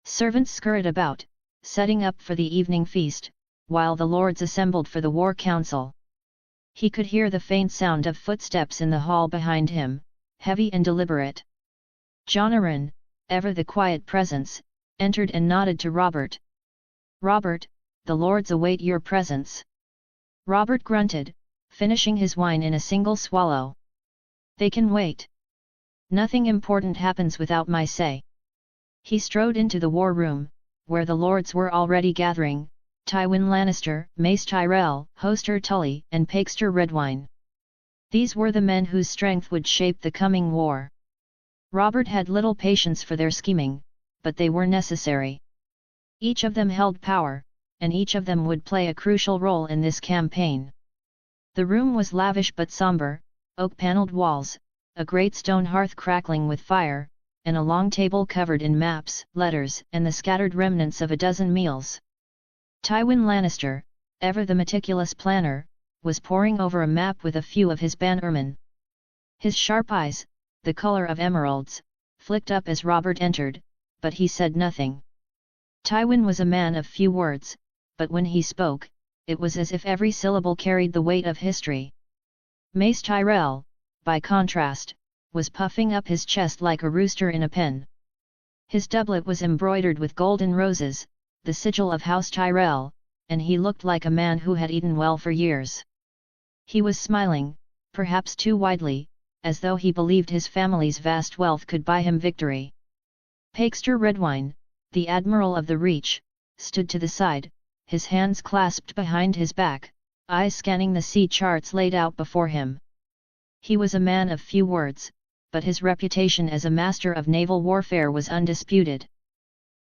Servants scurried about, setting up for the evening feast, while the lords assembled for the war council. He could hear the faint sound of footsteps in the hall behind him, heavy and deliberate. Jonaran, ever the quiet presence, entered and nodded to Robert. "Robert, the lords await your presence." Robert grunted, finishing his wine in a single swallow. "They can wait. Nothing important happens without my say." He strode into the war room, where the lords were already gathering, Tywin Lannister, Mace Tyrell, Hoster Tully, and Pakester Redwine. These were the men whose strength would shape the coming war. Robert had little patience for their scheming, but they were necessary. Each of them held power, and each of them would play a crucial role in this campaign. The room was lavish but somber, oak-paneled walls, a great stone hearth crackling with fire, and a long table covered in maps, letters, and the scattered remnants of a dozen meals. Tywin Lannister, ever the meticulous planner, was poring over a map with a few of his bannermen. His sharp eyes, the color of emeralds, flicked up as Robert entered, but he said nothing. Tywin was a man of few words, but when he spoke, it was as if every syllable carried the weight of history. Mace Tyrell, by contrast, was puffing up his chest like a rooster in a pen. His doublet was embroidered with golden roses, the sigil of House Tyrell, and he looked like a man who had eaten well for years. He was smiling, perhaps too widely, as though he believed his family's vast wealth could buy him victory. Pakester Redwine, the Admiral of the Reach, stood to the side, his hands clasped behind his back, eyes scanning the sea charts laid out before him. He was a man of few words, but his reputation as a master of naval warfare was undisputed.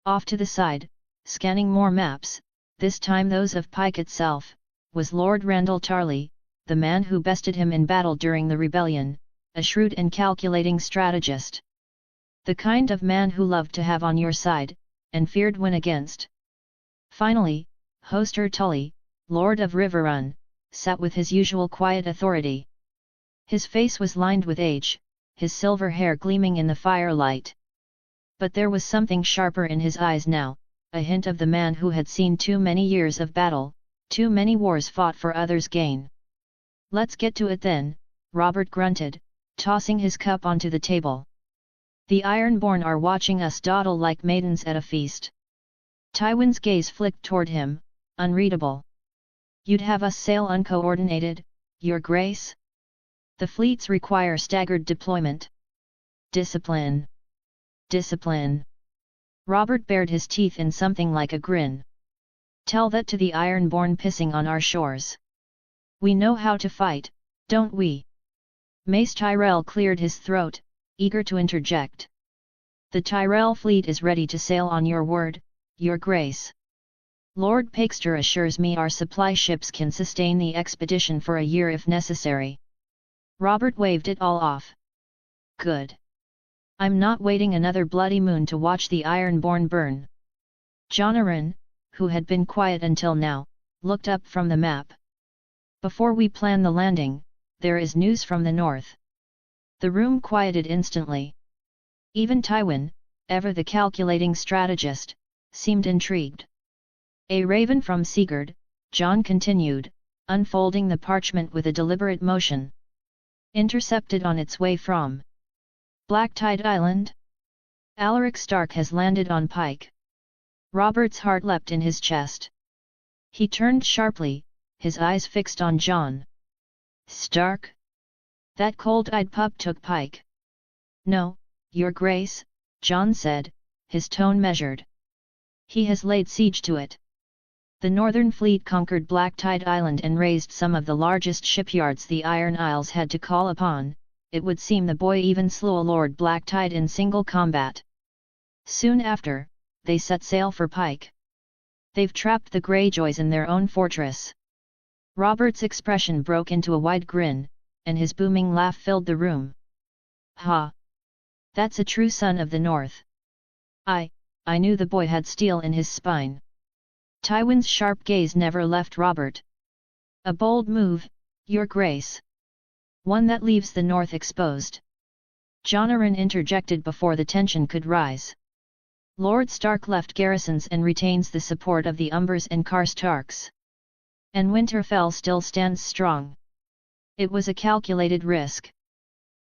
Off to the side, scanning more maps, this time those of Pike itself, was Lord Randall Tarley, the man who bested him in battle during the rebellion, a shrewd and calculating strategist. The kind of man who loved to have on your side, and feared when against. Finally, Hoster Tully, Lord of Riverrun, sat with his usual quiet authority. His face was lined with age, his silver hair gleaming in the firelight. But there was something sharper in his eyes now, a hint of the man who had seen too many years of battle, too many wars fought for others' gain. "Let's get to it then," Robert grunted, tossing his cup onto the table. "The Ironborn are watching us dawdle like maidens at a feast." Tywin's gaze flicked toward him, unreadable. "You'd have us sail uncoordinated, Your Grace? The fleets require staggered deployment." "Discipline. Discipline." Robert bared his teeth in something like a grin. "Tell that to the Ironborn pissing on our shores. We know how to fight, don't we?" Mace Tyrell cleared his throat, eager to interject. "The Tyrell fleet is ready to sail on your word, Your Grace. Lord Pakester assures me our supply ships can sustain the expedition for a year if necessary." Robert waved it all off. "Good. I'm not waiting another bloody moon to watch the Ironborn burn." Jonaran, who had been quiet until now, looked up from the map. "Before we plan the landing, there is news from the north." The room quieted instantly. Even Tywin, ever the calculating strategist, seemed intrigued. "A raven from Sigurd," Jon continued, unfolding the parchment with a deliberate motion. Intercepted on its way from Black Tide Island? Alaric Stark has landed on Pike. Robert's heart leapt in his chest. He turned sharply, his eyes fixed on John. Stark? That cold-eyed pup took Pike. No, Your Grace, John said, his tone measured. He has laid siege to it. The Northern Fleet conquered Black Tide Island and razed some of the largest shipyards the Iron Isles had to call upon. It would seem the boy even slew Lord Black Tide in single combat. Soon after, they set sail for Pike. They've trapped the Greyjoys in their own fortress. Robert's expression broke into a wide grin, and his booming laugh filled the room. Ha! That's a true son of the North. I knew the boy had steel in his spine. Tywin's sharp gaze never left Robert. A bold move, Your Grace. One that leaves the North exposed. Jonaran interjected before the tension could rise. Lord Stark left garrisons and retains the support of the Umbers and Karstarks. And Winterfell still stands strong. It was a calculated risk.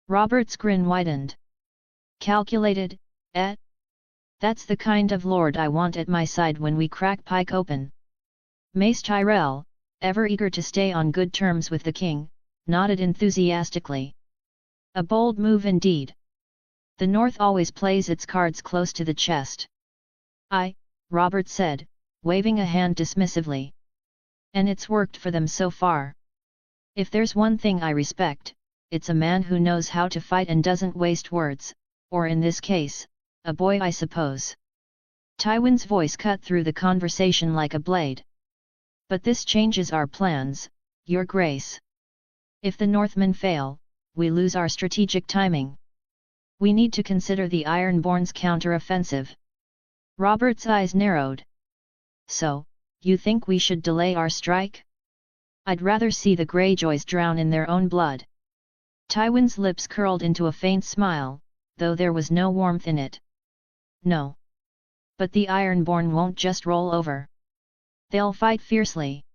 Robert's grin widened. Calculated, eh? That's the kind of lord I want at my side when we crack Pike open. Mace Tyrell, ever eager to stay on good terms with the king, nodded enthusiastically. A bold move indeed. The North always plays its cards close to the chest. Robert said, waving a hand dismissively. And it's worked for them so far. If there's one thing I respect, it's a man who knows how to fight and doesn't waste words, or in this case, a boy I suppose. Tywin's voice cut through the conversation like a blade. But this changes our plans, Your Grace. If the Northmen fail, we lose our strategic timing. We need to consider the Ironborn's counter-offensive. Robert's eyes narrowed. So, you think we should delay our strike? I'd rather see the Greyjoys drown in their own blood. Tywin's lips curled into a faint smile, though there was no warmth in it. No. But the Ironborn won't just roll over. They'll fight fiercely.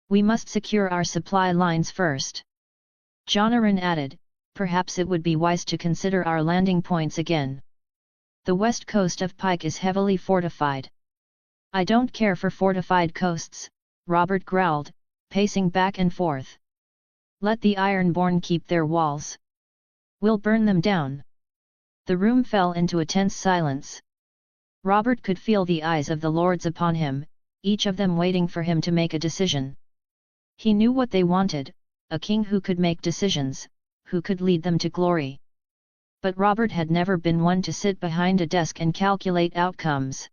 We must secure our supply lines first. Jonaran added, perhaps it would be wise to consider our landing points again. The west coast of Pike is heavily fortified. I don't care for fortified coasts, Robert growled, pacing back and forth. Let the Ironborn keep their walls. We'll burn them down. The room fell into a tense silence. Robert could feel the eyes of the lords upon him, each of them waiting for him to make a decision. He knew what they wanted, a king who could make decisions, who could lead them to glory. But Robert had never been one to sit behind a desk and calculate outcomes.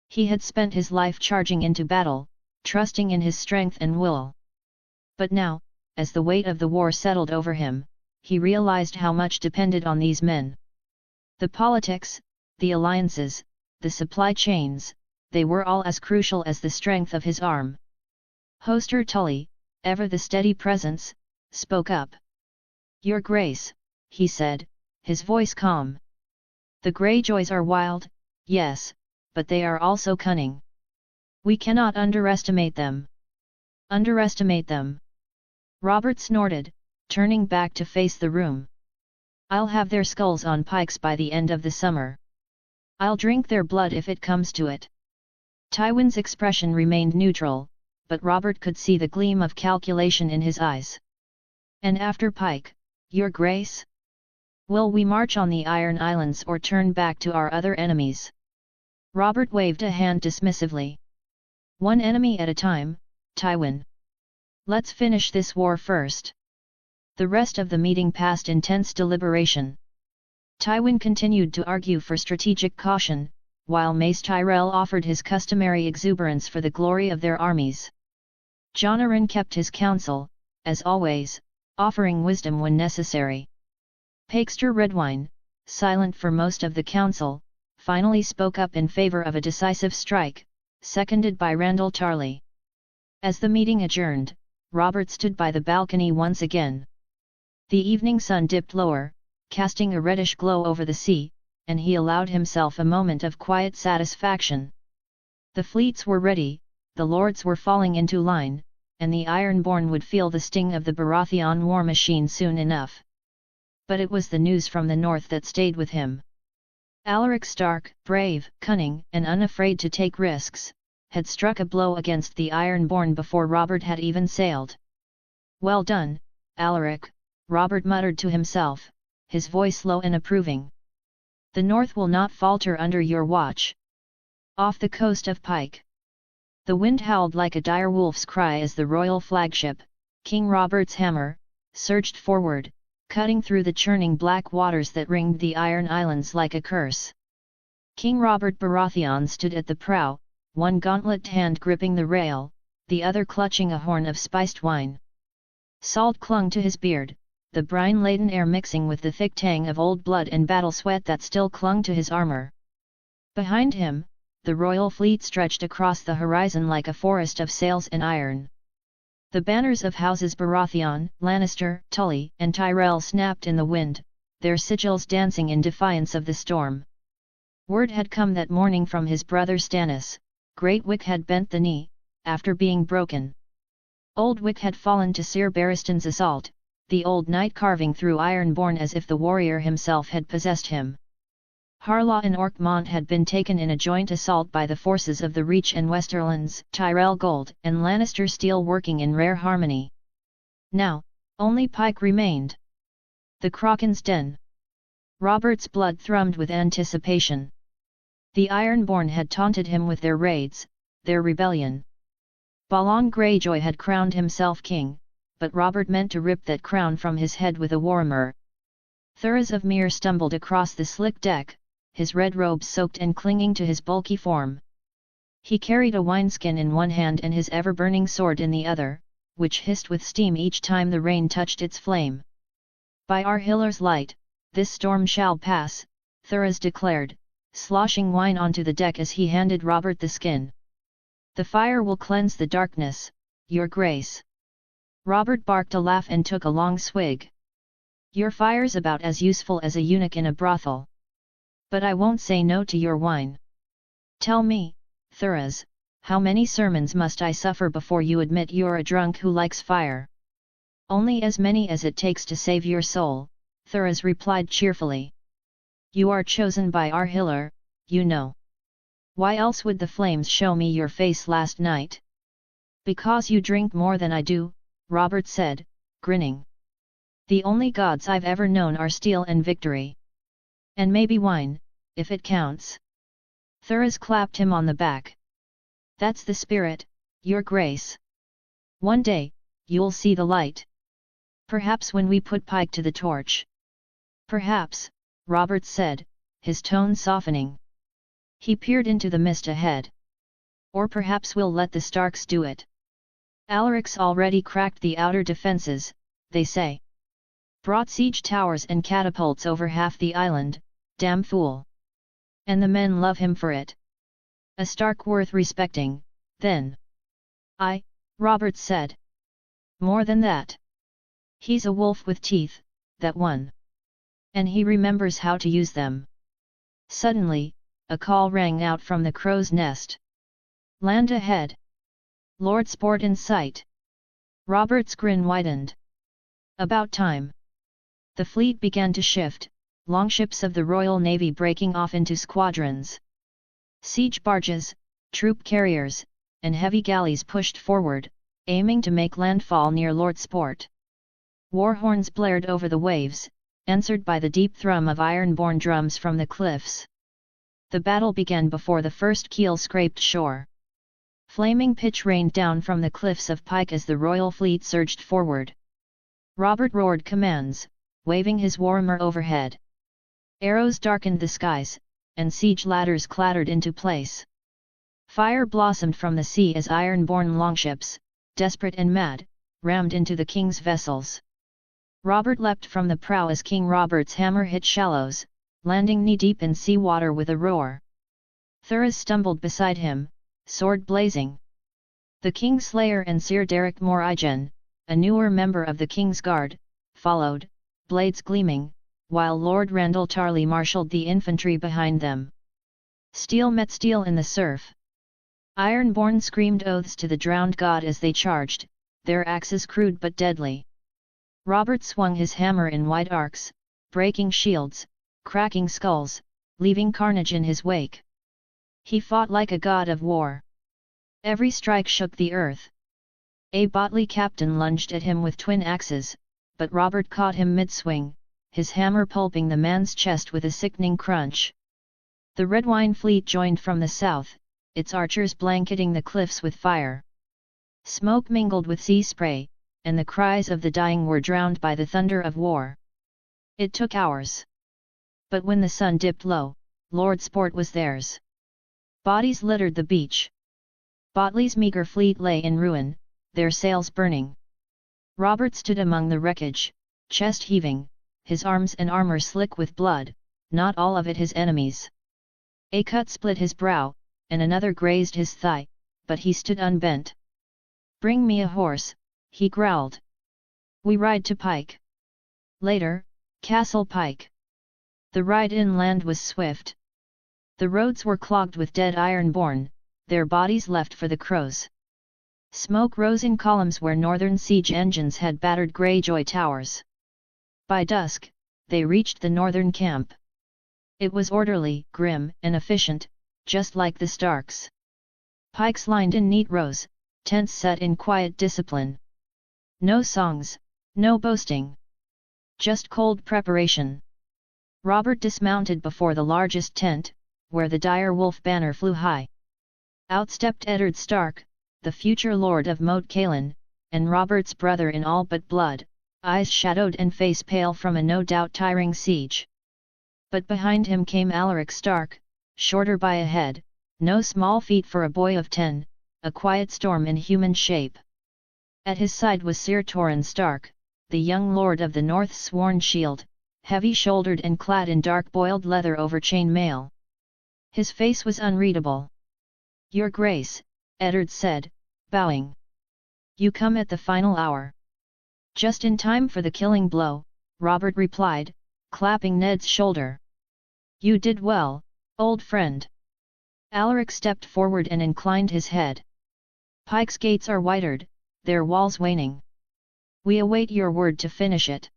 He had spent his life charging into battle, trusting in his strength and will. But now, as the weight of the war settled over him, he realized how much depended on these men. The politics, the alliances, the supply chains, they were all as crucial as the strength of his arm. Hoster Tully, ever the steady presence, spoke up. Your Grace, he said, his voice calm. The Greyjoys are wild, yes, but they are also cunning. We cannot underestimate them. Underestimate them. Robert snorted, turning back to face the room. I'll have their skulls on pikes by the end of the summer. I'll drink their blood if it comes to it. Tywin's expression remained neutral, but Robert could see the gleam of calculation in his eyes. And after Pike, Your Grace? Will we march on the Iron Islands or turn back to our other enemies? Robert waved a hand dismissively. One enemy at a time, Tywin. Let's finish this war first. The rest of the meeting passed in tense deliberation. Tywin continued to argue for strategic caution, while Mace Tyrell offered his customary exuberance for the glory of their armies. Jonaran kept his counsel, as always, offering wisdom when necessary. Pakester Redwine, silent for most of the council, finally spoke up in favor of a decisive strike, seconded by Randall Tarley. As the meeting adjourned, Robert stood by the balcony once again. The evening sun dipped lower, casting a reddish glow over the sea, and he allowed himself a moment of quiet satisfaction. The fleets were ready, the lords were falling into line, and the Ironborn would feel the sting of the Baratheon war machine soon enough. But it was the news from the north that stayed with him. Alaric Stark, brave, cunning, and unafraid to take risks, had struck a blow against the Ironborn before Robert had even sailed. "Well done, Alaric," Robert muttered to himself, his voice low and approving. "The north will not falter under your watch." Off the coast of Pike, the wind howled like a dire wolf's cry as the royal flagship, King Robert's Hammer, surged forward, cutting through the churning black waters that ringed the Iron Islands like a curse. King Robert Baratheon stood at the prow, one gauntlet hand gripping the rail, the other clutching a horn of spiced wine. Salt clung to his beard, the brine-laden air mixing with the thick tang of old blood and battle sweat that still clung to his armor. Behind him, the royal fleet stretched across the horizon like a forest of sails and iron. The banners of houses Baratheon, Lannister, Tully, and Tyrell snapped in the wind, their sigils dancing in defiance of the storm. Word had come that morning from his brother Stannis. Great Wick had bent the knee, after being broken. Old Wick had fallen to Sir Barristan's assault, the old knight carving through Ironborn as if the warrior himself had possessed him. Harlaw and Orkmont had been taken in a joint assault by the forces of the Reach and Westerlands, Tyrell gold and Lannister steel working in rare harmony. Now, only Pike remained. The Kraken's den. Robert's blood thrummed with anticipation. The Ironborn had taunted him with their raids, their rebellion. Balon Greyjoy had crowned himself king, but Robert meant to rip that crown from his head with a warhammer. Thuras of Myr stumbled across the slick deck, his red robe soaked and clinging to his bulky form. He carried a wineskin in one hand and his ever-burning sword in the other, which hissed with steam each time the rain touched its flame. "By our Hiller's light, this storm shall pass," Thuras declared, sloshing wine onto the deck as he handed Robert the skin. "The fire will cleanse the darkness, your grace." Robert barked a laugh and took a long swig. "Your fire's about as useful as a eunuch in a brothel. But I won't say no to your wine. Tell me, Thuras, how many sermons must I suffer before you admit you're a drunk who likes fire?" "Only as many as it takes to save your soul," Thuras replied cheerfully. "You are chosen by our Hiller, you know. Why else would the flames show me your face last night?" "Because you drink more than I do," Robert said, grinning. "The only gods I've ever known are steel and victory. And maybe wine, if it counts." Thuras clapped him on the back. "That's the spirit, your grace. One day, you'll see the light. Perhaps when we put Pike to the torch." "Perhaps," Robert said, his tone softening. He peered into the mist ahead. "Or perhaps we'll let the Starks do it. Alaric's already cracked the outer defences, they say. Brought siege towers and catapults over half the island, damn fool. And the men love him for it. A Stark worth respecting, then." "Aye," Robert said. "More than that. He's a wolf with teeth, that one. And he remembers how to use them." Suddenly, a call rang out from the crow's nest. "Land ahead! Lord Sport in sight!" Robert's grin widened. About time. The fleet began to shift, longships of the Royal Navy breaking off into squadrons. Siege barges, troop carriers, and heavy galleys pushed forward, aiming to make landfall near Lord Sport. War horns blared over the waves, answered by the deep thrum of iron-born drums from the cliffs. The battle began before the first keel scraped shore. Flaming pitch rained down from the cliffs of Pike as the royal fleet surged forward. Robert roared commands, waving his warhammer overhead. Arrows darkened the skies, and siege ladders clattered into place. Fire blossomed from the sea as iron-born longships, desperate and mad, rammed into the king's vessels. Robert leapt from the prow as King Robert's hammer hit shallows, landing knee-deep in sea water with a roar. Thuras stumbled beside him, sword blazing. The Kingslayer and Sir Derek Morigen, a newer member of the King's Guard, followed, blades gleaming, while Lord Randall Tarley marshalled the infantry behind them. Steel met steel in the surf. Ironborn screamed oaths to the drowned god as they charged, their axes crude but deadly. Robert swung his hammer in wide arcs, breaking shields, cracking skulls, leaving carnage in his wake. He fought like a god of war. Every strike shook the earth. A Botley captain lunged at him with twin axes, but Robert caught him mid-swing, his hammer pulping the man's chest with a sickening crunch. The Redwyne fleet joined from the south, its archers blanketing the cliffs with fire. Smoke mingled with sea spray, and the cries of the dying were drowned by the thunder of war. It took hours. But when the sun dipped low, Lord Sport was theirs. Bodies littered the beach. Botley's meagre fleet lay in ruin, their sails burning. Robert stood among the wreckage, chest heaving, his arms and armor slick with blood, not all of it his enemies'. A cut split his brow, and another grazed his thigh, but he stood unbent. "Bring me a horse," he growled. "We ride to Pike." Later, Castle Pike. The ride inland was swift. The roads were clogged with dead iron-born, their bodies left for the crows. Smoke rose in columns where northern siege engines had battered Greyjoy towers. By dusk, they reached the northern camp. It was orderly, grim, and efficient, just like the Starks. Pikes lined in neat rows, tents set in quiet discipline. No songs, no boasting. Just cold preparation. Robert dismounted before the largest tent, where the dire wolf banner flew high. Out stepped Eddard Stark, the future lord of Moat Cailin, and Robert's brother in all but blood, eyes shadowed and face pale from a no doubt tiring siege. But behind him came Alaric Stark, shorter by a head, no small feat for a boy of 10, a quiet storm in human shape. At his side was Sir Torrhen Stark, the young lord of the North's sworn shield, heavy-shouldered and clad in dark boiled leather over chain mail. His face was unreadable. "Your Grace," Eddard said, bowing. "You come at the final hour." "Just in time for the killing blow," Robert replied, clapping Ned's shoulder. "You did well, old friend." Alaric stepped forward and inclined his head. "Pike's gates are whitered, their walls waning. We await your word to finish it."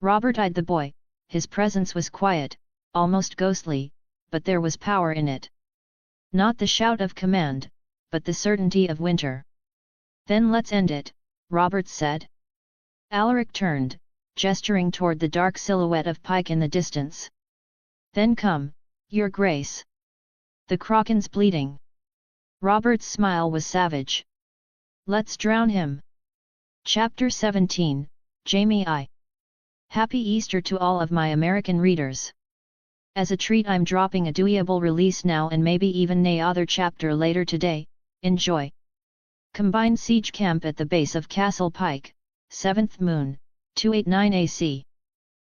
Robert eyed the boy, his presence was quiet, almost ghostly, but there was power in it. Not the shout of command, but the certainty of winter. "Then let's end it," Robert said. Alaric turned, gesturing toward the dark silhouette of Pike in the distance. "Then come, your grace. The Kraken's bleeding." Robert's smile was savage. "Let's drown him." Chapter 17, Jaime I. Happy Easter to all of my American readers. As a treat I'm dropping a doable release now and maybe even a other chapter later today, enjoy. Combined Siege Camp at the base of Castle Pike, 7th Moon, 289 AC.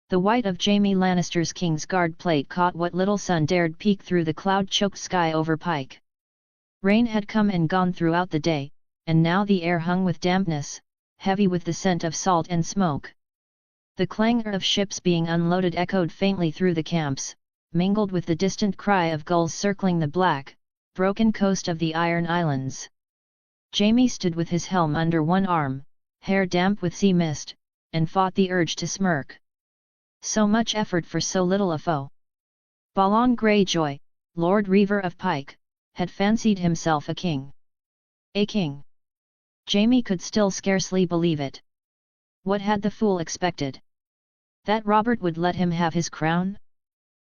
The white of Jaime Lannister's Kingsguard plate caught what little sun dared peek through the cloud-choked sky over Pike. Rain had come and gone throughout the day, and now the air hung with dampness, heavy with the scent of salt and smoke. The clangor of ships being unloaded echoed faintly through the camps, mingled with the distant cry of gulls circling the black, broken coast of the Iron Islands. Jaime stood with his helm under one arm, hair damp with sea mist, and fought the urge to smirk. So much effort for so little a foe. Balon Greyjoy, Lord Reaver of Pike, had fancied himself a king. A king. Jaime could still scarcely believe it. What had the fool expected? That Robert would let him have his crown?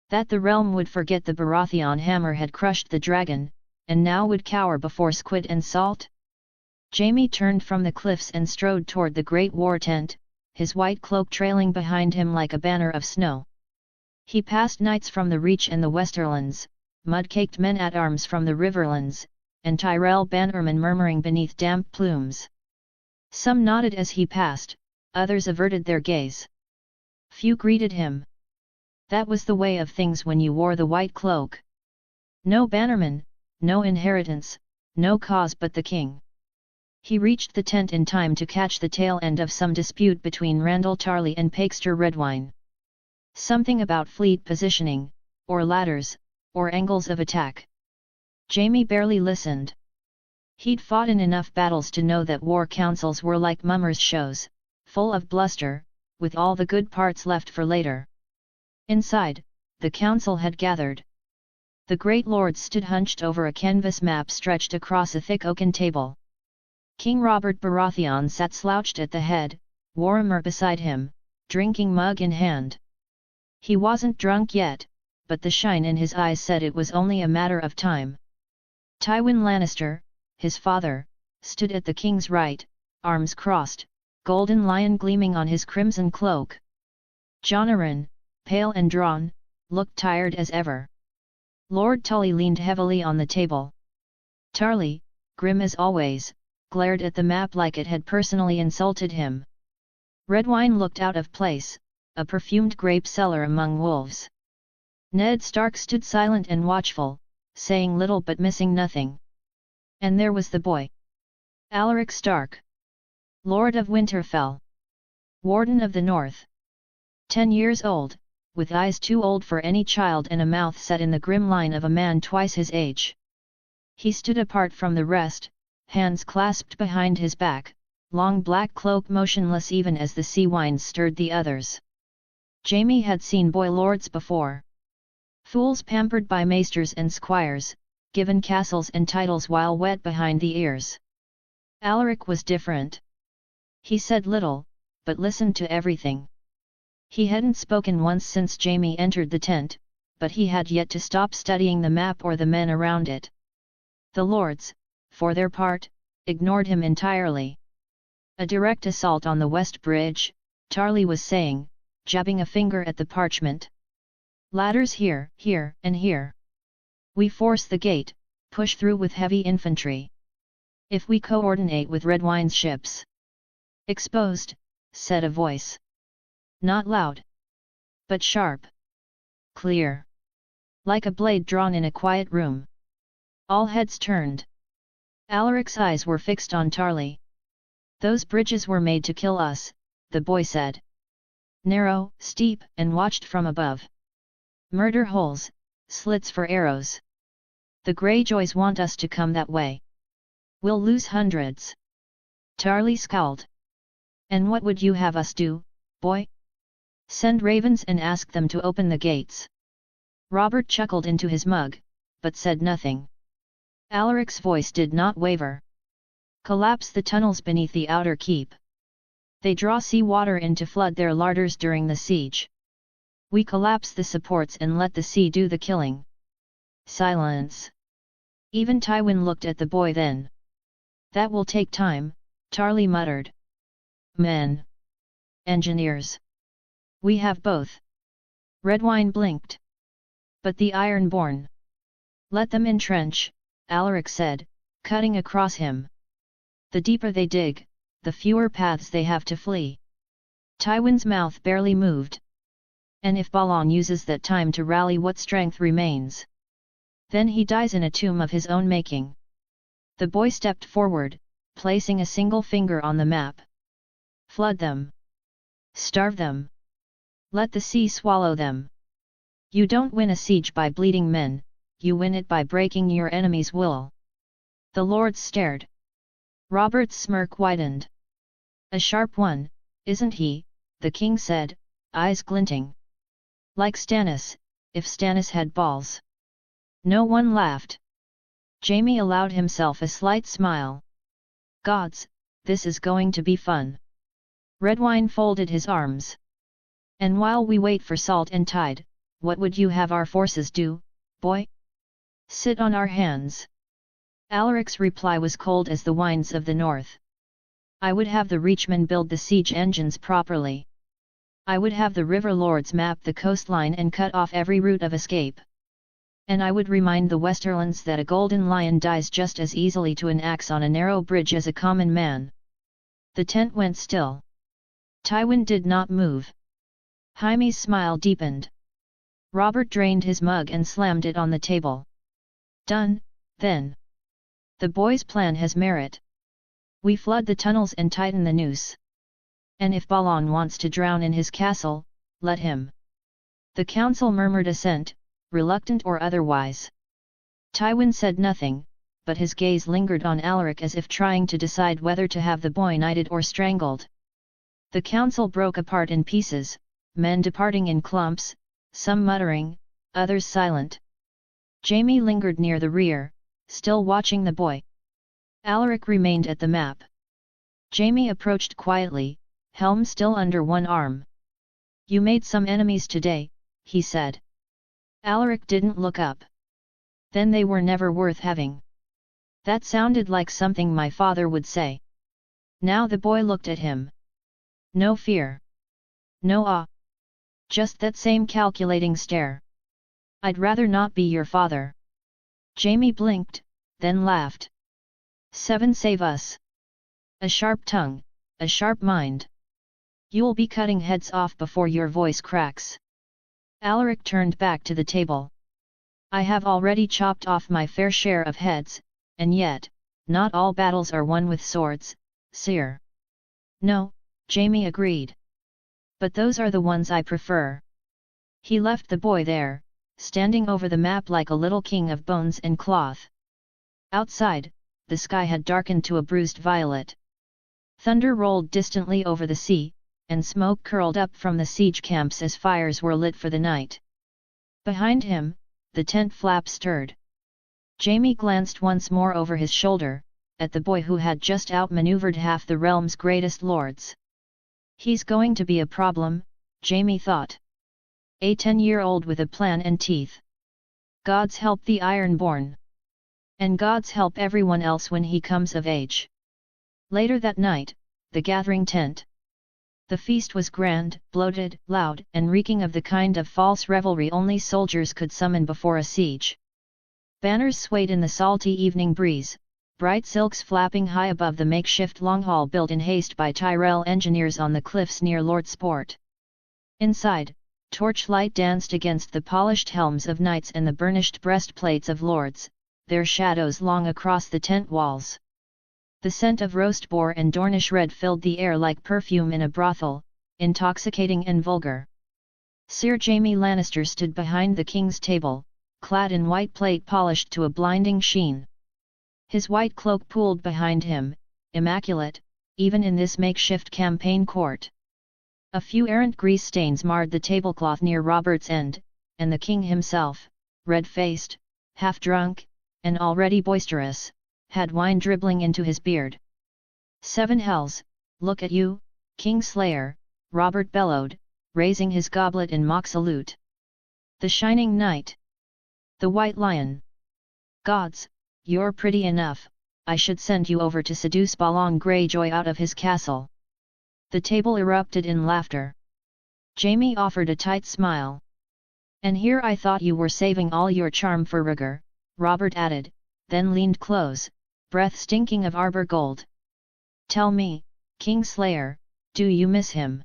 That the realm would forget the Baratheon hammer had crushed the dragon, and now would cower before squid and salt? Jaime turned from the cliffs and strode toward the great war tent, his white cloak trailing behind him like a banner of snow. He passed knights from the Reach and the Westerlands, mud-caked men-at-arms from the Riverlands, and Tyrell bannermen murmuring beneath damp plumes. Some nodded as he passed, others averted their gaze. Few greeted him. That was the way of things when you wore the white cloak. No bannerman, no inheritance, no cause but the king. He reached the tent in time to catch the tail end of some dispute between Randall Tarley and Pakester Redwyne. Something about fleet positioning, or ladders, or angles of attack. Jaime barely listened. He'd fought in enough battles to know that war councils were like mummers' shows, full of bluster, with all the good parts left for later. Inside, the council had gathered. The great lords stood hunched over a canvas map stretched across a thick oaken table. King Robert Baratheon sat slouched at the head, Warhammer beside him, drinking mug in hand. He wasn't drunk yet, but the shine in his eyes said it was only a matter of time. Tywin Lannister, his father, stood at the king's right, arms crossed, golden lion gleaming on his crimson cloak. Jon Arryn, pale and drawn, looked tired as ever. Lord Tully leaned heavily on the table. Tarly, grim as always, glared at the map like it had personally insulted him. Redwine looked out of place, a perfumed grape seller among wolves. Ned Stark stood silent and watchful, saying little but missing nothing. And there was the boy. Alaric Stark. Lord of Winterfell. Warden of the North. 10 years old, with eyes too old for any child and a mouth set in the grim line of a man twice his age. He stood apart from the rest, hands clasped behind his back, long black cloak motionless even as the sea winds stirred the others. Jaime had seen boy lords before. Fools pampered by maesters and squires, given castles and titles while wet behind the ears. Alaric was different. He said little, but listened to everything. He hadn't spoken once since Jaime entered the tent, but he had yet to stop studying the map or the men around it. The lords, for their part, ignored him entirely. A direct assault on the West Bridge, Tarly was saying, jabbing a finger at the parchment. Ladders here, here, and here. We force the gate, push through with heavy infantry. If we coordinate with Redwine's ships. Exposed, said a voice. Not loud. But sharp. Clear. Like a blade drawn in a quiet room. All heads turned. Alaric's eyes were fixed on Tarly. Those bridges were made to kill us, the boy said. Narrow, steep, and watched from above. Murder holes, slits for arrows. The Greyjoys want us to come that way. We'll lose hundreds. Tarly scowled. And what would you have us do, boy? Send ravens and ask them to open the gates. Robert chuckled into his mug, but said nothing. Alaric's voice did not waver. Collapse the tunnels beneath the outer keep. They draw sea water in to flood their larders during the siege. We collapse the supports and let the sea do the killing. Silence. Even Tywin looked at the boy then. That will take time, Tarly muttered. Men. Engineers. We have both. Redwine blinked. But the Ironborn. Let them entrench, Alaric said, cutting across him. The deeper they dig, the fewer paths they have to flee. Tywin's mouth barely moved. And if Balon uses that time to rally, what strength remains? Then he dies in a tomb of his own making. The boy stepped forward, placing a single finger on the map. Flood them. Starve them. Let the sea swallow them. You don't win a siege by bleeding men, you win it by breaking your enemy's will. The lords stared. Robert's smirk widened. A sharp one, isn't he? The king said, eyes glinting. Like Stannis, if Stannis had balls. No one laughed. Jaime allowed himself a slight smile. Gods, this is going to be fun. Redwine folded his arms. And while we wait for salt and tide, what would you have our forces do, boy? Sit on our hands. Alaric's reply was cold as the winds of the north. I would have the Reachmen build the siege engines properly. I would have the river lords map the coastline and cut off every route of escape. And I would remind the Westerlands that a golden lion dies just as easily to an axe on a narrow bridge as a common man. The tent went still. Tywin did not move. Jaime's smile deepened. Robert drained his mug and slammed it on the table. Done, then. The boy's plan has merit. We flood the tunnels and tighten the noose. And if Balon wants to drown in his castle, let him. The council murmured assent, reluctant or otherwise. Tywin said nothing, but his gaze lingered on Alaric as if trying to decide whether to have the boy knighted or strangled. The council broke apart in pieces, men departing in clumps, some muttering, others silent. Jaime lingered near the rear, still watching the boy. Alaric remained at the map. Jaime approached quietly, helm still under one arm. "You made some enemies today," he said. Alaric didn't look up. "Then they were never worth having." That sounded like something my father would say. Now the boy looked at him. No fear. No awe. Just that same calculating stare. "I'd rather not be your father." Jaime blinked, then laughed. "Seven save us. A sharp tongue, a sharp mind. You'll be cutting heads off before your voice cracks." Alaric turned back to the table. "I have already chopped off my fair share of heads, and yet, not all battles are won with swords, sire." "No," Jaime agreed. "But those are the ones I prefer." He left the boy there, standing over the map like a little king of bones and cloth. Outside, the sky had darkened to a bruised violet. Thunder rolled distantly over the sea, and smoke curled up from the siege camps as fires were lit for the night. Behind him, the tent flap stirred. Jaime glanced once more over his shoulder, at the boy who had just outmaneuvered half the realm's greatest lords. He's going to be a problem, Jaime thought. A 10-year-old with a plan and teeth. Gods help the Ironborn. And gods help everyone else when he comes of age. Later that night, the gathering tent. The feast was grand, bloated, loud, and reeking of the kind of false revelry only soldiers could summon before a siege. Banners swayed in the salty evening breeze, bright silks flapping high above the makeshift longhall built in haste by Tyrell engineers on the cliffs near Lord Sport. Inside, torchlight danced against the polished helms of knights and the burnished breastplates of lords, their shadows long across the tent walls. The scent of roast boar and Dornish red filled the air like perfume in a brothel, intoxicating and vulgar. Sir Jaime Lannister stood behind the king's table, clad in white plate polished to a blinding sheen. His white cloak pooled behind him, immaculate, even in this makeshift campaign court. A few errant grease stains marred the tablecloth near Robert's end, and the king himself, red-faced, half-drunk, and already boisterous, had wine dribbling into his beard. "Seven hells, look at you, King Slayer," Robert bellowed, raising his goblet in mock salute. "The Shining Knight. The White Lion. Gods, you're pretty enough, I should send you over to seduce Balong Greyjoy out of his castle." The table erupted in laughter. Jaime offered a tight smile. "And here I thought you were saving all your charm for Rhaegar," Robert added, then leaned close, breath stinking of arbor gold. "Tell me, King Slayer, do you miss him?"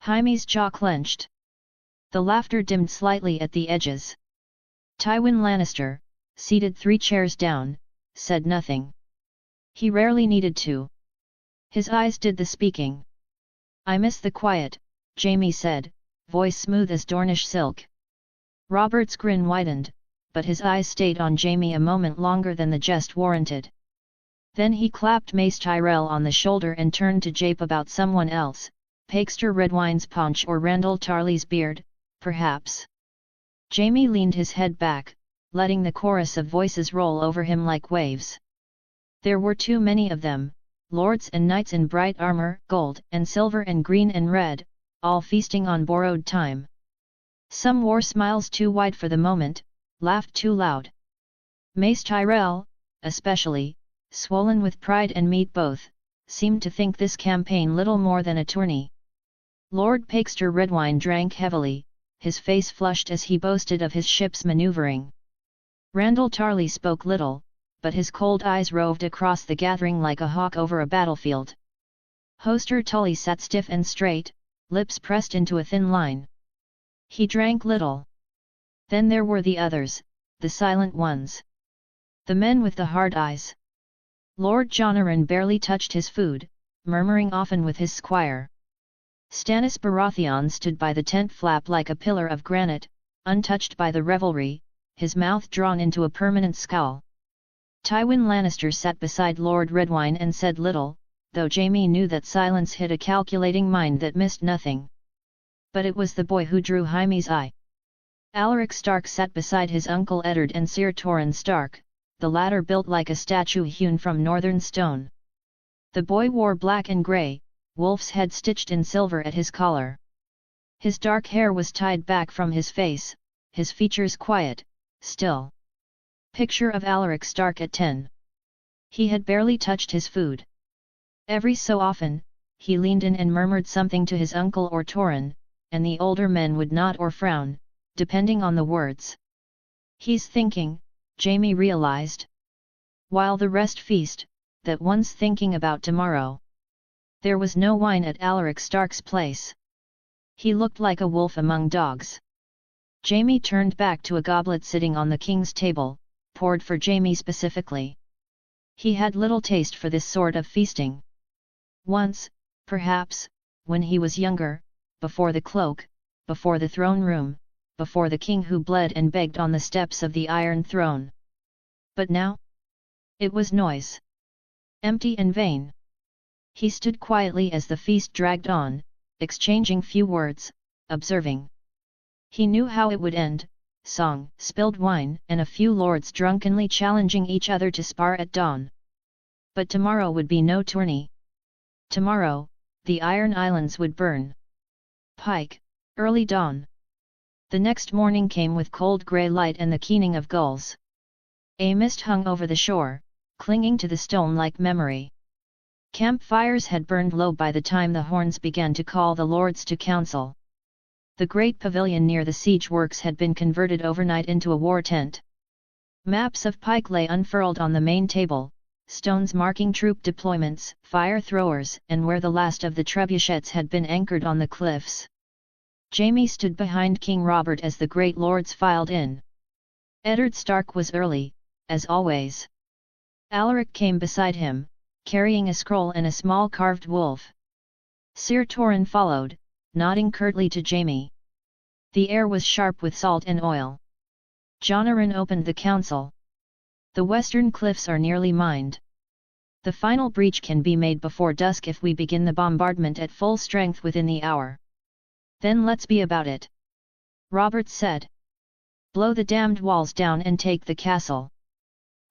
Jaime's jaw clenched. The laughter dimmed slightly at the edges. Tywin Lannister, seated 3 chairs down, said nothing. He rarely needed to. His eyes did the speaking. "I miss the quiet," Jaime said, voice smooth as Dornish silk. Robert's grin widened, but his eyes stayed on Jaime a moment longer than the jest warranted. Then he clapped Mace Tyrell on the shoulder and turned to jape about someone else, Pakester Redwine's paunch or Randall Tarley's beard, perhaps. Jaime leaned his head back, letting the chorus of voices roll over him like waves. There were too many of them, lords and knights in bright armor, gold and silver and green and red, all feasting on borrowed time. Some wore smiles too wide for the moment, laughed too loud. Mace Tyrell, especially, swollen with pride and meat both, seemed to think this campaign little more than a tourney. Lord Pakester Redwine drank heavily, his face flushed as he boasted of his ship's maneuvering. Randall Tarley spoke little, but his cold eyes roved across the gathering like a hawk over a battlefield. Hoster Tully sat stiff and straight, lips pressed into a thin line. He drank little. Then there were the others, the silent ones. The men with the hard eyes. Lord Jonaran barely touched his food, murmuring often with his squire. Stannis Baratheon stood by the tent flap like a pillar of granite, untouched by the revelry, his mouth drawn into a permanent scowl. Tywin Lannister sat beside Lord Redwyne and said little, though Jaime knew that silence hid a calculating mind that missed nothing. But it was the boy who drew Jaime's eye. Alaric Stark sat beside his uncle Eddard and Ser Torrhen Stark, the latter built like a statue hewn from northern stone. The boy wore black and grey, wolf's head stitched in silver at his collar. His dark hair was tied back from his face, his features quiet, still. Picture of Alaric Stark at 10. He had barely touched his food. Every so often, he leaned in and murmured something to his uncle or Torrhen, and the older men would nod or frown, depending on the words. He's thinking, Jaime realized. While the rest feast, that one's thinking about tomorrow. There was no wine at Alaric Stark's place. He looked like a wolf among dogs. Jaime turned back to a goblet sitting on the king's table, poured for Jaime specifically. He had little taste for this sort of feasting. Once, perhaps, when he was younger, before the cloak, before the throne room, before the king who bled and begged on the steps of the Iron Throne. But now? It was noise. Empty and vain. He stood quietly as the feast dragged on, exchanging few words, observing. He knew how it would end, song, spilled wine, and a few lords drunkenly challenging each other to spar at dawn. But tomorrow would be no tourney. Tomorrow, the Iron Islands would burn. Pike, early dawn. The next morning came with cold grey light and the keening of gulls. A mist hung over the shore, clinging to the stone like memory. Campfires had burned low by the time the horns began to call the lords to council. The great pavilion near the siege works had been converted overnight into a war tent. Maps of Pike lay unfurled on the main table, stones marking troop deployments, fire throwers, and where the last of the trebuchets had been anchored on the cliffs. Jaime stood behind King Robert as the great lords filed in. Eddard Stark was early, as always. Alaric came beside him, carrying a scroll and a small carved wolf. Ser Torrhen followed, nodding curtly to Jaime. The air was sharp with salt and oil. Jonaran opened the council. The western cliffs are nearly mined. The final breach can be made before dusk if we begin the bombardment at full strength within the hour. Then let's be about it. Robert said. Blow the damned walls down and take the castle.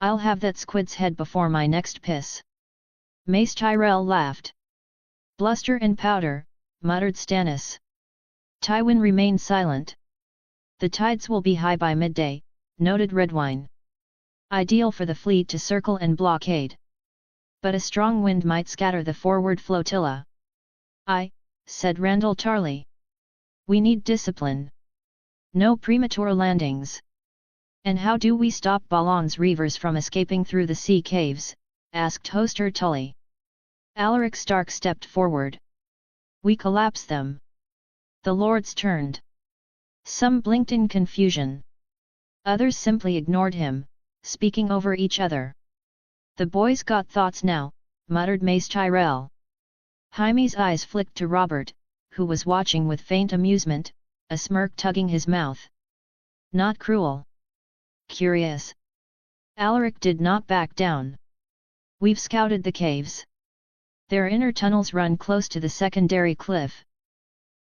I'll have that squid's head before my next piss. Mace Tyrell laughed. Bluster and powder, muttered Stannis. Tywin remained silent. The tides will be high by midday, noted Redwyne. Ideal for the fleet to circle and blockade. But a strong wind might scatter the forward flotilla. Aye, said Randyll Tarly. We need discipline. No premature landings. And how do we stop Balon's reavers from escaping through the sea caves? Asked Hoster Tully. Alaric Stark stepped forward. We collapse them. The lords turned. Some blinked in confusion. Others simply ignored him, speaking over each other. The boys got thoughts now, muttered Mace Tyrell. Jaime's eyes flicked to Robert, who was watching with faint amusement, a smirk tugging his mouth. Not cruel. Curious. Alaric did not back down. We've scouted the caves. Their inner tunnels run close to the secondary cliff.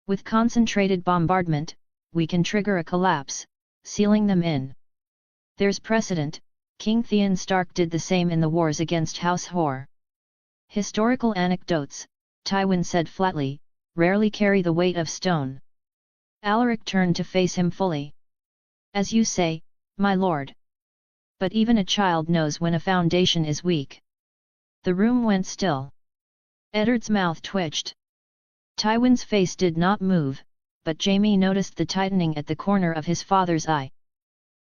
With concentrated bombardment, we can trigger a collapse, sealing them in. There's precedent. King Theon Stark did the same in the wars against House Hoare. Historical anecdotes, Tywin said flatly, rarely carry the weight of stone. Alaric turned to face him fully. As you say, my lord. But even a child knows when a foundation is weak. The room went still. Eddard's mouth twitched. Tywin's face did not move, but Jaime noticed the tightening at the corner of his father's eye.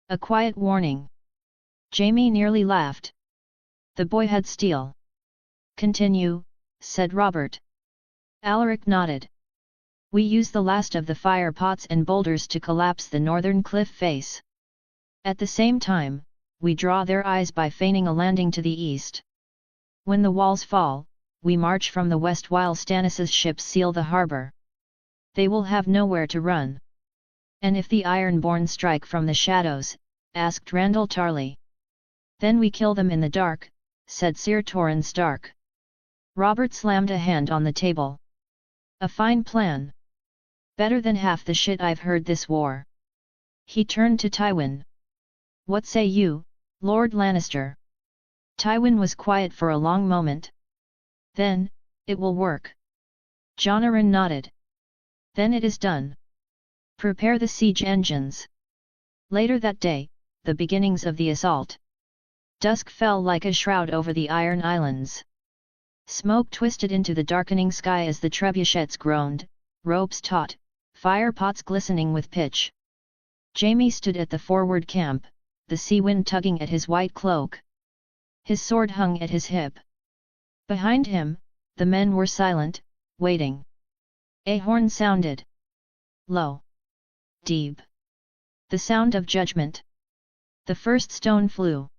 A quiet warning. Jaime nearly laughed. The boy had steel. Continue, said Robert. Alaric nodded. We use the last of the fire pots and boulders to collapse the northern cliff face. At the same time, we draw their eyes by feigning a landing to the east. When the walls fall, we march from the west while Stannis's ships seal the harbour. They will have nowhere to run. And if the Ironborn strike from the shadows? Asked Randyll Tarly. Then we kill them in the dark, said Sir Torrhen Stark. Robert slammed a hand on the table. A fine plan. Better than half the shit I've heard this war. He turned to Tywin. What say you, Lord Lannister? Tywin was quiet for a long moment. Then, it will work. Jon Arryn nodded. Then it is done. Prepare the siege engines. Later that day, the beginnings of the assault. Dusk fell like a shroud over the Iron Islands. Smoke twisted into the darkening sky as the trebuchets groaned, ropes taut, fire pots glistening with pitch. Jaime stood at the forward camp, the sea wind tugging at his white cloak. His sword hung at his hip. Behind him, the men were silent, waiting. A horn sounded. Low. Deep. The sound of judgment. The first stone flew.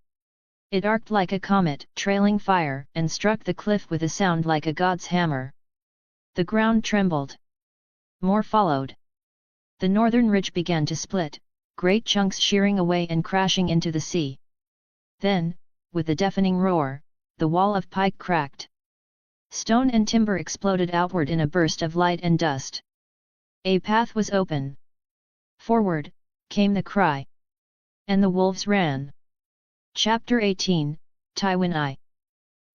It arced like a comet, trailing fire, and struck the cliff with a sound like a god's hammer. The ground trembled. More followed. The northern ridge began to split, great chunks shearing away and crashing into the sea. Then, with a deafening roar, the wall of pike cracked. Stone and timber exploded outward in a burst of light and dust. A path was open. Forward, came the cry. And the wolves ran. Chapter 18, Tywin I.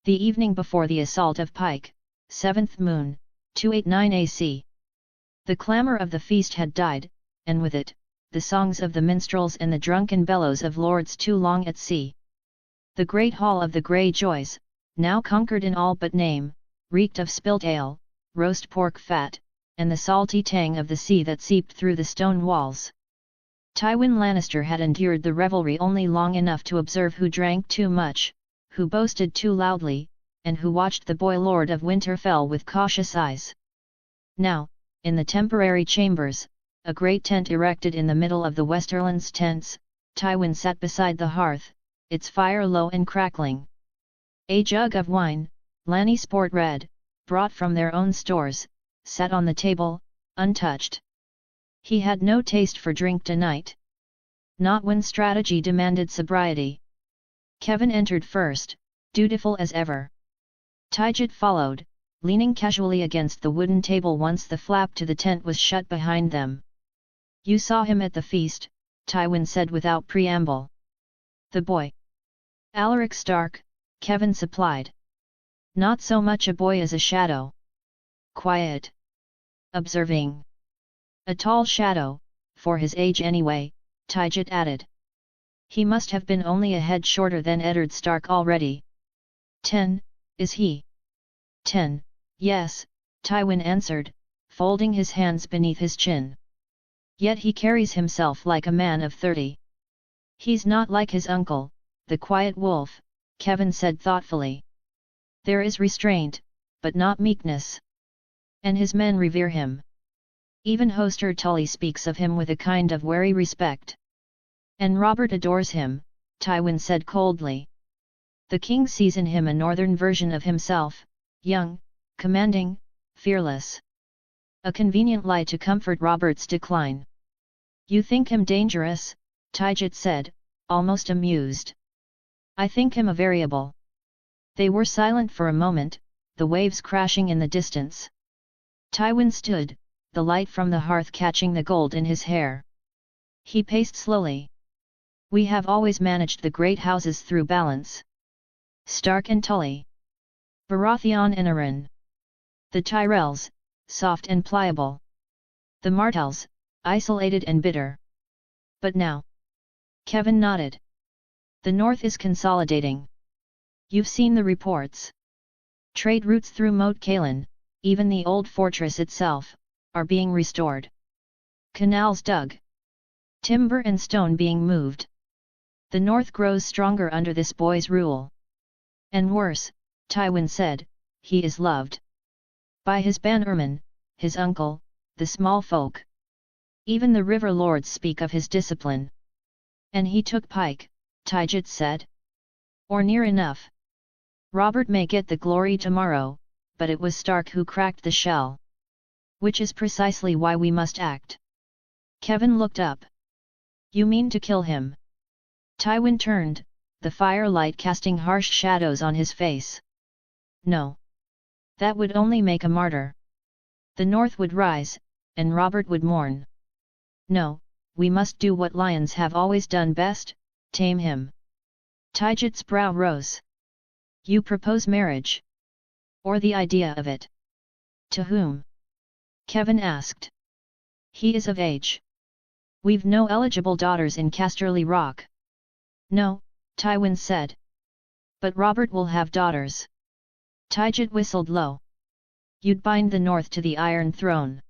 The evening before the assault of Pike, 7th moon, 289 AC. The clamour of the feast had died, and with it, the songs of the minstrels and the drunken bellows of lords too long at sea. The great hall of the Greyjoys, now conquered in all but name, reeked of spilt ale, roast pork fat, and the salty tang of the sea that seeped through the stone walls. Tywin Lannister had endured the revelry only long enough to observe who drank too much, who boasted too loudly, and who watched the boy Lord of Winterfell with cautious eyes. Now, in the temporary chambers, a great tent erected in the middle of the Westerlands tents, Tywin sat beside the hearth, its fire low and crackling. A jug of wine, Lanny Sport Red, brought from their own stores, sat on the table, untouched. He had no taste for drink tonight. Not when strategy demanded sobriety. Kevin entered first, dutiful as ever. Tygett followed, leaning casually against the wooden table once the flap to the tent was shut behind them. You saw him at the feast, Tywin said without preamble. The boy. Alaric Stark, Kevin supplied. Not so much a boy as a shadow. Quiet. Observing. A tall shadow, for his age anyway, Tygett added. He must have been only a head shorter than Eddard Stark already. 10, is he? 10, yes, Tywin answered, folding his hands beneath his chin. Yet he carries himself like a man of 30. He's not like his uncle, the quiet wolf, Kevin said thoughtfully. There is restraint, but not meekness. And his men revere him. Even Hoster Tully speaks of him with a kind of wary respect. And Robert adores him, Tywin said coldly. The king sees in him a northern version of himself, young, commanding, fearless. A convenient lie to comfort Robert's decline. You think him dangerous, Tygett said, almost amused. I think him a variable. They were silent for a moment, the waves crashing in the distance. Tywin stood, the light from the hearth catching the gold in his hair. He paced slowly. We have always managed the great houses through balance. Stark and Tully. Baratheon and Arryn. The Tyrells, soft and pliable. The Martells, isolated and bitter. But now. Kevin nodded. The North is consolidating. You've seen the reports. Trade routes through Moat Cailin, even the old fortress itself, are being restored. Canals dug. Timber and stone being moved. The North grows stronger under this boy's rule. And worse, Tywin said, he is loved. By his bannermen, his uncle, the small folk. Even the river lords speak of his discipline. And he took Pike, Tygett said. Or near enough. Robert may get the glory tomorrow, but it was Stark who cracked the shell. Which is precisely why we must act. Kevin looked up. You mean to kill him? Tywin turned, the firelight casting harsh shadows on his face. No. That would only make a martyr. The north would rise, and Robert would mourn. No, we must do what lions have always done best, tame him. Taijit's brow rose. You propose marriage? Or the idea of it? To whom? Kevin asked. He is of age. We've no eligible daughters in Casterly Rock. No, Tywin said. But Robert will have daughters. Taijit whistled low. You'd bind the north to the Iron Throne.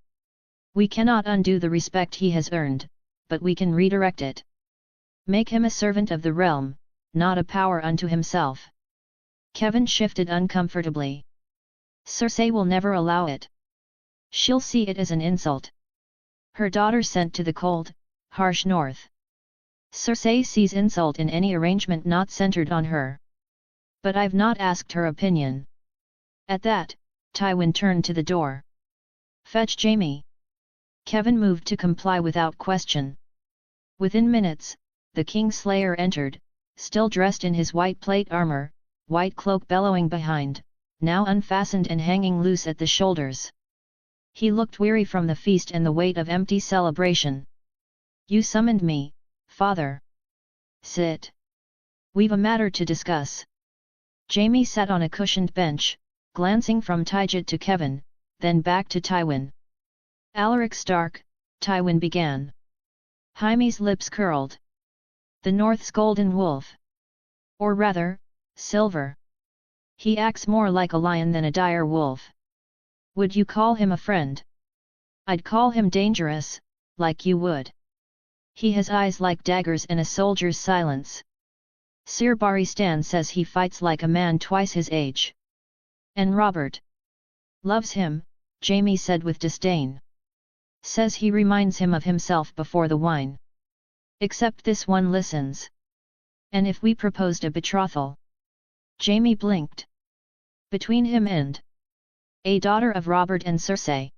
We cannot undo the respect he has earned, but we can redirect it. Make him a servant of the realm, not a power unto himself. Kevin shifted uncomfortably. Cersei will never allow it. She'll see it as an insult. Her daughter sent to the cold, harsh north. Cersei sees insult in any arrangement not centered on her. But I've not asked her opinion. At that, Tywin turned to the door. Fetch Jaime. Kevin moved to comply without question. Within minutes, the Kingslayer entered, still dressed in his white plate armor, white cloak bellowing behind, now unfastened and hanging loose at the shoulders. He looked weary from the feast and the weight of empty celebration. You summoned me, father. Sit. We've a matter to discuss. Jaime sat on a cushioned bench, glancing from Taijit to Kevin, then back to Tywin. Alaric Stark, Tywin began. Jaime's lips curled. The North's golden wolf. Or rather, silver. He acts more like a lion than a dire wolf. Would you call him a friend? I'd call him dangerous, like you would. He has eyes like daggers and a soldier's silence. Sir Barristan says he fights like a man twice his age. And Robert loves him, Jaime said with disdain. Says he reminds him of himself before the wine. Except this one listens. And if we proposed a betrothal? Jaime blinked. Between him and a daughter of Robert and Cersei.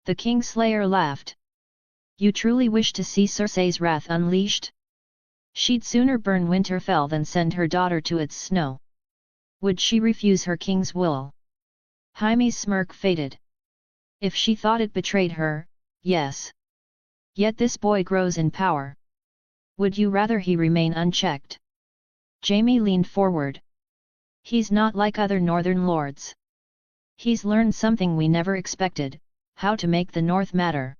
The Kingslayer laughed. You truly wish to see Cersei's wrath unleashed? She'd sooner burn Winterfell than send her daughter to its snow. Would she refuse her king's will? Jaime's smirk faded. If she thought it betrayed her, yes. Yet this boy grows in power. Would you rather he remain unchecked? Jaime leaned forward. He's not like other northern lords. He's learned something we never expected, how to make the North matter.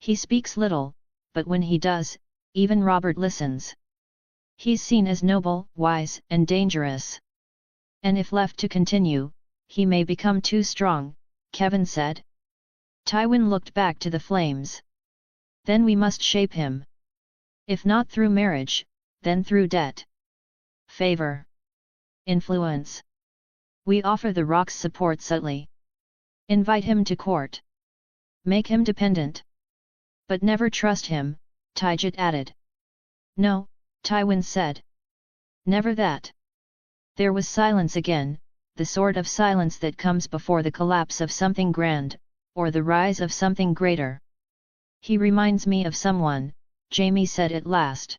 He speaks little, but when he does, even Robert listens. He's seen as noble, wise, and dangerous. And if left to continue, he may become too strong, Kevin said. Tywin looked back to the flames. Then we must shape him. If not through marriage, then through debt. Favor. Influence. We offer the Rock's support subtly. Invite him to court. Make him dependent. But never trust him, Taijit added. No, Tywin said. Never that. There was silence again, the sort of silence that comes before the collapse of something grand, or the rise of something greater. He reminds me of someone, Jaime said at last.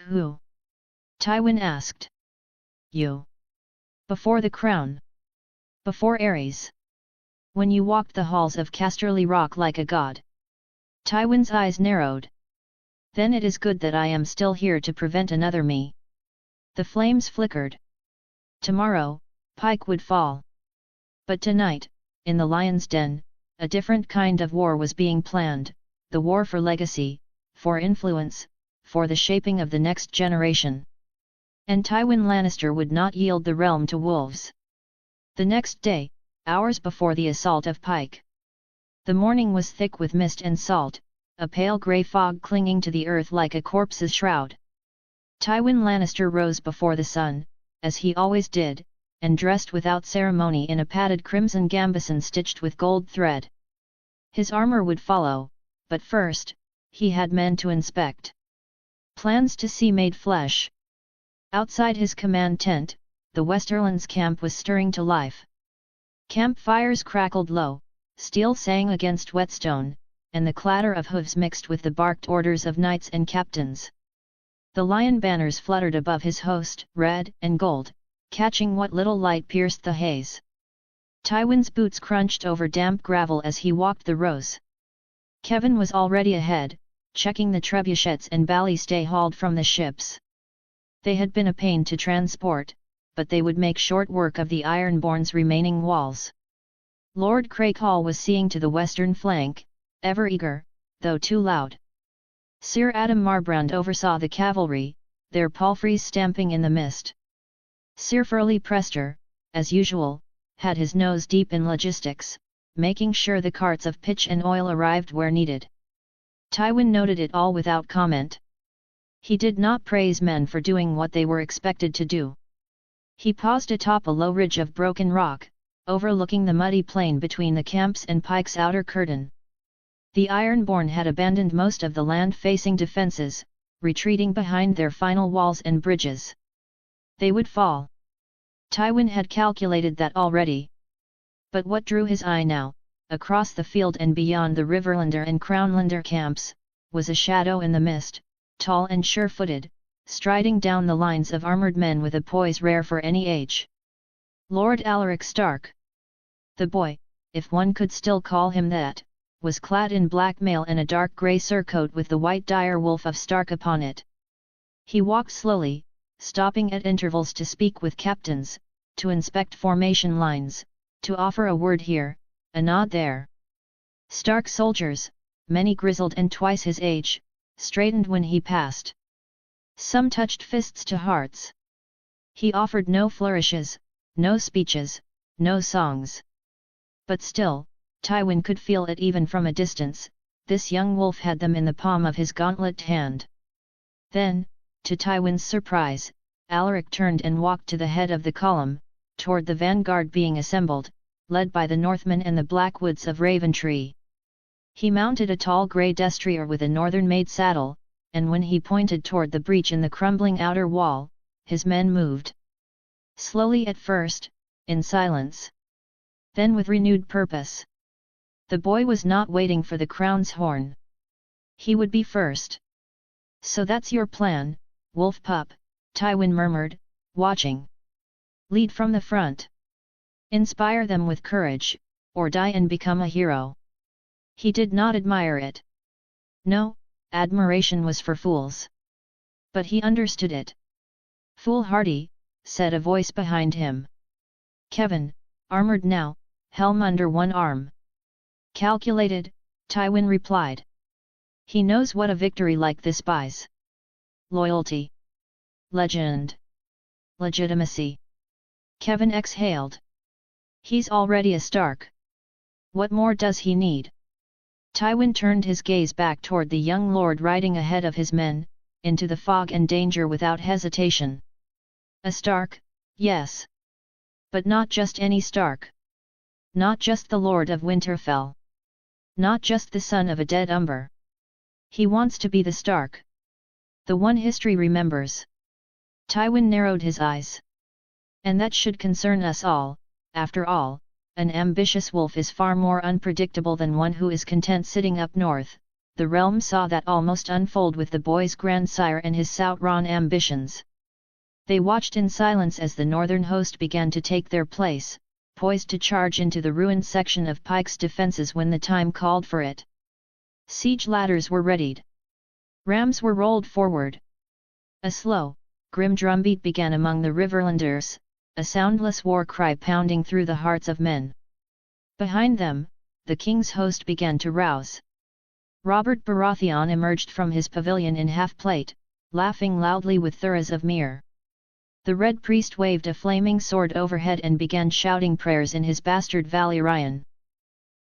Who? Tywin asked. You. Before the crown. Before Ares. When you walked the halls of Casterly Rock like a god. Tywin's eyes narrowed. Then it is good that I am still here to prevent another me. The flames flickered. Tomorrow, Pike would fall. But tonight, in the lion's den, a different kind of war was being planned, the war for legacy, for influence, for the shaping of the next generation. And Tywin Lannister would not yield the realm to wolves. The next day, hours before the assault of Pike. The morning was thick with mist and salt, a pale grey fog clinging to the earth like a corpse's shroud. Tywin Lannister rose before the sun, as he always did, and dressed without ceremony in a padded crimson gambeson stitched with gold thread. His armor would follow, but first, he had men to inspect. Plans to see made flesh. Outside his command tent, the Westerlands camp was stirring to life. Campfires crackled low, steel sang against whetstone, and the clatter of hooves mixed with the barked orders of knights and captains. The lion banners fluttered above his host, red and gold, catching what little light pierced the haze. Tywin's boots crunched over damp gravel as he walked the rows. Kevin was already ahead, checking the trebuchets and ballistay hauled from the ships. They had been a pain to transport, but they would make short work of the Ironborn's remaining walls. Lord Craighall was seeing to the western flank, ever eager, though too loud. Sir Adam Marbrand oversaw the cavalry, their palfreys stamping in the mist. Sir Furley Prester, as usual, had his nose deep in logistics, making sure the carts of pitch and oil arrived where needed. Tywin noted it all without comment. He did not praise men for doing what they were expected to do. He paused atop a low ridge of broken rock, overlooking the muddy plain between the camps and Pike's outer curtain. The Ironborn had abandoned most of the land-facing defences, retreating behind their final walls and bridges. They would fall. Tywin had calculated that already. But what drew his eye now, across the field and beyond the Riverlander and Crownlander camps, was a shadow in the mist, tall and sure-footed, striding down the lines of armoured men with a poise rare for any age. Lord Alaric Stark. The boy, if one could still call him that, was clad in black mail and a dark grey surcoat with the white dire wolf of Stark upon it. He walked slowly, stopping at intervals to speak with captains, to inspect formation lines, to offer a word here, a nod there. Stark soldiers, many grizzled and twice his age, straightened when he passed. Some touched fists to hearts. He offered no flourishes, no speeches, no songs. But still, Tywin could feel it even from a distance, this young wolf had them in the palm of his gauntlet hand. Then, to Tywin's surprise, Alaric turned and walked to the head of the column, toward the vanguard being assembled, led by the Northmen and the Blackwoods of Raventree. He mounted a tall grey destrier with a northern-made saddle, and when he pointed toward the breach in the crumbling outer wall, his men moved. Slowly at first, in silence. Then with renewed purpose. The boy was not waiting for the crown's horn. He would be first. So that's your plan, wolf pup, Tywin murmured, watching. Lead from the front. Inspire them with courage, or die and become a hero. He did not admire it. No, admiration was for fools. But he understood it. Foolhardy, said a voice behind him. Kevin, armoured now, helm under one arm. Calculated, Tywin replied. He knows what a victory like this buys. Loyalty. Legend. Legitimacy. Kevin exhaled. He's already a Stark. What more does he need? Tywin turned his gaze back toward the young lord riding ahead of his men, into the fog and danger without hesitation. A Stark, yes. But not just any Stark. Not just the Lord of Winterfell. Not just the son of a dead Umber. He wants to be the Stark. The one history remembers. Tywin narrowed his eyes. And that should concern us all, after all. An ambitious wolf is far more unpredictable than one who is content sitting up north. The realm saw that almost unfold with the boy's grandsire and his Sauron ambitions. They watched in silence as the northern host began to take their place, poised to charge into the ruined section of Pike's defences when the time called for it. Siege ladders were readied. Rams were rolled forward. A slow, grim drumbeat began among the Riverlanders, a soundless war cry pounding through the hearts of men. Behind them, the king's host began to rouse. Robert Baratheon emerged from his pavilion in half-plate, laughing loudly with Thuras of Myr. The Red Priest waved a flaming sword overhead and began shouting prayers in his bastard Valyrian.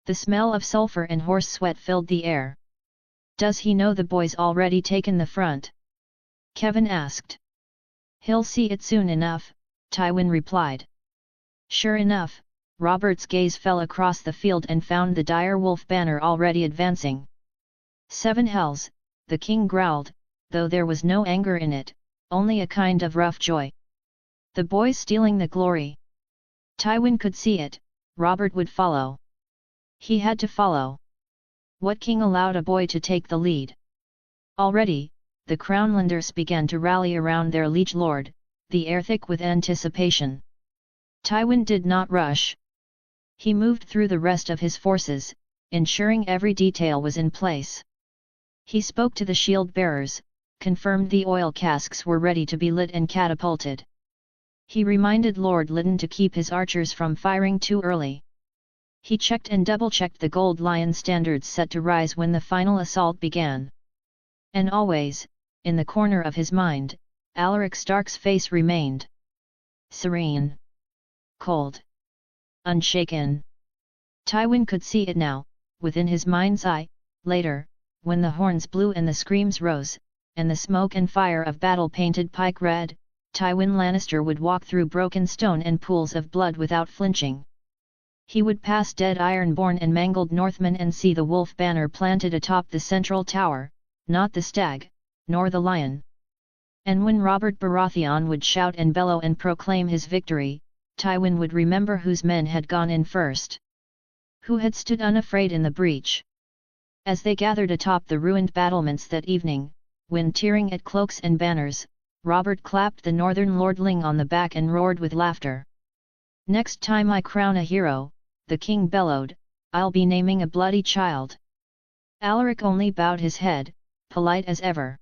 The smell of sulphur and horse sweat filled the air. Does he know the boy's already taken the front? Kevin asked. He'll see it soon enough, Tywin replied. Sure enough, Robert's gaze fell across the field and found the dire wolf banner already advancing. Seven hells, the king growled, though there was no anger in it, only a kind of rough joy. The boy stealing the glory. Tywin could see it, Robert would follow. He had to follow. What king allowed a boy to take the lead? Already, the Crownlanders began to rally around their liege lord, the air thick with anticipation. Tywin did not rush. He moved through the rest of his forces, ensuring every detail was in place. He spoke to the shield bearers, confirmed the oil casks were ready to be lit and catapulted. He reminded Lord Lytton to keep his archers from firing too early. He checked and double-checked the gold lion standards set to rise when the final assault began. And always, in the corner of his mind, Alaric Stark's face remained serene, cold, unshaken. Tywin could see it now, within his mind's eye. Later, when the horns blew and the screams rose, and the smoke and fire of battle painted Pike red, Tywin Lannister would walk through broken stone and pools of blood without flinching. He would pass dead Ironborn and mangled Northmen and see the wolf banner planted atop the central tower, not the stag, nor the lion. And when Robert Baratheon would shout and bellow and proclaim his victory, Tywin would remember whose men had gone in first. Who had stood unafraid in the breach. As they gathered atop the ruined battlements that evening, when tearing at cloaks and banners, Robert clapped the northern lordling on the back and roared with laughter. "Next time I crown a hero," the king bellowed, "I'll be naming a bloody child." Alaric only bowed his head, polite as ever.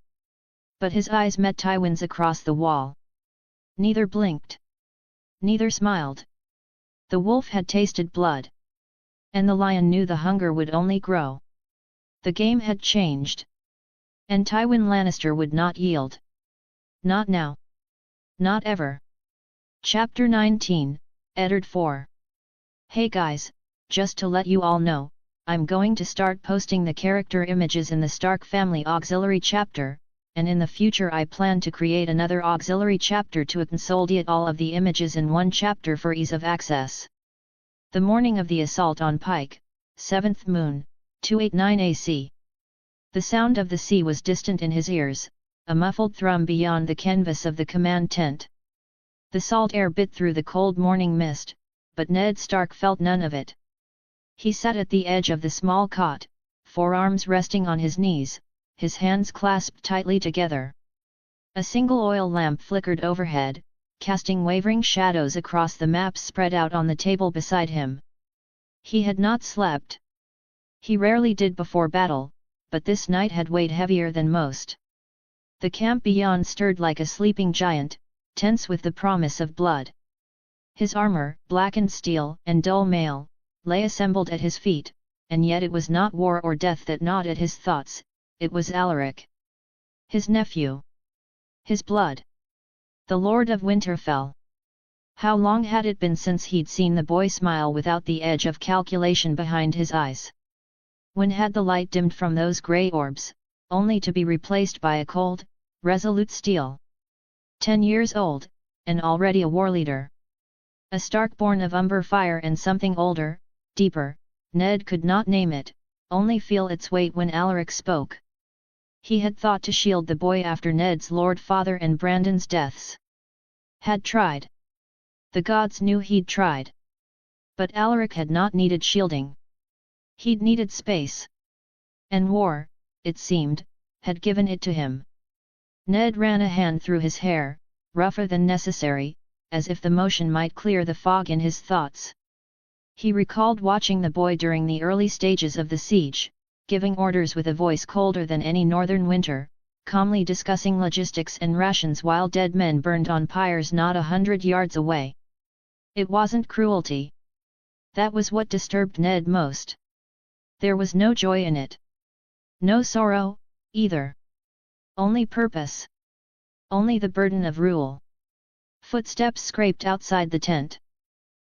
But his eyes met Tywin's across the wall. Neither blinked. Neither smiled. The wolf had tasted blood. And the lion knew the hunger would only grow. The game had changed. And Tywin Lannister would not yield. Not now. Not ever. Chapter 19, Eddard 4. Hey guys, just to let you all know, I'm going to start posting the character images in the Stark Family Auxiliary chapter, and in the future I plan to create another auxiliary chapter to consolidate all of the images in one chapter for ease of access. The morning of the assault on Pike, 7th moon, 289 AC. The sound of the sea was distant in his ears, a muffled thrum beyond the canvas of the command tent. The salt air bit through the cold morning mist, but Ned Stark felt none of it. He sat at the edge of the small cot, forearms resting on his knees, his hands clasped tightly together. A single oil lamp flickered overhead, casting wavering shadows across the maps spread out on the table beside him. He had not slept. He rarely did before battle, but this night had weighed heavier than most. The camp beyond stirred like a sleeping giant, tense with the promise of blood. His armor, blackened steel and dull mail, lay assembled at his feet, and yet it was not war or death that gnawed at his thoughts, it was Alaric. His nephew. His blood. The Lord of Winterfell. How long had it been since he'd seen the boy smile without the edge of calculation behind his eyes? When had the light dimmed from those grey orbs, only to be replaced by a cold, resolute steel? 10 years old, and already a war leader. A Stark born of umber fire and something older, deeper, Ned could not name it, only feel its weight when Alaric spoke. He had thought to shield the boy after Ned's Lord Father and Brandon's deaths. Had tried. The gods knew he'd tried. But Alaric had not needed shielding. He'd needed space. And war, it seemed, had given it to him. Ned ran a hand through his hair, rougher than necessary, as if the motion might clear the fog in his thoughts. He recalled watching the boy during the early stages of the siege, giving orders with a voice colder than any northern winter, calmly discussing logistics and rations while dead men burned on pyres not 100 yards away. It wasn't cruelty. That was what disturbed Ned most. There was no joy in it. No sorrow, either. Only purpose. Only the burden of rule. Footsteps scraped outside the tent.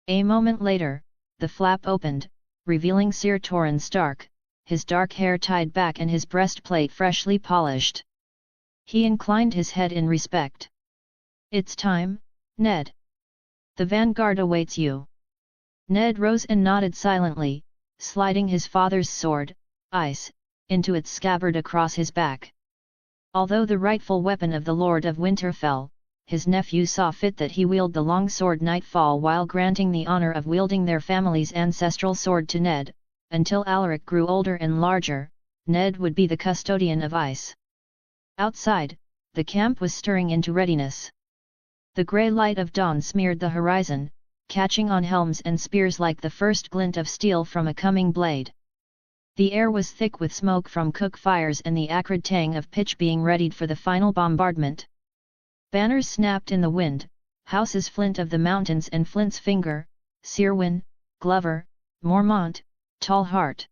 A moment later, the flap opened, revealing Sir Torrhen Stark, his dark hair tied back and his breastplate freshly polished. He inclined his head in respect. "It's time, Ned. The vanguard awaits you." Ned rose and nodded silently, sliding his father's sword, Ice, into its scabbard across his back. Although the rightful weapon of the Lord of Winterfell, his nephew saw fit that he wield the long sword Nightfall while granting the honor of wielding their family's ancestral sword to Ned. Until Alaric grew older and larger, Ned would be the custodian of Ice. Outside, the camp was stirring into readiness. The grey light of dawn smeared the horizon, catching on helms and spears like the first glint of steel from a coming blade. The air was thick with smoke from cook fires and the acrid tang of pitch being readied for the final bombardment. Banners snapped in the wind, houses Flint of the Mountains and Flint's Finger, Searwyn, Glover, Mormont, Tall Heart.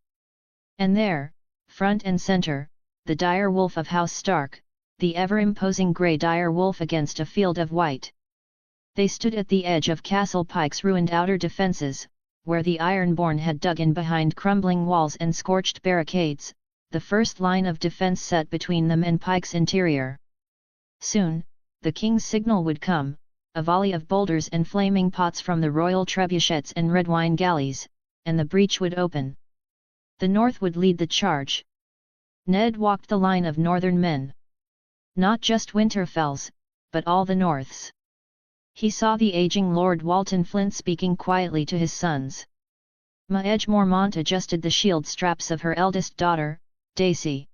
And there, front and center, the dire wolf of House Stark, the ever-imposing grey dire wolf against a field of white. They stood at the edge of Castle Pike's ruined outer defences, where the Ironborn had dug in behind crumbling walls and scorched barricades, the first line of defence set between them and Pike's interior. Soon, the king's signal would come, a volley of boulders and flaming pots from the royal trebuchets and red wine galleys, and the breach would open. The north would lead the charge. Ned walked the line of northern men. Not just Winterfell's, but all the North's. He saw the aging Lord Walton Flint speaking quietly to his sons. Maege Mormont adjusted the shield straps of her eldest daughter, Daisy.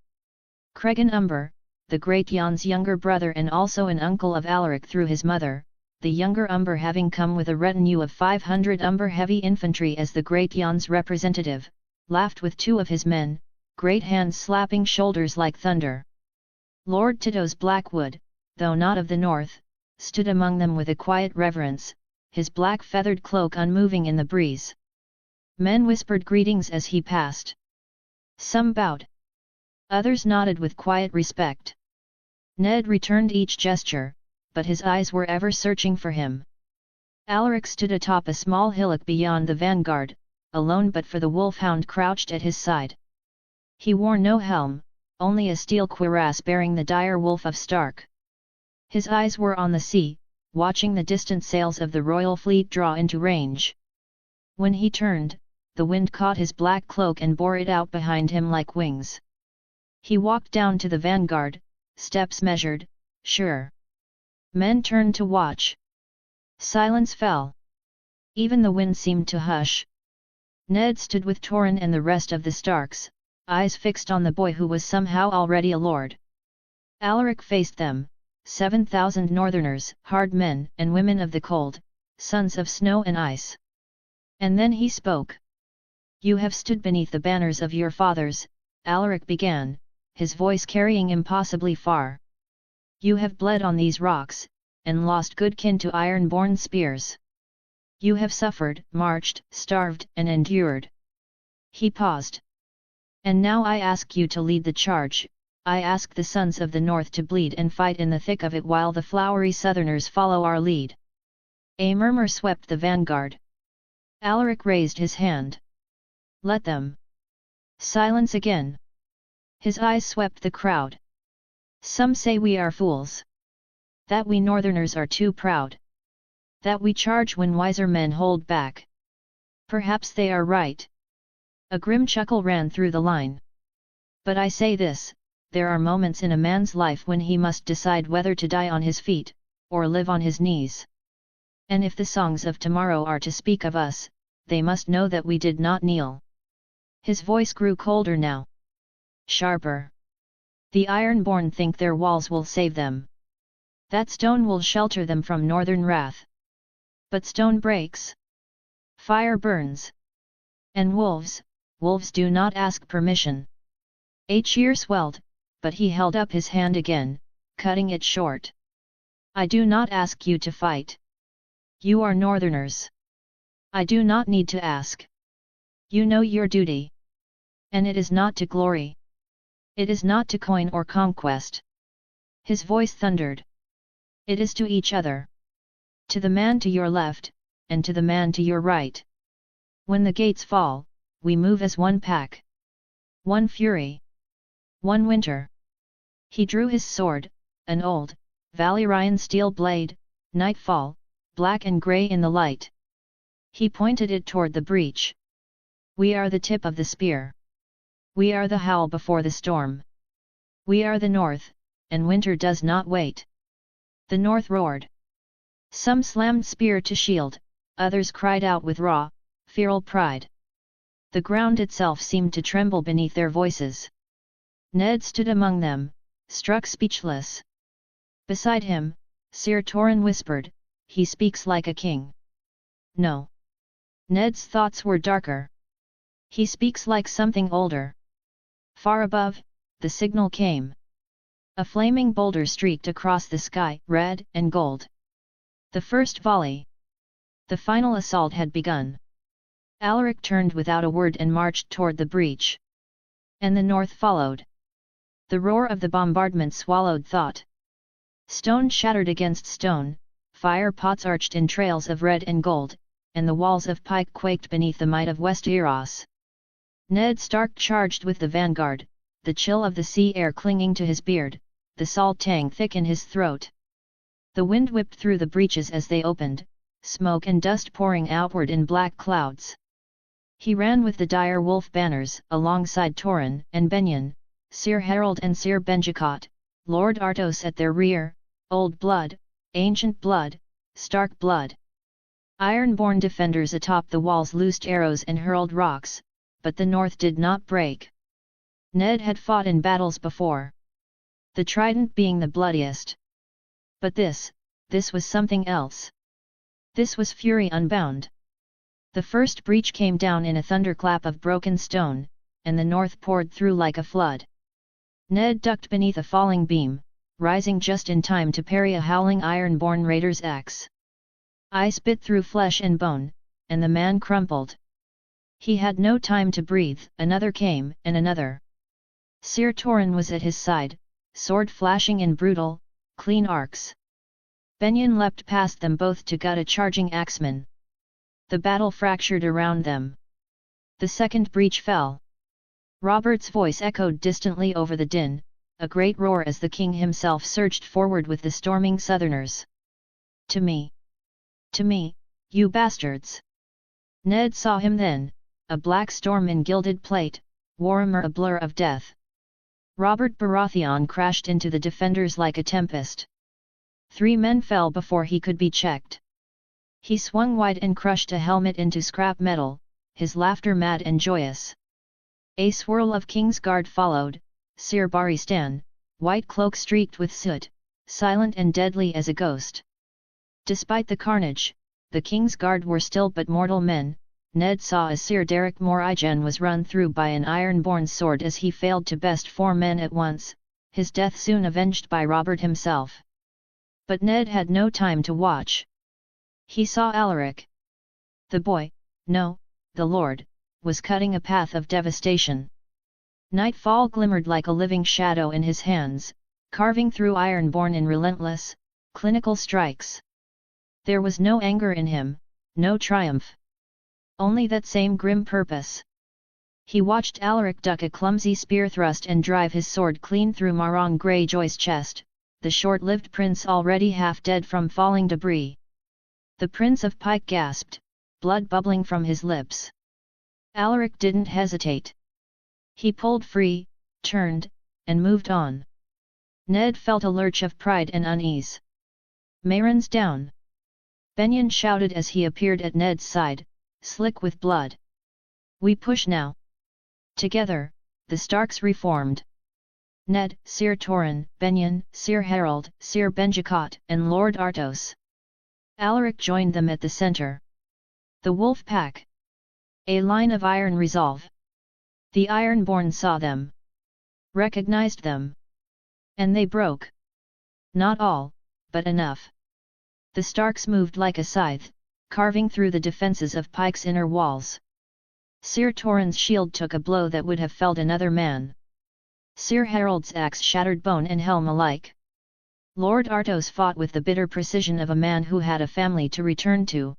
Cregan Umber, the Great Yon's younger brother and also an uncle of Alaric through his mother, the younger Umber having come with a retinue of 500 Umber heavy infantry as the Great Yon's representative, laughed with two of his men, great hands slapping shoulders like thunder. Lord Tito's Blackwood, though not of the north, stood among them with a quiet reverence, his black feathered cloak unmoving in the breeze. Men whispered greetings as he passed. Some bowed. Others nodded with quiet respect. Ned returned each gesture, but his eyes were ever searching for him. Alaric stood atop a small hillock beyond the vanguard, alone but for the wolfhound crouched at his side. He wore no helm, only a steel cuirass bearing the dire wolf of Stark. His eyes were on the sea, watching the distant sails of the royal fleet draw into range. When he turned, the wind caught his black cloak and bore it out behind him like wings. He walked down to the vanguard, steps measured, sure. Men turned to watch. Silence fell. Even the wind seemed to hush. Ned stood with Torrin and the rest of the Starks, eyes fixed on the boy who was somehow already a lord. Alaric faced them, 7,000 northerners, hard men and women of the cold, sons of snow and ice. And then he spoke. You have stood beneath the banners of your fathers, Alaric began, his voice carrying impossibly far. You have bled on these rocks, and lost good kin to iron-born spears. You have suffered, marched, starved, and endured. He paused. And now I ask you to lead the charge. I ask the sons of the north to bleed and fight in the thick of it while the flowery southerners follow our lead. A murmur swept the vanguard. Alaric raised his hand. Let them. Silence again. His eyes swept the crowd. Some say we are fools. That we northerners are too proud. That we charge when wiser men hold back. Perhaps they are right. A grim chuckle ran through the line. But I say this. There are moments in a man's life when he must decide whether to die on his feet, or live on his knees. And if the songs of tomorrow are to speak of us, they must know that we did not kneel. His voice grew colder now. Sharper. The Ironborn think their walls will save them. That stone will shelter them from northern wrath. But stone breaks. Fire burns. And wolves do not ask permission. A cheer swelled, but he held up his hand again, cutting it short. I do not ask you to fight. You are northerners. I do not need to ask. You know your duty. And it is not to glory. It is not to coin or conquest. His voice thundered. It is to each other. To the man to your left, and to the man to your right. When the gates fall, we move as one pack. One fury. One winter. He drew his sword, an old, Valyrian steel blade, nightfall, black and grey in the light. He pointed it toward the breach. We are the tip of the spear. We are the howl before the storm. We are the north, and winter does not wait. The north roared. Some slammed spear to shield, others cried out with raw, feral pride. The ground itself seemed to tremble beneath their voices. Ned stood among them, struck speechless. Beside him, Sir Torren whispered, "He speaks like a king." No. Ned's thoughts were darker. He speaks like something older. Far above, the signal came. A flaming boulder streaked across the sky, red and gold. The first volley. The final assault had begun. Alaric turned without a word and marched toward the breach. And the north followed. The roar of the bombardment swallowed thought. Stone shattered against stone, fire pots arched in trails of red and gold, and the walls of pike quaked beneath the might of Westeros. Ned Stark charged with the vanguard, the chill of the sea air clinging to his beard, the salt tang thick in his throat. The wind whipped through the breaches as they opened, smoke and dust pouring outward in black clouds. He ran with the dire wolf banners, alongside Torren and Benyon, Sir Harold and Sir Benjicot, Lord Artos at their rear, old blood, ancient blood, Stark blood. Iron-born defenders atop the walls loosed arrows and hurled rocks, but the north did not break. Ned had fought in battles before. The trident being the bloodiest. But this was something else. This was fury unbound. The first breach came down in a thunderclap of broken stone, and the north poured through like a flood. Ned ducked beneath a falling beam, rising just in time to parry a howling iron-born raider's axe. Ice bit through flesh and bone, and the man crumpled. He had no time to breathe, another came, and another. Sir Torren was at his side, sword flashing in brutal, clean arcs. Benyon leapt past them both to gut a charging axeman. The battle fractured around them. The second breach fell. Robert's voice echoed distantly over the din, a great roar as the king himself surged forward with the storming southerners. "To me! To me, you bastards!" Ned saw him then, a black storm in gilded plate, Warhammer a blur of death. Robert Baratheon crashed into the defenders like a tempest. 3 men fell before he could be checked. He swung wide and crushed a helmet into scrap metal, his laughter mad and joyous. A swirl of King's Guard followed, Sir Barristan, white cloak streaked with soot, silent and deadly as a ghost. Despite the carnage, the King's Guard were still but mortal men. Ned saw as Sir Derek Morrigan was run through by an iron-born sword as he failed to best 4 men at once, his death soon avenged by Robert himself. But Ned had no time to watch. He saw Alaric. The boy, no, the Lord, was cutting a path of devastation. Nightfall glimmered like a living shadow in his hands, carving through iron-born in relentless, clinical strikes. There was no anger in him, no triumph. Only that same grim purpose. He watched Alaric duck a clumsy spear thrust and drive his sword clean through Marong Greyjoy's chest, the short-lived prince already half dead from falling debris. The Prince of Pike gasped, blood bubbling from his lips. Alaric didn't hesitate. He pulled free, turned, and moved on. Ned felt a lurch of pride and unease. "Mayron's down!" Benyon shouted as he appeared at Ned's side, slick with blood. "We push now!" Together, the Starks reformed. Ned, Sir Torren, Benyon, Sir Harold, Sir Benjicot, and Lord Artos. Alaric joined them at the centre. The wolf pack. A line of iron resolve. The Ironborn saw them. Recognized them. And they broke. Not all, but enough. The Starks moved like a scythe, carving through the defences of Pike's inner walls. Sir Torren's shield took a blow that would have felled another man. Sir Harold's axe shattered bone and helm alike. Lord Artos fought with the bitter precision of a man who had a family to return to.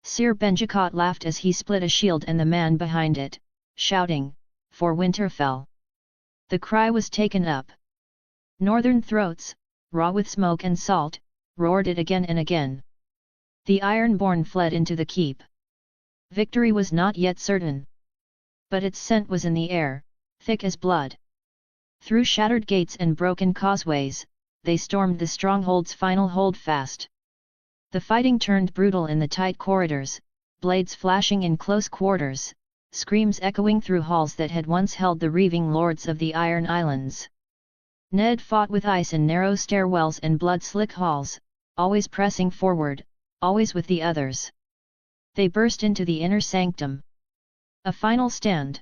Sir Benjicot laughed as he split a shield and the man behind it, shouting, "For Winterfell!" The cry was taken up. Northern throats, raw with smoke and salt, roared it again and again. The Ironborn fled into the keep. Victory was not yet certain. But its scent was in the air, thick as blood. Through shattered gates and broken causeways, they stormed the stronghold's final holdfast. The fighting turned brutal in the tight corridors, blades flashing in close quarters, screams echoing through halls that had once held the reaving lords of the Iron Islands. Ned fought with ice in narrow stairwells and blood-slick halls, always pressing forward, always with the others. They burst into the inner sanctum. A final stand.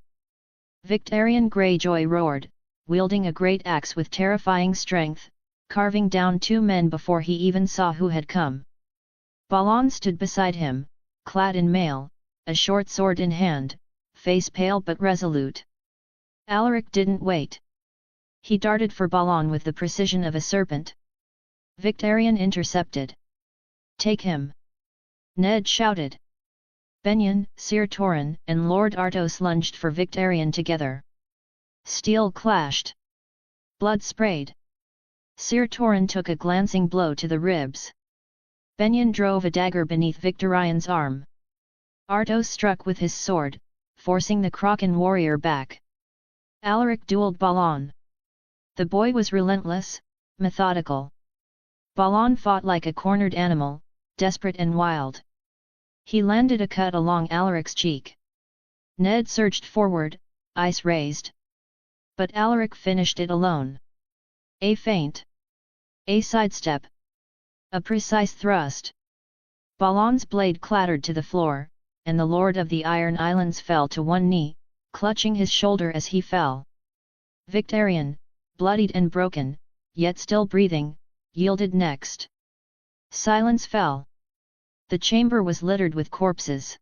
Victarion Greyjoy roared, wielding a great axe with terrifying strength, carving down 2 men before he even saw who had come. Balon stood beside him, clad in mail, a short sword in hand, face pale but resolute. Alaric didn't wait. He darted for Balon with the precision of a serpent. Victarion intercepted. "Take him!" Ned shouted. Benyon, Sir Torren, and Lord Artos lunged for Victarion together. Steel clashed. Blood sprayed. Sir Torren took a glancing blow to the ribs. Benyon drove a dagger beneath Victarion's arm. Artos struck with his sword, forcing the Kraken warrior back. Alaric dueled Balon. The boy was relentless, methodical. Balon fought like a cornered animal, desperate and wild. He landed a cut along Alaric's cheek. Ned surged forward, ice raised. But Alaric finished it alone. A feint. A sidestep. A precise thrust. Balon's blade clattered to the floor, and the Lord of the Iron Islands fell to one knee, clutching his shoulder as he fell. Victarion, bloodied and broken, yet still breathing, yielded next. Silence fell. The chamber was littered with corpses.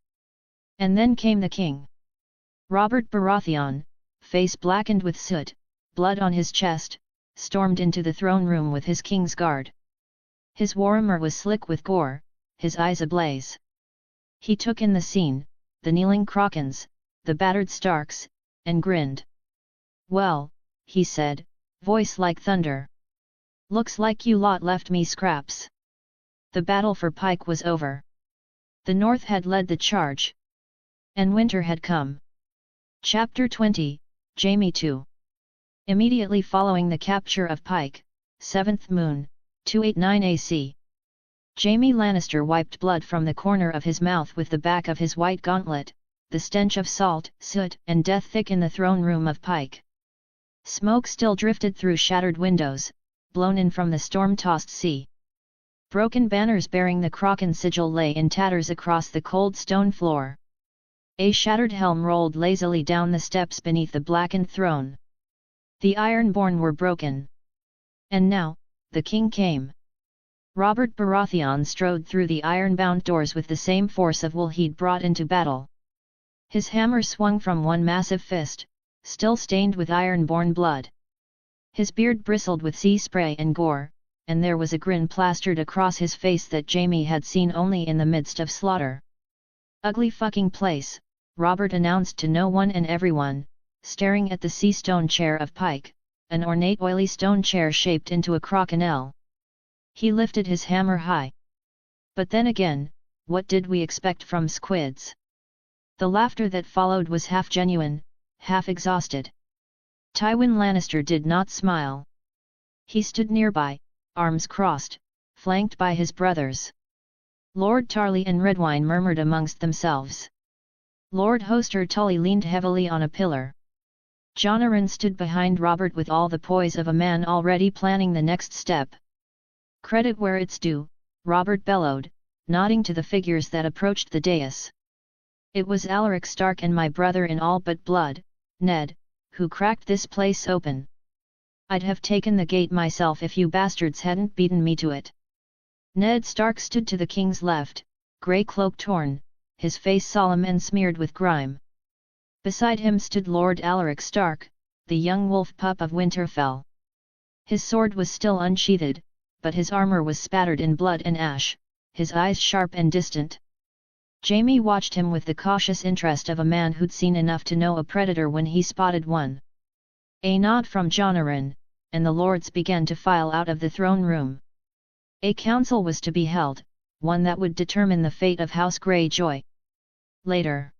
And then came the king. Robert Baratheon, face blackened with soot, blood on his chest, stormed into the throne room with his king's guard. His war armor was slick with gore, his eyes ablaze. He took in the scene, the kneeling Krakens, the battered Starks, and grinned. "Well," he said, voice like thunder. "Looks like you lot left me scraps." The battle for Pike was over. The North had led the charge. And winter had come. Chapter 20, Jaime 2. Immediately following the capture of Pike, 7th moon, 289 AC. Jaime Lannister wiped blood from the corner of his mouth with the back of his white gauntlet, the stench of salt, soot and death thick in the throne room of Pike. Smoke still drifted through shattered windows, blown in from the storm-tossed sea. Broken banners bearing the Kraken sigil lay in tatters across the cold stone floor. A shattered helm rolled lazily down the steps beneath the blackened throne. The Ironborn were broken. And now, the king came. Robert Baratheon strode through the iron-bound doors with the same force of will he'd brought into battle. His hammer swung from one massive fist, still stained with Ironborn blood. His beard bristled with sea spray and gore, and there was a grin plastered across his face that Jaime had seen only in the midst of slaughter. "Ugly fucking place," Robert announced to no one and everyone, staring at the sea stone chair of Pike, an ornate oily stone chair shaped into a crokinole. He lifted his hammer high. But then again, what did we expect from squids? The laughter that followed was half genuine, half exhausted. Tywin Lannister did not smile. He stood nearby, arms crossed, flanked by his brothers. Lord Tarly and Redwine murmured amongst themselves. Lord Hoster Tully leaned heavily on a pillar. Jon Arryn stood behind Robert with all the poise of a man already planning the next step. "Credit where it's due," Robert bellowed, nodding to the figures that approached the dais. "It was Alaric Stark and my brother in all but blood, Ned, who cracked this place open. I'd have taken the gate myself if you bastards hadn't beaten me to it." Ned Stark stood to the king's left, grey cloak torn, his face solemn and smeared with grime. Beside him stood Lord Alaric Stark, the young wolf pup of Winterfell. His sword was still unsheathed, but his armor was spattered in blood and ash, his eyes sharp and distant. Jaime watched him with the cautious interest of a man who'd seen enough to know a predator when he spotted one. A nod from Jon Arryn, and the lords began to file out of the throne room. A council was to be held, one that would determine the fate of House Greyjoy. Later.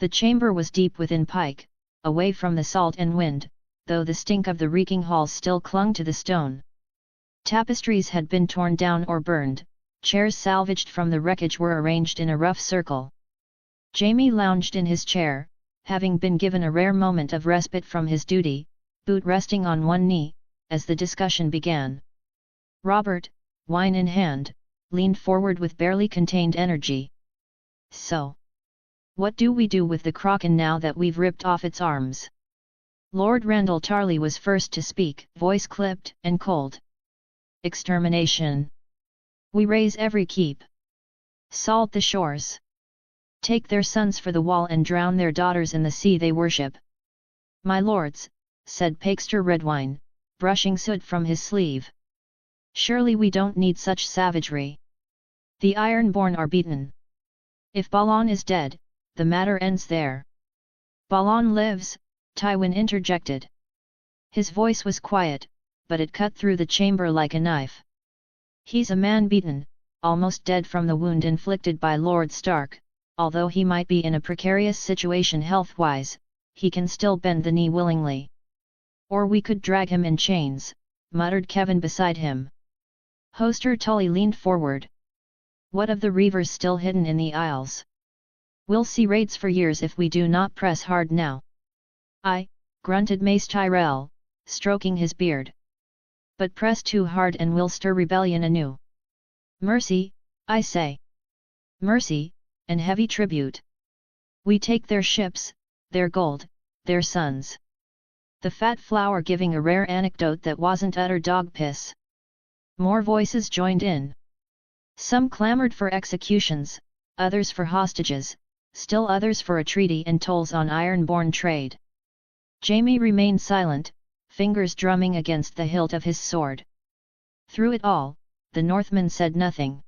The chamber was deep within Pike, away from the salt and wind, though the stink of the reeking halls still clung to the stone. Tapestries had been torn down or burned, chairs salvaged from the wreckage were arranged in a rough circle. Jaime lounged in his chair, having been given a rare moment of respite from his duty, boot resting on one knee, as the discussion began. Robert, wine in hand, leaned forward with barely contained energy. So, what do we do with the Kraken now that we've ripped off its arms? Lord Randall Tarley was first to speak, voice clipped and cold. Extermination. We raze every keep. Salt the shores. Take their sons for the wall and drown their daughters in the sea they worship. My lords, said Pakester Redwine, brushing soot from his sleeve. Surely we don't need such savagery. The Ironborn are beaten. If Balan is dead, the matter ends there. Balan lives, Tywin interjected. His voice was quiet, but it cut through the chamber like a knife. He's a man beaten, almost dead from the wound inflicted by Lord Stark. Although he might be in a precarious situation health-wise, he can still bend the knee willingly. Or we could drag him in chains, muttered Kevin beside him. Hoster Tully leaned forward. What of the reavers still hidden in the Isles? We'll see raids for years if we do not press hard now. Aye, grunted Mace Tyrell, stroking his beard. But press too hard and we'll stir rebellion anew. Mercy, I say. Mercy, and heavy tribute. We take their ships, their gold, their sons. The fat flower giving a rare anecdote that wasn't utter dog piss. More voices joined in. Some clamored for executions, others for hostages, still others for a treaty and tolls on Ironborn trade. Jaime remained silent, fingers drumming against the hilt of his sword. Through it all, the Northman said nothing.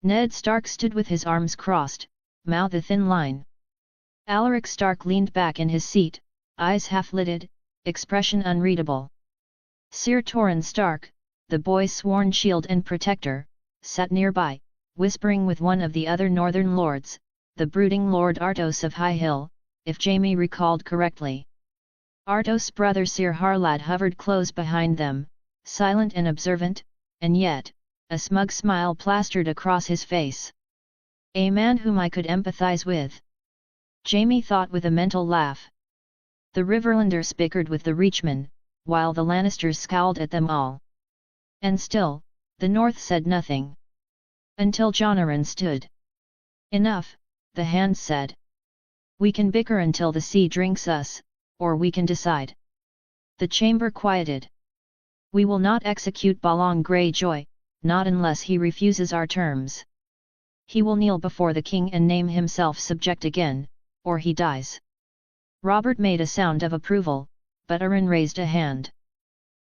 Ned Stark stood with his arms crossed, mouth a thin line. Alaric Stark leaned back in his seat, eyes half-lidded, expression unreadable. Sir Torrhen Stark, the boy's sworn shield and protector, sat nearby, whispering with one of the other northern lords, the brooding Lord Artos of High Hill, if Jaime recalled correctly. Artos' brother Sir Harlad hovered close behind them, silent and observant, and yet, a smug smile plastered across his face. A man whom I could empathize with. Jaime thought with a mental laugh. The Riverlanders bickered with the Reachmen, while the Lannisters scowled at them all. And still, the North said nothing. Until Jonaran stood. Enough, the Hand said. We can bicker until the sea drinks us, or we can decide. The chamber quieted. We will not execute Balong Greyjoy, not unless he refuses our terms. He will kneel before the king and name himself subject again, or he dies. Robert made a sound of approval, but Arryn raised a hand.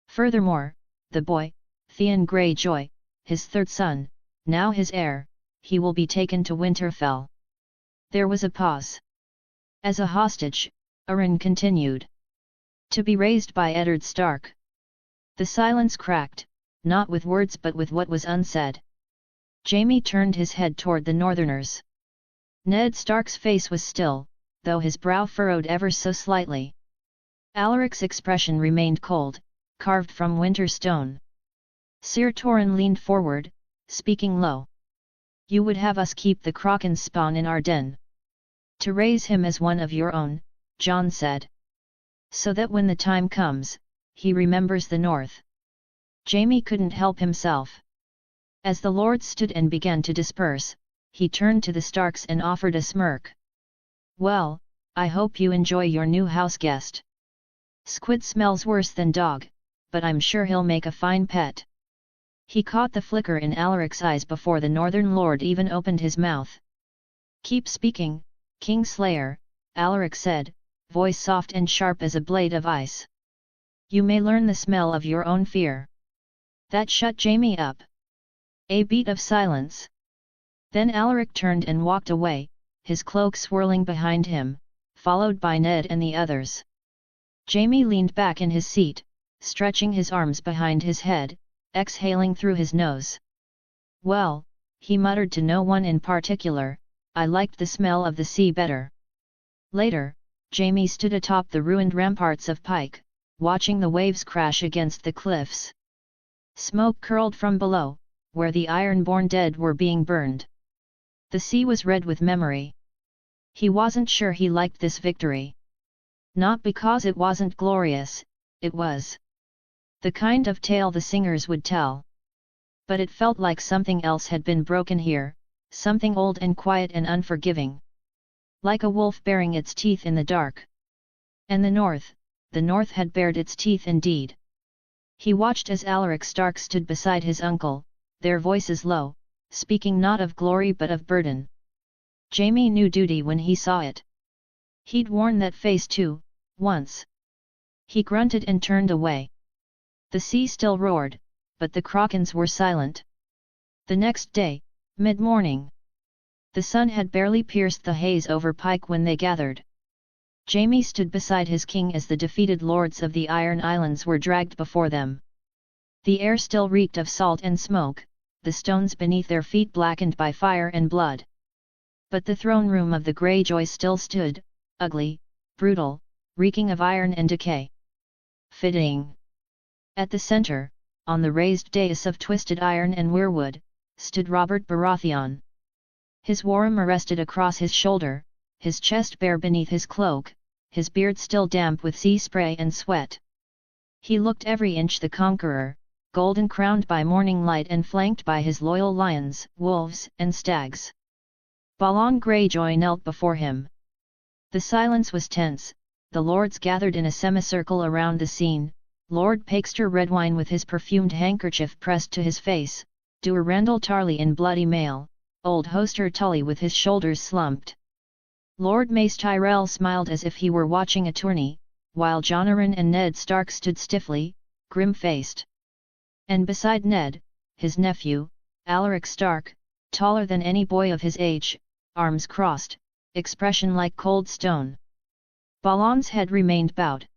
Furthermore, the boy, Theon Greyjoy, his third son, now his heir, he will be taken to Winterfell. There was a pause. As a hostage, Arryn continued. To be raised by Eddard Stark. The silence cracked, not with words but with what was unsaid. Jaime turned his head toward the Northerners. Ned Stark's face was still, though his brow furrowed ever so slightly. Alaric's expression remained cold, carved from winter stone. Sir Torrhen leaned forward, speaking low. You would have us keep the Kraken's spawn in our den. To raise him as one of your own, Jon said. So that when the time comes, he remembers the North. Jaime couldn't help himself. As the lords stood and began to disperse, he turned to the Starks and offered a smirk. Well, I hope you enjoy your new house guest. Squid smells worse than dog, but I'm sure he'll make a fine pet. He caught the flicker in Alaric's eyes before the Northern Lord even opened his mouth. Keep speaking, Kingslayer, Alaric said, voice soft and sharp as a blade of ice. You may learn the smell of your own fear. That shut Jaime up. A beat of silence. Then Alaric turned and walked away, his cloak swirling behind him, followed by Ned and the others. Jaime leaned back in his seat, stretching his arms behind his head, exhaling through his nose. Well, he muttered to no one in particular, I liked the smell of the sea better. Later, Jaime stood atop the ruined ramparts of Pike, watching the waves crash against the cliffs. Smoke curled from below, where the Ironborn dead were being burned. The sea was red with memory. He wasn't sure he liked this victory. Not because it wasn't glorious, it was. The kind of tale the singers would tell. But it felt like something else had been broken here, something old and quiet and unforgiving. Like a wolf baring its teeth in the dark. And the north had bared its teeth indeed. He watched as Alaric Stark stood beside his uncle, their voices low, speaking not of glory but of burden. Jaime knew duty when he saw it. He'd worn that face too, once. He grunted and turned away. The sea still roared, but the krakens were silent. The next day, mid-morning. The sun had barely pierced the haze over Pike when they gathered. Jaime stood beside his king as the defeated lords of the Iron Islands were dragged before them. The air still reeked of salt and smoke, the stones beneath their feet blackened by fire and blood. But the throne room of the Greyjoy still stood, ugly, brutal, reeking of iron and decay. Fitting. At the center, on the raised dais of twisted iron and weirwood, stood Robert Baratheon. His warm rested across his shoulder, his chest bare beneath his cloak, his beard still damp with sea spray and sweat. He looked every inch the conqueror, golden crowned by morning light and flanked by his loyal lions, wolves, and stags. Balon Greyjoy knelt before him. The silence was tense, the lords gathered in a semicircle around the scene, Lord Pakester Redwine with his perfumed handkerchief pressed to his face, Doer Randall Tarley in bloody mail, old Hoster Tully with his shoulders slumped. Lord Mace Tyrell smiled as if he were watching a tourney, while Jon Arryn and Ned Stark stood stiffly, grim-faced. And beside Ned, his nephew, Alaric Stark, taller than any boy of his age, arms crossed, expression like cold stone. Balon's head remained bowed.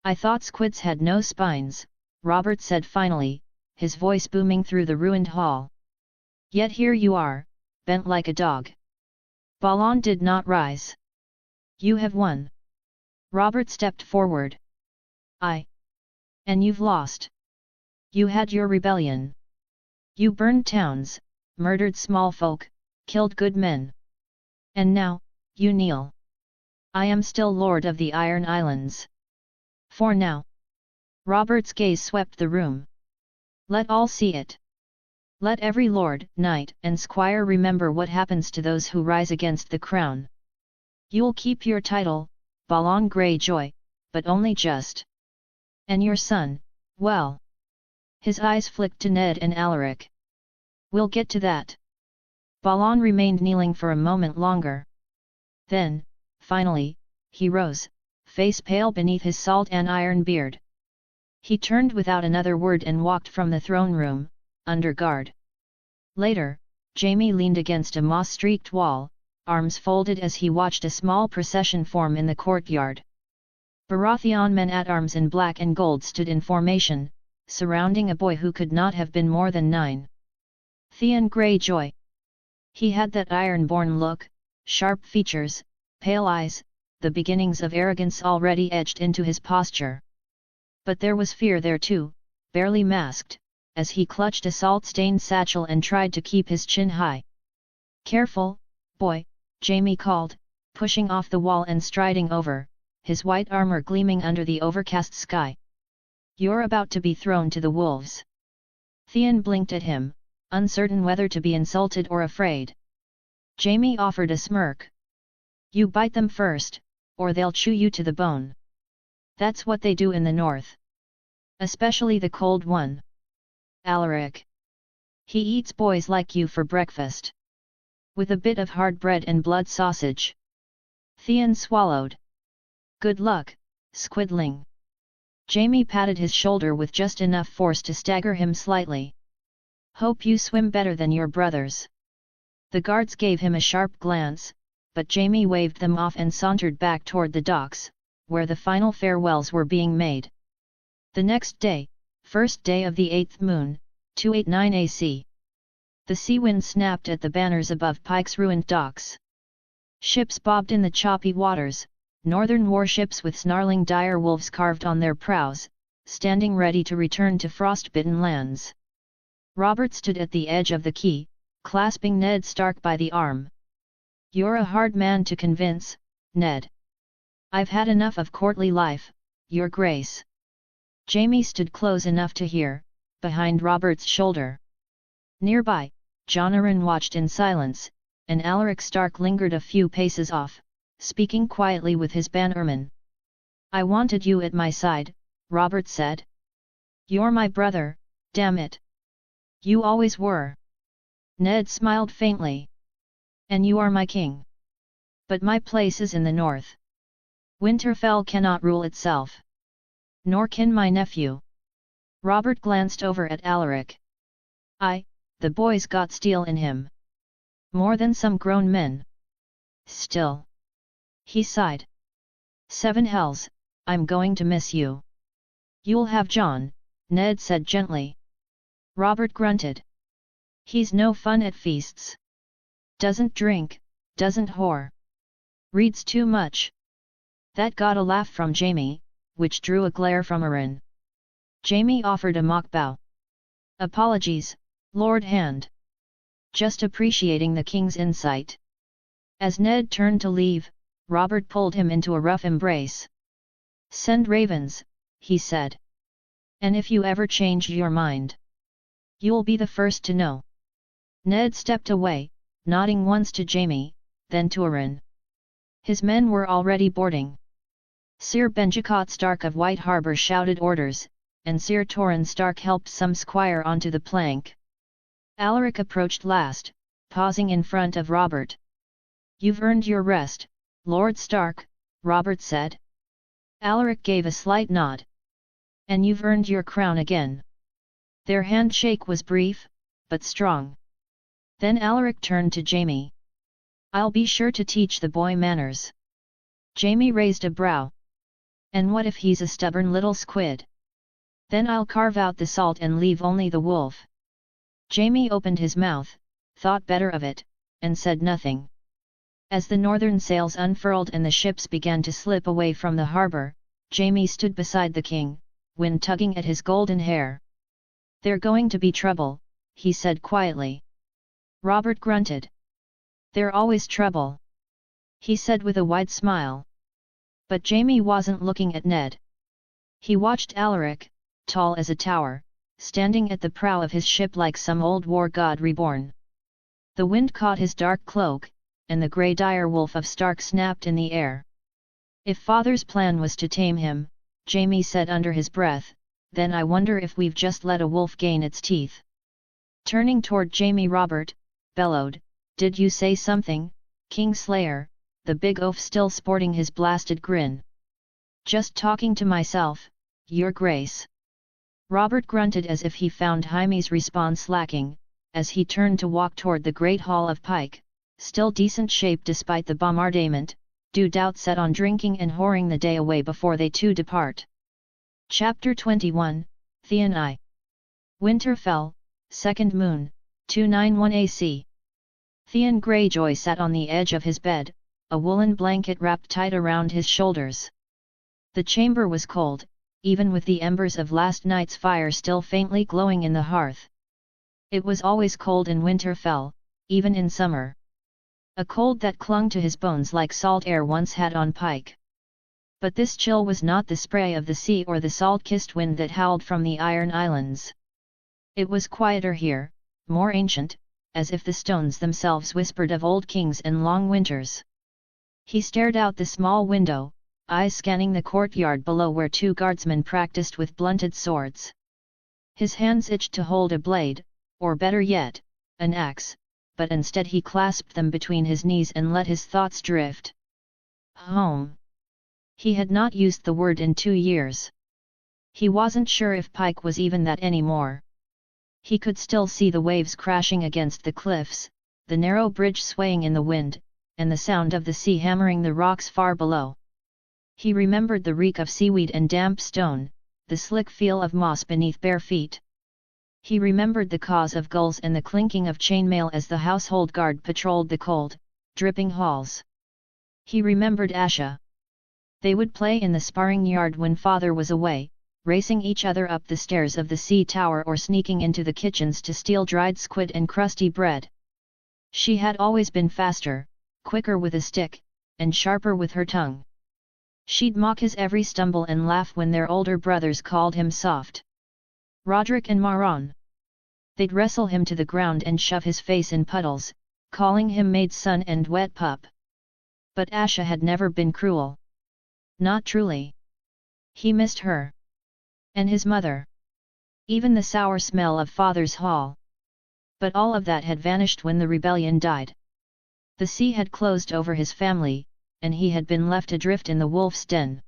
"I thought squids had no spines," Robert said finally, his voice booming through the ruined hall. "Yet here you are, bent like a dog." Balon did not rise. "You have won." Robert stepped forward. "I. And you've lost. You had your rebellion. You burned towns, murdered small folk, killed good men. And now, you kneel. I am still Lord of the Iron Islands. For now." Robert's gaze swept the room. "Let all see it. Let every lord, knight, and squire remember what happens to those who rise against the crown. You'll keep your title, Balon Greyjoy, but only just. And your son, well." His eyes flicked to Ned and Alaric. "We'll get to that." Balon remained kneeling for a moment longer. Then, finally, he rose, face pale beneath his salt and iron beard. He turned without another word and walked from the throne room, under guard. Later, Jaime leaned against a moss-streaked wall, arms folded as he watched a small procession form in the courtyard. Baratheon men-at-arms in black and gold stood in formation, surrounding a boy who could not have been more than 9. Theon Greyjoy. He had that iron-born look, sharp features, pale eyes, the beginnings of arrogance already etched into his posture. But there was fear there too, barely masked, as he clutched a salt-stained satchel and tried to keep his chin high. "Careful, boy," Jaime called, pushing off the wall and striding over, his white armor gleaming under the overcast sky. "You're about to be thrown to the wolves." Theon blinked at him, uncertain whether to be insulted or afraid. Jaime offered a smirk. "You bite them first, or they'll chew you to the bone. That's what they do in the north. Especially the cold one. Alaric. He eats boys like you for breakfast. With a bit of hard bread and blood sausage." Theon swallowed. "Good luck, squidling." Jaime patted his shoulder with just enough force to stagger him slightly. "Hope you swim better than your brothers." The guards gave him a sharp glance, but Jaime waved them off and sauntered back toward the docks, where the final farewells were being made. The next day, first day of the 8th moon, 289 AC. The sea wind snapped at the banners above Pike's ruined docks. Ships bobbed in the choppy waters, northern warships with snarling dire wolves carved on their prows, standing ready to return to frost-bitten lands. Robert stood at the edge of the quay, clasping Ned Stark by the arm. "You're a hard man to convince, Ned. I've had enough of courtly life, your grace." Jamie stood close enough to hear, behind Robert's shoulder. Nearby, Jonaran watched in silence, and Alaric Stark lingered a few paces off, speaking quietly with his bannerman. "I wanted you at my side," Robert said. "You're my brother, damn it. You always were." Ned smiled faintly. "And you are my king. But my place is in the north. Winterfell cannot rule itself. Nor can my nephew." Robert glanced over at Alaric. The boy's got steel in him. More than some grown men. Still. He sighed. "Seven hells, I'm going to miss you." "You'll have Jon," Ned said gently. Robert grunted. "He's no fun at feasts. Doesn't drink, doesn't whore. Reads too much." That got a laugh from Jamie, which drew a glare from Arryn. Jamie offered a mock bow. "Apologies, Lord Hand. Just appreciating the king's insight." As Ned turned to leave, Robert pulled him into a rough embrace. "Send ravens," he said. "And if you ever change your mind, you'll be the first to know." Ned stepped away, nodding once to Jamie, then to Arryn. His men were already boarding. Sir Benjicot Stark of White Harbour shouted orders, and Sir Torrhen Stark helped some squire onto the plank. Alaric approached last, pausing in front of Robert. "You've earned your rest, Lord Stark," Robert said. Alaric gave a slight nod. "And you've earned your crown again." Their handshake was brief, but strong. Then Alaric turned to Jamie. "I'll be sure to teach the boy manners." Jamie raised a brow. "And what if he's a stubborn little squid? Then I'll carve out the salt and leave only the wolf." Jamie opened his mouth, thought better of it, and said nothing. As the northern sails unfurled and the ships began to slip away from the harbour, Jamie stood beside the king, wind tugging at his golden hair. "They're going to be trouble," he said quietly. Robert grunted. "They're always trouble," he said with a wide smile. But Jamie wasn't looking at Ned. He watched Alaric, tall as a tower, standing at the prow of his ship like some old war god reborn. The wind caught his dark cloak, and the grey dire wolf of Stark snapped in the air. "If Father's plan was to tame him," Jamie said under his breath, "then I wonder if we've just let a wolf gain its teeth." Turning toward Jamie, Robert bellowed, "Did you say something, Kingslayer?" the big oaf still sporting his blasted grin. "Just talking to myself, Your Grace." Robert grunted as if he found Jaime's response lacking, as he turned to walk toward the Great Hall of Pike, still decent shape despite the bombardment, due doubt set on drinking and whoring the day away before they two depart. Chapter 21, Theon I. Winterfell, 2nd Moon, 291 AC. Theon Greyjoy sat on the edge of his bed, a woolen blanket wrapped tight around his shoulders. The chamber was cold, even with the embers of last night's fire still faintly glowing in the hearth. It was always cold in Winterfell, even in summer. A cold that clung to his bones like salt air once had on Pike. But this chill was not the spray of the sea or the salt-kissed wind that howled from the Iron Islands. It was quieter here, more ancient, as if the stones themselves whispered of old kings and long winters. He stared out the small window, eyes scanning the courtyard below where two guardsmen practiced with blunted swords. His hands itched to hold a blade, or better yet, an axe, but instead he clasped them between his knees and let his thoughts drift. Home. He had not used the word in 2 years. He wasn't sure if Pike was even that anymore. He could still see the waves crashing against the cliffs, the narrow bridge swaying in the wind, and the sound of the sea hammering the rocks far below. He remembered the reek of seaweed and damp stone, the slick feel of moss beneath bare feet. He remembered the caws of gulls and the clinking of chainmail as the household guard patrolled the cold, dripping halls. He remembered Asha. They would play in the sparring yard when father was away, racing each other up the stairs of the sea tower or sneaking into the kitchens to steal dried squid and crusty bread. She had always been faster, quicker with a stick, and sharper with her tongue. She'd mock his every stumble and laugh when their older brothers called him soft. Roderick and Maron. They'd wrestle him to the ground and shove his face in puddles, calling him maid's son and wet pup. But Asha had never been cruel. Not truly. He missed her. And his mother. Even the sour smell of father's hall. But all of that had vanished when the rebellion died. The sea had closed over his family, and he had been left adrift in the wolf's den.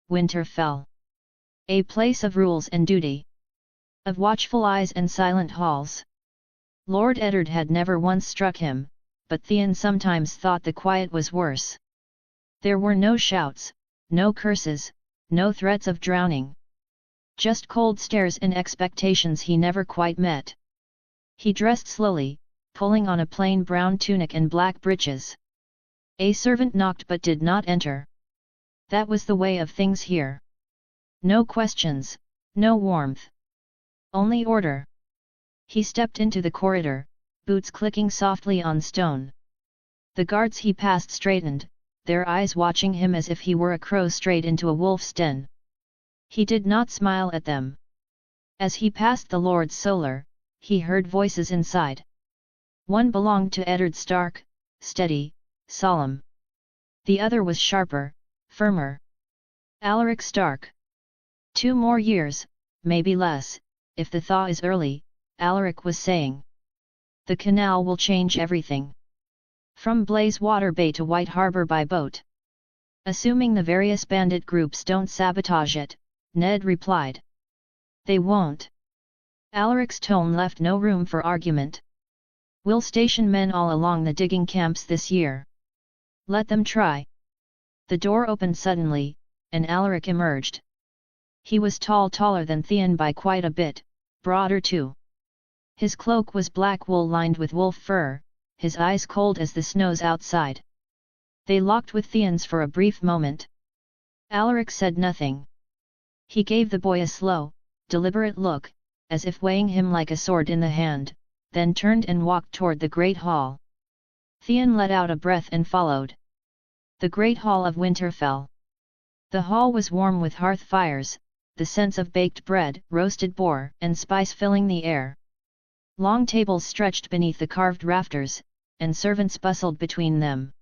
Winter fell. A place of rules and duty. Of watchful eyes and silent halls. Lord Eddard had never once struck him, but Theon sometimes thought the quiet was worse. There were no shouts, no curses, no threats of drowning. Just cold stares and expectations he never quite met. He dressed slowly, pulling on a plain brown tunic and black breeches. A servant knocked but did not enter. That was the way of things here. No questions, no warmth. Only order. He stepped into the corridor, boots clicking softly on stone. The guards he passed straightened, their eyes watching him as if he were a crow strayed into a wolf's den. He did not smile at them. As he passed the Lord's Solar, he heard voices inside. One belonged to Eddard Stark, steady, solemn. The other was sharper, firmer. Alaric Stark. 2 more years, maybe less, if the thaw is early, Alaric was saying. The canal will change everything. From Blazewater Bay to White Harbour by boat. Assuming the various bandit groups don't sabotage it, Ned replied. They won't. Alaric's tone left no room for argument. We'll station men all along the digging camps this year. Let them try. The door opened suddenly, and Alaric emerged. He was taller than Theon by quite a bit, broader too. His cloak was black wool lined with wolf fur, his eyes cold as the snows outside. They locked with Theon's for a brief moment. Alaric said nothing. He gave the boy a slow, deliberate look, as if weighing him like a sword in the hand, then turned and walked toward the great hall. Theon let out a breath and followed. The great hall of Winterfell. The hall was warm with hearth fires, the scents of baked bread, roasted boar, and spice filling the air. Long tables stretched beneath the carved rafters, and servants bustled between them.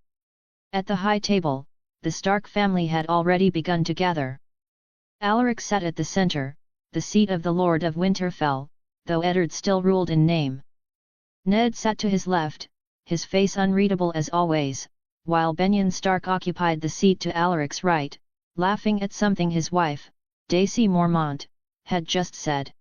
At the high table, the Stark family had already begun to gather. Alaric sat at the center, the seat of the Lord of Winterfell, though Eddard still ruled in name. Ned sat to his left, his face unreadable as always, while Benyon Stark occupied the seat to Alaric's right, laughing at something his wife, Daisy Mormont, had just said.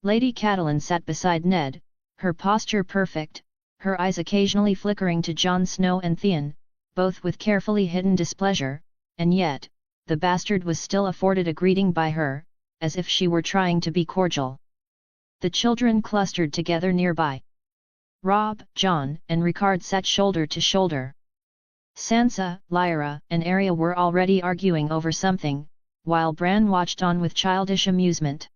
Lady Catelyn sat beside Ned, her posture perfect, her eyes occasionally flickering to Jon Snow and Theon, both with carefully hidden displeasure, and yet, the bastard was still afforded a greeting by her, as if she were trying to be cordial. The children clustered together nearby. Robb, Jon, and Ricard sat shoulder to shoulder. Sansa, Lyra, and Arya were already arguing over something, while Bran watched on with childish amusement.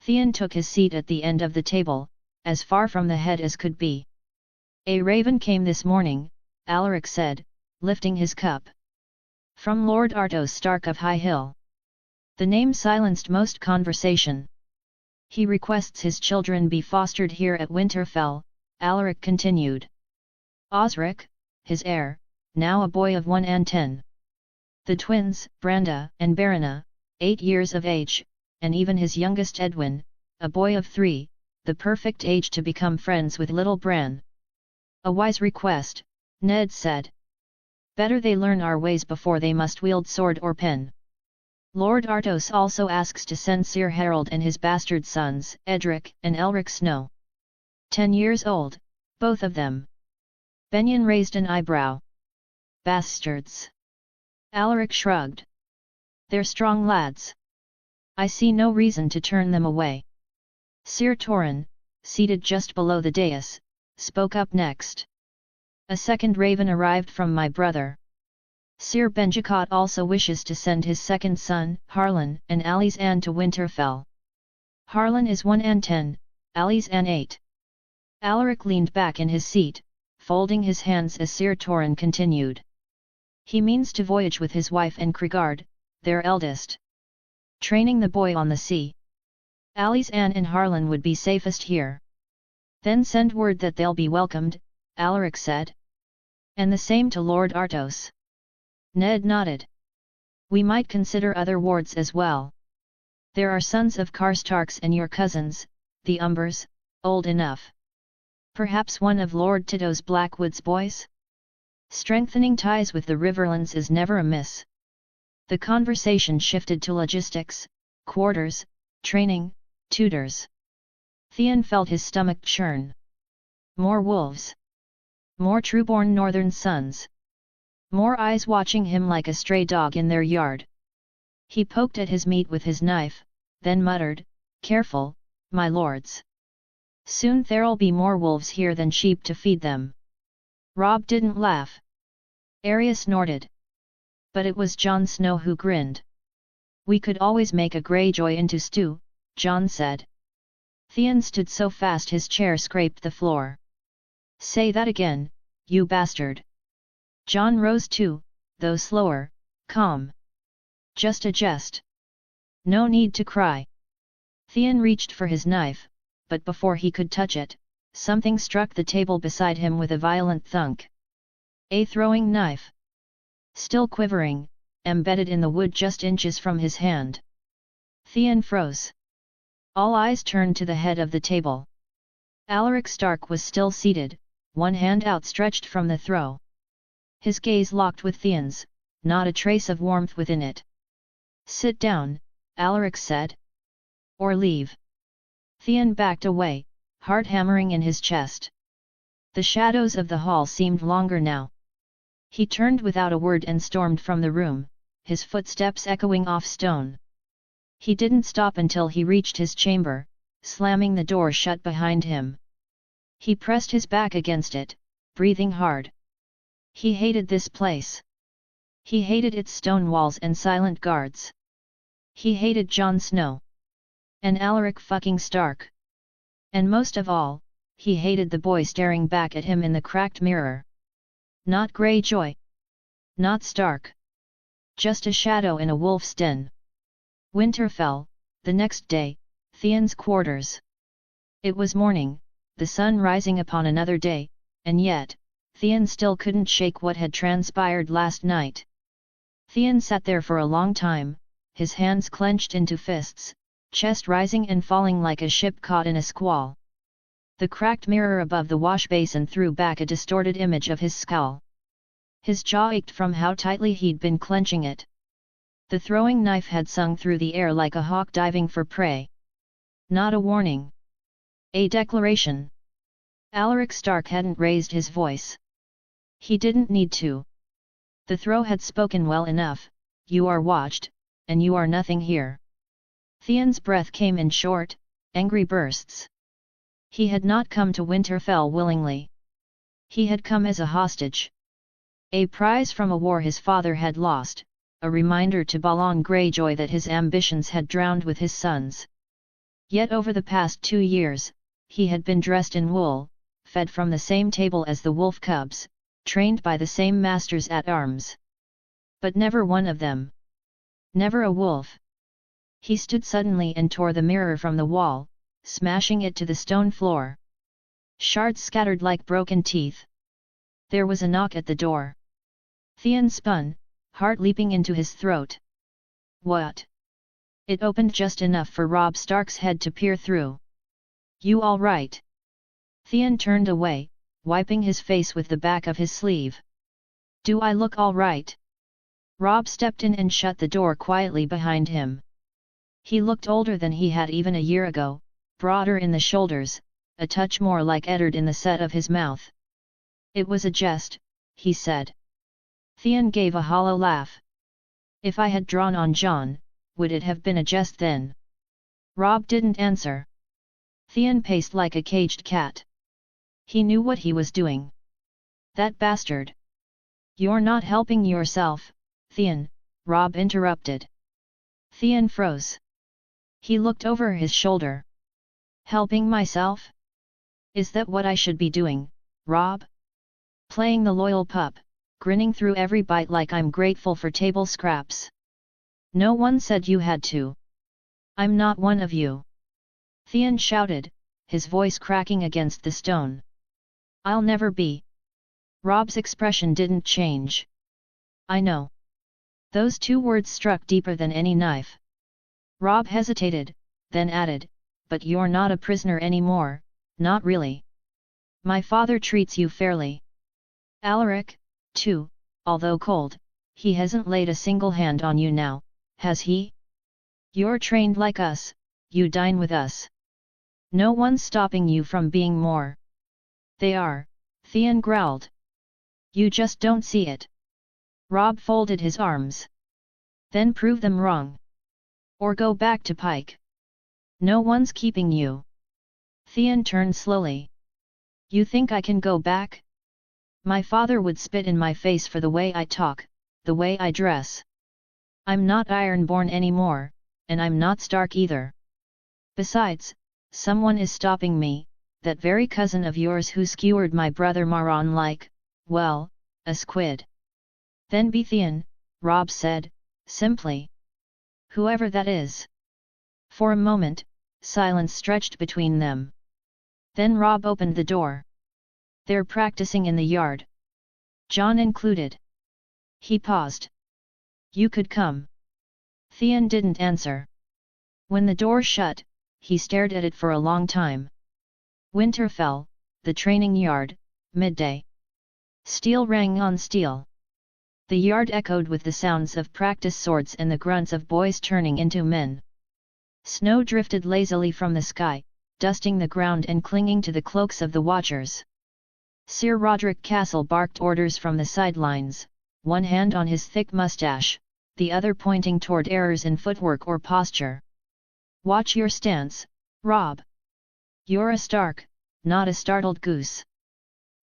Theon took his seat at the end of the table, as far from the head as could be. A raven came this morning, Alaric said, lifting his cup. From Lord Artos Stark of High Hill. The name silenced most conversation. He requests his children be fostered here at Winterfell, Alaric continued. Osric, his heir, now a boy of 1 and 10. The twins, Branda and Barana, 8 years of age, and even his youngest Edwin, a boy of 3, the perfect age to become friends with little Bran. A wise request, Ned said. Better they learn our ways before they must wield sword or pen. Lord Artos also asks to send Sir Harold and his bastard sons, Edric and Elric Snow. 10 years old, both of them. Benyon raised an eyebrow. Bastards. Alaric shrugged. They're strong lads. I see no reason to turn them away. Sir Torrhen, seated just below the dais, spoke up next. A second raven arrived from my brother. Sir Benjicot also wishes to send his second son, Harlan, and Alizan to Winterfell. Harlan is 1 and 10, Alizan 8. Alaric leaned back in his seat, folding his hands as Sir Torrhen continued. He means to voyage with his wife and Krigard, their eldest. Training the boy on the sea. Alice Anne and Harlan would be safest here. Then send word that they'll be welcomed, Alaric said. And the same to Lord Artos. Ned nodded. We might consider other wards as well. There are sons of Karstarks and your cousins, the Umbers, old enough. Perhaps one of Lord Tito's Blackwood's boys? Strengthening ties with the Riverlands is never amiss. The conversation shifted to logistics, quarters, training, tutors. Theon felt his stomach churn. More wolves. More true-born northern sons. More eyes watching him like a stray dog in their yard. He poked at his meat with his knife, then muttered, "Careful, my lords. Soon there'll be more wolves here than sheep to feed them." Robb didn't laugh. Arya snorted. But it was Jon Snow who grinned. "We could always make a Greyjoy into stew," Jon said. Theon stood so fast his chair scraped the floor. "Say that again, you bastard." Jon rose too, though slower, calm. "Just a jest. No need to cry." Theon reached for his knife, but before he could touch it, something struck the table beside him with a violent thunk. A throwing knife. Still quivering, embedded in the wood just inches from his hand. Theon froze. All eyes turned to the head of the table. Alaric Stark was still seated, one hand outstretched from the throw. His gaze locked with Theon's, not a trace of warmth within it. "Sit down," Alaric said. "Or leave." Theon backed away, heart hammering in his chest. The shadows of the hall seemed longer now. He turned without a word and stormed from the room, his footsteps echoing off stone. He didn't stop until he reached his chamber, slamming the door shut behind him. He pressed his back against it, breathing hard. He hated this place. He hated its stone walls and silent guards. He hated Jon Snow. And Alaric fucking Stark. And most of all, he hated the boy staring back at him in the cracked mirror. Not Greyjoy. Not Stark. Just a shadow in a wolf's den. Winter fell, the next day, Theon's quarters. It was morning, the sun rising upon another day, and yet, Theon still couldn't shake what had transpired last night. Theon sat there for a long time, his hands clenched into fists, chest rising and falling like a ship caught in a squall. The cracked mirror above the wash basin threw back a distorted image of his skull. His jaw ached from how tightly he'd been clenching it. The throwing knife had sung through the air like a hawk diving for prey. Not a warning. A declaration. Alaric Stark hadn't raised his voice. He didn't need to. The throw had spoken well enough, "You are watched, and you are nothing here." Theon's breath came in short, angry bursts. He had not come to Winterfell willingly. He had come as a hostage. A prize from a war his father had lost, a reminder to Balon Greyjoy that his ambitions had drowned with his sons. Yet over the past 2 years, he had been dressed in wool, fed from the same table as the wolf cubs, trained by the same masters at arms. But never one of them. Never a wolf. He stood suddenly and tore the mirror from the wall, smashing it to the stone floor. Shards scattered like broken teeth. There was a knock at the door. Theon spun, heart leaping into his throat. What? It opened just enough for Robb Stark's head to peer through. "You all right?" Theon turned away, wiping his face with the back of his sleeve. "Do I look all right?" Robb stepped in and shut the door quietly behind him. He looked older than he had even a year ago, broader in the shoulders, a touch more like Eddard in the set of his mouth. "It was a jest," he said. Theon gave a hollow laugh. "If I had drawn on Jon, would it have been a jest then?" Robb didn't answer. Theon paced like a caged cat. He knew what he was doing. "That bastard!" "You're not helping yourself, Theon," Robb interrupted. Theon froze. He looked over his shoulder. "Helping myself? Is that what I should be doing, Robb? Playing the loyal pup?" grinning through every bite like I'm grateful for table scraps. No one said you had to. I'm not one of you. Thean shouted, his voice cracking against the stone. I'll never be. Rob's expression didn't change. I know. Those two words struck deeper than any knife. Rob hesitated, then added, but you're not a prisoner anymore, not really. My father treats you fairly. Alaric, too, although cold, he hasn't laid a single hand on you now, has he? You're trained like us, you dine with us. No one's stopping you from being more. They are, Thean growled. You just don't see it. Rob folded his arms. Then prove them wrong. Or go back to Pike. No one's keeping you. Thean turned slowly. You think I can go back? My father would spit in my face for the way I talk, the way I dress. I'm not Ironborn anymore, and I'm not Stark either. Besides, someone is stopping me, that very cousin of yours who skewered my brother Maron like, well, a squid. Then be Thean, Rob said, simply. Whoever that is. For a moment, silence stretched between them. Then Rob opened the door. They're practicing in the yard. John included. He paused. You could come. Thean didn't answer. When the door shut, he stared at it for a long time. Winter fell, the training yard, midday. Steel rang on steel. The yard echoed with the sounds of practice swords and the grunts of boys turning into men. Snow drifted lazily from the sky, dusting the ground and clinging to the cloaks of the watchers. Sir Roderick Castle barked orders from the sidelines, one hand on his thick mustache, the other pointing toward errors in footwork or posture. Watch your stance, Rob. You're a Stark, not a startled goose.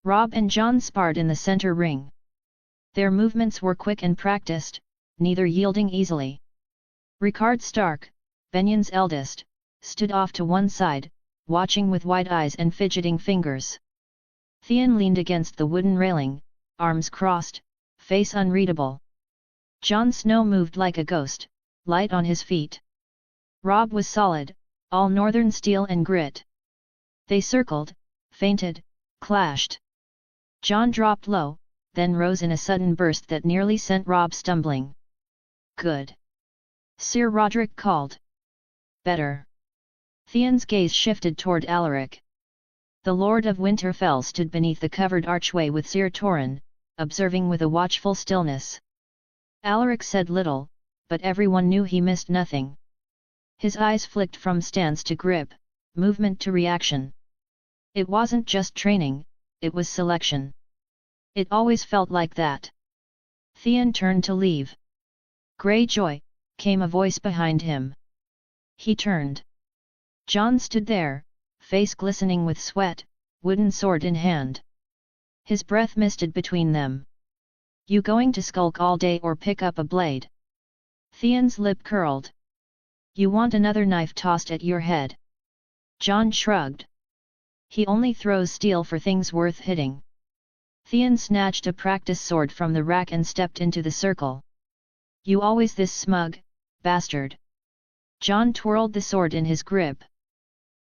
Rob and John sparred in the center ring. Their movements were quick and practiced, neither yielding easily. Ricard Stark, Benion's eldest, stood off to one side, watching with wide eyes and fidgeting fingers. Thean leaned against the wooden railing, arms crossed, face unreadable. Jon Snow moved like a ghost, light on his feet. Rob was solid, all northern steel and grit. They circled, feinted, clashed. Jon dropped low, then rose in a sudden burst that nearly sent Rob stumbling. Good. Sir Roderick called. Better. Thean's gaze shifted toward Alaric. The Lord of Winterfell stood beneath the covered archway with Sir Torren, observing with a watchful stillness. Alaric said little, but everyone knew he missed nothing. His eyes flicked from stance to grip, movement to reaction. It wasn't just training, it was selection. It always felt like that. Thean turned to leave. Greyjoy, came a voice behind him. He turned. Jon stood there, face glistening with sweat, wooden sword in hand. His breath misted between them. You going to skulk all day or pick up a blade? Thean's lip curled. You want another knife tossed at your head? Jon shrugged. He only throws steel for things worth hitting. Thean snatched a practice sword from the rack and stepped into the circle. You always this smug, bastard. Jon twirled the sword in his grip.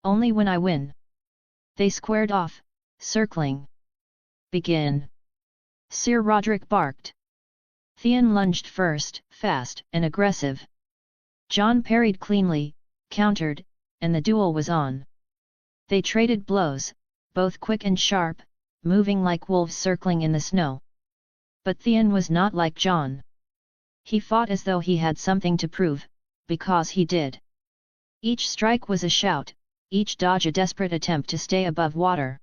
Only when I win. They squared off, circling. Begin. Sir Roderick barked. Thean lunged first, fast and aggressive. Jon parried cleanly, countered, and the duel was on. They traded blows, both quick and sharp, moving like wolves circling in the snow. But Thean was not like Jon. He fought as though he had something to prove, because he did. Each strike was a shout, each dodge a desperate attempt to stay above water.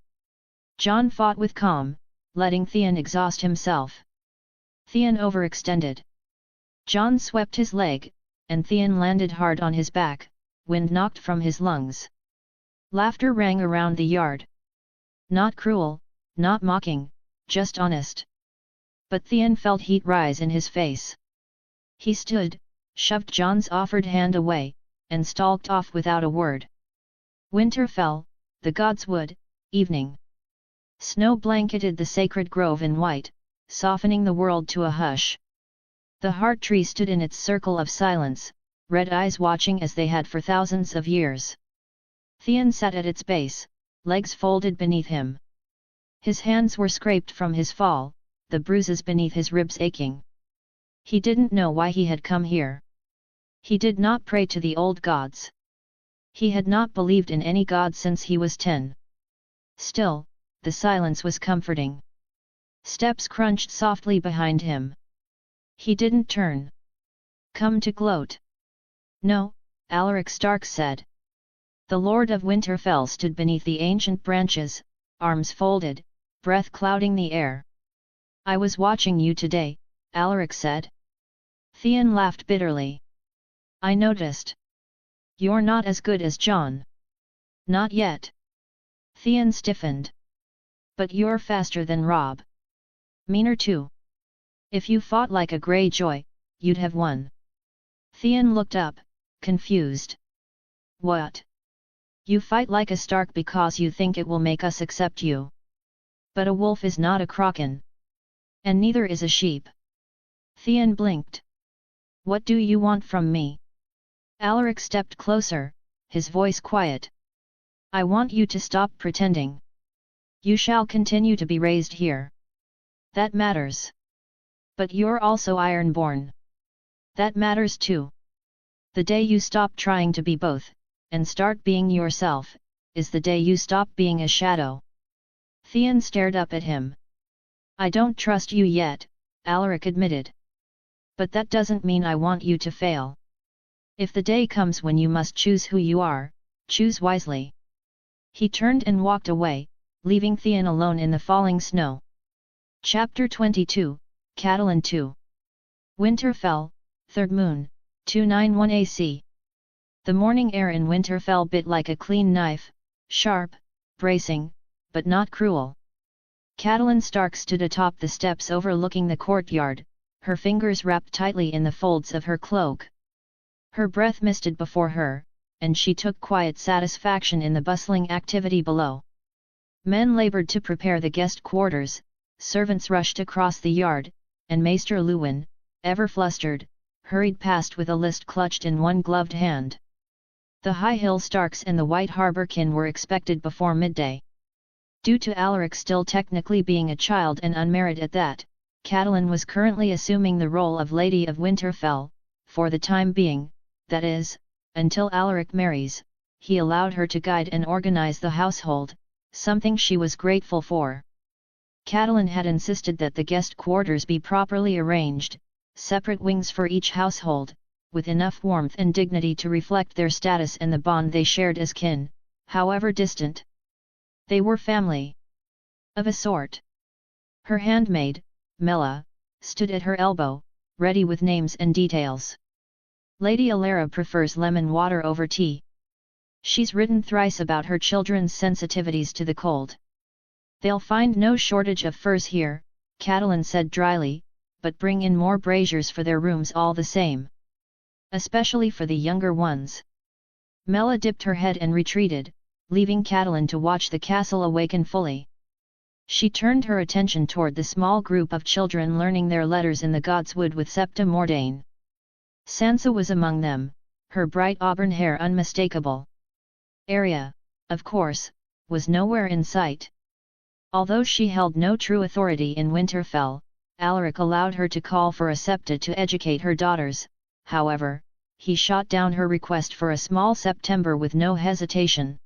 Jon fought with calm, letting Thean exhaust himself. Thean overextended. Jon swept his leg, and Thean landed hard on his back, wind knocked from his lungs. Laughter rang around the yard. Not cruel, not mocking, just honest. But Thean felt heat rise in his face. He stood, shoved Jon's offered hand away, and stalked off without a word. Winter fell, the gods would, evening. Snow blanketed the sacred grove in white, softening the world to a hush. The heart tree stood in its circle of silence, red eyes watching as they had for thousands of years. Theon sat at its base, legs folded beneath him. His hands were scraped from his fall, the bruises beneath his ribs aching. He didn't know why he had come here. He did not pray to the old gods. He had not believed in any god since he was 10. Still, the silence was comforting. Steps crunched softly behind him. He didn't turn. Come to gloat? No, Alaric Stark said. The Lord of Winterfell stood beneath the ancient branches, arms folded, breath clouding the air. I was watching you today, Alaric said. Theon laughed bitterly. I noticed. You're not as good as Jon. Not yet. Theon stiffened. But you're faster than Robb. Meaner too. If you fought like a Greyjoy, you'd have won. Theon looked up, confused. What? You fight like a Stark because you think it will make us accept you. But a wolf is not a kraken. And neither is a sheep. Theon blinked. What do you want from me? Alaric stepped closer, his voice quiet. I want you to stop pretending. You shall continue to be raised here. That matters. But you're also Ironborn. That matters too. The day you stop trying to be both, and start being yourself, is the day you stop being a shadow. Theon stared up at him. I don't trust you yet, Alaric admitted. But that doesn't mean I want you to fail. If the day comes when you must choose who you are, choose wisely. He turned and walked away, leaving Theon alone in the falling snow. Chapter 22, Catelyn 2. Winterfell, 3rd Moon, 291 AC. The morning air in Winterfell bit like a clean knife, sharp, bracing, but not cruel. Catelyn Stark stood atop the steps overlooking the courtyard, her fingers wrapped tightly in the folds of her cloak. Her breath misted before her, and she took quiet satisfaction in the bustling activity below. Men labored to prepare the guest quarters, servants rushed across the yard, and Maester Luwin, ever flustered, hurried past with a list clutched in one gloved hand. The High Hill Starks and the White Harbour kin were expected before midday. Due to Alaric still technically being a child and unmarried at that, Catelyn was currently assuming the role of Lady of Winterfell, for the time being, that is, until Alaric marries. He allowed her to guide and organize the household, something she was grateful for. Catelyn had insisted that the guest quarters be properly arranged, separate wings for each household, with enough warmth and dignity to reflect their status and the bond they shared as kin, however distant. They were family. Of a sort. Her handmaid, Mela, stood at her elbow, ready with names and details. Lady Alara prefers lemon water over tea. She's written thrice about her children's sensitivities to the cold. They'll find no shortage of furs here, Catelyn said dryly, but bring in more braziers for their rooms all the same. Especially for the younger ones. Mela dipped her head and retreated, leaving Catelyn to watch the castle awaken fully. She turned her attention toward the small group of children learning their letters in the Godswood with Septa Mordain. Sansa was among them, her bright auburn hair unmistakable. Arya, of course, was nowhere in sight. Although she held no true authority in Winterfell, Alaric allowed her to call for a septa to educate her daughters. However, he shot down her request for a small September with no hesitation.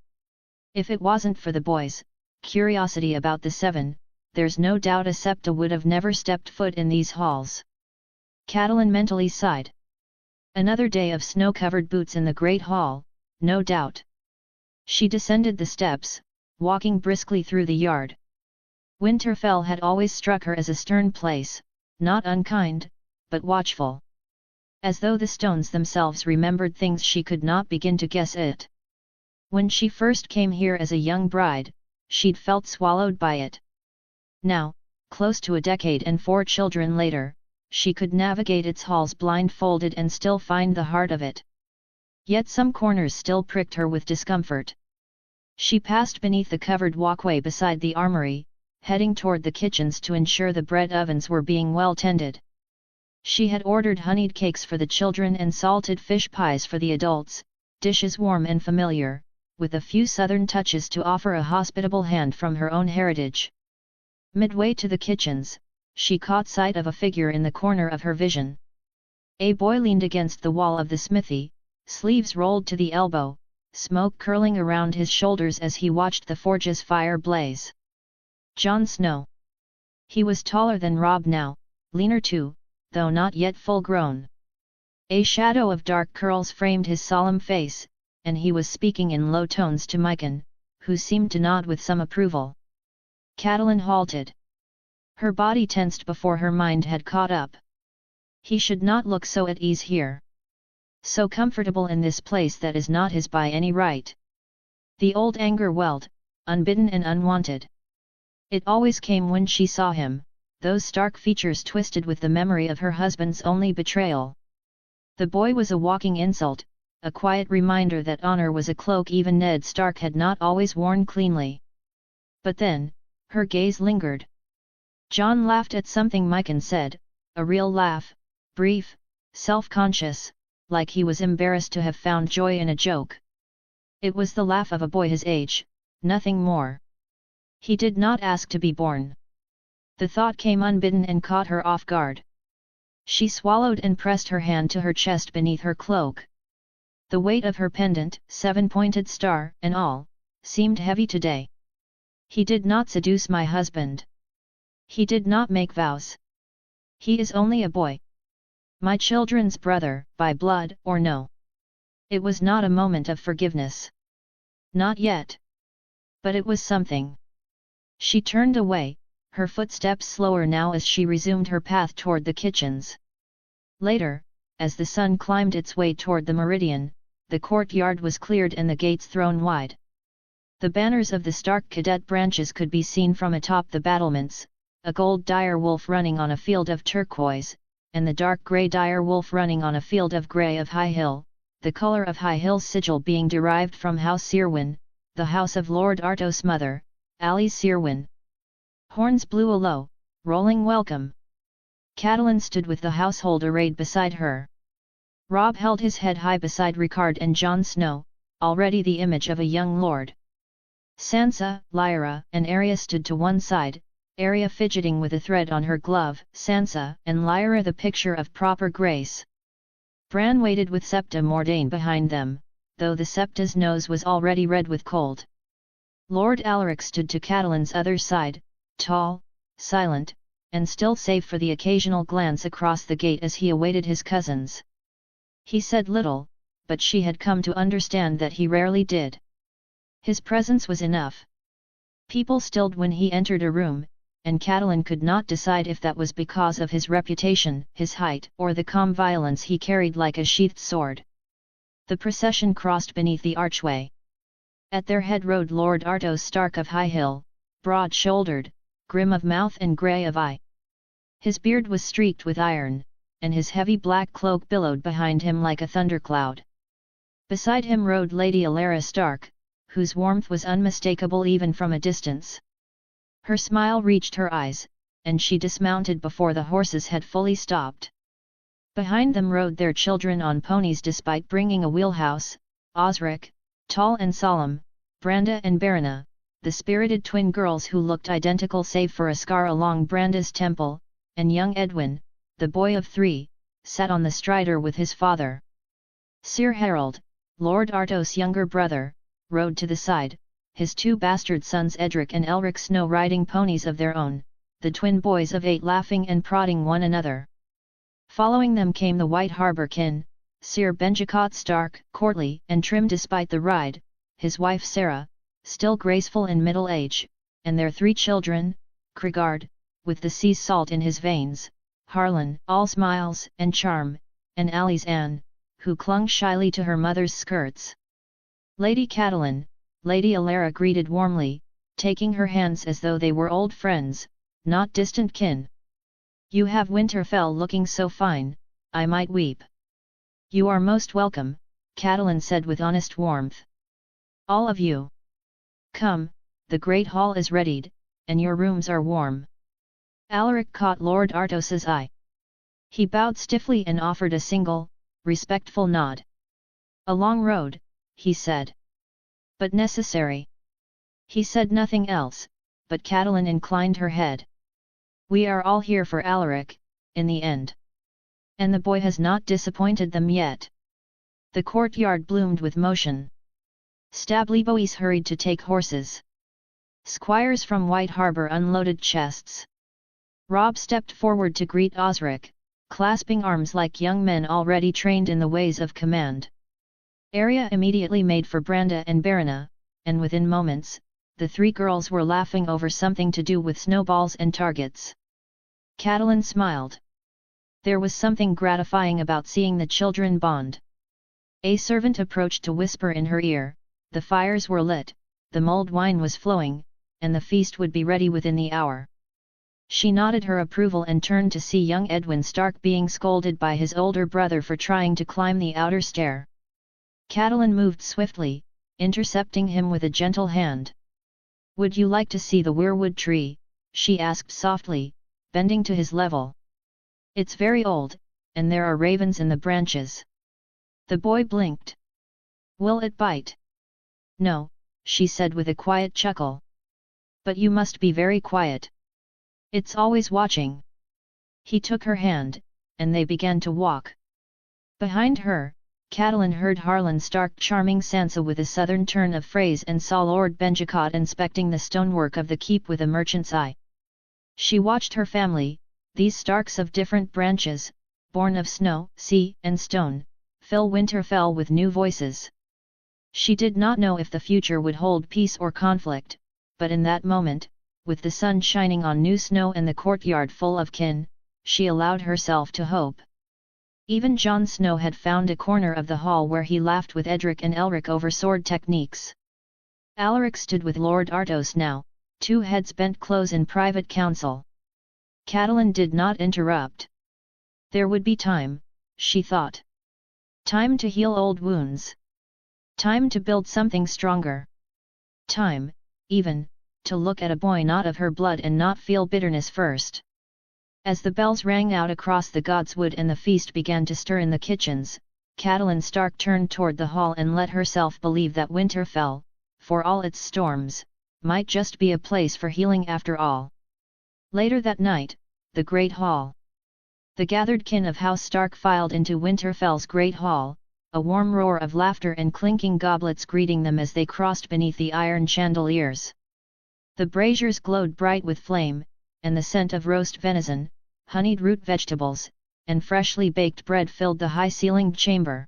If it wasn't for the boys' curiosity about the seven, there's no doubt a septa would have never stepped foot in these halls. Catelyn mentally sighed. Another day of snow-covered boots in the Great Hall, no doubt. She descended the steps, walking briskly through the yard. Winterfell had always struck her as a stern place, not unkind, but watchful. As though the stones themselves remembered things she could not begin to guess at. When she first came here as a young bride, she'd felt swallowed by it. Now, close to a decade and 4 children later, she could navigate its halls blindfolded and still find the heart of it. Yet some corners still pricked her with discomfort. She passed beneath the covered walkway beside the armory, heading toward the kitchens to ensure the bread ovens were being well tended. She had ordered honeyed cakes for the children and salted fish pies for the adults, dishes warm and familiar, with a few southern touches to offer a hospitable hand from her own heritage. Midway to the kitchens, she caught sight of a figure in the corner of her vision. A boy leaned against the wall of the smithy, sleeves rolled to the elbow, smoke curling around his shoulders as he watched the forge's fire blaze. Jon Snow. He was taller than Robb now, leaner too, though not yet full-grown. A shadow of dark curls framed his solemn face, and he was speaking in low tones to Mycone, who seemed to nod with some approval. Catelyn halted. Her body tensed before her mind had caught up. He should not look so at ease here. So comfortable in this place that is not his by any right. The old anger welled, unbidden and unwanted. It always came when she saw him, those stark features twisted with the memory of her husband's only betrayal. The boy was a walking insult, a quiet reminder that honor was a cloak even Ned Stark had not always worn cleanly. But then, her gaze lingered. Jon laughed at something Mycone said, a real laugh, brief, self-conscious, like he was embarrassed to have found joy in a joke. It was the laugh of a boy his age, nothing more. He did not ask to be born. The thought came unbidden and caught her off guard. She swallowed and pressed her hand to her chest beneath her cloak. The weight of her pendant, 7-pointed star and all, seemed heavy today. He did not seduce my husband. He did not make vows. He is only a boy. My children's brother, by blood or no. It was not a moment of forgiveness. Not yet. But it was something. She turned away, her footsteps slower now as she resumed her path toward the kitchens. Later, as the sun climbed its way toward the meridian, the courtyard was cleared and the gates thrown wide. The banners of the Stark cadet branches could be seen from atop the battlements, a gold dire wolf running on a field of turquoise, and the dark grey dire wolf running on a field of grey of High Hill, the colour of High Hill's sigil being derived from House Cerwyn, the house of Lord Artos' mother, Alice Cerwyn. Horns blew a low, rolling welcome. Catelyn stood with the household arrayed beside her. Robb held his head high beside Rickard and Jon Snow, already the image of a young lord. Sansa, Lyra, and Arya stood to one side, Arya fidgeting with a thread on her glove, Sansa and Lyra the picture of proper grace. Bran waited with Septa Mordain behind them, though the Septa's nose was already red with cold. Lord Alaric stood to Catelyn's other side, tall, silent, and still save for the occasional glance across the gate as he awaited his cousins. He said little, but she had come to understand that he rarely did. His presence was enough. People stilled when he entered a room, and Catelyn could not decide if that was because of his reputation, his height, or the calm violence he carried like a sheathed sword. The procession crossed beneath the archway. At their head rode Lord Artos Stark of High Hill, broad-shouldered, grim of mouth and grey of eye. His beard was streaked with iron, and his heavy black cloak billowed behind him like a thundercloud. Beside him rode Lady Alara Stark, whose warmth was unmistakable even from a distance. Her smile reached her eyes, and she dismounted before the horses had fully stopped. Behind them rode their children on ponies despite bringing a wheelhouse, Osric, tall and solemn, Branda and Barana, the spirited twin girls who looked identical save for a scar along Branda's temple, and young Edwin, the boy of 3, sat on the strider with his father. Sir Harold, Lord Artos' younger brother, rode to the side, his 2 bastard sons Edric and Elric Snow riding ponies of their own, the twin boys of 8 laughing and prodding one another. Following them came the White Harbour kin, Sir Benjicot Stark, courtly and trim despite the ride, his wife Sarah, still graceful in middle age, and their 3 children, Creggard, with the sea salt in his veins, Harlan, all smiles and charm, and Alice Anne, who clung shyly to her mother's skirts. Lady Catelyn, Lady Alara greeted warmly, taking her hands as though they were old friends, not distant kin. "You have Winterfell looking so fine, I might weep." "You are most welcome," Catelyn said with honest warmth. "All of you. Come, the great hall is readied, and your rooms are warm. Alaric caught Lord Artos's eye. He bowed stiffly and offered a single, respectful nod. A long road, he said. But necessary. He said nothing else, but Catelyn inclined her head. We are all here for Alaric, in the end. And the boy has not disappointed them yet. The courtyard bloomed with motion. Stably boys hurried to take horses. Squires from White Harbour unloaded chests. Robb stepped forward to greet Osric, clasping arms like young men already trained in the ways of command. Arya immediately made for Branda and Barona, and within moments, the three girls were laughing over something to do with snowballs and targets. Catelyn smiled. There was something gratifying about seeing the children bond. A servant approached to whisper in her ear, the fires were lit, the mulled wine was flowing, and the feast would be ready within the hour. She nodded her approval and turned to see young Edwin Stark being scolded by his older brother for trying to climb the outer stair. Catelyn moved swiftly, intercepting him with a gentle hand. Would you like to see the weirwood tree? She asked softly, bending to his level. It's very old, and there are ravens in the branches. The boy blinked. Will it bite? No, she said with a quiet chuckle. But you must be very quiet. It's always watching. He took her hand, and they began to walk. Behind her, Catelyn heard Harlan Stark charming Sansa with a southern turn of phrase and saw Lord Benjicot inspecting the stonework of the keep with a merchant's eye. She watched her family, these Starks of different branches, born of snow, sea, and stone, fill Winterfell with new voices. She did not know if the future would hold peace or conflict, but in that moment, with the sun shining on new snow and the courtyard full of kin, she allowed herself to hope. Even Jon Snow had found a corner of the hall where he laughed with Edric and Elric over sword techniques. Alaric stood with Lord Artos now, two heads bent close in private council. Catelyn did not interrupt. There would be time, she thought. Time to heal old wounds. Time to build something stronger. Time, even, to look at a boy not of her blood and not feel bitterness first. As the bells rang out across the Godswood and the feast began to stir in the kitchens, Catelyn Stark turned toward the hall and let herself believe that Winterfell, for all its storms, might just be a place for healing after all. Later that night, the Great Hall. The gathered kin of House Stark filed into Winterfell's Great Hall, a warm roar of laughter and clinking goblets greeting them as they crossed beneath the iron chandeliers. The braziers glowed bright with flame, and the scent of roast venison, honeyed root vegetables, and freshly baked bread filled the high-ceilinged chamber.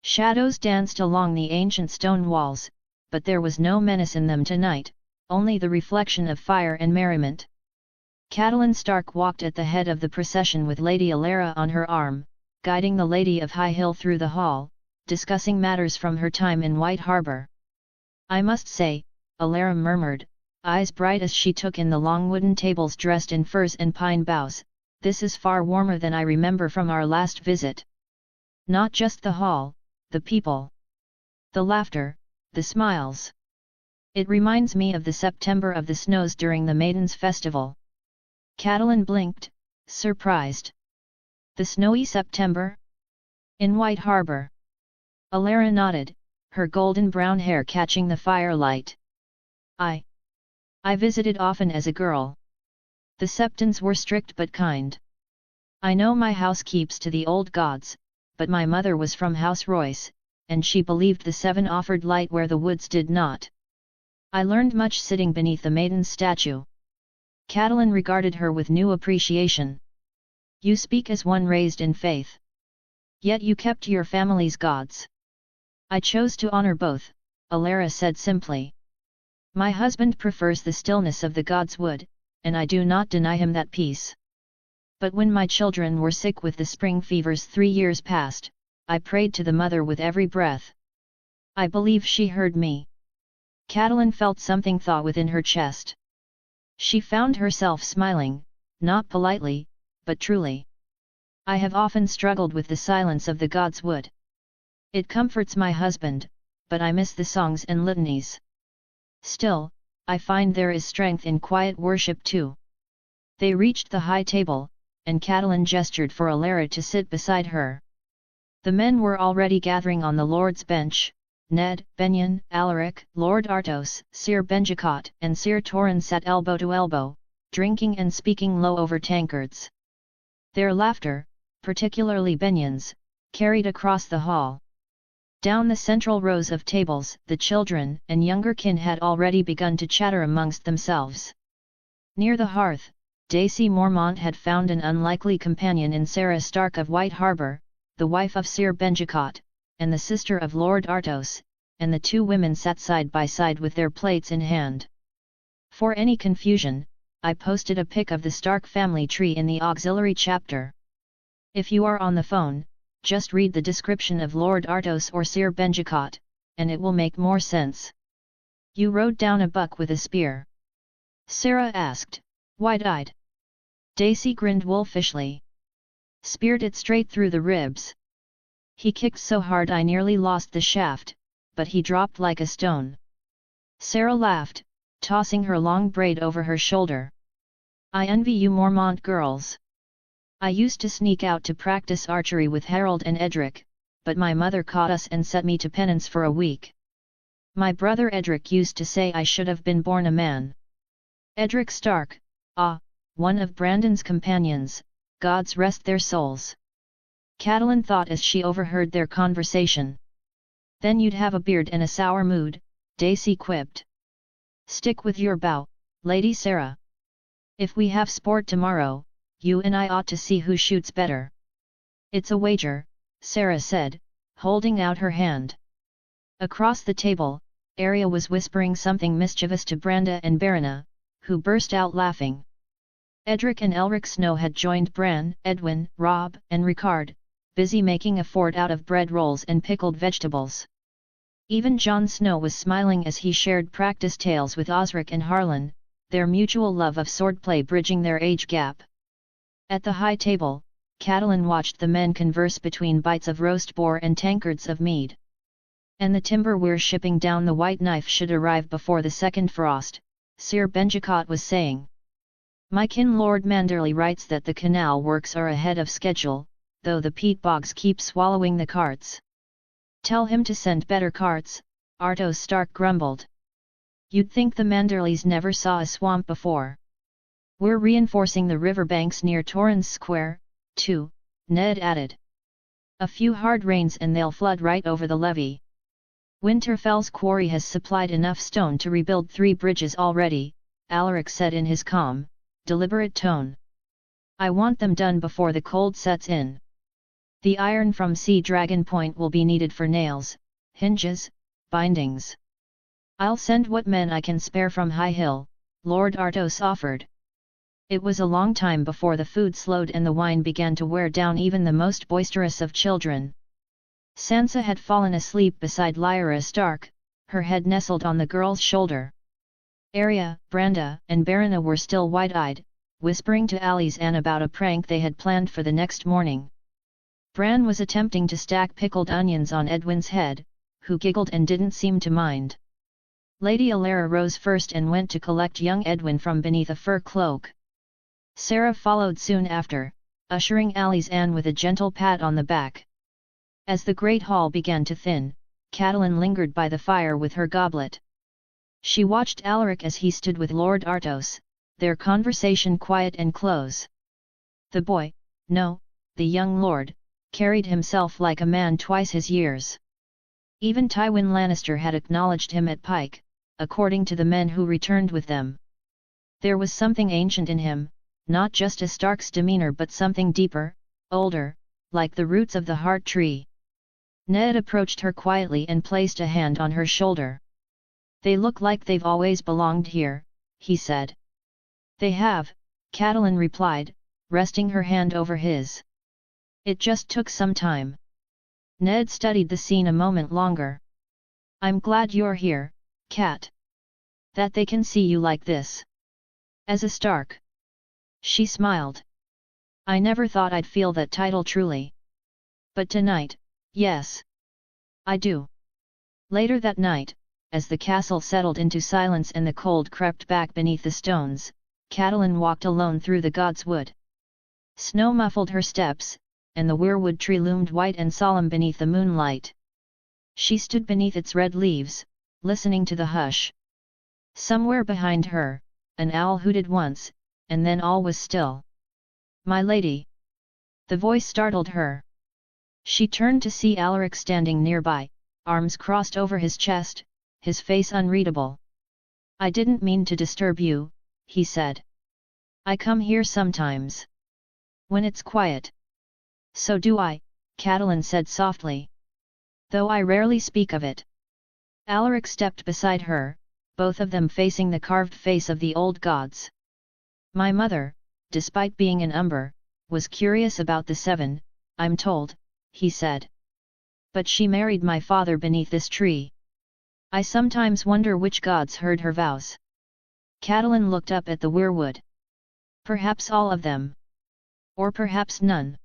Shadows danced along the ancient stone walls, but there was no menace in them tonight, only the reflection of fire and merriment. Catelyn Stark walked at the head of the procession with Lady Alara on her arm, guiding the Lady of High Hill through the hall, discussing matters from her time in White Harbour. I must say, Alara murmured, eyes bright as she took in the long wooden tables dressed in firs and pine boughs, this is far warmer than I remember from our last visit. Not just the hall, the people. The laughter, the smiles. It reminds me of the September of the snows during the Maidens' Festival. Catelyn blinked, surprised. The snowy September? In White Harbour. Alara nodded, her golden brown hair catching the firelight. I visited often as a girl. The Septons were strict but kind. I know my house keeps to the old gods, but my mother was from House Royce, and she believed the seven offered light where the woods did not. I learned much sitting beneath the maiden's statue. Catelyn regarded her with new appreciation. You speak as one raised in faith. Yet you kept your family's gods. I chose to honor both, Alara said simply. My husband prefers the stillness of the Godswood, and I do not deny him that peace. But when my children were sick with the spring fevers 3 years past, I prayed to the mother with every breath. I believe she heard me. Catelyn felt something thaw within her chest. She found herself smiling, not politely, but truly. I have often struggled with the silence of the Godswood. It comforts my husband, but I miss the songs and litanies. Still, I find there is strength in quiet worship too. They reached the high table, and Catelyn gestured for Alara to sit beside her. The men were already gathering on the Lord's bench. Ned, Benyon, Alaric, Lord Artos, Sir Benjicot and Sir Torrhen sat elbow to elbow, drinking and speaking low over tankards. Their laughter, particularly Benyon's, carried across the hall. Down the central rows of tables, the children and younger kin had already begun to chatter amongst themselves. Near the hearth, Daisy Mormont had found an unlikely companion in Sarah Stark of White Harbour, the wife of Sir Benjicot, and the sister of Lord Artos, and the two women sat side by side with their plates in hand. For any confusion, I posted a pic of the Stark family tree in the auxiliary chapter. If you are on the phone, just read the description of Lord Artos or Sir Benjicot, and it will make more sense. You rode down a buck with a spear? Sarah asked, wide-eyed. Daisy grinned wolfishly. Speared it straight through the ribs. He kicked so hard I nearly lost the shaft, but he dropped like a stone. Sarah laughed, tossing her long braid over her shoulder. I envy you Mormont girls. I used to sneak out to practice archery with Harold and Edric, but my mother caught us and set me to penance for a week. My brother Edric used to say I should have been born a man. Edric Stark, one of Brandon's companions, gods rest their souls. Catelyn thought as she overheard their conversation. Then you'd have a beard and a sour mood, Daisy quipped. Stick with your bow, Lady Sarah. If we have sport tomorrow, you and I ought to see who shoots better. It's a wager, Sarah said, holding out her hand. Across the table, Arya was whispering something mischievous to Branda and Barina, who burst out laughing. Edric and Elric Snow had joined Bran, Edwin, Robb, and Ricard, busy making a fort out of bread rolls and pickled vegetables. Even Jon Snow was smiling as he shared practice tales with Osric and Harlan, their mutual love of swordplay bridging their age gap. At the high table, Catelyn watched the men converse between bites of roast boar and tankards of mead. And the timber we're shipping down the White Knife should arrive before the second frost, Sir Benjicot was saying. My kin Lord Manderley writes that the canal works are ahead of schedule, though the peat bogs keep swallowing the carts. Tell him to send better carts, Artos Stark grumbled. You'd think the Manderleys never saw a swamp before. We're reinforcing the riverbanks near Torrens Square, too, Ned added. A few hard rains and they'll flood right over the levee. Winterfell's quarry has supplied enough stone to rebuild 3 bridges already, Alaric said in his calm, deliberate tone. I want them done before the cold sets in. The iron from Sea Dragon Point will be needed for nails, hinges, bindings. I'll send what men I can spare from High Hill, Lord Artos offered. It was a long time before the food slowed and the wine began to wear down even the most boisterous of children. Sansa had fallen asleep beside Lyra Stark, her head nestled on the girl's shoulder. Arya, Branda, and Barina were still wide-eyed, whispering to Alizanne about a prank they had planned for the next morning. Bran was attempting to stack pickled onions on Edwin's head, who giggled and didn't seem to mind. Lady Alara rose first and went to collect young Edwin from beneath a fur cloak. Sarah followed soon after, ushering Alizanne with a gentle pat on the back. As the great hall began to thin, Catelyn lingered by the fire with her goblet. She watched Alaric as he stood with Lord Artos, their conversation quiet and close. The boy, no, the young lord, carried himself like a man twice his years. Even Tywin Lannister had acknowledged him at Pike, according to the men who returned with them. There was something ancient in him, not just a Stark's demeanor but something deeper, older, like the roots of the heart tree. Ned approached her quietly and placed a hand on her shoulder. They look like they've always belonged here, he said. They have, Catelyn replied, resting her hand over his. It just took some time. Ned studied the scene a moment longer. I'm glad you're here, Cat. That they can see you like this. As a Stark. She smiled. I never thought I'd feel that title truly. But tonight, yes. I do. Later that night, as the castle settled into silence and the cold crept back beneath the stones, Catelyn walked alone through the God's Wood. Snow muffled her steps, and the weirwood tree loomed white and solemn beneath the moonlight. She stood beneath its red leaves, listening to the hush. Somewhere behind her, an owl hooted once, and then all was still. "My lady!" The voice startled her. She turned to see Alaric standing nearby, arms crossed over his chest, his face unreadable. "I didn't mean to disturb you," he said. "I come here sometimes. When it's quiet." "So do I," Catelyn said softly. "Though I rarely speak of it." Alaric stepped beside her, both of them facing the carved face of the old gods. "My mother, despite being an Umber, was curious about the seven, I'm told," he said. "But she married my father beneath this tree. I sometimes wonder which gods heard her vows." Catelyn looked up at the weirwood. "Perhaps all of them. Or perhaps none.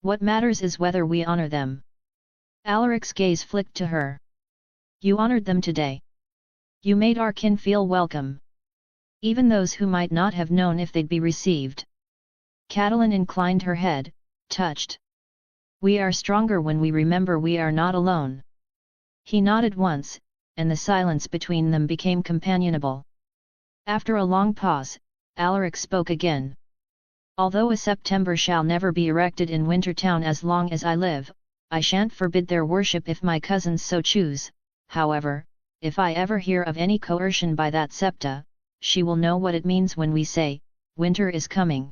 What matters is whether we honor them." Alaric's gaze flicked to her. "You honored them today. You made our kin feel welcome. Even those who might not have known if they'd be received." Catelyn inclined her head, touched. "We are stronger when we remember we are not alone." He nodded once, and the silence between them became companionable. After a long pause, Alaric spoke again. "Although a September shall never be erected in Wintertown as long as I live, I shan't forbid their worship if my cousins so choose. However, if I ever hear of any coercion by that septa, she will know what it means when we say, 'Winter is coming.'"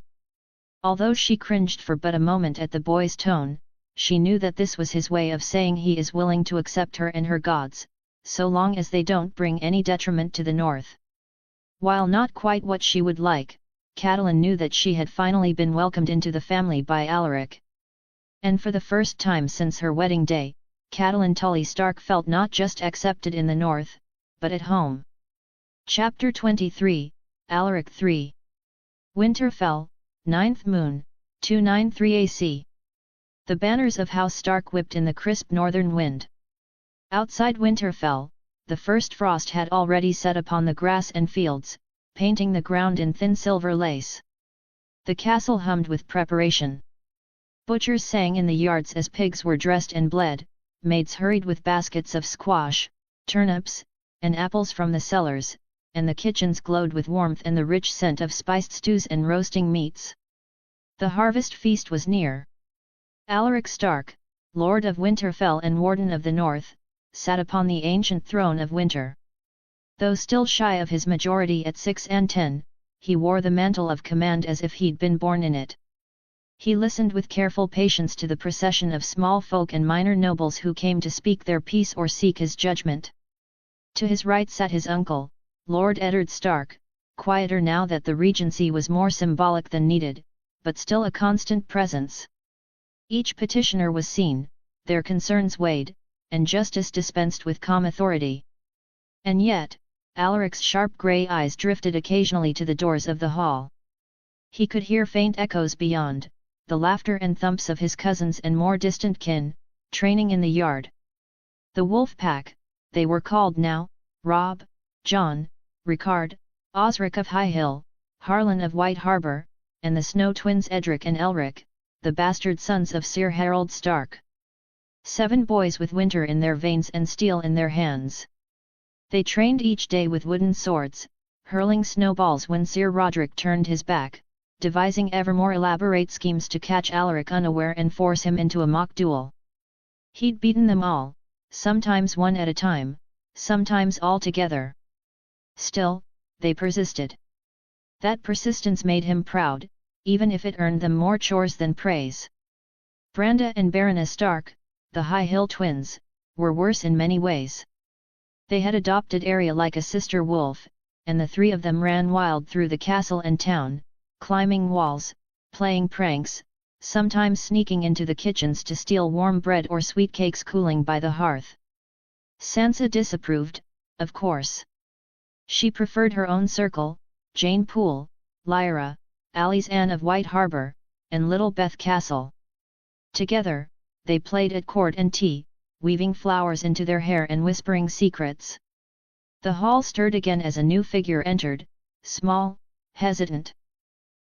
Although she cringed for but a moment at the boy's tone, she knew that this was his way of saying he is willing to accept her and her gods, so long as they don't bring any detriment to the north. While not quite what she would like, Catelyn knew that she had finally been welcomed into the family by Alaric. And for the first time since her wedding day, Catelyn Tully Stark felt not just accepted in the north, but at home. Chapter 23, Alaric 3. Winterfell, 9th moon, 293 AC. The banners of House Stark whipped in the crisp northern wind. Outside Winterfell, the first frost had already set upon the grass and fields, painting the ground in thin silver lace. The castle hummed with preparation. Butchers sang in the yards as pigs were dressed and bled, maids hurried with baskets of squash, turnips, and apples from the cellars, and the kitchens glowed with warmth and the rich scent of spiced stews and roasting meats. The harvest feast was near. Alaric Stark, Lord of Winterfell and Warden of the North, sat upon the ancient throne of winter. Though still shy of his majority at 6 and 10, he wore the mantle of command as if he'd been born in it. He listened with careful patience to the procession of small folk and minor nobles who came to speak their piece or seek his judgment. To his right sat his uncle, Lord Eddard Stark, quieter now that the regency was more symbolic than needed, but still a constant presence. Each petitioner was seen, their concerns weighed, and justice dispensed with calm authority. And yet, Alaric's sharp grey eyes drifted occasionally to the doors of the hall. He could hear faint echoes beyond, the laughter and thumps of his cousins and more distant kin, training in the yard. The Wolf Pack, they were called now, Robb, John, Rickard, Osric of High Hill, Harlan of White Harbour, and the Snow twins Edric and Elric, the bastard sons of Sir Harold Stark. 7 boys with winter in their veins and steel in their hands. They trained each day with wooden swords, hurling snowballs when Sir Roderick turned his back, devising ever more elaborate schemes to catch Alaric unaware and force him into a mock duel. He'd beaten them all, sometimes one at a time, sometimes all together. Still, they persisted. That persistence made him proud, even if it earned them more chores than praise. Branda and Baroness Stark, the High Hill twins, were worse in many ways. They had adopted Arya like a sister wolf, and the 3 of them ran wild through the castle and town, climbing walls, playing pranks, sometimes sneaking into the kitchens to steal warm bread or sweet cakes cooling by the hearth. Sansa disapproved, of course. She preferred her own circle, Jane Poole, Lyra, Alice Anne of White Harbour, and Little Beth Castle. Together, they played at court and tea, weaving flowers into their hair and whispering secrets. The hall stirred again as a new figure entered, small, hesitant.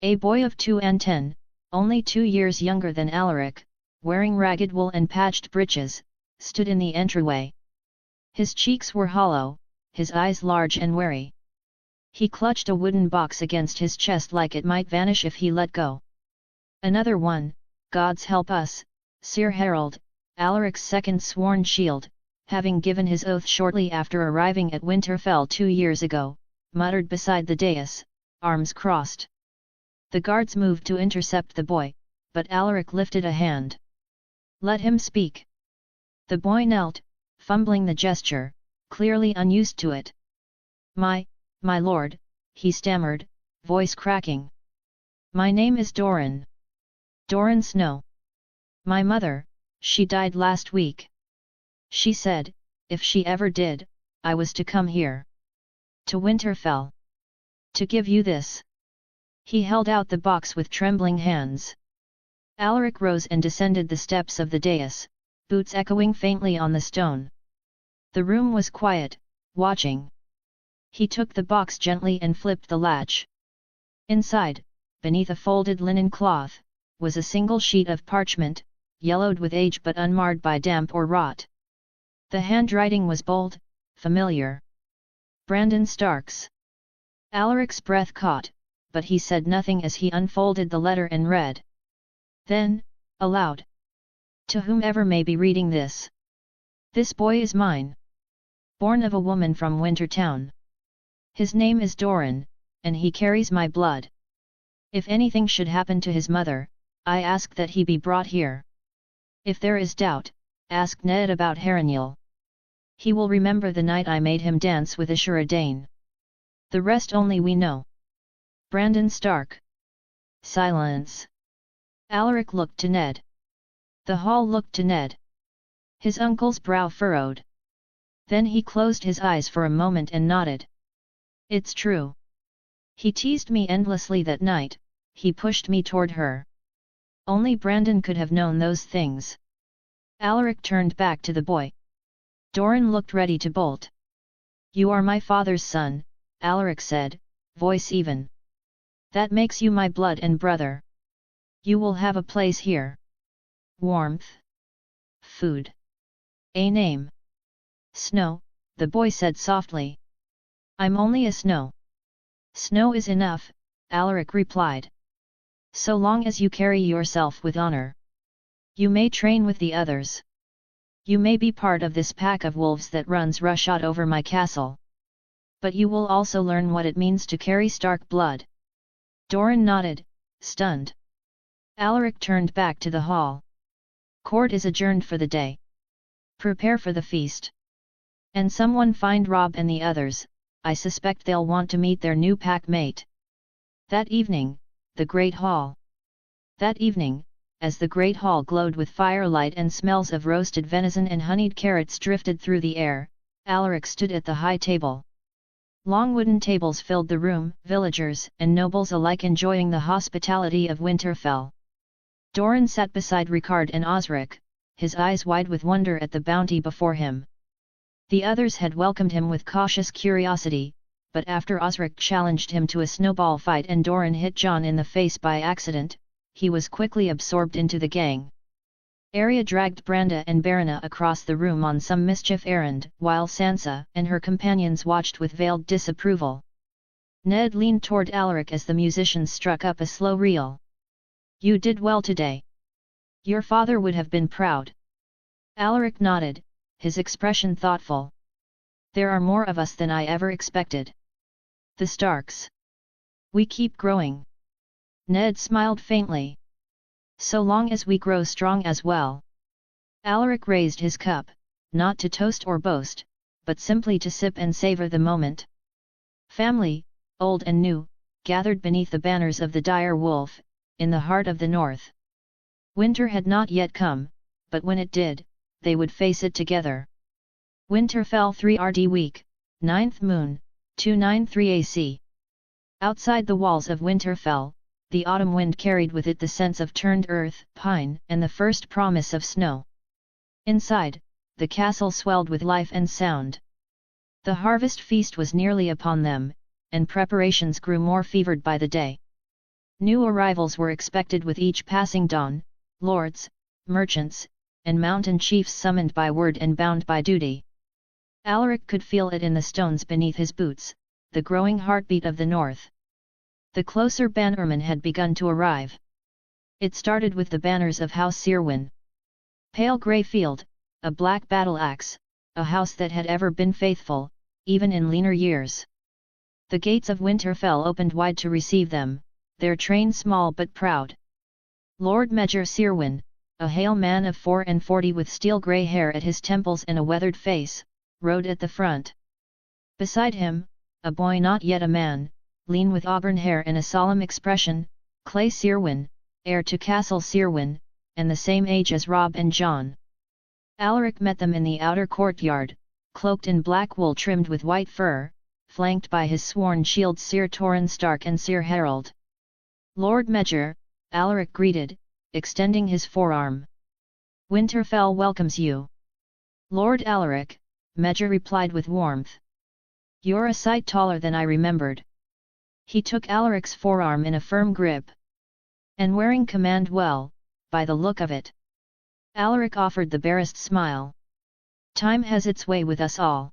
A boy of 2 and 10, only 2 years younger than Alaric, wearing ragged wool and patched breeches, stood in the entryway. His cheeks were hollow, his eyes large and wary. He clutched a wooden box against his chest like it might vanish if he let go. Another one, Gods help us, Sir Harold, Alaric's second sworn shield, having given his oath shortly after arriving at Winterfell 2 years ago, muttered beside the dais, arms crossed. The guards moved to intercept the boy, but Alaric lifted a hand. Let him speak. The boy knelt, fumbling the gesture, clearly unused to it. My lord, he stammered, voice cracking. My name is Doran. Doran Snow. My mother, she died last week. She said, if she ever did, I was to come here. To Winterfell. To give you this. He held out the box with trembling hands. Alaric rose and descended the steps of the dais, boots echoing faintly on the stone. The room was quiet, watching. He took the box gently and flipped the latch. Inside, beneath a folded linen cloth, was a single sheet of parchment, yellowed with age but unmarred by damp or rot. The handwriting was bold, familiar. Brandon Starks. Alaric's breath caught, but he said nothing as he unfolded the letter and read. Then, aloud. To whomever may be reading this. This boy is mine. Born of a woman from Wintertown. His name is Doran, and he carries my blood. If anything should happen to his mother, I ask that he be brought here. If there is doubt, ask Ned about Harrenhal. He will remember the night I made him dance with Ashura Dane. The rest only we know. Brandon Stark. Silence. Alaric looked to Ned. The hall looked to Ned. His uncle's brow furrowed. Then he closed his eyes for a moment and nodded. It's true. He teased me endlessly that night, he pushed me toward her. Only Brandon could have known those things. Alaric turned back to the boy. Doran looked ready to bolt. You are my father's son, Alaric said, voice even. That makes you my blood and brother. You will have a place here. Warmth. Food. A name. Snow, the boy said softly. I'm only a Snow. Snow is enough, Alaric replied. So long as you carry yourself with honor. You may train with the others. You may be part of this pack of wolves that runs roughshod over my castle. But you will also learn what it means to carry Stark blood. Doran nodded, stunned. Alaric turned back to the hall. Court is adjourned for the day. Prepare for the feast. And someone find Robb and the others, I suspect they'll want to meet their new pack mate. That evening, the Great Hall. That evening, as the Great Hall glowed with firelight and smells of roasted venison and honeyed carrots drifted through the air, Alaric stood at the high table. Long wooden tables filled the room, villagers and nobles alike enjoying the hospitality of Winterfell. Doran sat beside Ricard and Osric, his eyes wide with wonder at the bounty before him. The others had welcomed him with cautious curiosity, but after Osric challenged him to a snowball fight and Doran hit Jon in the face by accident, he was quickly absorbed into the gang. Arya dragged Branda and Barana across the room on some mischief errand, while Sansa and her companions watched with veiled disapproval. Ned leaned toward Alaric as the musicians struck up a slow reel. You did well today. Your father would have been proud. Alaric nodded, his expression thoughtful. There are more of us than I ever expected. The Starks. We keep growing. Ned smiled faintly. So long as we grow strong as well. Alaric raised his cup, not to toast or boast, but simply to sip and savor the moment. Family, old and new, gathered beneath the banners of the dire wolf, in the heart of the north. Winter had not yet come, but when it did, they would face it together. Winterfell 3rd week, 9th moon, 293 AC. Outside the walls of Winterfell, the autumn wind carried with it the scents of turned earth, pine, and the first promise of snow. Inside, the castle swelled with life and sound. The harvest feast was nearly upon them, and preparations grew more fevered by the day. New arrivals were expected with each passing dawn, lords, merchants, and mountain chiefs summoned by word and bound by duty. Alaric could feel it in the stones beneath his boots, the growing heartbeat of the north. The closer bannermen had begun to arrive. It started with the banners of House Sirwin. Pale grey field, a black battle axe, a house that had ever been faithful, even in leaner years. The gates of Winterfell opened wide to receive them, their train small but proud. Lord Major Sirwin, a hale man of 44 with steel grey hair at his temples and a weathered face, rode at the front. Beside him, a boy not yet a man, lean with auburn hair and a solemn expression, Clay Sirwin, heir to Castle Sirwin, and the same age as Robb and John. Alaric met them in the outer courtyard, cloaked in black wool trimmed with white fur, flanked by his sworn shields Sir Torrhen Stark and Sir Harold. Lord Major, Alaric greeted, extending his forearm. Winterfell welcomes you. Lord Alaric, Major replied with warmth. You're a sight taller than I remembered. He took Alaric's forearm in a firm grip. And wearing command well, by the look of it. Alaric offered the barest smile. Time has its way with us all.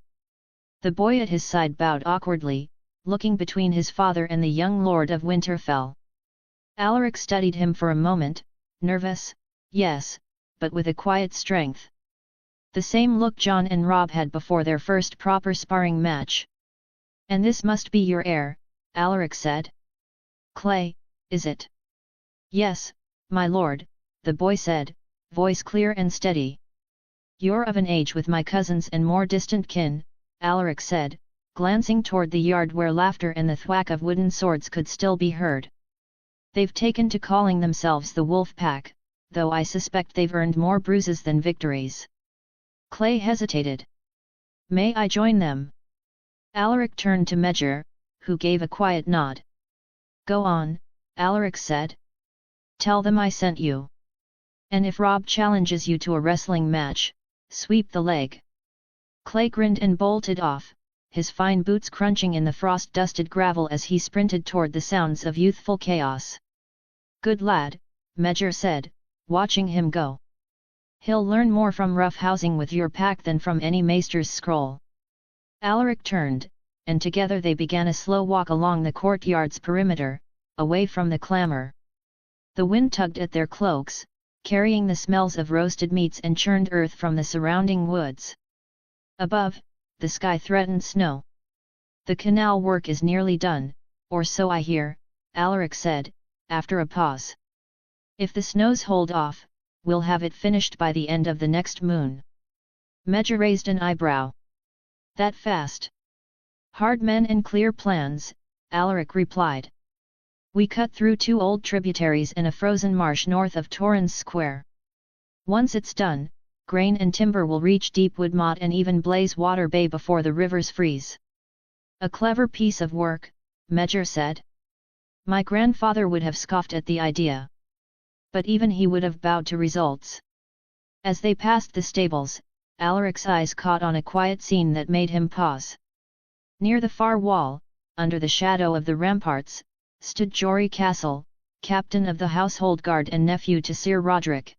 The boy at his side bowed awkwardly, looking between his father and the young lord of Winterfell. Alaric studied him for a moment, nervous, yes, but with a quiet strength. The same look John and Robb had before their first proper sparring match. And this must be your heir, Alaric said. Clay, is it? Yes, my lord, the boy said, voice clear and steady. You're of an age with my cousins and more distant kin, Alaric said, glancing toward the yard where laughter and the thwack of wooden swords could still be heard. They've taken to calling themselves the Wolf Pack, though I suspect they've earned more bruises than victories. Clay hesitated. May I join them? Alaric turned to Major, who gave a quiet nod. Go on, Alaric said. Tell them I sent you. And if Robb challenges you to a wrestling match, sweep the leg. Clay grinned and bolted off, his fine boots crunching in the frost-dusted gravel as he sprinted toward the sounds of youthful chaos. Good lad, Major said, watching him go. He'll learn more from rough housing with your pack than from any maester's scroll. Alaric turned, and together they began a slow walk along the courtyard's perimeter, away from the clamor. The wind tugged at their cloaks, carrying the smells of roasted meats and churned earth from the surrounding woods. Above, the sky threatened snow. The canal work is nearly done, or so I hear, Alaric said, after a pause. If the snows hold off, we'll have it finished by the end of the next moon. Major raised an eyebrow. That fast? Hard men and clear plans, Alaric replied. We cut through 2 old tributaries and a frozen marsh north of Torrens Square. Once it's done, grain and timber will reach Deepwood Motte and even Blazewater Bay before the rivers freeze. A clever piece of work, Major said. My grandfather would have scoffed at the idea. But even he would have bowed to results. As they passed the stables, Alaric's eyes caught on a quiet scene that made him pause. Near the far wall, under the shadow of the ramparts, stood Jory Castle, captain of the household guard and nephew to Sir Roderick.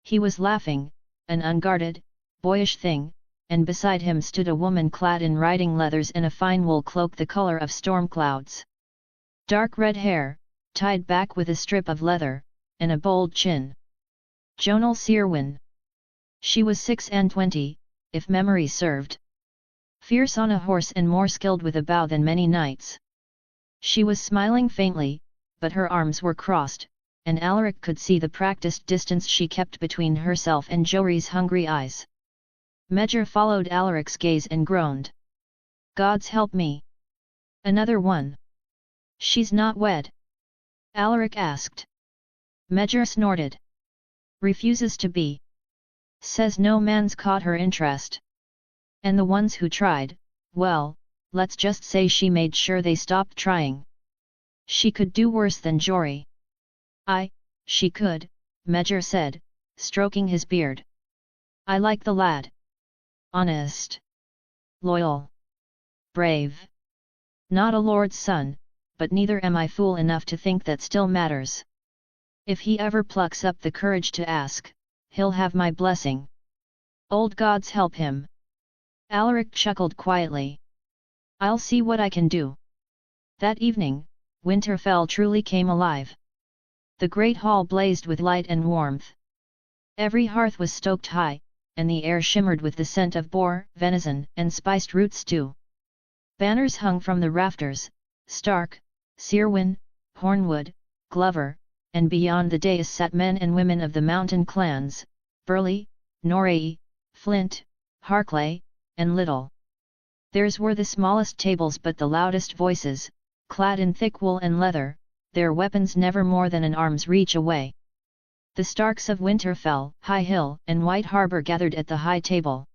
He was laughing, an unguarded, boyish thing, and beside him stood a woman clad in riding leathers and a fine wool cloak the color of storm clouds. Dark red hair, tied back with a strip of leather, and a bold chin. Jonal Sirwin. She was 26, if memory served. Fierce on a horse and more skilled with a bow than many knights. She was smiling faintly, but her arms were crossed, and Alaric could see the practiced distance she kept between herself and Jory's hungry eyes. Major followed Alaric's gaze and groaned. Gods help me! Another one. She's not wed? Alaric asked. Major snorted. Refuses to be. Says no man's caught her interest. And the ones who tried, well, let's just say she made sure they stopped trying. She could do worse than Jory. She could, Major said, stroking his beard. I like the lad. Honest. Loyal. brave. Not a lord's son, but neither am I fool enough to think that still matters. If he ever plucks up the courage to ask, he'll have my blessing. Old gods help him." Alaric chuckled quietly. "I'll see what I can do." That evening, Winterfell truly came alive. The great hall blazed with light and warmth. Every hearth was stoked high, and the air shimmered with the scent of boar, venison, and spiced root stew. Banners hung from the rafters: Stark, Cerwyn, Hornwood, Glover, and beyond the dais sat men and women of the mountain clans: Burley, Norreigh, Flint, Harklay, and Little. Theirs were the smallest tables but the loudest voices, clad in thick wool and leather, their weapons never more than an arm's reach away. The Starks of Winterfell, High Hill, and White Harbour gathered at the high table.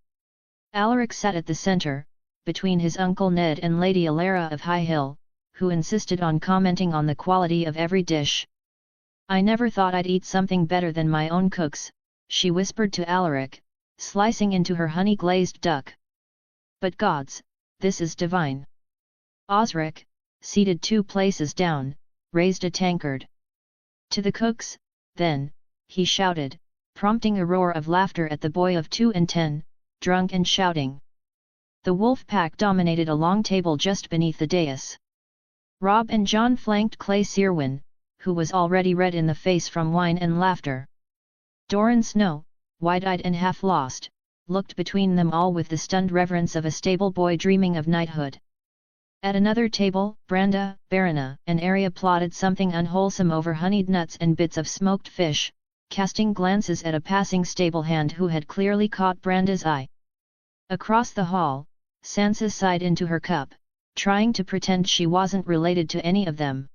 Alaric sat at the centre, between his uncle Ned and Lady Alara of High Hill, who insisted on commenting on the quality of every dish. "I never thought I'd eat something better than my own cook's," she whispered to Alaric, slicing into her honey-glazed duck. "But gods, this is divine." Osric, seated 2 places down, raised a tankard. "To the cooks, then," he shouted, prompting a roar of laughter at the boy of 2 and 10, drunk and shouting. The wolf pack dominated a long table just beneath the dais. Robb and John flanked Clay Cerwyn, who was already red in the face from wine and laughter. Doran Snow, wide-eyed and half-lost, looked between them all with the stunned reverence of a stable boy dreaming of knighthood. At another table, Branda, Barona, and Arya plotted something unwholesome over honeyed nuts and bits of smoked fish, casting glances at a passing stable hand who had clearly caught Branda's eye. Across the hall, Sansa sighed into her cup, trying to pretend she wasn't related to any of them.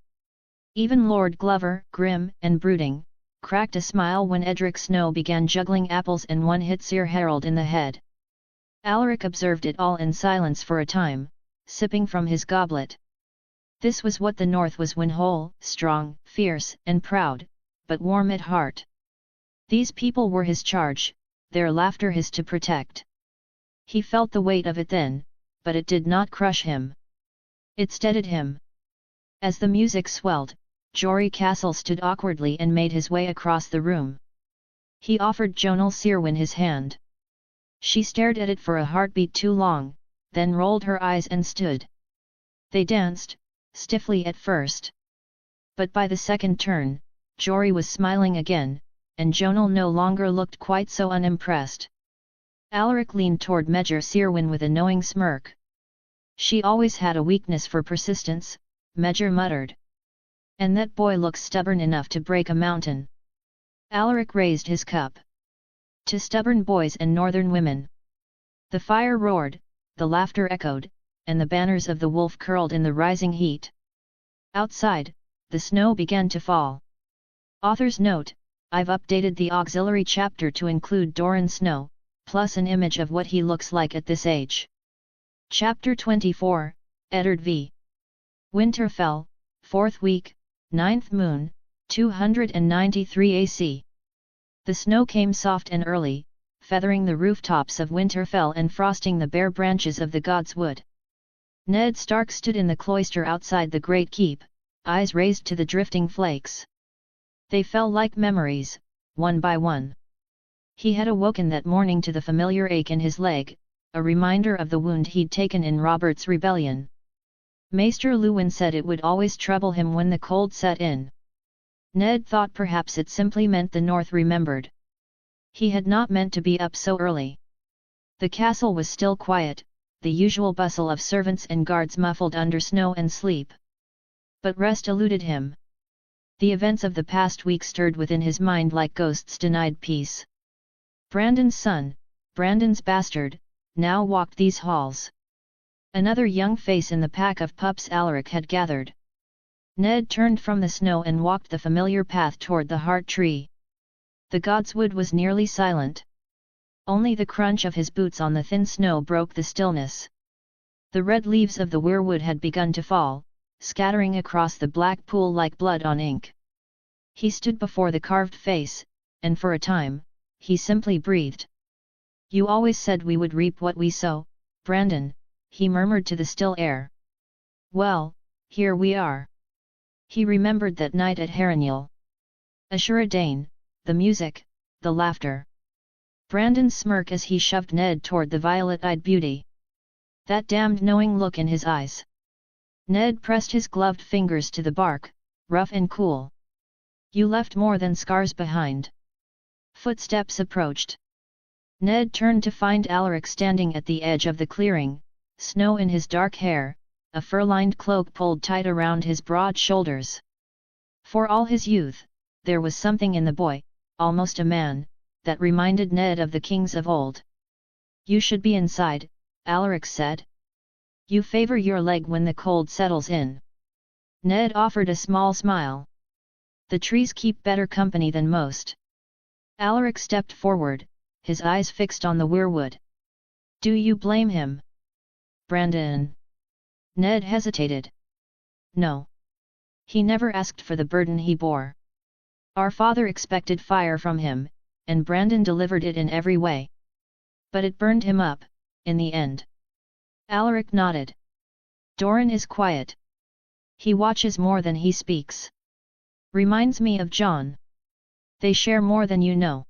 Even Lord Glover, grim and brooding, cracked a smile when Edric Snow began juggling apples and one hit Sir Harold in the head. Alaric observed it all in silence for a time, sipping from his goblet. This was what the North was when whole, strong, fierce, and proud, but warm at heart. These people were his charge, their laughter his to protect. He felt the weight of it then, but it did not crush him. It steadied him. As the music swelled, Jory Castle stood awkwardly and made his way across the room. He offered Jonal Cerwyn his hand. She stared at it for a heartbeat too long, then rolled her eyes and stood. They danced, stiffly at first. But by the second turn, Jory was smiling again, and Jonal no longer looked quite so unimpressed. Alaric leaned toward Major Cerwyn with a knowing smirk. "She always had a weakness for persistence," Major muttered. "And that boy looks stubborn enough to break a mountain." Alaric raised his cup. "To stubborn boys and northern women." The fire roared, the laughter echoed, and the banners of the wolf curled in the rising heat. Outside, the snow began to fall. Author's note: I've updated the auxiliary chapter to include Doran Snow, plus an image of what he looks like at this age. Chapter 24, Eddard v. Winterfell, 4th week, 9th moon, 293 AC. The snow came soft and early, feathering the rooftops of Winterfell and frosting the bare branches of the God's Wood. Ned Stark stood in the cloister outside the great keep, eyes raised to the drifting flakes. They fell like memories, one by one. He had awoken that morning to the familiar ache in his leg, a reminder of the wound he'd taken in Robert's rebellion. Maester Luwin said it would always trouble him when the cold set in. Ned thought perhaps it simply meant the North remembered. He had not meant to be up so early. The castle was still quiet, the usual bustle of servants and guards muffled under snow and sleep. But rest eluded him. The events of the past week stirred within his mind like ghosts denied peace. Brandon's son, Brandon's bastard, now walked these halls. Another young face in the pack of pups Alaric had gathered. Ned turned from the snow and walked the familiar path toward the heart tree. The God's Wood was nearly silent. Only the crunch of his boots on the thin snow broke the stillness. The red leaves of the weirwood had begun to fall, scattering across the black pool like blood on ink. He stood before the carved face, and for a time, he simply breathed. "You always said we would reap what we sow, Brandon," he murmured to the still air. Well, here we are. He remembered that night at Harrenhal. Ashura-Dane, the music, the laughter. Brandon's smirk as he shoved Ned toward the violet-eyed beauty. That damned knowing look in his eyes. Ned pressed his gloved fingers to the bark, rough and cool. You left more than scars behind. Footsteps approached. Ned turned to find Alaric standing at the edge of the clearing, snow in his dark hair, a fur-lined cloak pulled tight around his broad shoulders. For all his youth, there was something in the boy, almost a man, that reminded Ned of the kings of old. You should be inside, Alaric said. You favor your leg when the cold settles in. Ned offered a small smile. The trees keep better company than most. Alaric stepped forward, his eyes fixed on the weirwood. Do you blame him? Brandon. Ned hesitated. No. He never asked for the burden he bore. Our father expected fire from him, and Brandon delivered it in every way. But it burned him up, in the end. Alaric nodded. Doran is quiet. He watches more than he speaks. Reminds me of John. They share more than you know.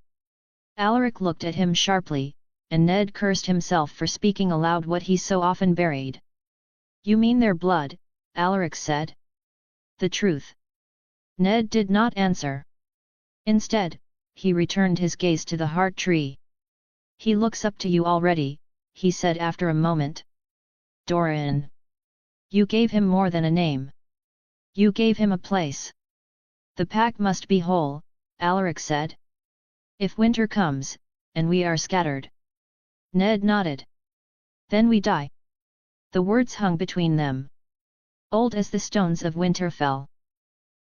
Alaric looked at him sharply, and Ned cursed himself for speaking aloud what he so often buried. You mean their blood, Alaric said. The truth. Ned did not answer. Instead, he returned his gaze to the heart tree. He looks up to you already, he said after a moment. Doran. You gave him more than a name. You gave him a place. The pack must be whole, Alaric said. If winter comes, and we are scattered. Ned nodded. Then we die. The words hung between them. Old as the stones of Winterfell.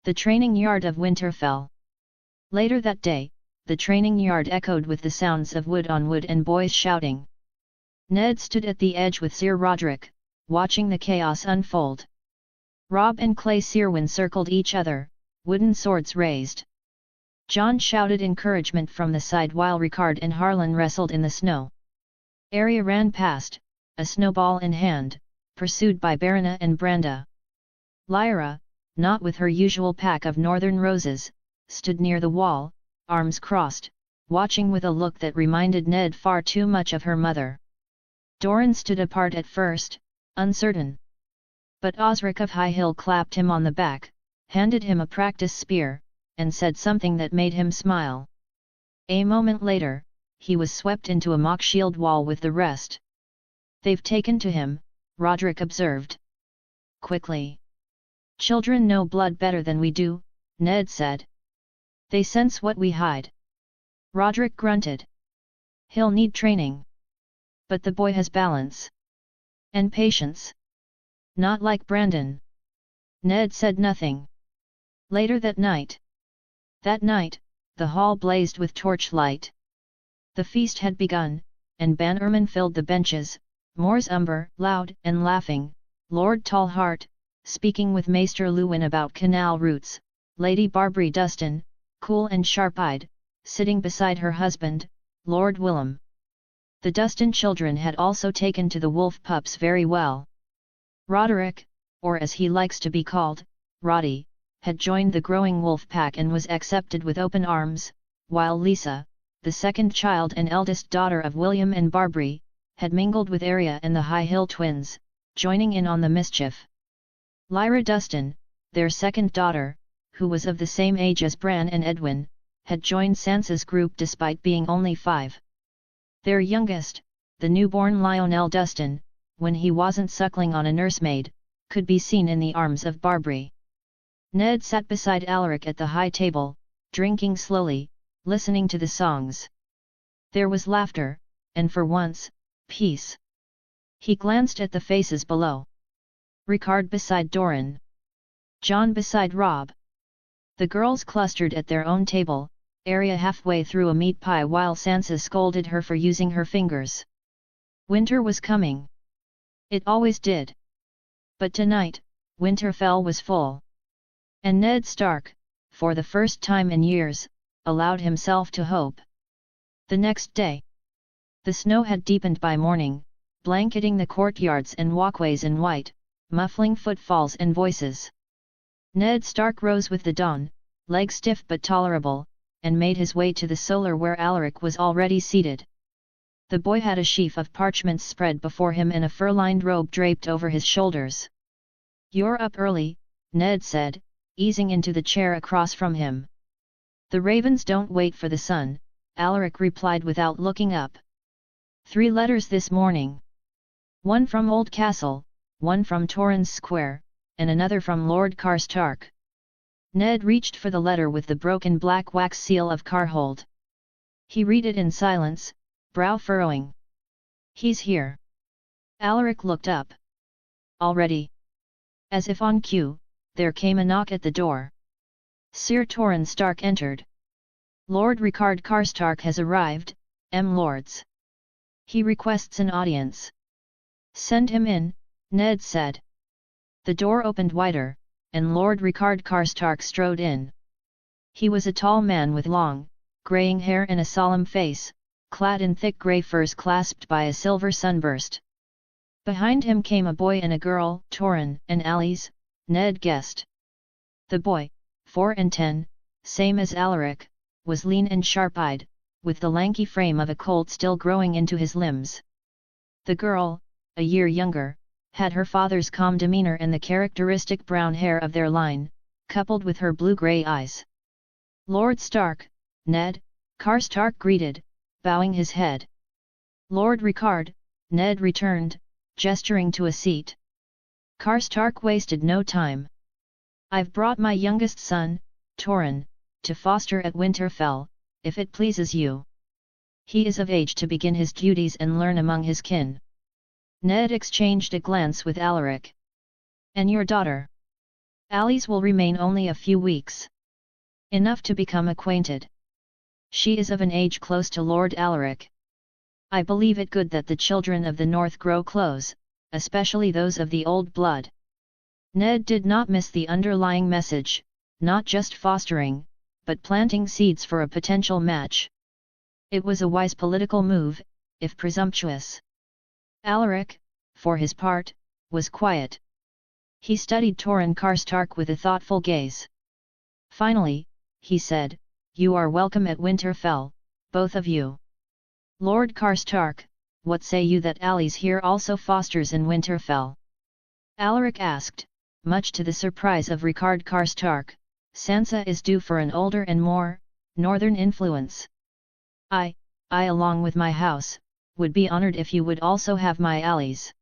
The training yard of Winterfell. Later that day, the training yard echoed with the sounds of wood on wood and boys shouting. Ned stood at the edge with Sir Roderick, watching the chaos unfold. Robb and Clay Searwyn circled each other, wooden swords raised. John shouted encouragement from the side while Ricard and Harlan wrestled in the snow. Arya ran past, a snowball in hand, pursued by Barana and Branda. Lyra, not with her usual pack of northern roses, stood near the wall, arms crossed, watching with a look that reminded Ned far too much of her mother. Doran stood apart at first, uncertain. But Osric of High Hill clapped him on the back, handed him a practice spear, and said something that made him smile. A moment later, he was swept into a mock shield wall with the rest. They've taken to him, Roderick observed. Quickly. Children know blood better than we do, Ned said. They sense what we hide. Roderick grunted. He'll need training. But the boy has balance. And patience. Not like Brandon. Ned said nothing. Later that night. That night, the hall blazed with torchlight. The feast had begun, and Bannerman filled the benches, Mors Umber, loud and laughing, Lord Tallheart, speaking with Maester Luwin about canal routes, Lady Barbary Dustin, cool and sharp-eyed, sitting beside her husband, Lord Willem. The Dustin children had also taken to the wolf pups very well. Roderick, or as he likes to be called, Roddy, had joined the growing wolf pack and was accepted with open arms, while Lisa, the second child and eldest daughter of William and Barbary, had mingled with Arya and the High Hill twins, joining in on the mischief. Lyra Dustin, their second daughter, who was of the same age as Bran and Edwin, had joined Sansa's group despite being only 5. Their youngest, the newborn Lionel Dustin, when he wasn't suckling on a nursemaid, could be seen in the arms of Barbary. Ned sat beside Alaric at the high table, drinking slowly, listening to the songs. There was laughter, and for once, peace. He glanced at the faces below. Ricard beside Doran. John beside Robb. The girls clustered at their own table, Arya halfway through a meat pie while Sansa scolded her for using her fingers. Winter was coming. It always did. But tonight, Winterfell was full. And Ned Stark, for the first time in years, allowed himself to hope. The next day. The snow had deepened by morning, blanketing the courtyards and walkways in white, muffling footfalls and voices. Ned Stark rose with the dawn, legs stiff but tolerable, and made his way to the solar where Alaric was already seated. The boy had a sheaf of parchments spread before him and a fur-lined robe draped over his shoulders. "You're up early," Ned said, easing into the chair across from him. "The ravens don't wait for the sun," Alaric replied without looking up. "3 letters this morning. One from Old Castle, one from Torrens Square, and another from Lord Karstark." Ned reached for the letter with the broken black wax seal of Carhold. He read it in silence, brow furrowing. "He's here." Alaric looked up. "Already?" As if on cue, there came a knock at the door. Sir Torrhen Stark entered. "Lord Rickard Karstark has arrived, lords. He requests an audience." "Send him in," Ned said. The door opened wider, and Lord Rickard Karstark strode in. He was a tall man with long, greying hair and a solemn face, clad in thick grey furs clasped by a silver sunburst. Behind him came a boy and a girl, Torrhen and Alice, Ned guessed. The boy, 4 and 10, same as Alaric, was lean and sharp-eyed, with the lanky frame of a colt still growing into his limbs. The girl, a year younger, had her father's calm demeanour and the characteristic brown hair of their line, coupled with her blue-grey eyes. "Lord Stark, Ned," Karstark greeted, bowing his head. "Lord Rickard," Ned returned, gesturing to a seat. Karstark wasted no time. "I've brought my youngest son, Torrhen, to foster at Winterfell, if it pleases you. He is of age to begin his duties and learn among his kin." Ned exchanged a glance with Alaric. "And your daughter?" "Alice will remain only a few weeks. Enough to become acquainted. She is of an age close to Lord Alaric. I believe it good that the children of the North grow close, especially those of the old blood." Ned did not miss the underlying message, not just fostering, but planting seeds for a potential match. It was a wise political move, if presumptuous. Alaric, for his part, was quiet. He studied Torrhen Karstark with a thoughtful gaze. Finally, he said, "You are welcome at Winterfell, both of you. Lord Karstark, what say you that Alice here also fosters in Winterfell?" Alaric asked, much to the surprise of Rickard Karstark. "Sansa is due for an older and more northern influence. I along with my house, would be honoured if you would also have my Alice,"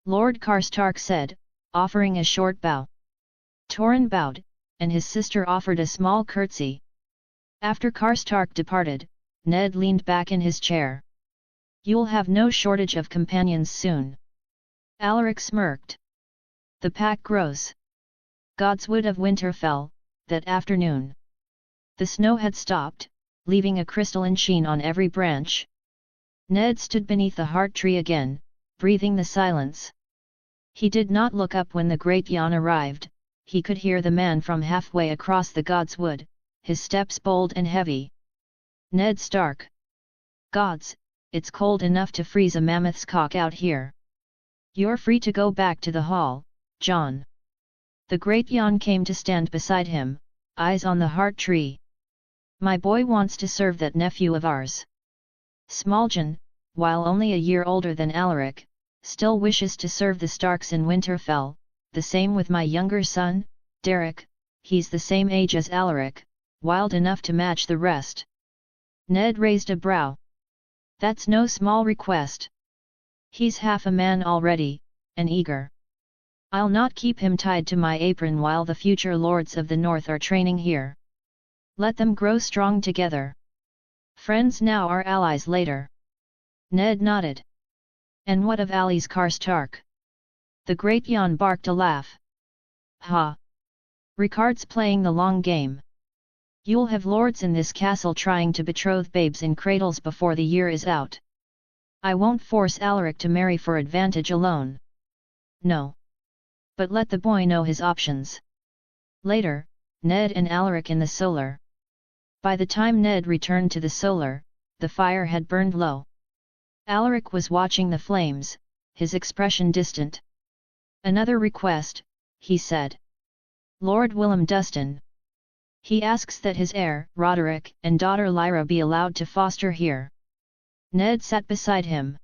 Lord Karstark said, offering a short bow. Torrhen bowed, and his sister offered a small curtsy. After Karstark departed, Ned leaned back in his chair. "You'll have no shortage of companions soon." Alaric smirked. "The pack grows." Godswood of Winterfell, that afternoon. The snow had stopped, leaving a crystalline sheen on every branch. Ned stood beneath the heart tree again, breathing the silence. He did not look up when the great Jan arrived. He could hear the man from halfway across the Godswood, his steps bold and heavy. "Ned Stark. Gods, it's cold enough to freeze a mammoth's cock out here. You're free to go back to the hall, John." The great Jan came to stand beside him, eyes on the heart tree. "My boy wants to serve that nephew of ours. Smalljan, while only a year older than Alaric, still wishes to serve the Starks in Winterfell, the same with my younger son, Derek, he's the same age as Alaric, wild enough to match the rest." Ned raised a brow. "That's no small request. He's half a man already, and eager. I'll not keep him tied to my apron while the future lords of the North are training here. Let them grow strong together. Friends now are allies later." Ned nodded. "And what of Alice Karstark?" The great Jan barked a laugh. "Ha! Rickard's playing the long game. You'll have lords in this castle trying to betroth babes in cradles before the year is out. I won't force Alaric to marry for advantage alone. No. But let the boy know his options." Later, Ned and Alaric in the solar. By the time Ned returned to the solar, the fire had burned low. Alaric was watching the flames, his expression distant. "Another request," he said. "Lord Willem Dustin. He asks that his heir, Roderick, and daughter Lyra be allowed to foster here." Ned sat beside him.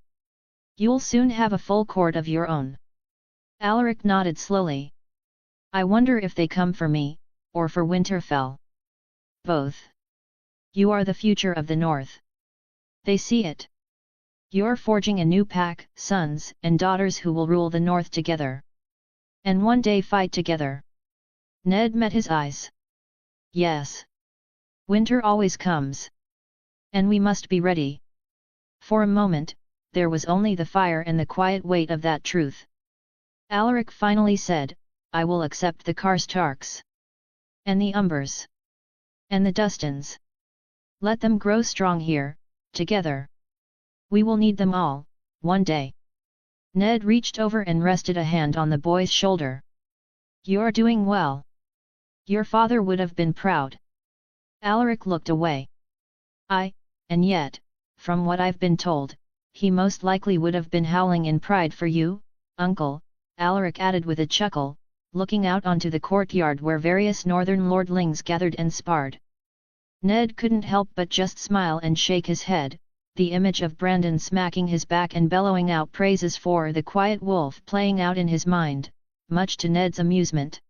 "You'll soon have a full court of your own." Alaric nodded slowly. "I wonder if they come for me, or for Winterfell." "Both. You are the future of the North. They see it. You're forging a new pack, sons and daughters who will rule the North together. And one day fight together." Ned met his eyes. "Yes. Winter always comes. And we must be ready." For a moment, there was only the fire and the quiet weight of that truth. Alaric finally said, "I will accept the Karstarks. And the Umbers. And the Dustins. Let them grow strong here, together. We will need them all, one day." Ned reached over and rested a hand on the boy's shoulder. "You're doing well. Your father would have been proud." Alaric looked away. And yet, from what I've been told, he most likely would have been howling in pride for you, uncle," Alaric added with a chuckle, looking out onto the courtyard where various northern lordlings gathered and sparred. Ned couldn't help but just smile and shake his head, the image of Brandon smacking his back and bellowing out praises for the quiet wolf playing out in his mind, much to Ned's amusement.